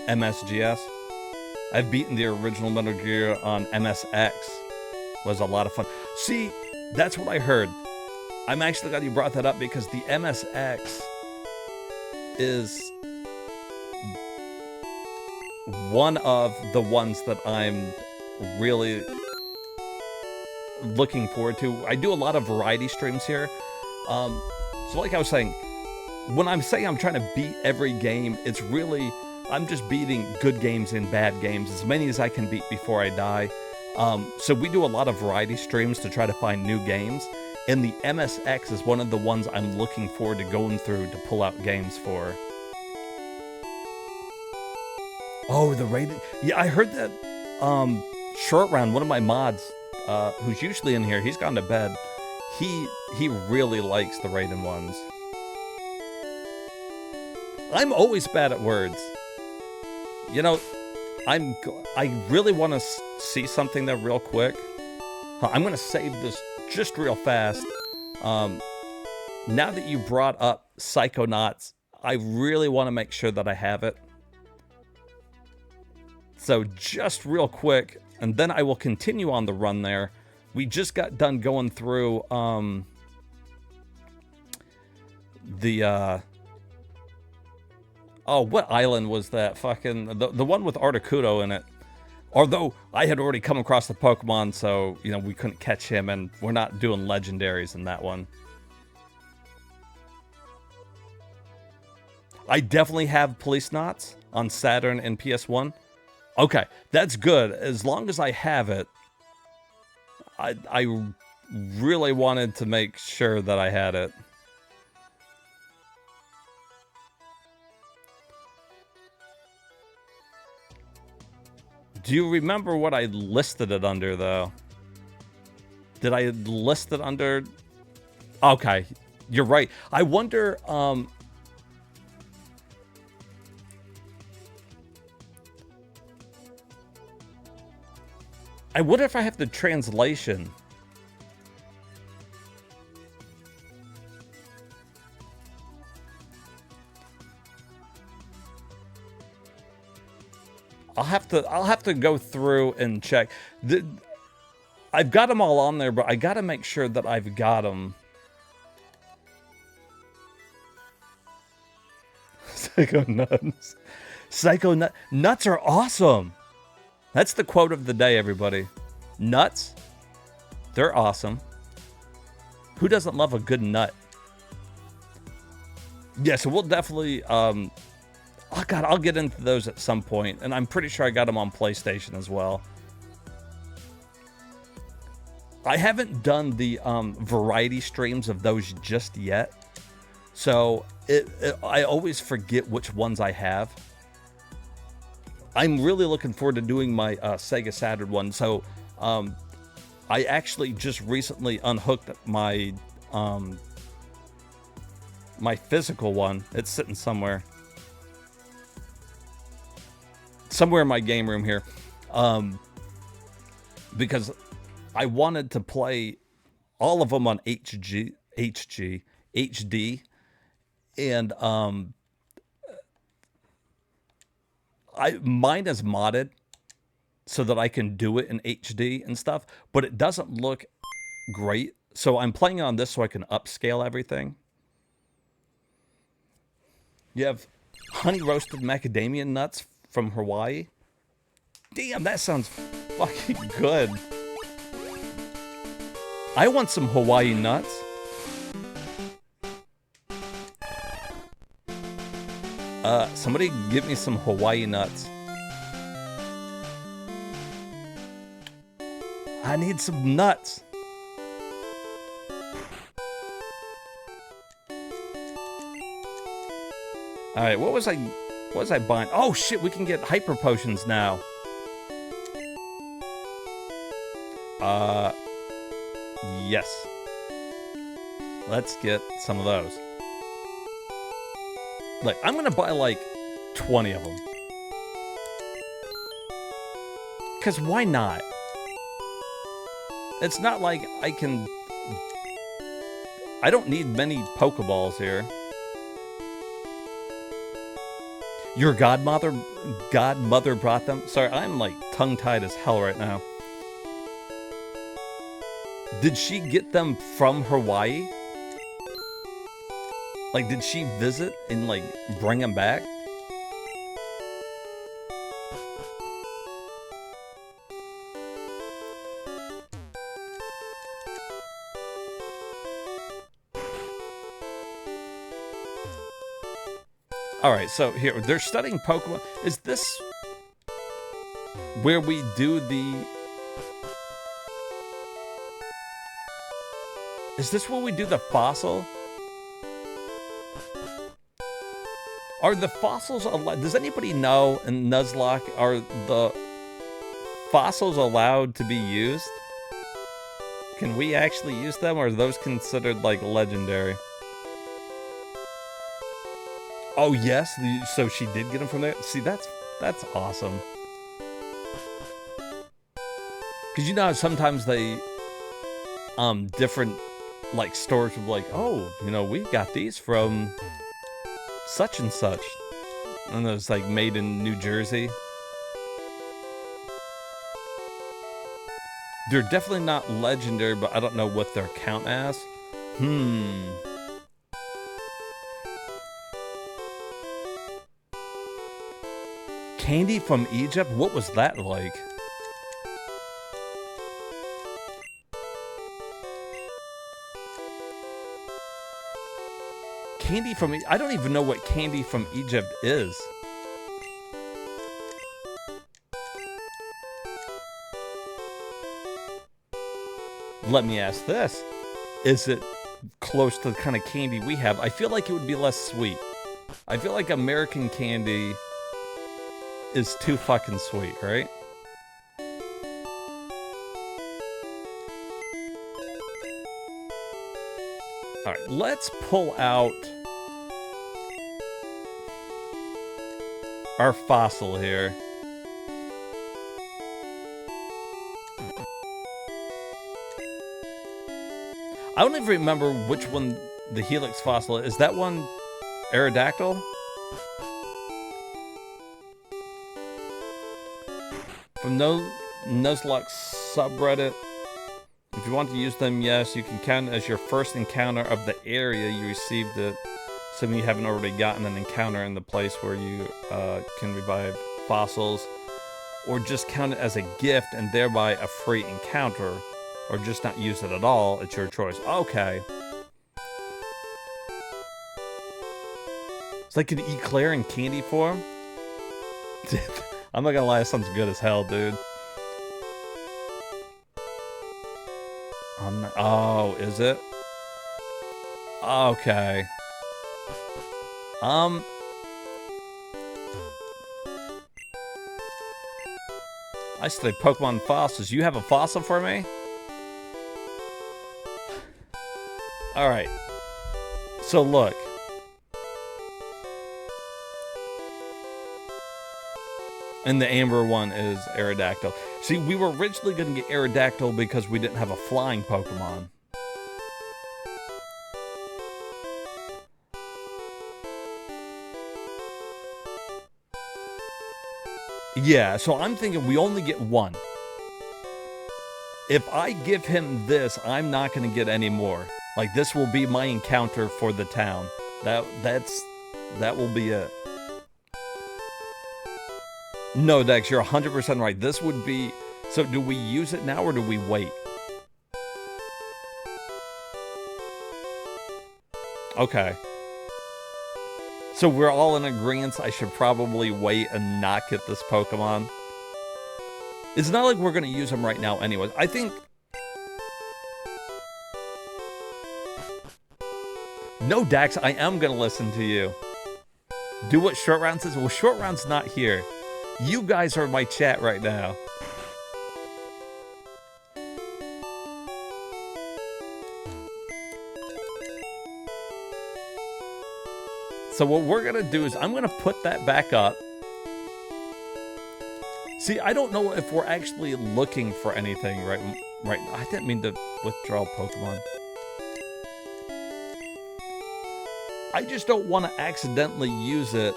MSGS. I've beaten the original Metal Gear on MSX. Was a lot of fun. See, that's what I heard. I'm actually glad you brought that up because the MSX is one of the ones that I'm really looking forward to. I do a lot of variety streams here. So like I was saying, when I'm saying I'm trying to beat every game, it's really, I'm just beating good games and bad games, as many as I can beat before I die. So we do a lot of variety streams to try to find new games, and the MSX is one of the ones I'm looking forward to going through to pull out games for. Oh, the rated... Yeah, I heard that Short Round, one of my mods, who's usually in here, he's gone to bed. He really likes the rated ones. I'm always bad at words. You know, I really want to see something there real quick. I'm going to save this just real fast. Now that you brought up Psychonauts, I really want to make sure that I have it. So just real quick, and then I will continue on the run there. We just got done going through oh, what island was that? Fucking the one with Articuno in it. Although I had already come across the Pokemon, so you know we couldn't catch him, and we're not doing legendaries in that one. I definitely have Police Knots on Saturn and PS1. Okay, that's good. As long as I have it, I really wanted to make sure that I had it. Do you remember what I listed it under, though? Did I list it under... Okay, you're right. I wonder... I wonder if I have the translation. I'll have to go through and check. I've got them all on there, but I got to make sure that I've got them. Psychonauts. Nuts are awesome. That's the quote of the day, everybody. Nuts, they're awesome. Who doesn't love a good nut? Yeah, so we'll definitely, oh God, I'll get into those at some point, and I'm pretty sure I got them on PlayStation as well. I haven't done the variety streams of those just yet, so I always forget which ones I have. I'm really looking forward to doing my Sega Saturn one. So I actually just recently unhooked my my physical one. It's sitting somewhere in my game room here, because I wanted to play all of them on HD, and mine is modded so that I can do it in HD and stuff, but it doesn't look great. So I'm playing on this so I can upscale everything. You have honey roasted macadamia nuts from Hawaii. Damn, that sounds fucking good. I want some Hawaii nuts. Somebody give me some Hawaii nuts. I need some nuts. All right, what was I buying? Oh shit, we can get hyper potions now. Yes. Let's get some of those. Like, I'm gonna buy like 20 of them. Cause why not? It's not like I don't need many Pokeballs here. Your godmother brought them? Sorry, I'm like tongue-tied as hell right now. Did she get them from Hawaii? Like, did she visit and like bring them back? Alright, so here, they're studying Pokemon. Is this where we do the... Is this where we do the fossil? Are the fossils allowed? Does anybody know in Nuzlocke, are the fossils allowed to be used? Can we actually use them, or are those considered like legendary? Oh yes, so she did get them from there. See, that's awesome. Cause you know how sometimes they different like stores will be like, oh, you know, we got these from such and such, and it's like made in New Jersey. They're definitely not legendary, but I don't know what they're count as. Candy from Egypt? What was that like? Candy from... I don't even know what candy from Egypt is. Let me ask this. Is it close to the kind of candy we have? I feel like it would be less sweet. I feel like American candy is too fucking sweet, right? Alright, let's pull out our fossil here. I don't even remember which one the Helix fossil is. That one Aerodactyl? From Nuzlocke subreddit. If you want to use them, yes, you can count it as your first encounter of the area you received it. Assuming you haven't already gotten an encounter in the place where you can revive fossils. Or just count it as a gift and thereby a free encounter. Or just not use it at all, it's your choice. Okay. It's like an eclair in candy form. I'm not gonna lie, it sounds good as hell, dude. Oh, is it? Okay. I study Pokemon fossils. You have a fossil for me? Alright. So look. And the amber one is Aerodactyl. See, we were originally going to get Aerodactyl because we didn't have a flying Pokemon. Yeah, so I'm thinking we only get one. If I give him this, I'm not going to get any more. Like, this will be my encounter for the town. That will be it. No, Dex, you're 100% right. This would be... So do we use it now or do we wait? Okay. So we're all in agreement. I should probably wait and not get this Pokemon. It's not like we're going to use him right now anyway. I think... No, Dax, I am going to listen to you. Do what Short Round says. Well, Short Round's not here. You guys are my chat right now. So what we're going to do is I'm going to put that back up. See, I don't know if we're actually looking for anything right now. I didn't mean to withdraw Pokemon. I just don't want to accidentally use it.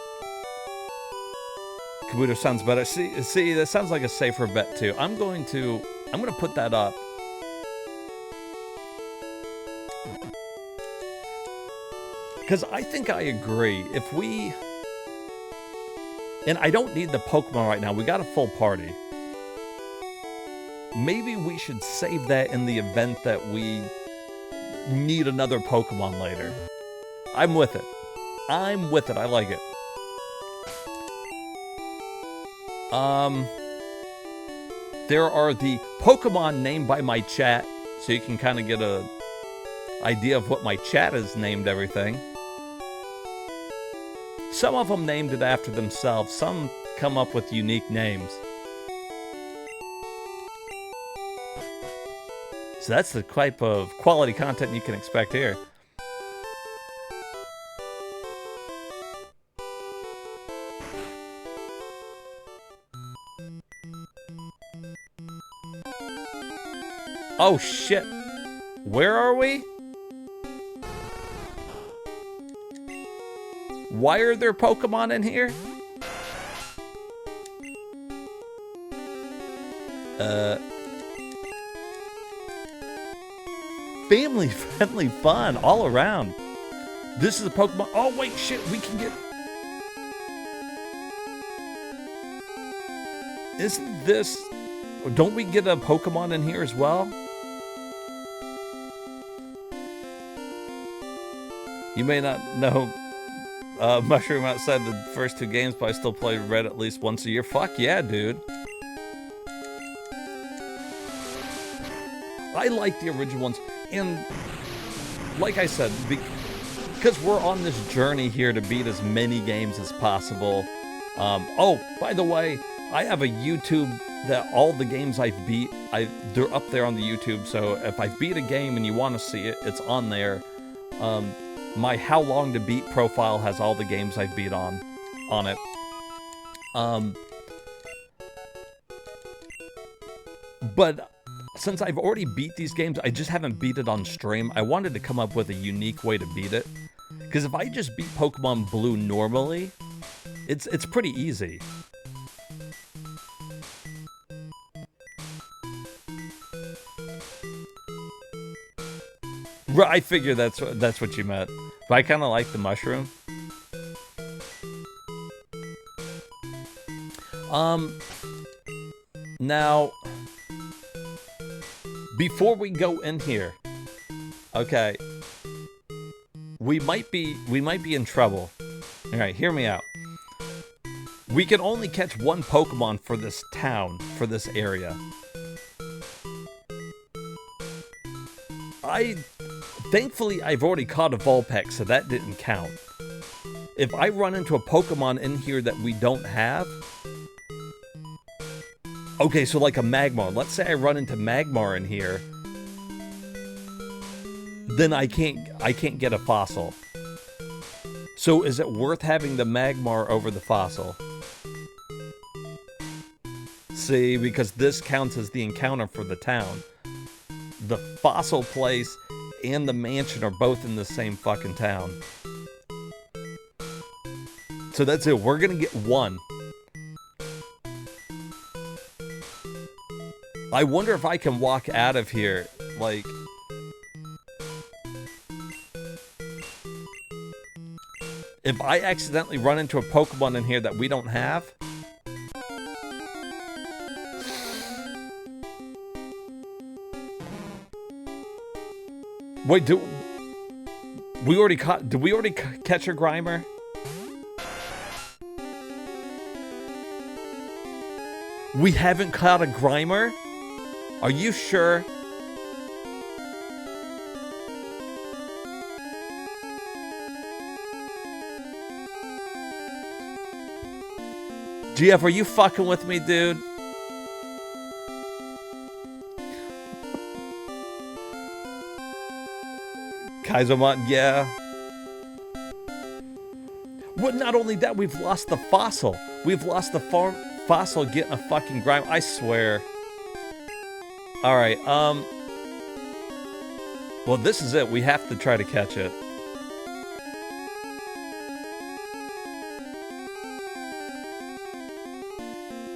Kabuto sounds better. See, that sounds like a safer bet too. I'm going to put that up. Because I think I agree. If we... And I don't need the Pokemon right now. We got a full party. Maybe we should save that in the event that we need another Pokemon later. I'm with it. I'm with it. I like it. There are the Pokemon named by my chat, so you can kind of get a idea of what my chat has named everything. Some of them named it after themselves. Some come up with unique names. So that's the type of quality content you can expect here. Oh shit. Where are we? Why are there Pokemon in here? Family friendly fun all around. This is a Pokemon. Oh wait, shit, we can get... Isn't this... Don't we get a Pokemon in here as well? You may not know, Mushroom outside the first two games, but I still play Red at least once a year. Fuck yeah, dude. I like the original ones. And like I said, because we're on this journey here to beat as many games as possible. Oh, by the way, I have a YouTube that all the games I've beat, they're up there on the YouTube. So if I beat a game and you want to see it, it's on there. My How Long to Beat profile has all the games I've beat on it. But since I've already beat these games, I just haven't beat it on stream. I wanted to come up with a unique way to beat it. Because if I just beat Pokemon Blue normally, it's pretty easy. I figure that's what you meant. But I kind of like the mushroom. Now, before we go in here, okay, we might be in trouble. Alright, hear me out. We can only catch one Pokemon for this town, for this area. Thankfully, I've already caught a Vulpix, so that didn't count. If I run into a Pokemon in here that we don't have... Okay, so like a Magmar. Let's say I run into Magmar in here. Then I can't get a fossil. So is it worth having the Magmar over the fossil? See, because this counts as the encounter for the town. The fossil place and the mansion are both in the same fucking town. So that's it. We're gonna get one. I wonder if I can walk out of here, like... If I accidentally run into a Pokemon in here that we don't have... Wait, did we already catch a Grimer? We haven't caught a Grimer? Are you sure? GF, are you fucking with me, dude? Kaisermon, yeah. Well, not only that, we've lost the fossil. We've lost the fossil getting a fucking Grime. I swear. Alright, well, this is it. We have to try to catch it.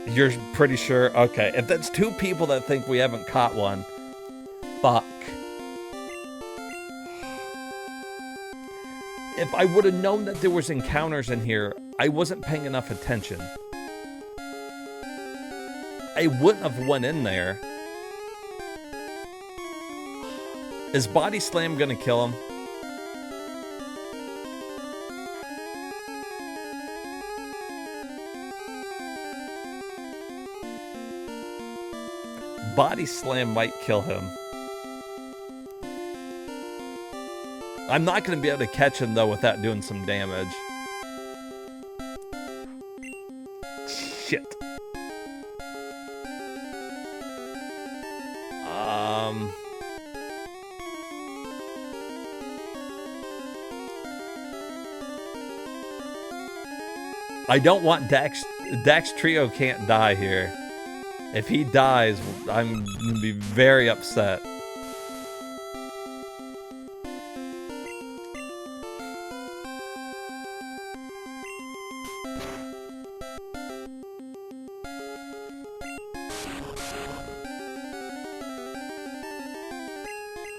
You're pretty sure? Okay, if that's two people that think we haven't caught one, fuck. If I would have known that there was encounters in here, I wasn't paying enough attention. I wouldn't have went in there. Is Body Slam gonna kill him? Body Slam might kill him. I'm not going to be able to catch him, though, without doing some damage. Shit. I don't want Dax. Dax Trio can't die here. If he dies, I'm going to be very upset.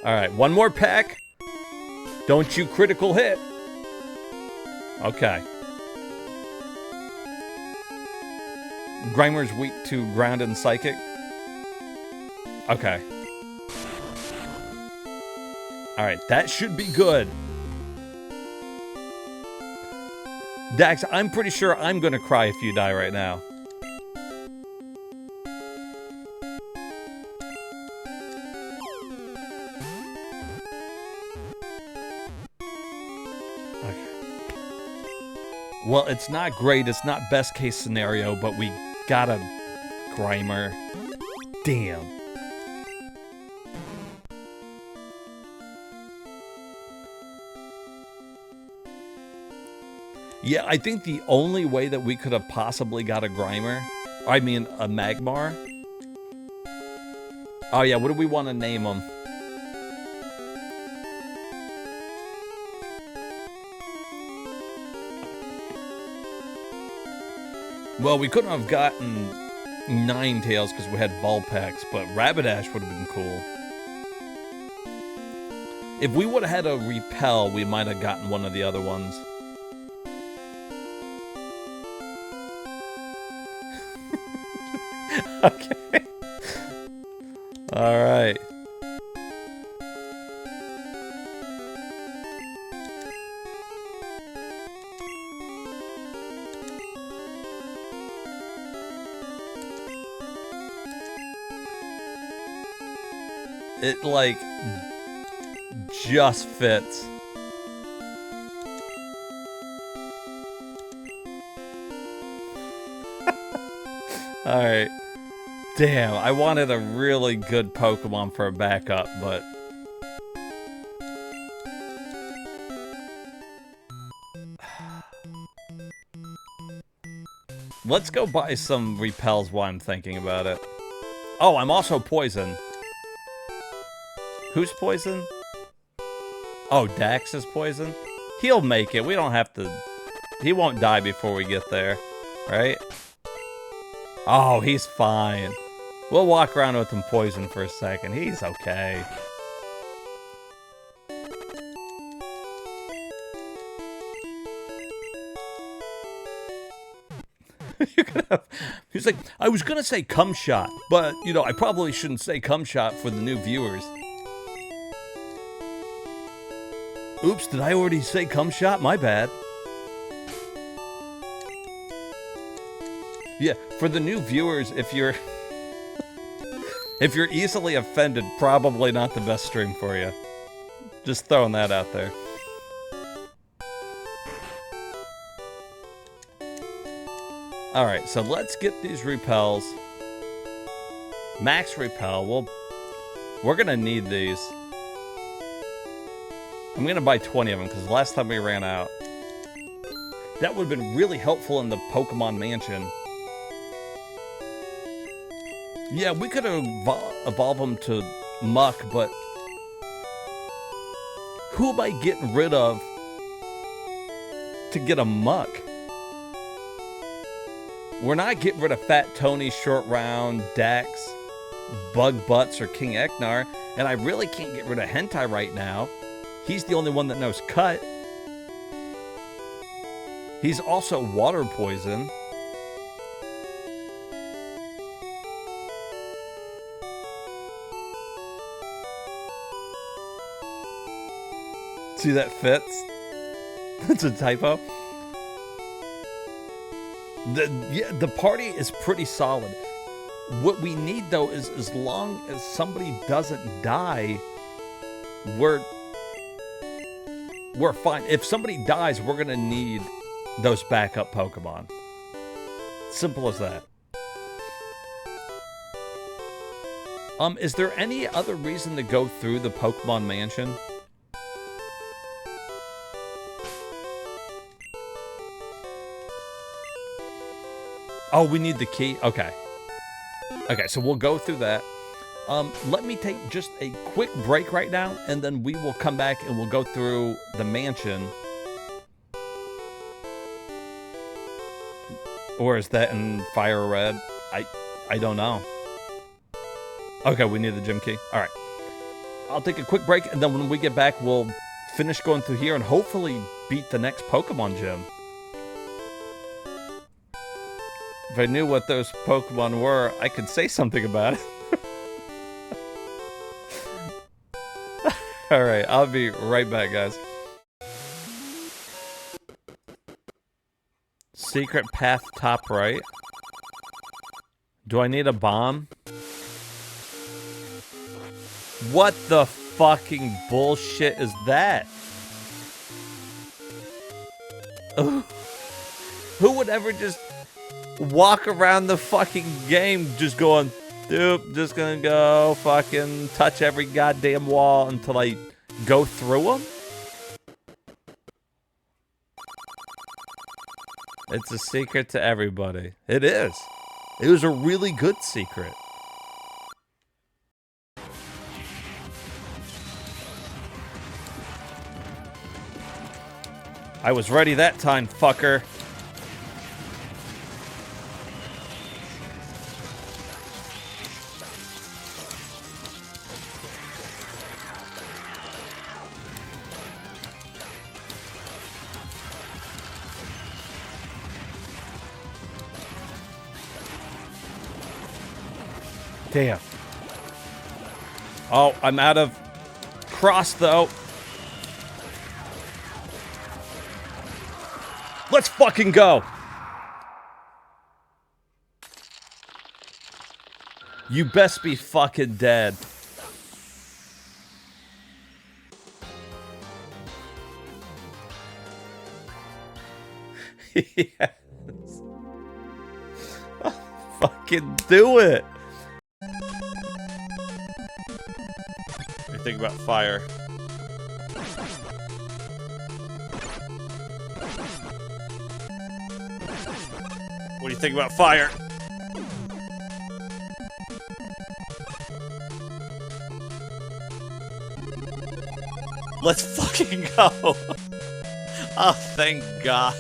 Alright, one more pack. Don't you critical hit. Okay. Grimer's weak to ground and psychic. Okay. Alright, that should be good. Dax, I'm pretty sure I'm gonna cry if you die right now. Well, it's not great. It's not best case scenario, but we got a Grimer. Damn. Yeah, I think the only way that we could have possibly got a Grimer, I mean a Magmar. Oh yeah, what do we want to name him? Well, we couldn't have gotten Ninetales because we had Vulpix, but Rapidash would have been cool. If we would have had a Repel, we might have gotten one of the other ones. Okay. Alright. It, like, just fits. Alright. Damn, I wanted a really good Pokemon for a backup, but... Let's go buy some repels while I'm thinking about it. Oh, I'm also poison. Who's poison? Oh, Dax is poison? He'll make it. We don't have to... He won't die before we get there, right? Oh, he's fine. We'll walk around with him poison for a second. He's okay. He's like, I was gonna say cum shot, but, you know, I probably shouldn't say cum shot for the new viewers. Oops, did I already say cum shot? My bad. Yeah, for the new viewers, if you're if you're easily offended, probably not the best stream for you. Just throwing that out there. Alright, so let's get these repels. Max repel. We're gonna need these. I'm gonna buy 20 of them, because last time we ran out. That would have been really helpful in the Pokemon Mansion. Yeah, we could evolve them to Muck, but... Who am I getting rid of to get a Muck? We're not getting rid of Fat Tony, Short Round, Dax, Bug Butts, or King Ecnar, and I really can't get rid of Hentai right now. He's the only one that knows Cut. He's also water poison. See, that fits? That's a typo. The party is pretty solid. What we need, though, is as long as somebody doesn't die, we're fine. If somebody dies, we're gonna need those backup Pokemon. Simple as that. Is there any other reason to go through the Pokemon Mansion? Oh, we need the key? Okay. Okay, so we'll go through that. Let me take just a quick break right now, and then we will come back and we'll go through the mansion. Or is that in Fire Red? I don't know. Okay, we need the gym key. Alright. I'll take a quick break, and then when we get back, we'll finish going through here and hopefully beat the next Pokemon gym. If I knew what those Pokemon were, I could say something about it. Alright, I'll be right back, guys. Secret path top right. Do I need a bomb? What the fucking bullshit is that? Who would ever just walk around the fucking game just going, doop, just gonna go fucking touch every goddamn wall until I go through them? It's a secret to everybody. It is. It was a really good secret. I was ready that time, fucker. Damn. Oh, I'm out of cross, though. Let's fucking go. You best be fucking dead. Yes. Fucking do it. What do you think about fire? What do you think about fire? Let's fucking go. Oh, thank God.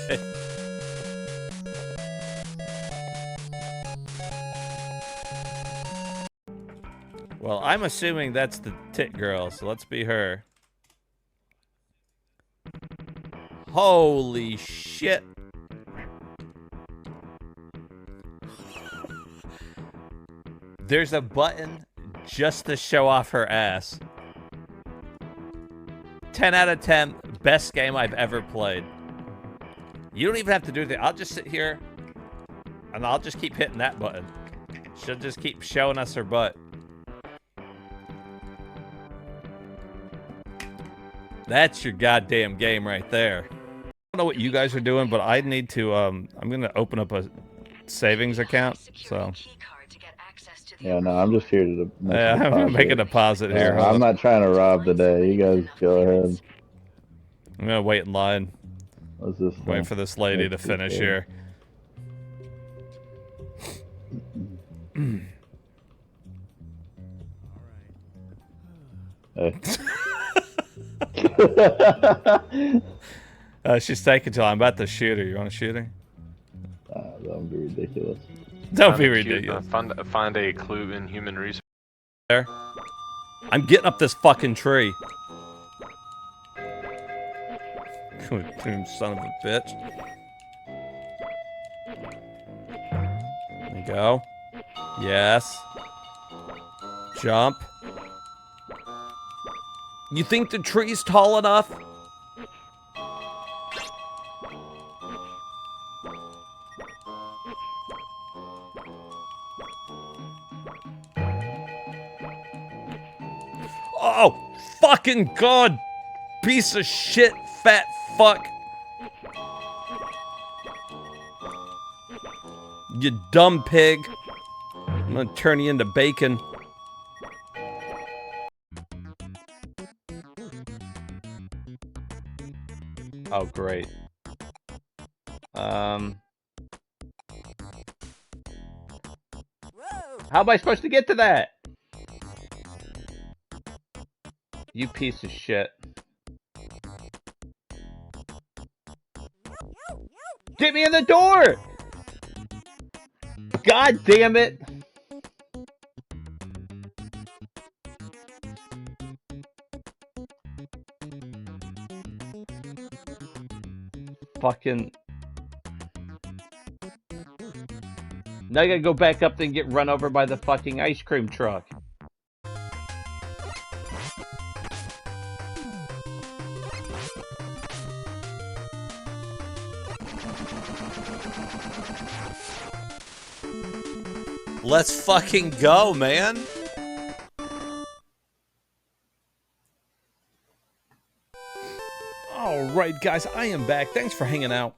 Well, I'm assuming that's the tit girl, so let's be her. Holy shit. There's a button just to show off her ass. 10 out of 10, best game I've ever played. You don't even have to do that. I'll just sit here and I'll just keep hitting that button. She'll just keep showing us her butt. That's your goddamn game right there. I don't know what you guys are doing, but I need to, I'm gonna open up a savings account, so. Yeah, no, I'm just here to make Yeah, a deposit. I'm gonna make a deposit here. I'm not trying to rob today. You guys go ahead. I'm gonna wait in line. What's this Wait thing? for this lady to finish here. Hey. She's taking till I'm about to shoot her. You want to shoot her? That would be ridiculous. Don't be ridiculous. Find a clue in human research. There. I'm getting up this fucking tree. Son of a bitch. There you go. Yes. Jump. You think the tree's tall enough? Oh, fucking God. Piece of shit, fat fuck. You dumb pig. I'm gonna turn you into bacon. Oh, great. How am I supposed to get to that? You piece of shit. Get me in the door! God damn it! Fucking... Now I gotta go back up there and get run over by the fucking ice cream truck. Let's fucking go, man. Alright, guys, I am back. Thanks for hanging out.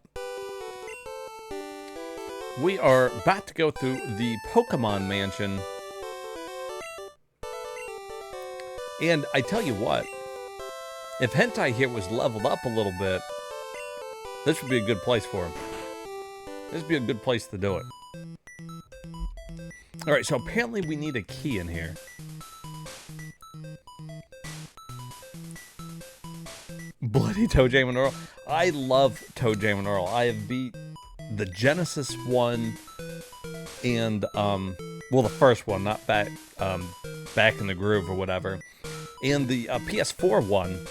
We are about to go through the Pokemon Mansion. And I tell you what, if Hentai here was leveled up a little bit, this would be a good place for him. This would be a good place to do it. Alright, so apparently we need a key in here. Bloody Toe Jam and Earl. I love Toe Jam and Earl. I have beat the Genesis one and, well, the first one, not back in the groove or whatever. And the PS4 one.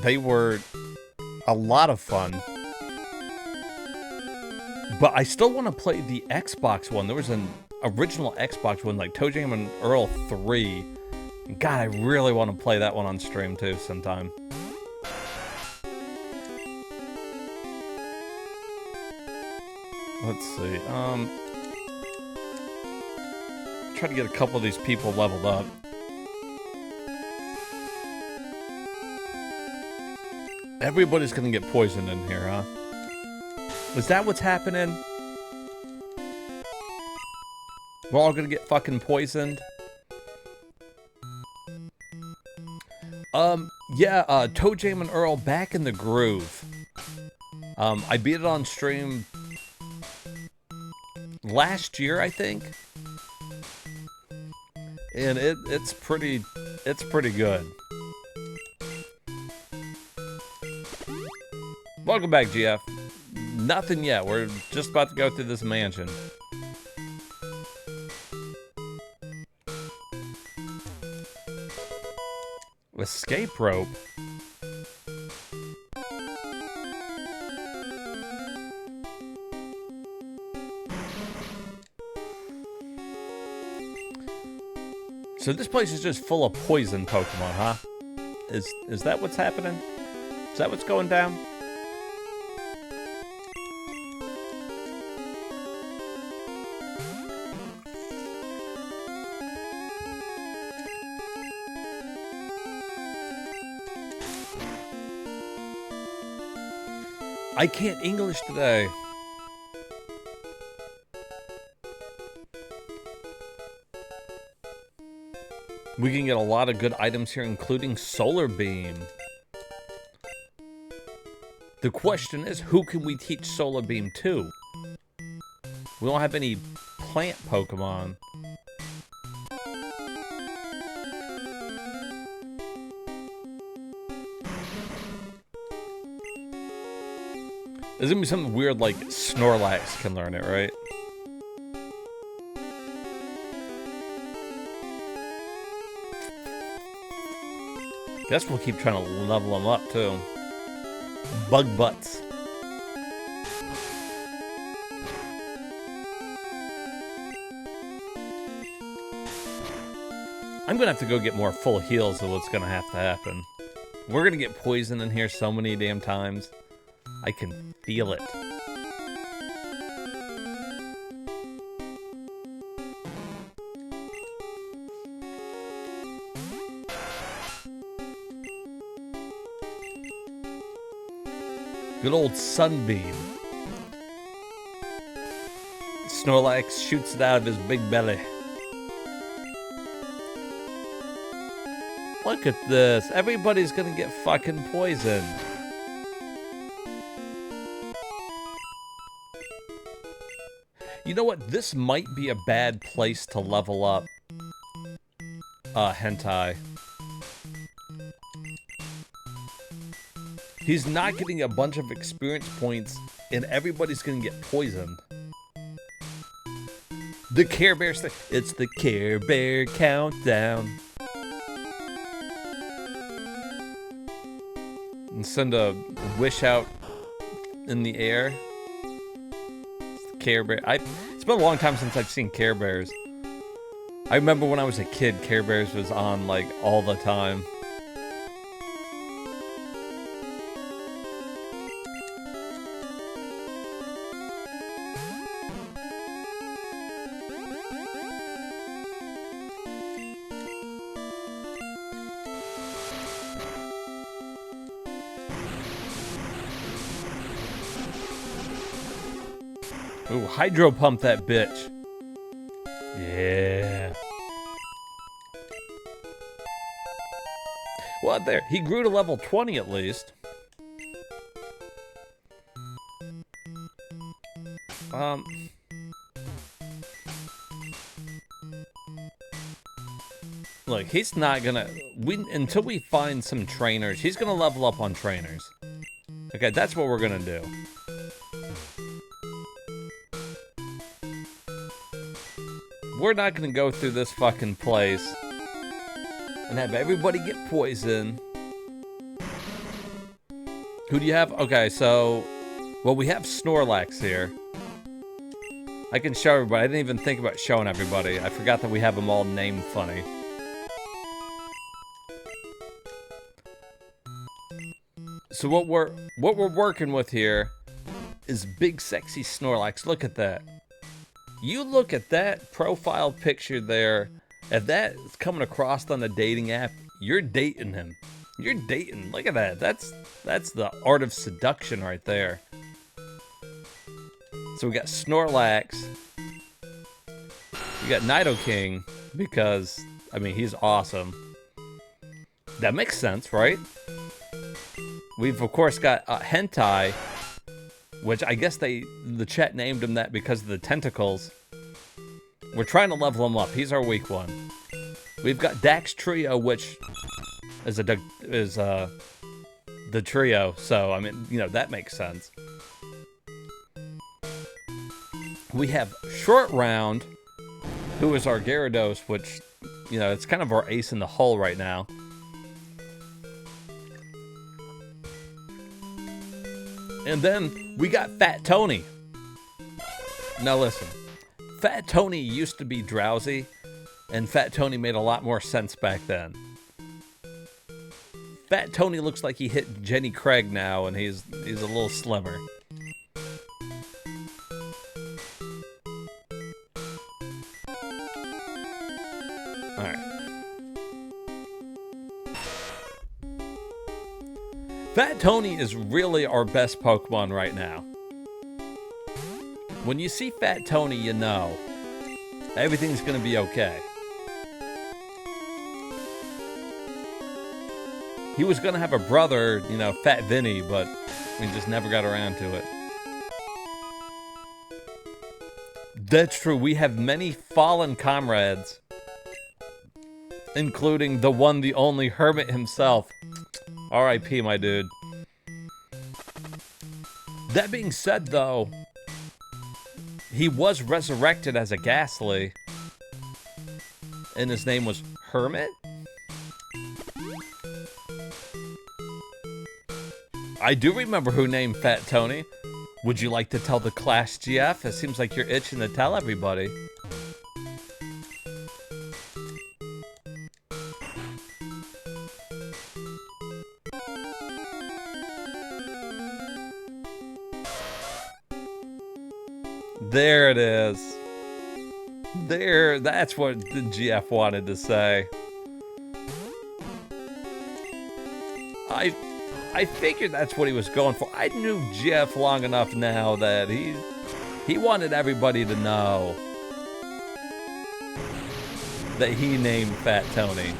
They were a lot of fun. But I still want to play the Xbox one. There was an original Xbox one, like Toe Jam and Earl 3. God, I really want to play that one on stream too sometime. Let's see. Try to get a couple of these people leveled up. Everybody's gonna get poisoned in here, huh? Is that what's happening? We're all gonna get fucking poisoned? Yeah, Toe Jam and Earl back in the groove. I beat it on stream last year, I think. And it's pretty good. Welcome back, GF. Nothing yet. We're just about to go through this mansion. Escape rope. So this place is just full of poison Pokemon, huh? Is that what's happening? Is that what's going down? I can't English today. We can get a lot of good items here, including Solar Beam. The question is, who can we teach Solar Beam to? We don't have any plant Pokemon. There's gonna be something weird like Snorlax can learn it, right? Guess we'll keep trying to level them up too. Bug butts. I'm gonna have to go get more full heals of what's gonna have to happen. We're gonna get poisoned in here so many damn times. I can feel it. Good old Sunbeam. Snorlax shoots it out of his big belly. Look at this. Everybody's gonna get fucking poisoned. You know what? This might be a bad place to level up Hentai. He's not getting a bunch of experience points, and everybody's gonna get poisoned. The Care Bears thing. It's the Care Bear countdown. And send a wish out in the air. It's the Care Bear. It's been a long time since I've seen Care Bears. I remember when I was a kid, Care Bears was on like all the time. Ooh, hydro pump that bitch. Yeah. Well, there. He grew to level 20 at least. Look, he's not gonna... until we find some trainers, he's gonna level up on trainers. Okay, that's what we're gonna do. We're not gonna go through this fucking place and have everybody get poisoned. Who do you have? Okay, so... well, we have Snorlax here. I can show everybody. I didn't even think about showing everybody. I forgot that we have them all named funny. So what we're working with here is big sexy Snorlax. Look at that. You look at that profile picture there. If that's coming across on a dating app, you're dating him. You're dating. Look at that. That's the art of seduction right there. So we got Snorlax. We got Nidoking because, I mean, he's awesome. That makes sense, right? We've, of course, got Hentai, which I guess the chat named him that because of the tentacles. We're trying to level him up. He's our weak one. We've got Dax Trio, which is the trio. So, I mean, you know, that makes sense. We have Short Round, who is our Gyarados, which, you know, it's kind of our ace in the hole right now. And then we got Fat Tony. Now listen, Fat Tony used to be drowsy, and Fat Tony made a lot more sense back then. Fat Tony looks like he hit Jenny Craig now, and he's a little slimmer. Fat Tony is really our best Pokemon right now. When you see Fat Tony, you know everything's gonna be okay. He was gonna have a brother, you know, Fat Vinny, but we just never got around to it. That's true, we have many fallen comrades, including the one, the only Hermit himself. R.I.P. my dude. That being said, though, he was resurrected as a Ghastly, and his name was Hermit? I do remember who named Fat Tony. Would you like to tell the Clash GF? It seems like you're itching to tell everybody. There it is. There, that's what the GF wanted to say. I figured that's what he was going for. I knew GF long enough now that he wanted everybody to know that he named Fat Tony.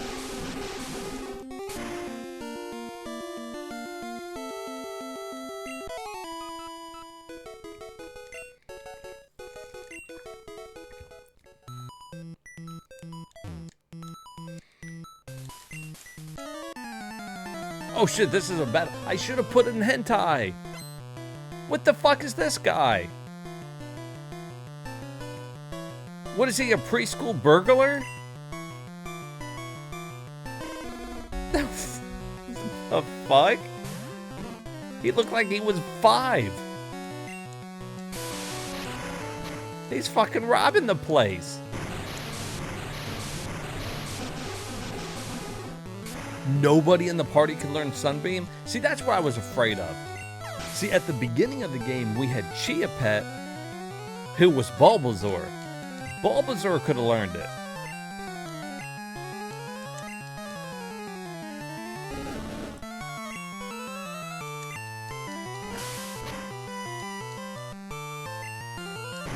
Oh shit, this is a bad... I should have put it in hentai. What the fuck is this guy? What is he, a preschool burglar? The fuck? He looked like he was 5. He's fucking robbing the place. Nobody in the party can learn Sunbeam? See, that's what I was afraid of. See, at the beginning of the game, we had Chia Pet, who was Bulbasaur. Bulbasaur could have learned it.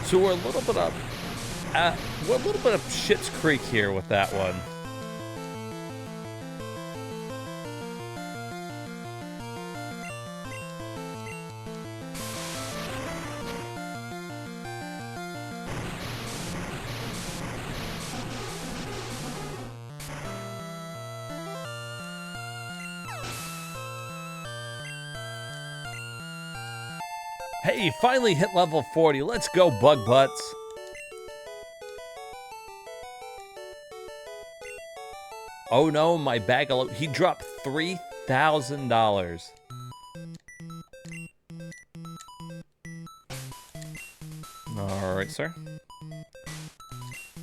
So we're a little bit of Schitt's Creek here with that one. Hey, finally hit level 40. Let's go, Bug Butts. Oh no, my bag of... He dropped $3,000. Alright, sir.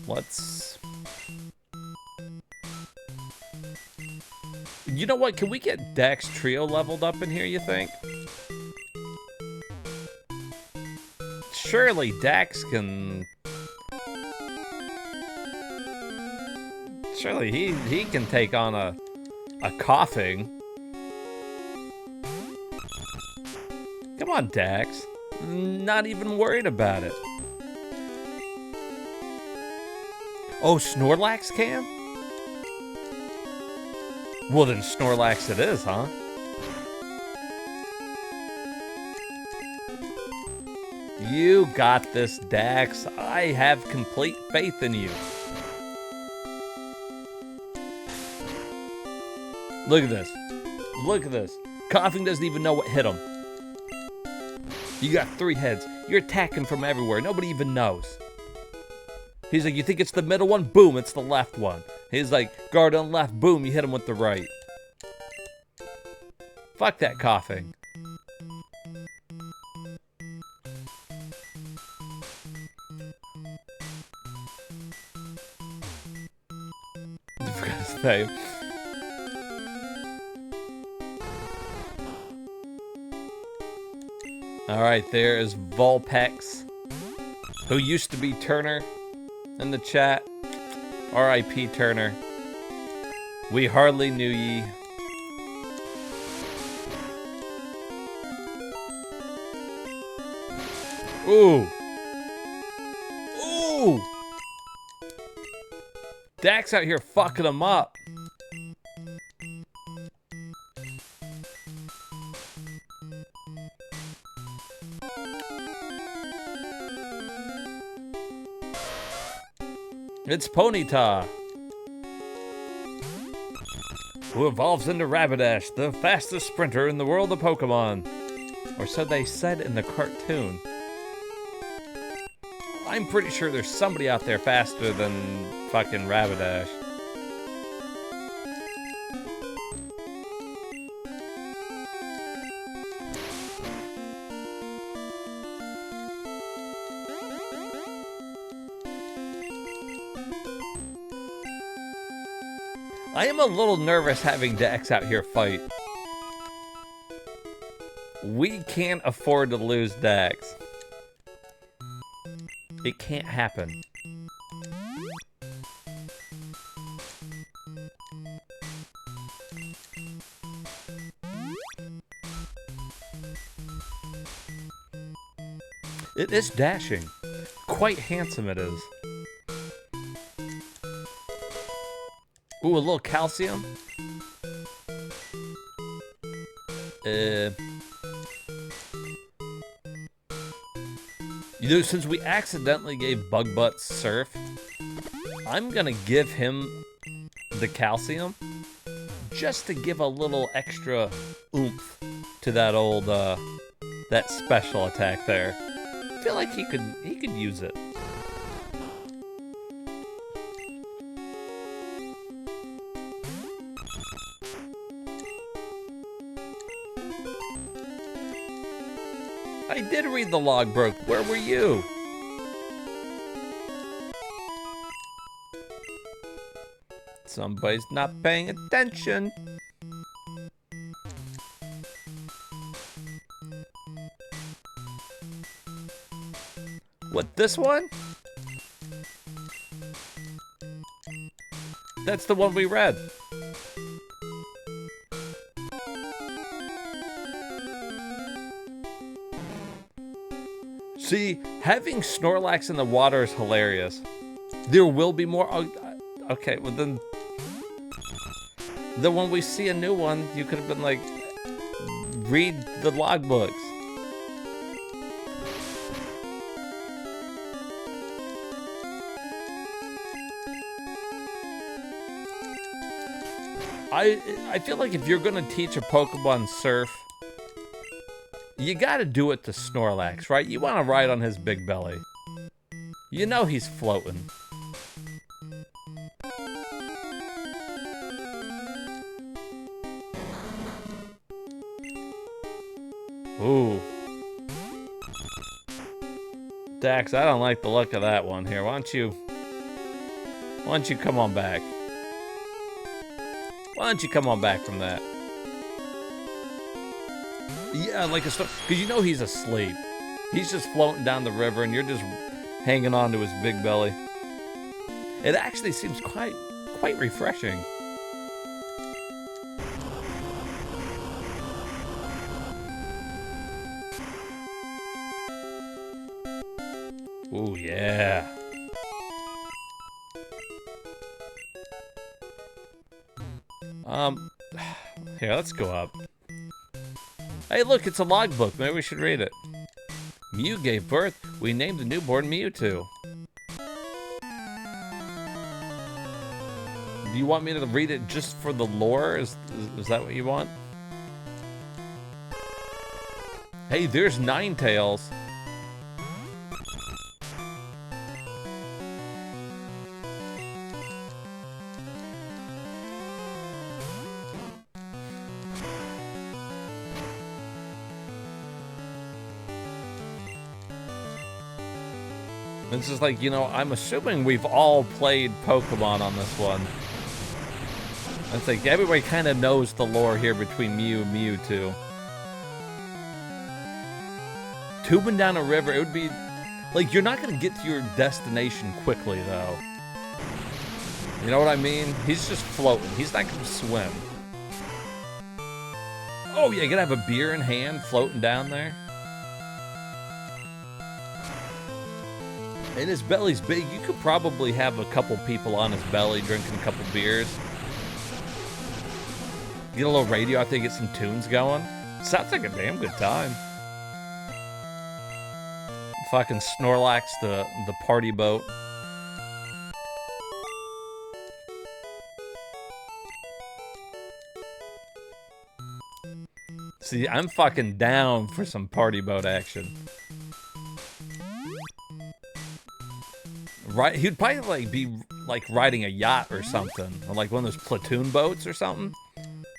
Let's... You know what? Can we get Dax Trio leveled up in here, you think? Surely Dax can... Surely he can take on a coughing. Come on, Dax. Not even worried about it. Oh, Snorlax can? Well, then Snorlax it is, huh? You got this, Dax. I have complete faith in you. Look at this. Look at this. Coughing doesn't even know what hit him. You got 3 heads. You're attacking from everywhere. Nobody even knows. He's like, you think it's the middle one? Boom, it's the left one. He's like, guard on left. Boom, you hit him with the right. Fuck that coughing. I forgot his name. Alright, there is Vulpix, who used to be Turner in the chat. R.I.P. Turner. We hardly knew ye. Ooh. Ooh. Dax out here fucking him up. It's Ponyta, who evolves into Rapidash, the fastest sprinter in the world of Pokemon. Or so they said in the cartoon. I'm pretty sure there's somebody out there faster than fucking Rapidash. I am a little nervous having Dax out here fight. We can't afford to lose Dax. It can't happen. It is dashing. Quite handsome it is. Ooh, a little calcium. You know, since we accidentally gave Bug Butt Surf, I'm gonna give him the calcium just to give a little extra oomph to that old that special attack there. I feel like he could use it. I did read the log broke. Where were you? Somebody's not paying attention. What, this one? That's the one we read. See, having Snorlax in the water is hilarious. There will be more. Oh, okay, well then when we see a new one, you could have been like, read the logbooks. I feel like if you're gonna teach a Pokemon surf, you gotta do it to Snorlax, right? You wanna ride on his big belly. You know he's floating. Ooh. Dax, I don't like the look of that one here. Why don't you come on back? Why don't you come on back from that? Yeah, like a because you know he's asleep. He's just floating down the river, and you're just hanging on to his big belly. It actually seems quite refreshing. Ooh, yeah. Here, let's go up. Hey, look, it's a logbook. Maybe we should read it. Mew gave birth. We named the newborn Mewtwo. Do you want me to read it just for the lore? Is that what you want? Hey, there's Ninetales. It's just like, you know, I'm assuming we've all played Pokemon on this one. It's like everybody kind of knows the lore here between Mew and Mewtwo. Tubing down a river, it would be... Like, you're not going to get to your destination quickly, though. You know what I mean? He's just floating. He's not going to swim. Oh, yeah, you going to have a beer in hand floating down there? And his belly's big. You could probably have a couple people on his belly drinking a couple beers. Get a little radio out there, get some tunes going. Sounds like a damn good time. Fucking Snorlax, the party boat. See, I'm fucking down for some party boat action. Right, he'd probably like be like riding a yacht or something, or like one of those platoon boats or something.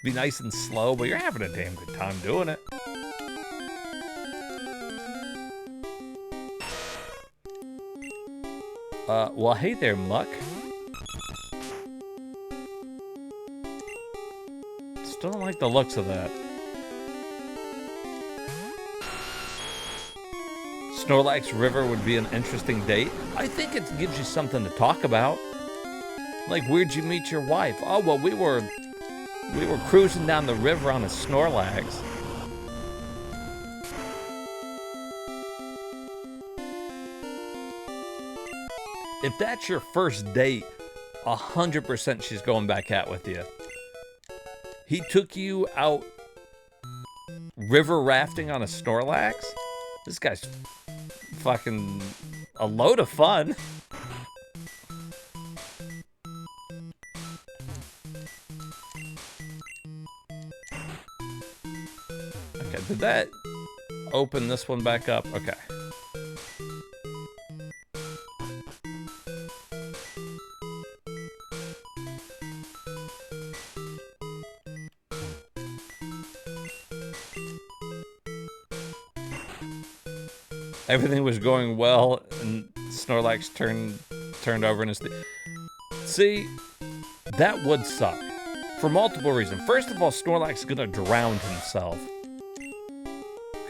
Be nice and slow, but you're having a damn good time doing it. Well, hey there, Muck. Still don't like the looks of that. Snorlax River would be an interesting date. I think it gives you something to talk about. Like, where'd you meet your wife? Oh, well, we were cruising down the river on a Snorlax. If that's your first date, 100% she's going back out with you. He took you out river rafting on a Snorlax? This guy's fucking a load of fun. Okay, did that open this one back up? Okay. Everything was going well, and Snorlax turned over in his... See, that would suck. For multiple reasons. First of all, Snorlax is gonna drown himself.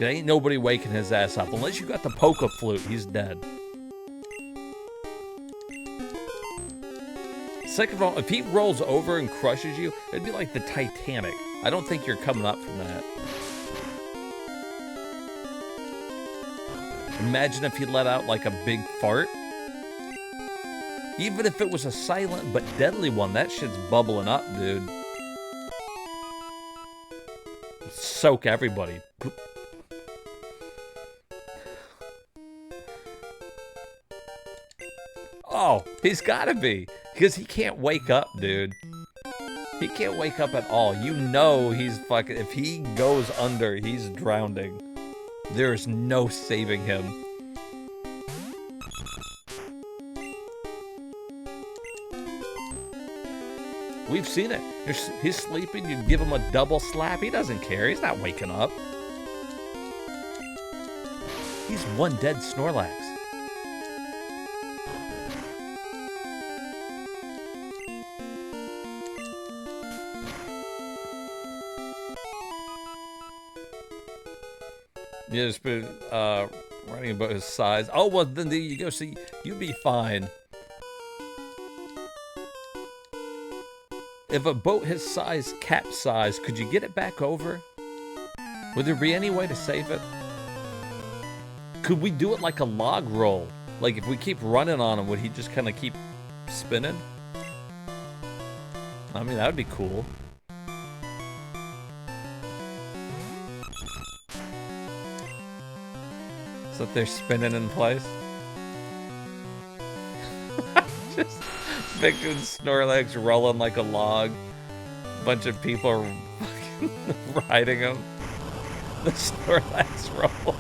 There ain't nobody waking his ass up. Unless you got the Poke Flute, he's dead. Second of all, if he rolls over and crushes you, it'd be like the Titanic. I don't think you're coming up from that. Imagine if he let out like a big fart. Even if it was a silent but deadly one, that shit's bubbling up, dude. Soak everybody. Oh, he's gotta be. Because he can't wake up, dude. He can't wake up at all. You know he's fucking... If he goes under, he's drowning. There's no saving him. We've seen it. He's sleeping, you give him a double slap. He doesn't care. He's not waking up. He's one dead Snorlax. Yeah, just been writing about his size. Oh, well, then there you go. See, you'd be fine. If a boat his size capsized, could you get it back over? Would there be any way to save it? Could we do it like a log roll? Like, if we keep running on him, would he just kind of keep spinning? I mean, that would be cool. So that they're spinning in place. Just picturing Snorlax rolling like a log. Bunch of people are fucking riding him. The Snorlax roll.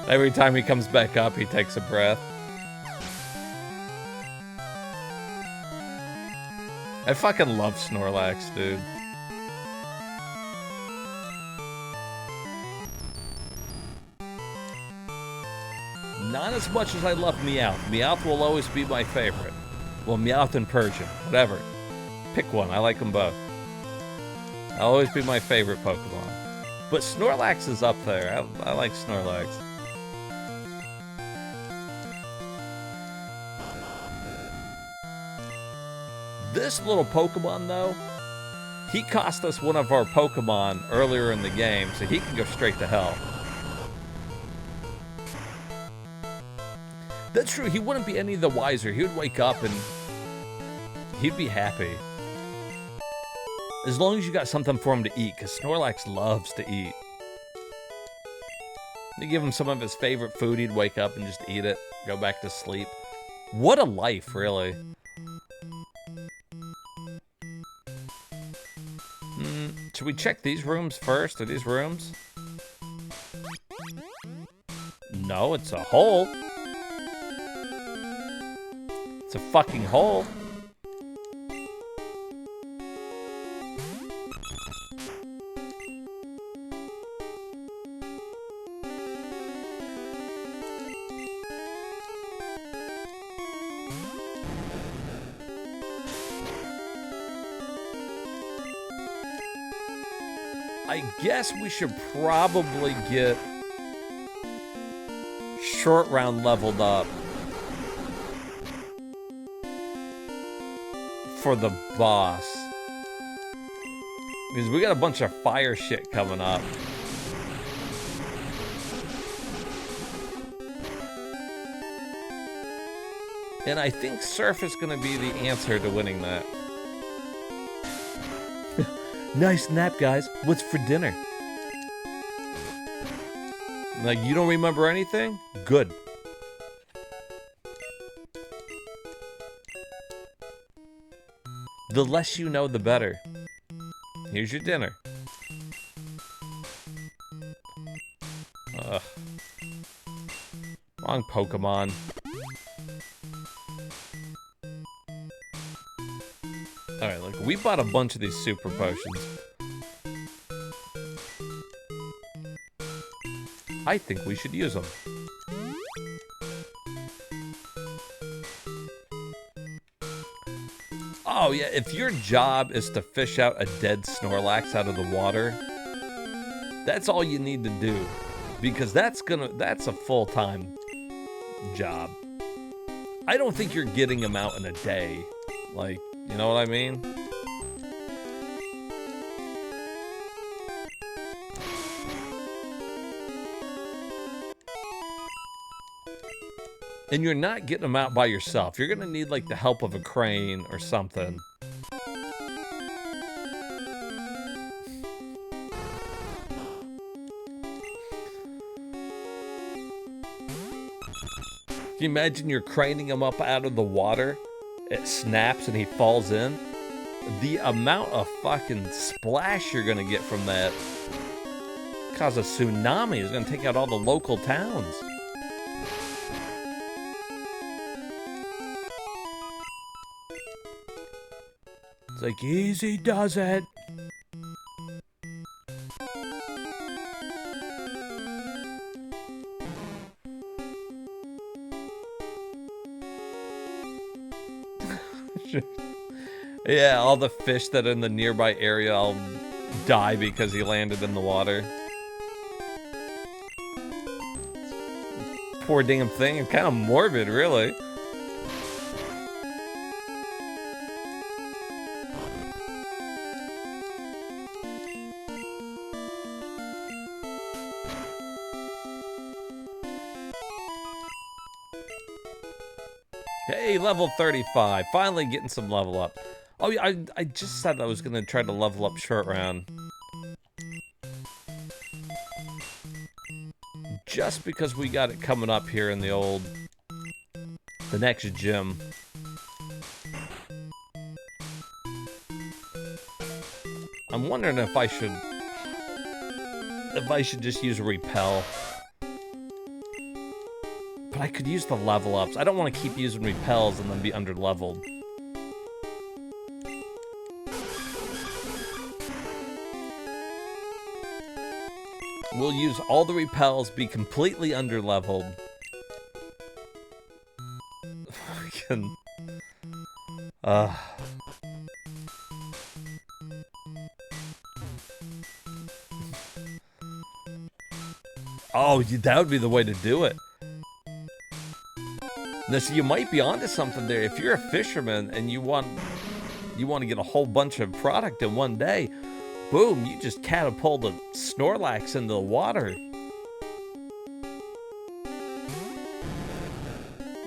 Every time he comes back up, he takes a breath. I fucking love Snorlax, dude. Not as much as I love Meowth. Meowth will always be my favorite. Well, Meowth and Persian, whatever. Pick one, I like them both. I'll always be my favorite Pokemon. But Snorlax is up there. I like Snorlax. This little Pokemon, though, he cost us one of our Pokemon earlier in the game, so he can go straight to hell. That's true, he wouldn't be any the wiser. He would wake up and he'd be happy. As long as you got something for him to eat, because Snorlax loves to eat. You give him some of his favorite food, he'd wake up and just eat it, go back to sleep. What a life, really. Should we check these rooms first? Are these rooms? No, it's a hole. It's a fucking hole. I guess we should probably get Short Round leveled up for the boss. Because we got a bunch of fire shit coming up. And I think Surf is going to be the answer to winning that. Nice nap, guys. What's for dinner? Like, you don't remember anything? Good. The less you know, the better. Here's your dinner. Ugh. Wrong Pokemon. Alright, look, we bought a bunch of these super potions. I think we should use them. Oh yeah, if your job is to fish out a dead Snorlax out of the water, that's all you need to do. Because that's a full-time job. I don't think you're getting them out in a day. Like, you know what I mean? And you're not getting them out by yourself. You're gonna need like the help of a crane or something. Can you imagine you're craning him up out of the water? It snaps and he falls in. The amount of fucking splash you're gonna get from that cause a tsunami. It's gonna take out all the local towns. It's like, easy does it. Yeah, all the fish that are in the nearby area all die because he landed in the water. Poor damn thing. It's kind of morbid, really. Hey, level 35. Finally getting some level up. Oh, yeah, I just said I was going to try to level up short round. Just because we got it coming up here in the next gym. I'm wondering if I should just use repel. But I could use the level ups. I don't want to keep using repels and then be under leveled. We'll use all the repels, be completely under leveled. Fucking. Oh, that would be the way to do it. Now, so you might be onto something there. If you're a fisherman and you want to get a whole bunch of product in one day, boom, you just catapult a Snorlax into the water.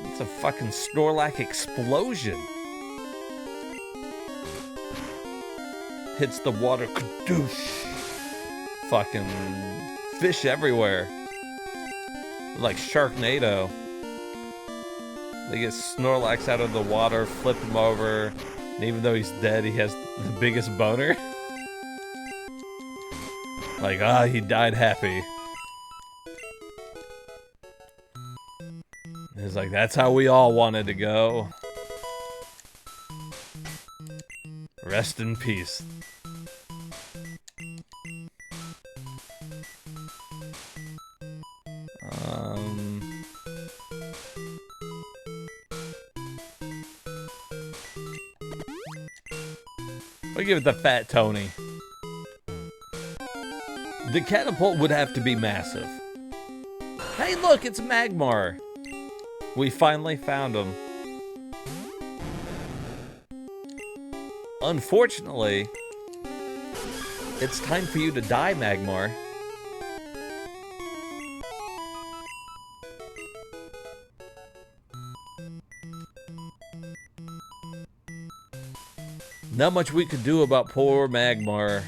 It's a fucking Snorlax explosion. Hits the water, kadoosh. Fucking fish everywhere. Like Sharknado. They get Snorlax out of the water, flip him over, and even though he's dead, he has the biggest boner. Like, he died happy. He's like, that's how we all wanted to go. Rest in peace. I'll give it to Fat Tony. The catapult would have to be massive. Hey, look, it's Magmar. We finally found him. Unfortunately, it's time for you to die, Magmar. Not much we could do about poor Magmar.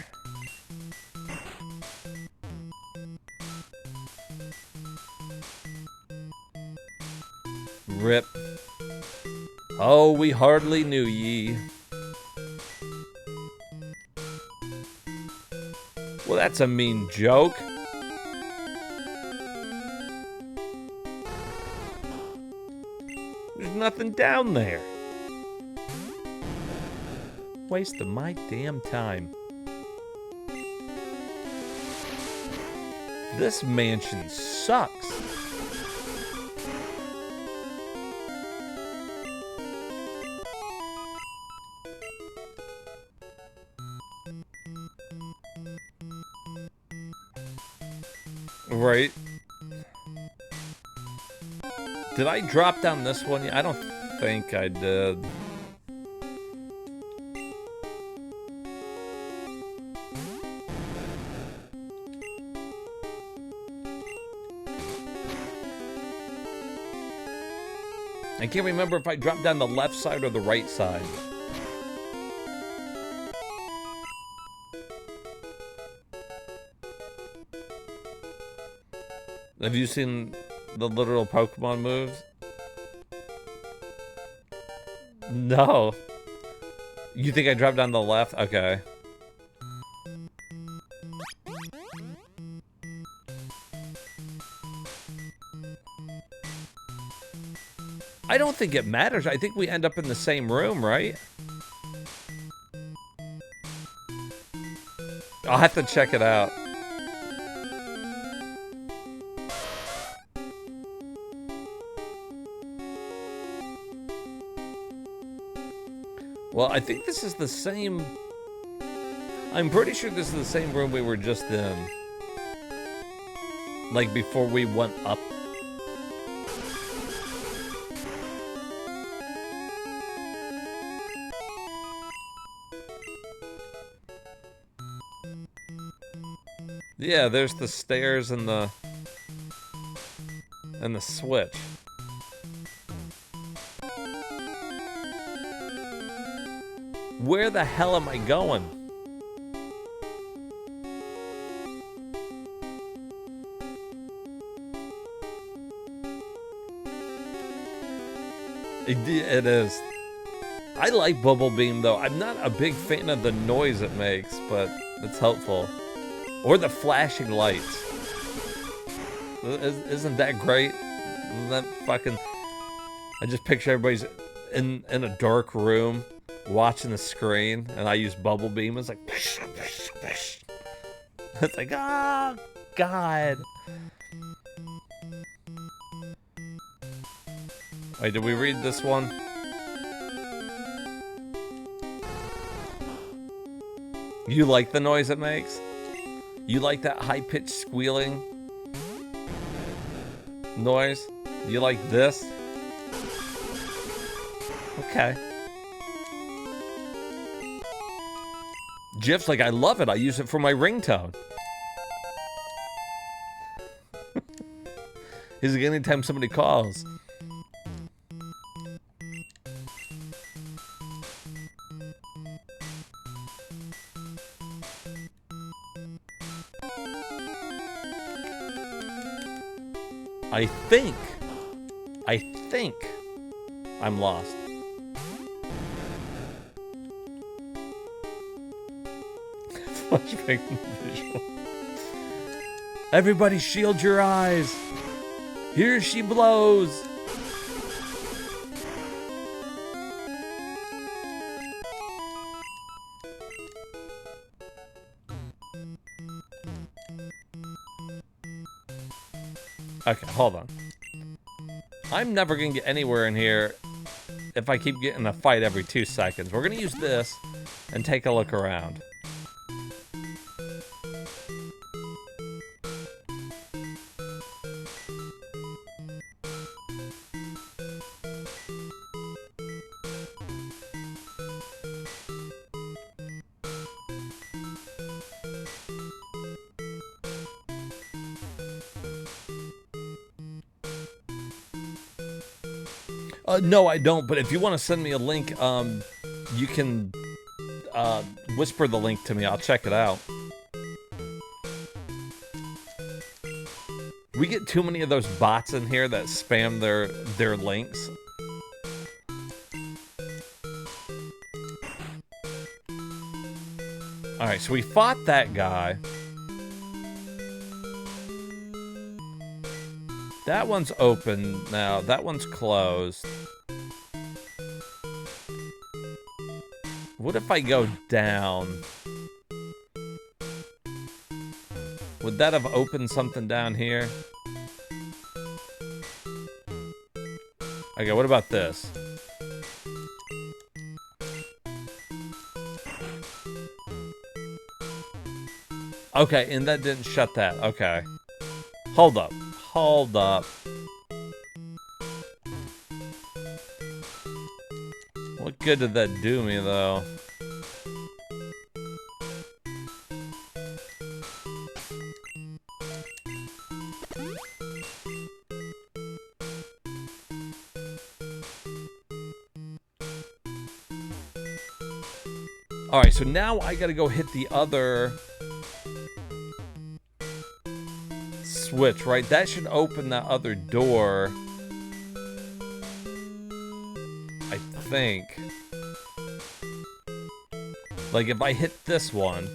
Rip. Oh, we hardly knew ye. Well, that's a mean joke. There's nothing down there. Waste of my damn time. This mansion sucks. Right. Did I drop down this one? I don't think I did. I can't remember if I dropped down the left side or the right side. Have you seen the literal Pokemon moves? No. You think I dropped down the left? Okay. I don't think it matters. I think we end up in the same room, right? I'll have to check it out. Well, I think this is the same... I'm pretty sure this is the same room we were just in. Like, before we went up. Yeah, there's the stairs and the switch. Where the hell am I going? It is. I like Bubble Beam though. I'm not a big fan of the noise it makes, but it's helpful. Or the flashing lights. Isn't that great? Isn't that fucking... I just picture everybody's in a dark room watching the screen, and I use Bubble Beam. It's like... It's like, oh, God. Wait, did we read this one? You like the noise it makes? You like that high-pitched squealing noise? You like this? Okay. Jif's like, I love it. I use it for my ringtone. He's like, anytime somebody calls. I think I'm lost. Flashbang visual. Everybody shield your eyes. Here she blows. Okay, hold on. I'm never gonna get anywhere in here if I keep getting a fight every 2 seconds. We're gonna use this and take a look around. No, I don't, but if you want to send me a link, you can whisper the link to me. I'll check it out. We get too many of those bots in here that spam their links. Alright, so we fought that guy. That one's open now. That one's closed. What if I go down? Would that have opened something down here? Okay, what about this? Okay, and that didn't shut that. Okay. Hold up. Hold up. What good did that do me, though? Alright, so now I gotta go hit the other switch, right? That should open that other door. I think. Like, if I hit this one.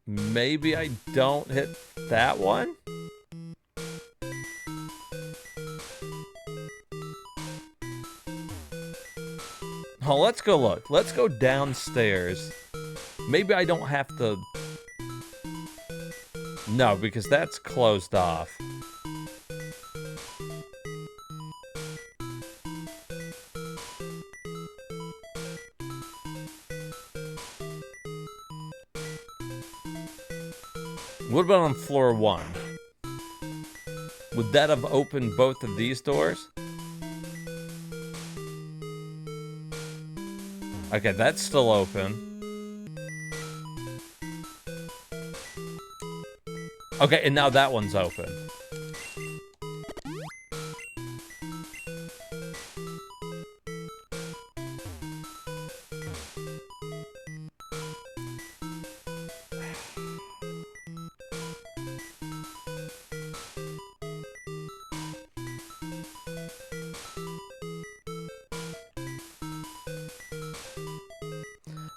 Maybe I don't hit that one? Oh, let's go look. Let's go downstairs. Maybe I don't have to... No, because that's closed off. What about on floor 1? Would that have opened both of these doors? Okay, that's still open. Okay, and now that one's open.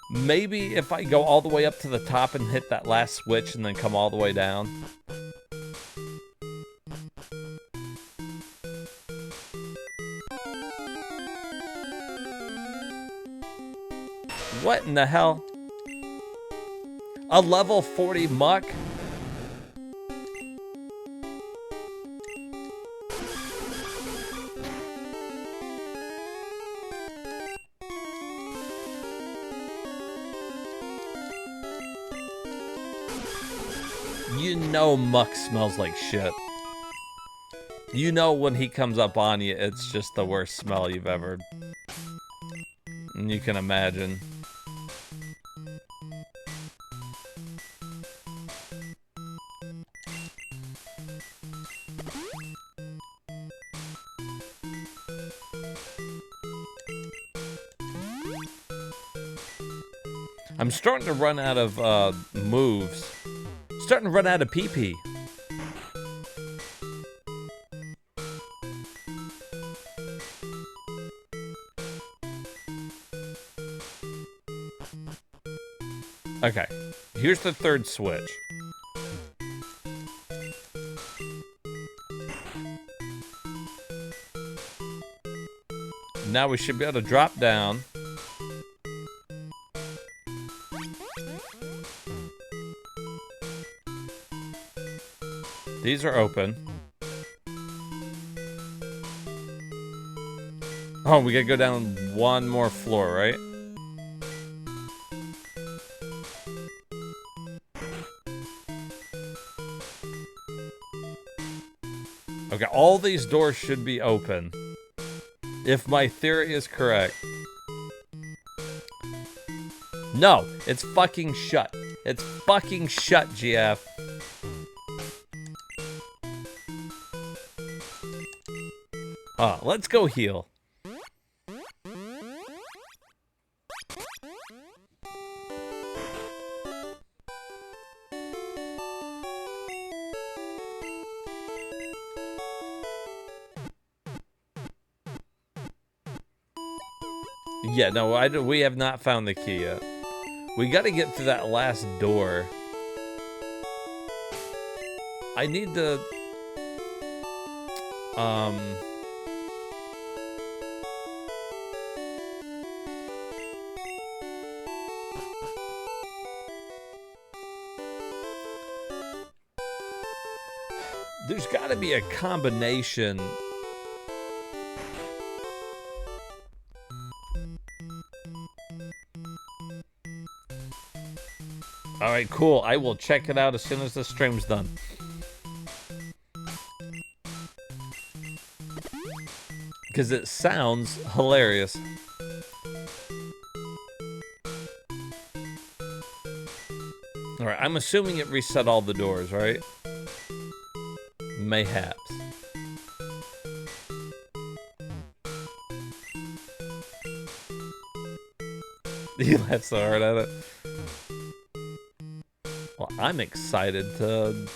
Maybe if I go all the way up to the top and hit that last switch and then come all the way down. What in the hell? A level 40 muck? You know muck smells like shit. You know when he comes up on you, it's just the worst smell you've ever... And you can imagine. I'm starting to run out of moves. Starting to run out of PP. Okay, here's the third switch. Now we should be able to drop down. These are open. Oh, we gotta go down one more floor, right? Okay, all these doors should be open. If my theory is correct. No, it's fucking shut. It's fucking shut, GF. Let's go heal. Yeah, no, we have not found the key yet. We gotta get through that last door. I need to... There's gotta be a combination. Alright, cool. I will check it out as soon as the stream's done. Because it sounds hilarious. Alright, I'm assuming it reset all the doors, right? Mayhaps. You laughed so hard at it. Well, I'm excited to...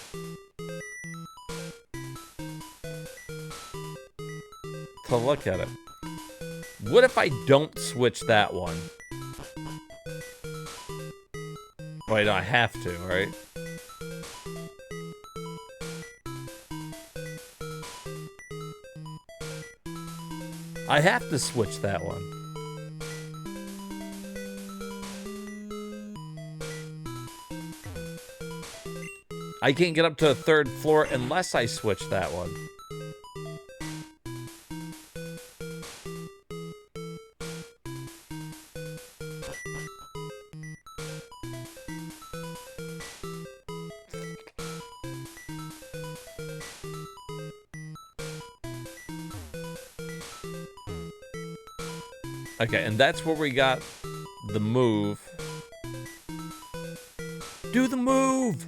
look at it. What if I don't switch that one? Wait, no, I have to, right? I have to switch that one. I can't get up to the third floor unless I switch that one. Okay, and that's where we got the move. Do the move!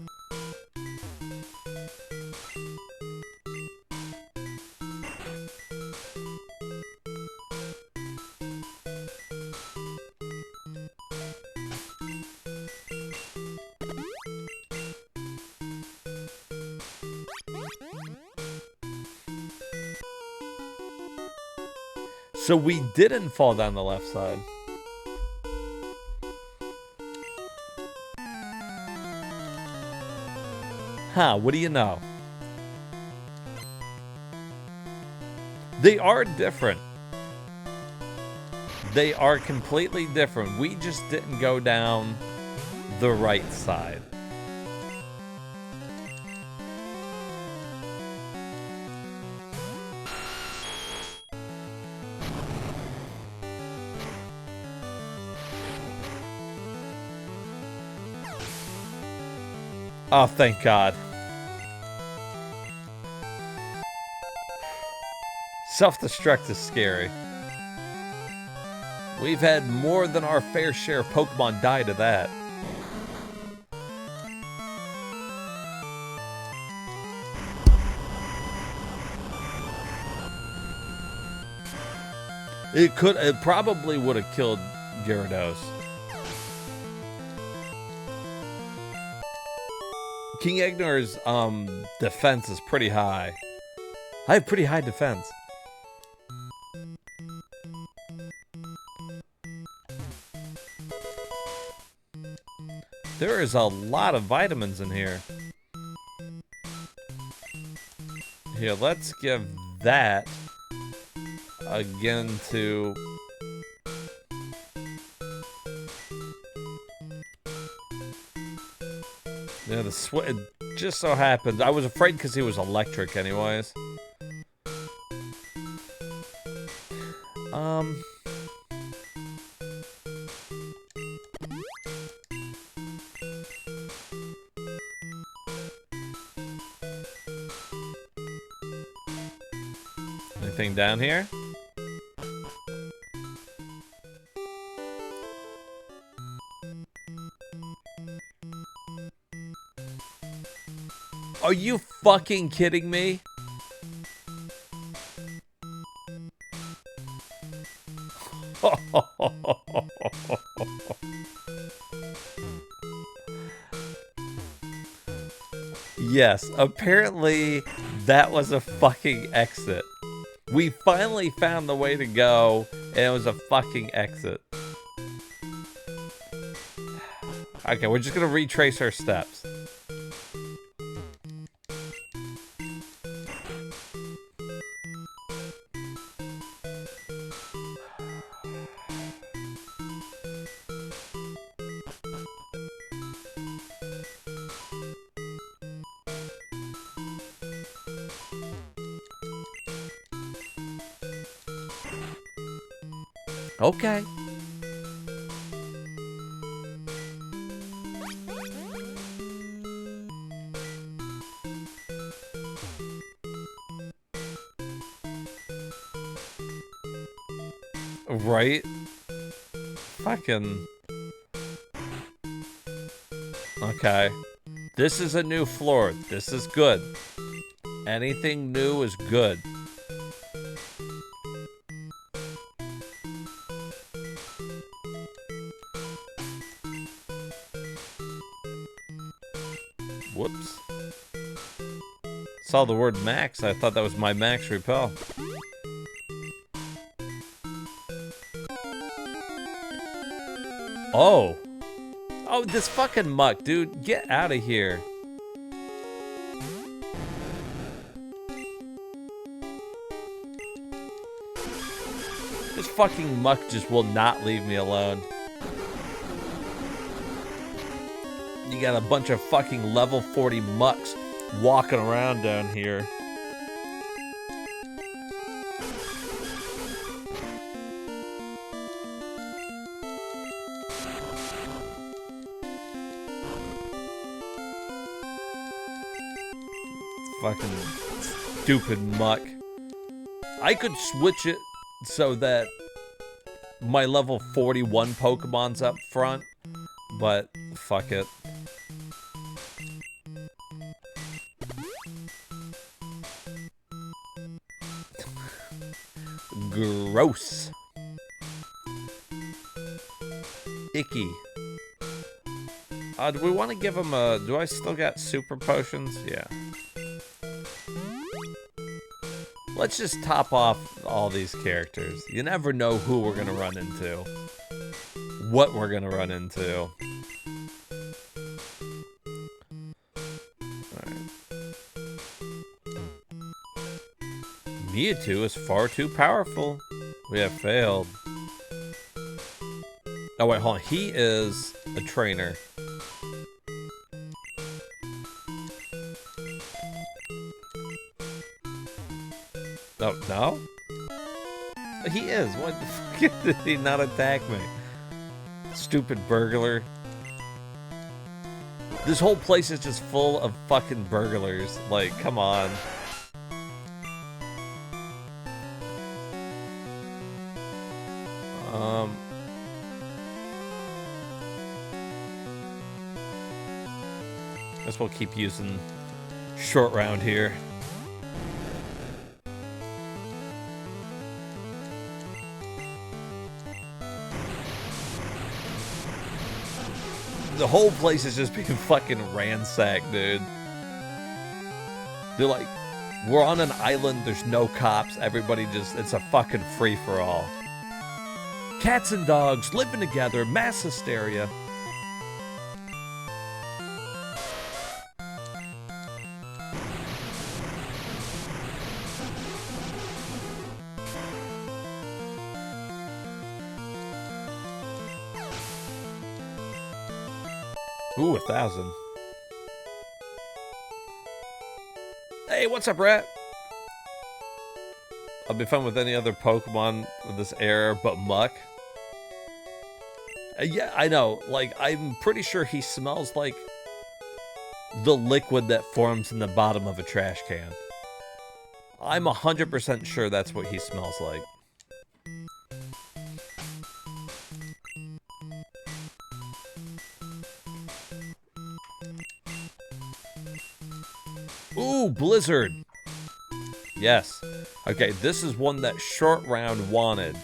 So we didn't fall down the left side. Huh, what do you know? They are different. They are completely different. We just didn't go down the right side. Oh, thank God. Self-destruct is scary. We've had more than our fair share of Pokemon die to that. It probably would have killed Gyarados. King Egnar's defense is pretty high. I have pretty high defense. There is a lot of vitamins in here. Here, let's give that again to... Yeah, it just so happens. I was afraid because he was electric anyways. Anything down here? Are you fucking kidding me? Yes, apparently that was a fucking exit. We finally found the way to go, and it was a fucking exit. Okay, we're just gonna retrace our steps. Okay. Right? Fucking... Okay. This is a new floor. This is good. Anything new is good. Whoops. Saw the word max. I thought that was my max repel. Oh. Oh, this fucking muck, dude. Get out of here. This fucking muck just will not leave me alone. You got a bunch of fucking level 40 mucks walking around down here. Fucking stupid muck. I could switch it so that my level 41 Pokemon's up front, but fuck it. Gross. Icky. Do we want to give him a... Do I still got super potions? Yeah. Let's just top off all these characters. You never know who we're going to run into. What we're going to run into. Alright. Mewtwo is far too powerful. We have failed. Oh wait, hold on. He is a trainer. Oh, no? He is. What the fuck did he not attack me? Stupid burglar. This whole place is just full of fucking burglars. Like, come on. Guess we'll keep using short round here. The whole place is just being fucking ransacked, dude. They're like, we're on an island, there's no cops, everybody just, it's a fucking free-for-all. Cats and dogs living together, mass hysteria. Ooh, 1,000. Hey, what's up, Rat? I'll be fun with any other Pokemon with this era but Muck. Yeah, I know. Like, I'm pretty sure he smells like the liquid that forms in the bottom of a trash can. I'm 100% sure that's what he smells like. Ooh, Blizzard. Yes. Okay, this is one that Short Round wanted.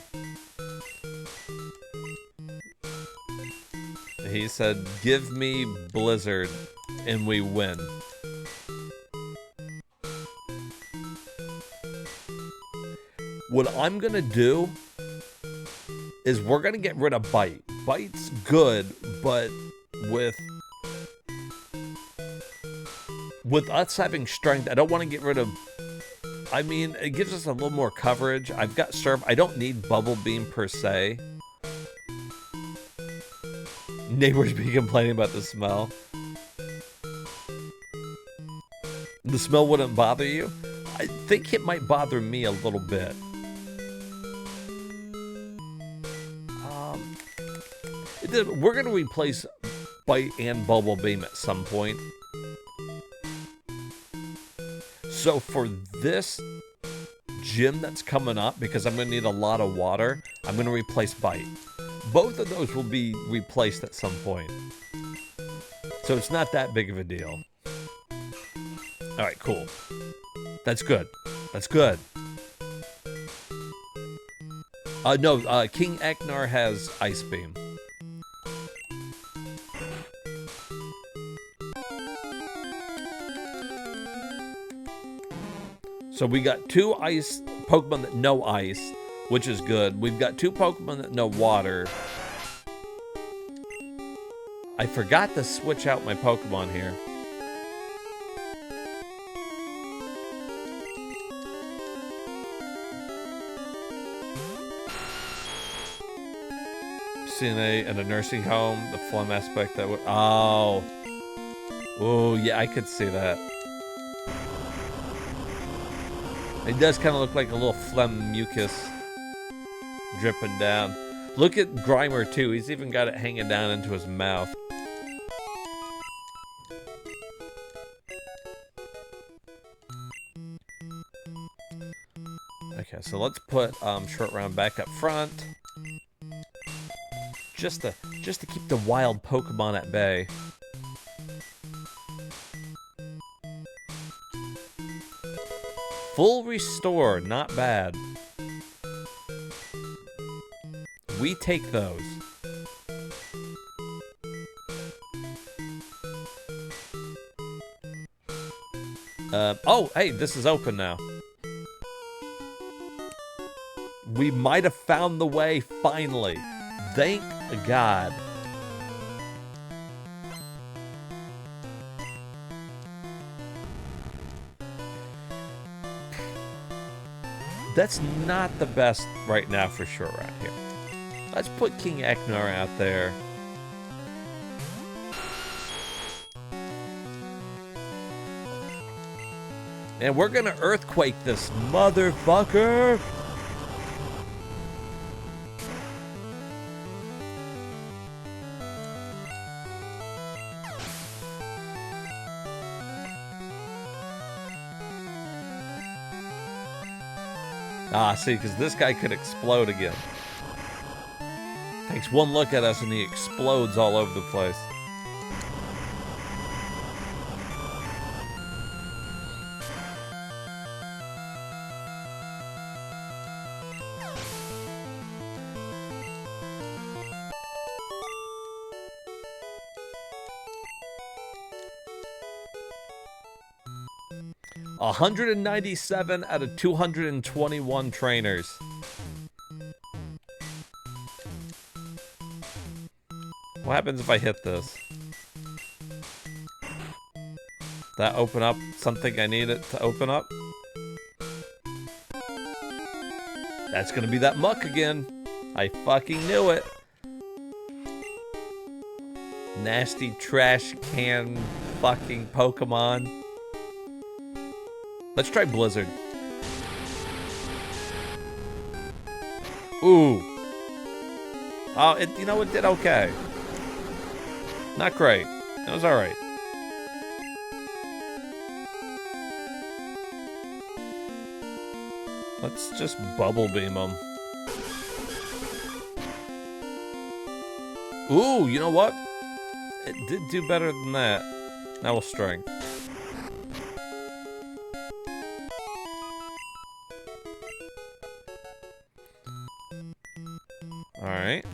He said, give me Blizzard, and we win. What I'm gonna do is we're gonna get rid of Bite. Bite's good, but with us having strength, I don't want to get rid of... I mean, it gives us a little more coverage. I've got Surf. I don't need Bubble Beam per se. Neighbors be complaining about the smell. The smell wouldn't bother you? I think it might bother me a little bit. We're going to replace Bite and Bubble Beam at some point. So for this gym that's coming up, because I'm going to need a lot of water, I'm going to replace Bite. Both of those will be replaced at some point. So it's not that big of a deal. Alright, cool. That's good. That's good. No, King Ecnar has Ice Beam. So we got 2 ice Pokemon that know ice, which is good. We've got 2 Pokemon that know water. I forgot to switch out my Pokemon here. CNA in a nursing home, the phlegm aspect that would... Oh. Oh, yeah, I could see that. It does kind of look like a little phlegm mucus dripping down. Look at Grimer, too. He's even got it hanging down into his mouth. Okay, so let's put Short Round back up front. just to keep the wild Pokemon at bay. Full restore, not bad. We take those. Oh, hey, this is open now. We might have found the way, finally. Thank God. That's not the best right now for sure around here. Let's put King Ecnar out there. And we're gonna earthquake this motherfucker. Ah, see, because this guy could explode again. Takes one look at us and he explodes all over the place. A 197 out of 221 trainers. What happens if I hit this? That open up something I need it to open up? That's gonna be that muck again. I fucking knew it. Nasty trash can fucking Pokemon. Let's try Blizzard. Ooh. Oh, you know, it did okay. Not great. It was alright. Let's just Bubble Beam him. Ooh, you know what? It did do better than that. Now we'll Strength. Alright.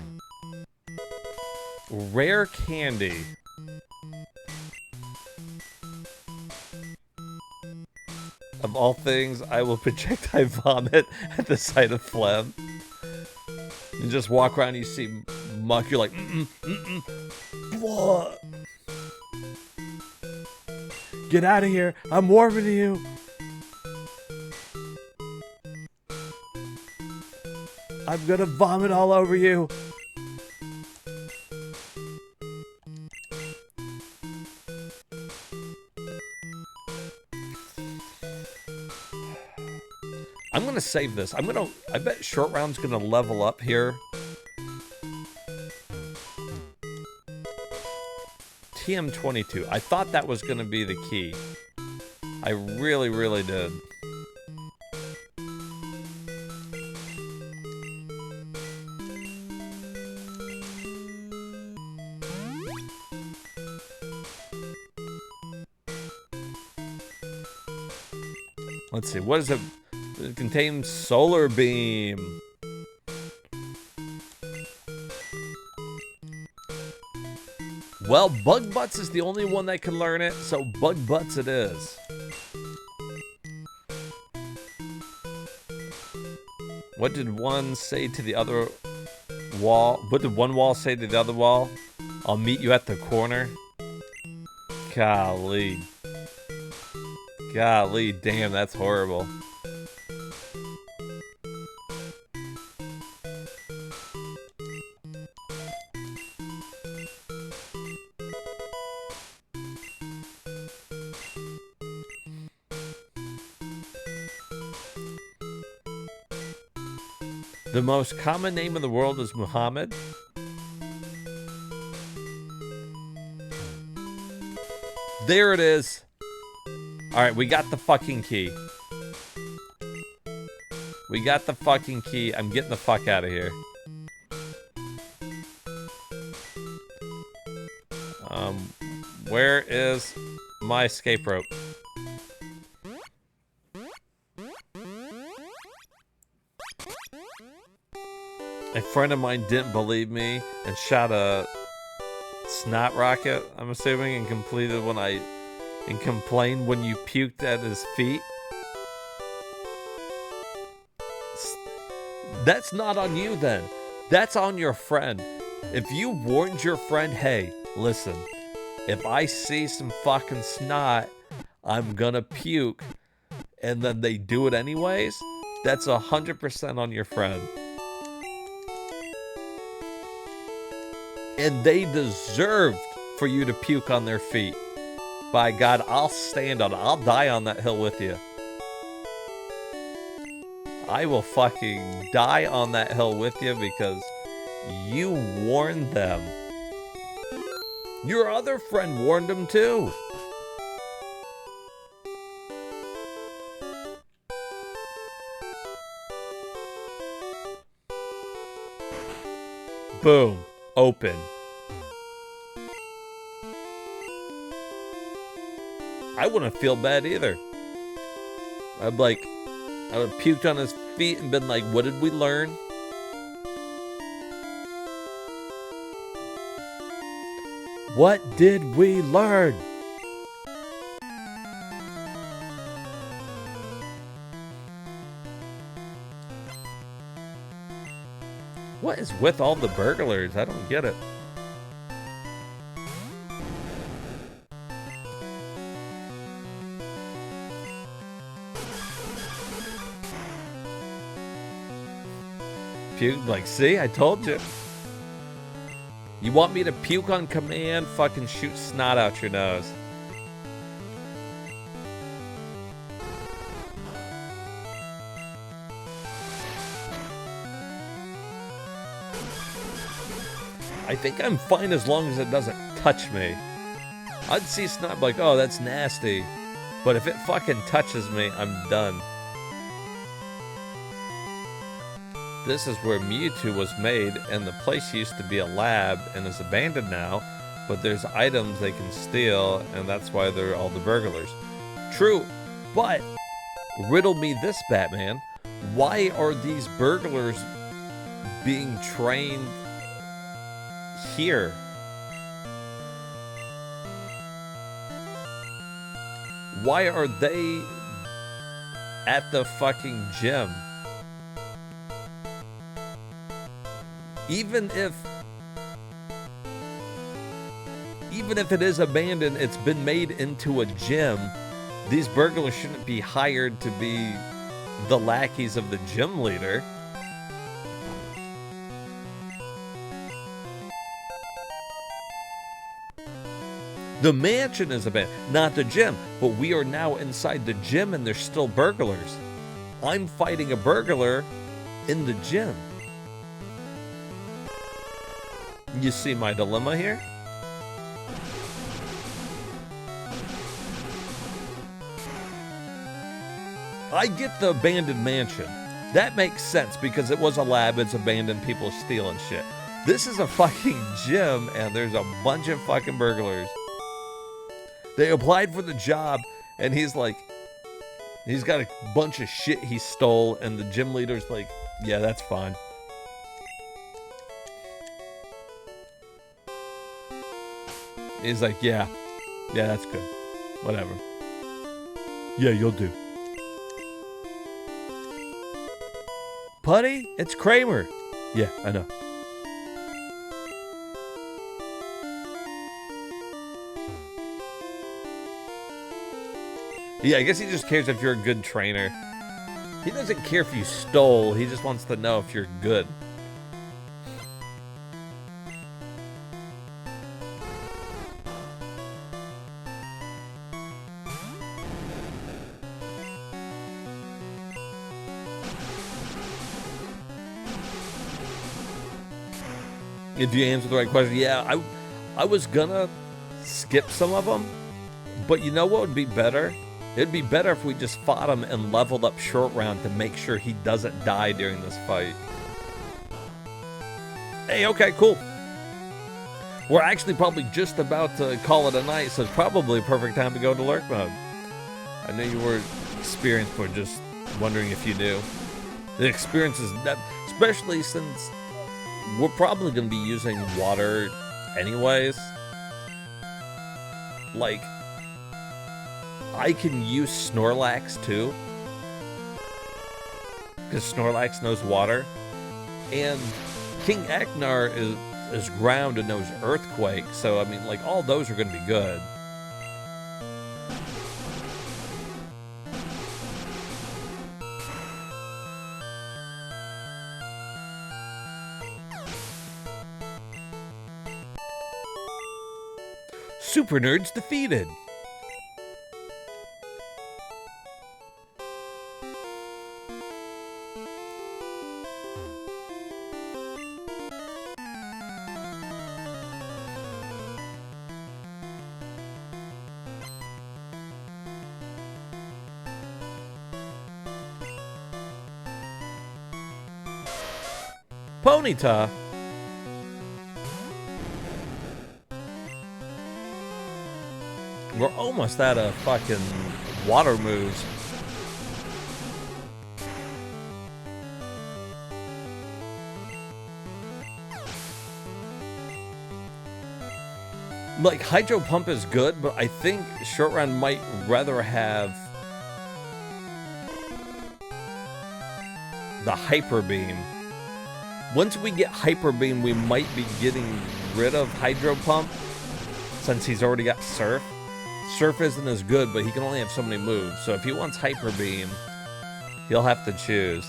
Rare candy. Of all things, I will projectile vomit at the sight of phlegm. You just walk around and you see muck, you're like, Blah. Get out of here, I'm warming to you. I'm gonna vomit all over you. I'm gonna save this. I bet Short Round's gonna level up here. TM22. I thought that was gonna be the key. I really, really did. Let's see, what is it? It contains Solar Beam. Well, Bug Butts is the only one that can learn it, so Bug Butts it is. What did one say to the other wall? What did one wall say to the other wall? I'll meet you at the corner. Golly. Golly, damn, that's horrible. The most common name in the world is Muhammad. There it is. Alright, we got the fucking key. We got the fucking key. I'm getting the fuck out of here. Where is my escape rope? A friend of mine didn't believe me and shot a snot rocket, I'm assuming, and complained when you puked at his feet. That's not on you then. That's on your friend. If you warned your friend, hey, listen, if I see some fucking snot, I'm gonna puke, and then they do it anyways, that's 100% on your friend. And they deserved for you to puke on their feet. By God, I'll stand on it. I'll die on that hill with you. I will fucking die on that hill with you because you warned them. Your other friend warned them too. Boom. Open. I wouldn't feel bad either. I would have puked on his feet and been like, what did we learn? What did we learn? What is with all the burglars? I don't get it. Puke, like, see, I told you. You want me to puke on command? Fucking shoot snot out your nose. I think I'm fine as long as it doesn't touch me. I'd see snot like, oh, that's nasty. But if it fucking touches me, I'm done. This is where Mewtwo was made, and the place used to be a lab and is abandoned now, but there's items they can steal, and that's why they're all the burglars. True, but riddle me this, Batman. Why are these burglars being trained here? Why are they at the fucking gym? Even if it is abandoned, it's been made into a gym. These burglars shouldn't be hired to be the lackeys of the gym leader. The mansion is abandoned, not the gym. But we are now inside the gym and there's still burglars. I'm fighting a burglar in the gym. You see my dilemma here? I get the abandoned mansion. That makes sense because it was a lab, it's abandoned, people stealing shit. This is a fucking gym and there's a bunch of fucking burglars. They applied for the job and he's got a bunch of shit he stole and the gym leader's like, yeah, that's fine. He's like, yeah, that's good. Whatever. Yeah, you'll do. Putty? It's Kramer. Yeah, I know. Yeah, I guess he just cares if you're a good trainer. He doesn't care if you stole. He just wants to know if you're good. If you answer the right question, yeah, I was gonna skip some of them, but you know what would be better? It'd be better if we just fought him and leveled up short round to make sure he doesn't die during this fight. Hey, okay, cool. We're actually probably just about to call it a night, so it's probably a perfect time to go into lurk mode. I know you were experienced, but just wondering if you knew. The experience is that, especially since we're probably going to be using water anyways. Like, I can use Snorlax too, because Snorlax knows water, and King Ecnar is ground and knows earthquake, so I mean, like, all those are going to be good. Super Nerds defeated. Ponyta. We're almost out of fucking water moves. Like, Hydro Pump is good, but I think Short Round might rather have the Hyper Beam. Once we get Hyper Beam, we might be getting rid of Hydro Pump, since he's already got Surf. Surf isn't as good, but he can only have so many moves. So if he wants Hyper Beam, he'll have to choose.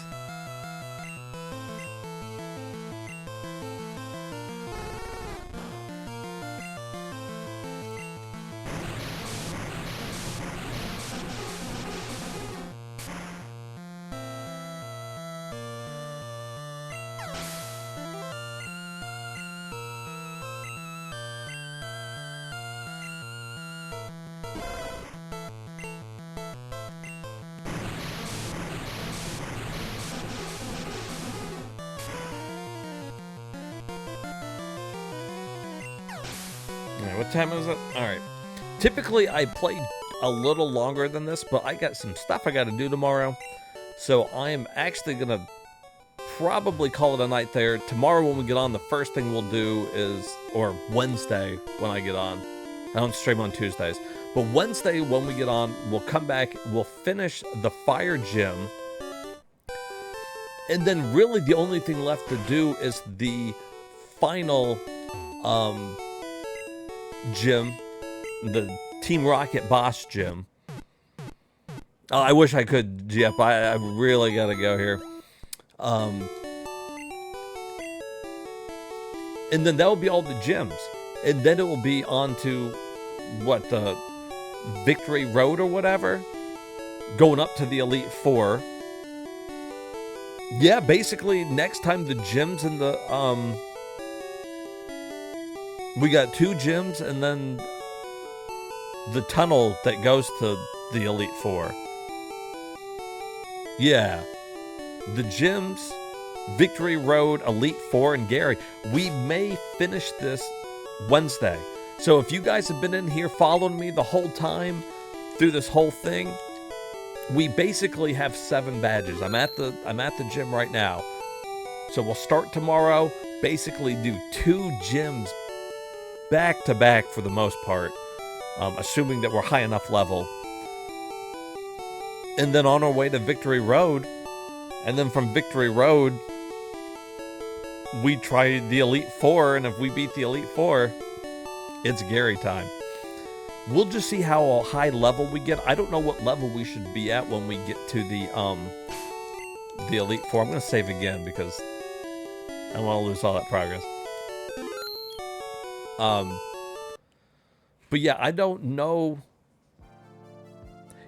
What time is it? Alright. Typically, I play a little longer than this, but I got some stuff I got to do tomorrow. So I am actually going to probably call it a night there. Tomorrow when we get on, the first thing we'll do is, or Wednesday when I get on. I don't stream on Tuesdays. But Wednesday when we get on, we'll come back, we'll finish the fire gym. And then really the only thing left to do is the final gym, the Team Rocket boss gym. Oh, I wish I could, Jeff. I really gotta go here. And then that will be all the gyms. And then it will be on to, what, the Victory Road or whatever? Going up to the Elite Four. Yeah, basically, next time the gyms and the, we got 2 gyms and then the tunnel that goes to the Elite Four. Yeah. The gyms, Victory Road, Elite Four, and Gary. We may finish this Wednesday. So if you guys have been in here following me the whole time through this whole thing, we basically have 7 badges. I'm at the gym right now. So we'll start tomorrow, basically do 2 gyms back to back for the most part, assuming that we're high enough level. And then on our way to Victory Road, and then from Victory Road, we try the Elite Four, and if we beat the Elite Four, it's Gary time. We'll just see how high level we get. I don't know what level we should be at when we get to the Elite Four. I'm going to save again because I don't want to lose all that progress. But yeah, I don't know.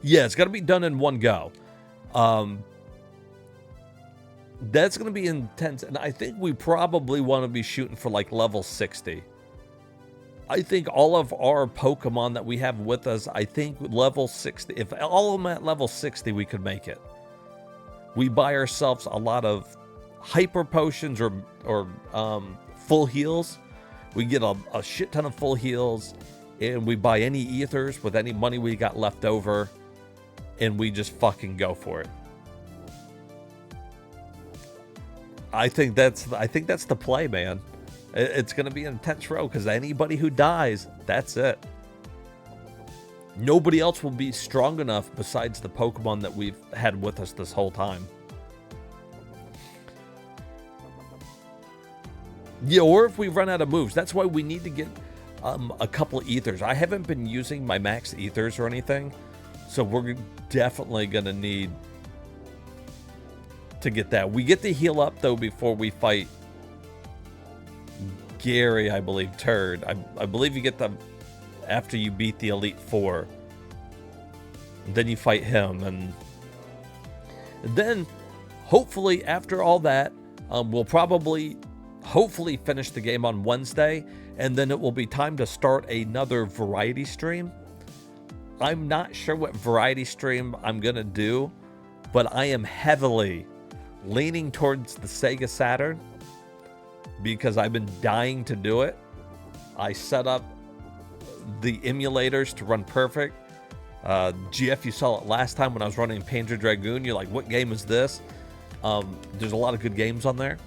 Yeah, it's got to be done in one go. That's going to be intense. And I think we probably want to be shooting for like level 60. I think all of our Pokemon that we have with us, I think level 60, if all of them at level 60, we could make it. We buy ourselves a lot of hyper potions or full heals. We get a shit ton of full heals, and we buy any ethers with any money we got left over, and we just fucking go for it. I think that's the play, man. It's going to be an intense row because anybody who dies, that's it. Nobody else will be strong enough besides the Pokemon that we've had with us this whole time. Yeah, or if we run out of moves. That's why we need to get a couple of ethers. I haven't been using my max ethers or anything, so we're definitely going to need to get that. We get the heal up, though, before we fight Gary, I believe, Turd. I believe you get them after you beat the Elite Four. And then you fight him, and then, hopefully, after all that, we'll hopefully finish the game on Wednesday, and then it will be time to start another variety stream. I'm not sure what variety stream I'm going to do, but I am heavily leaning towards the Sega Saturn because I've been dying to do it. I set up the emulators to run perfect. GF, you saw it last time when I was running Panzer Dragoon. You're like, what game is this? There's a lot of good games on there.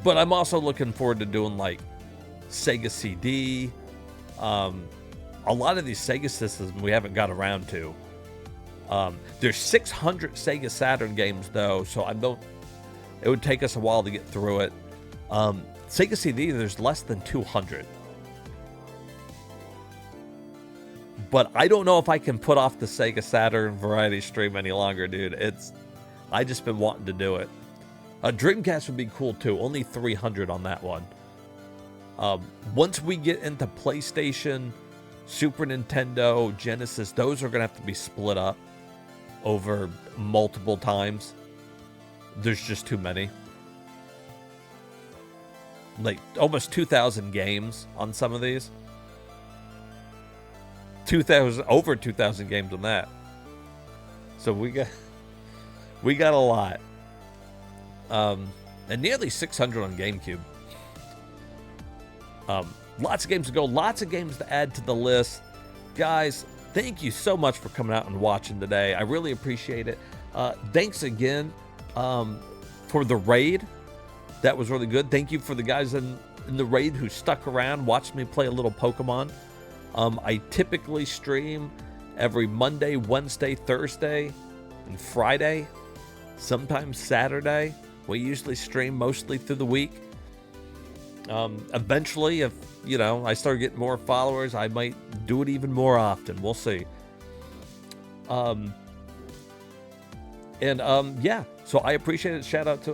But I'm also looking forward to doing like Sega CD. A lot of these Sega systems we haven't got around to. There's 600 Sega Saturn games though, so it would take us a while to get through it. Sega CD, there's less than 200. But I don't know if I can put off the Sega Saturn variety stream any longer, dude. I just been wanting to do it. Dreamcast would be cool too. Only 300 on that one. Once we get into PlayStation, Super Nintendo, Genesis, those are going to have to be split up over multiple times. There's just too many. Like almost 2,000 games on some of these. Over 2,000 games on that. So we got a lot. And nearly 600 on GameCube. Lots of games to go, lots of games to add to the list. Guys, thank you so much for coming out and watching today. I really appreciate it. Thanks again for the raid. That was really good. Thank you for the guys in the raid who stuck around, watched me play a little Pokemon. I typically stream every Monday, Wednesday, Thursday, and Friday. Sometimes Saturday. We usually stream mostly through the week. Eventually, if I start getting more followers, I might do it even more often. We'll see. Yeah. So I appreciate it. Shout out to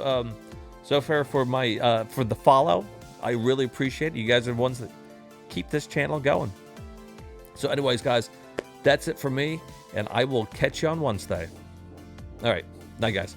Zofair for for the follow. I really appreciate it. You guys are the ones that keep this channel going. So, anyways, guys, that's it for me, and I will catch you on Wednesday. All right, night, guys.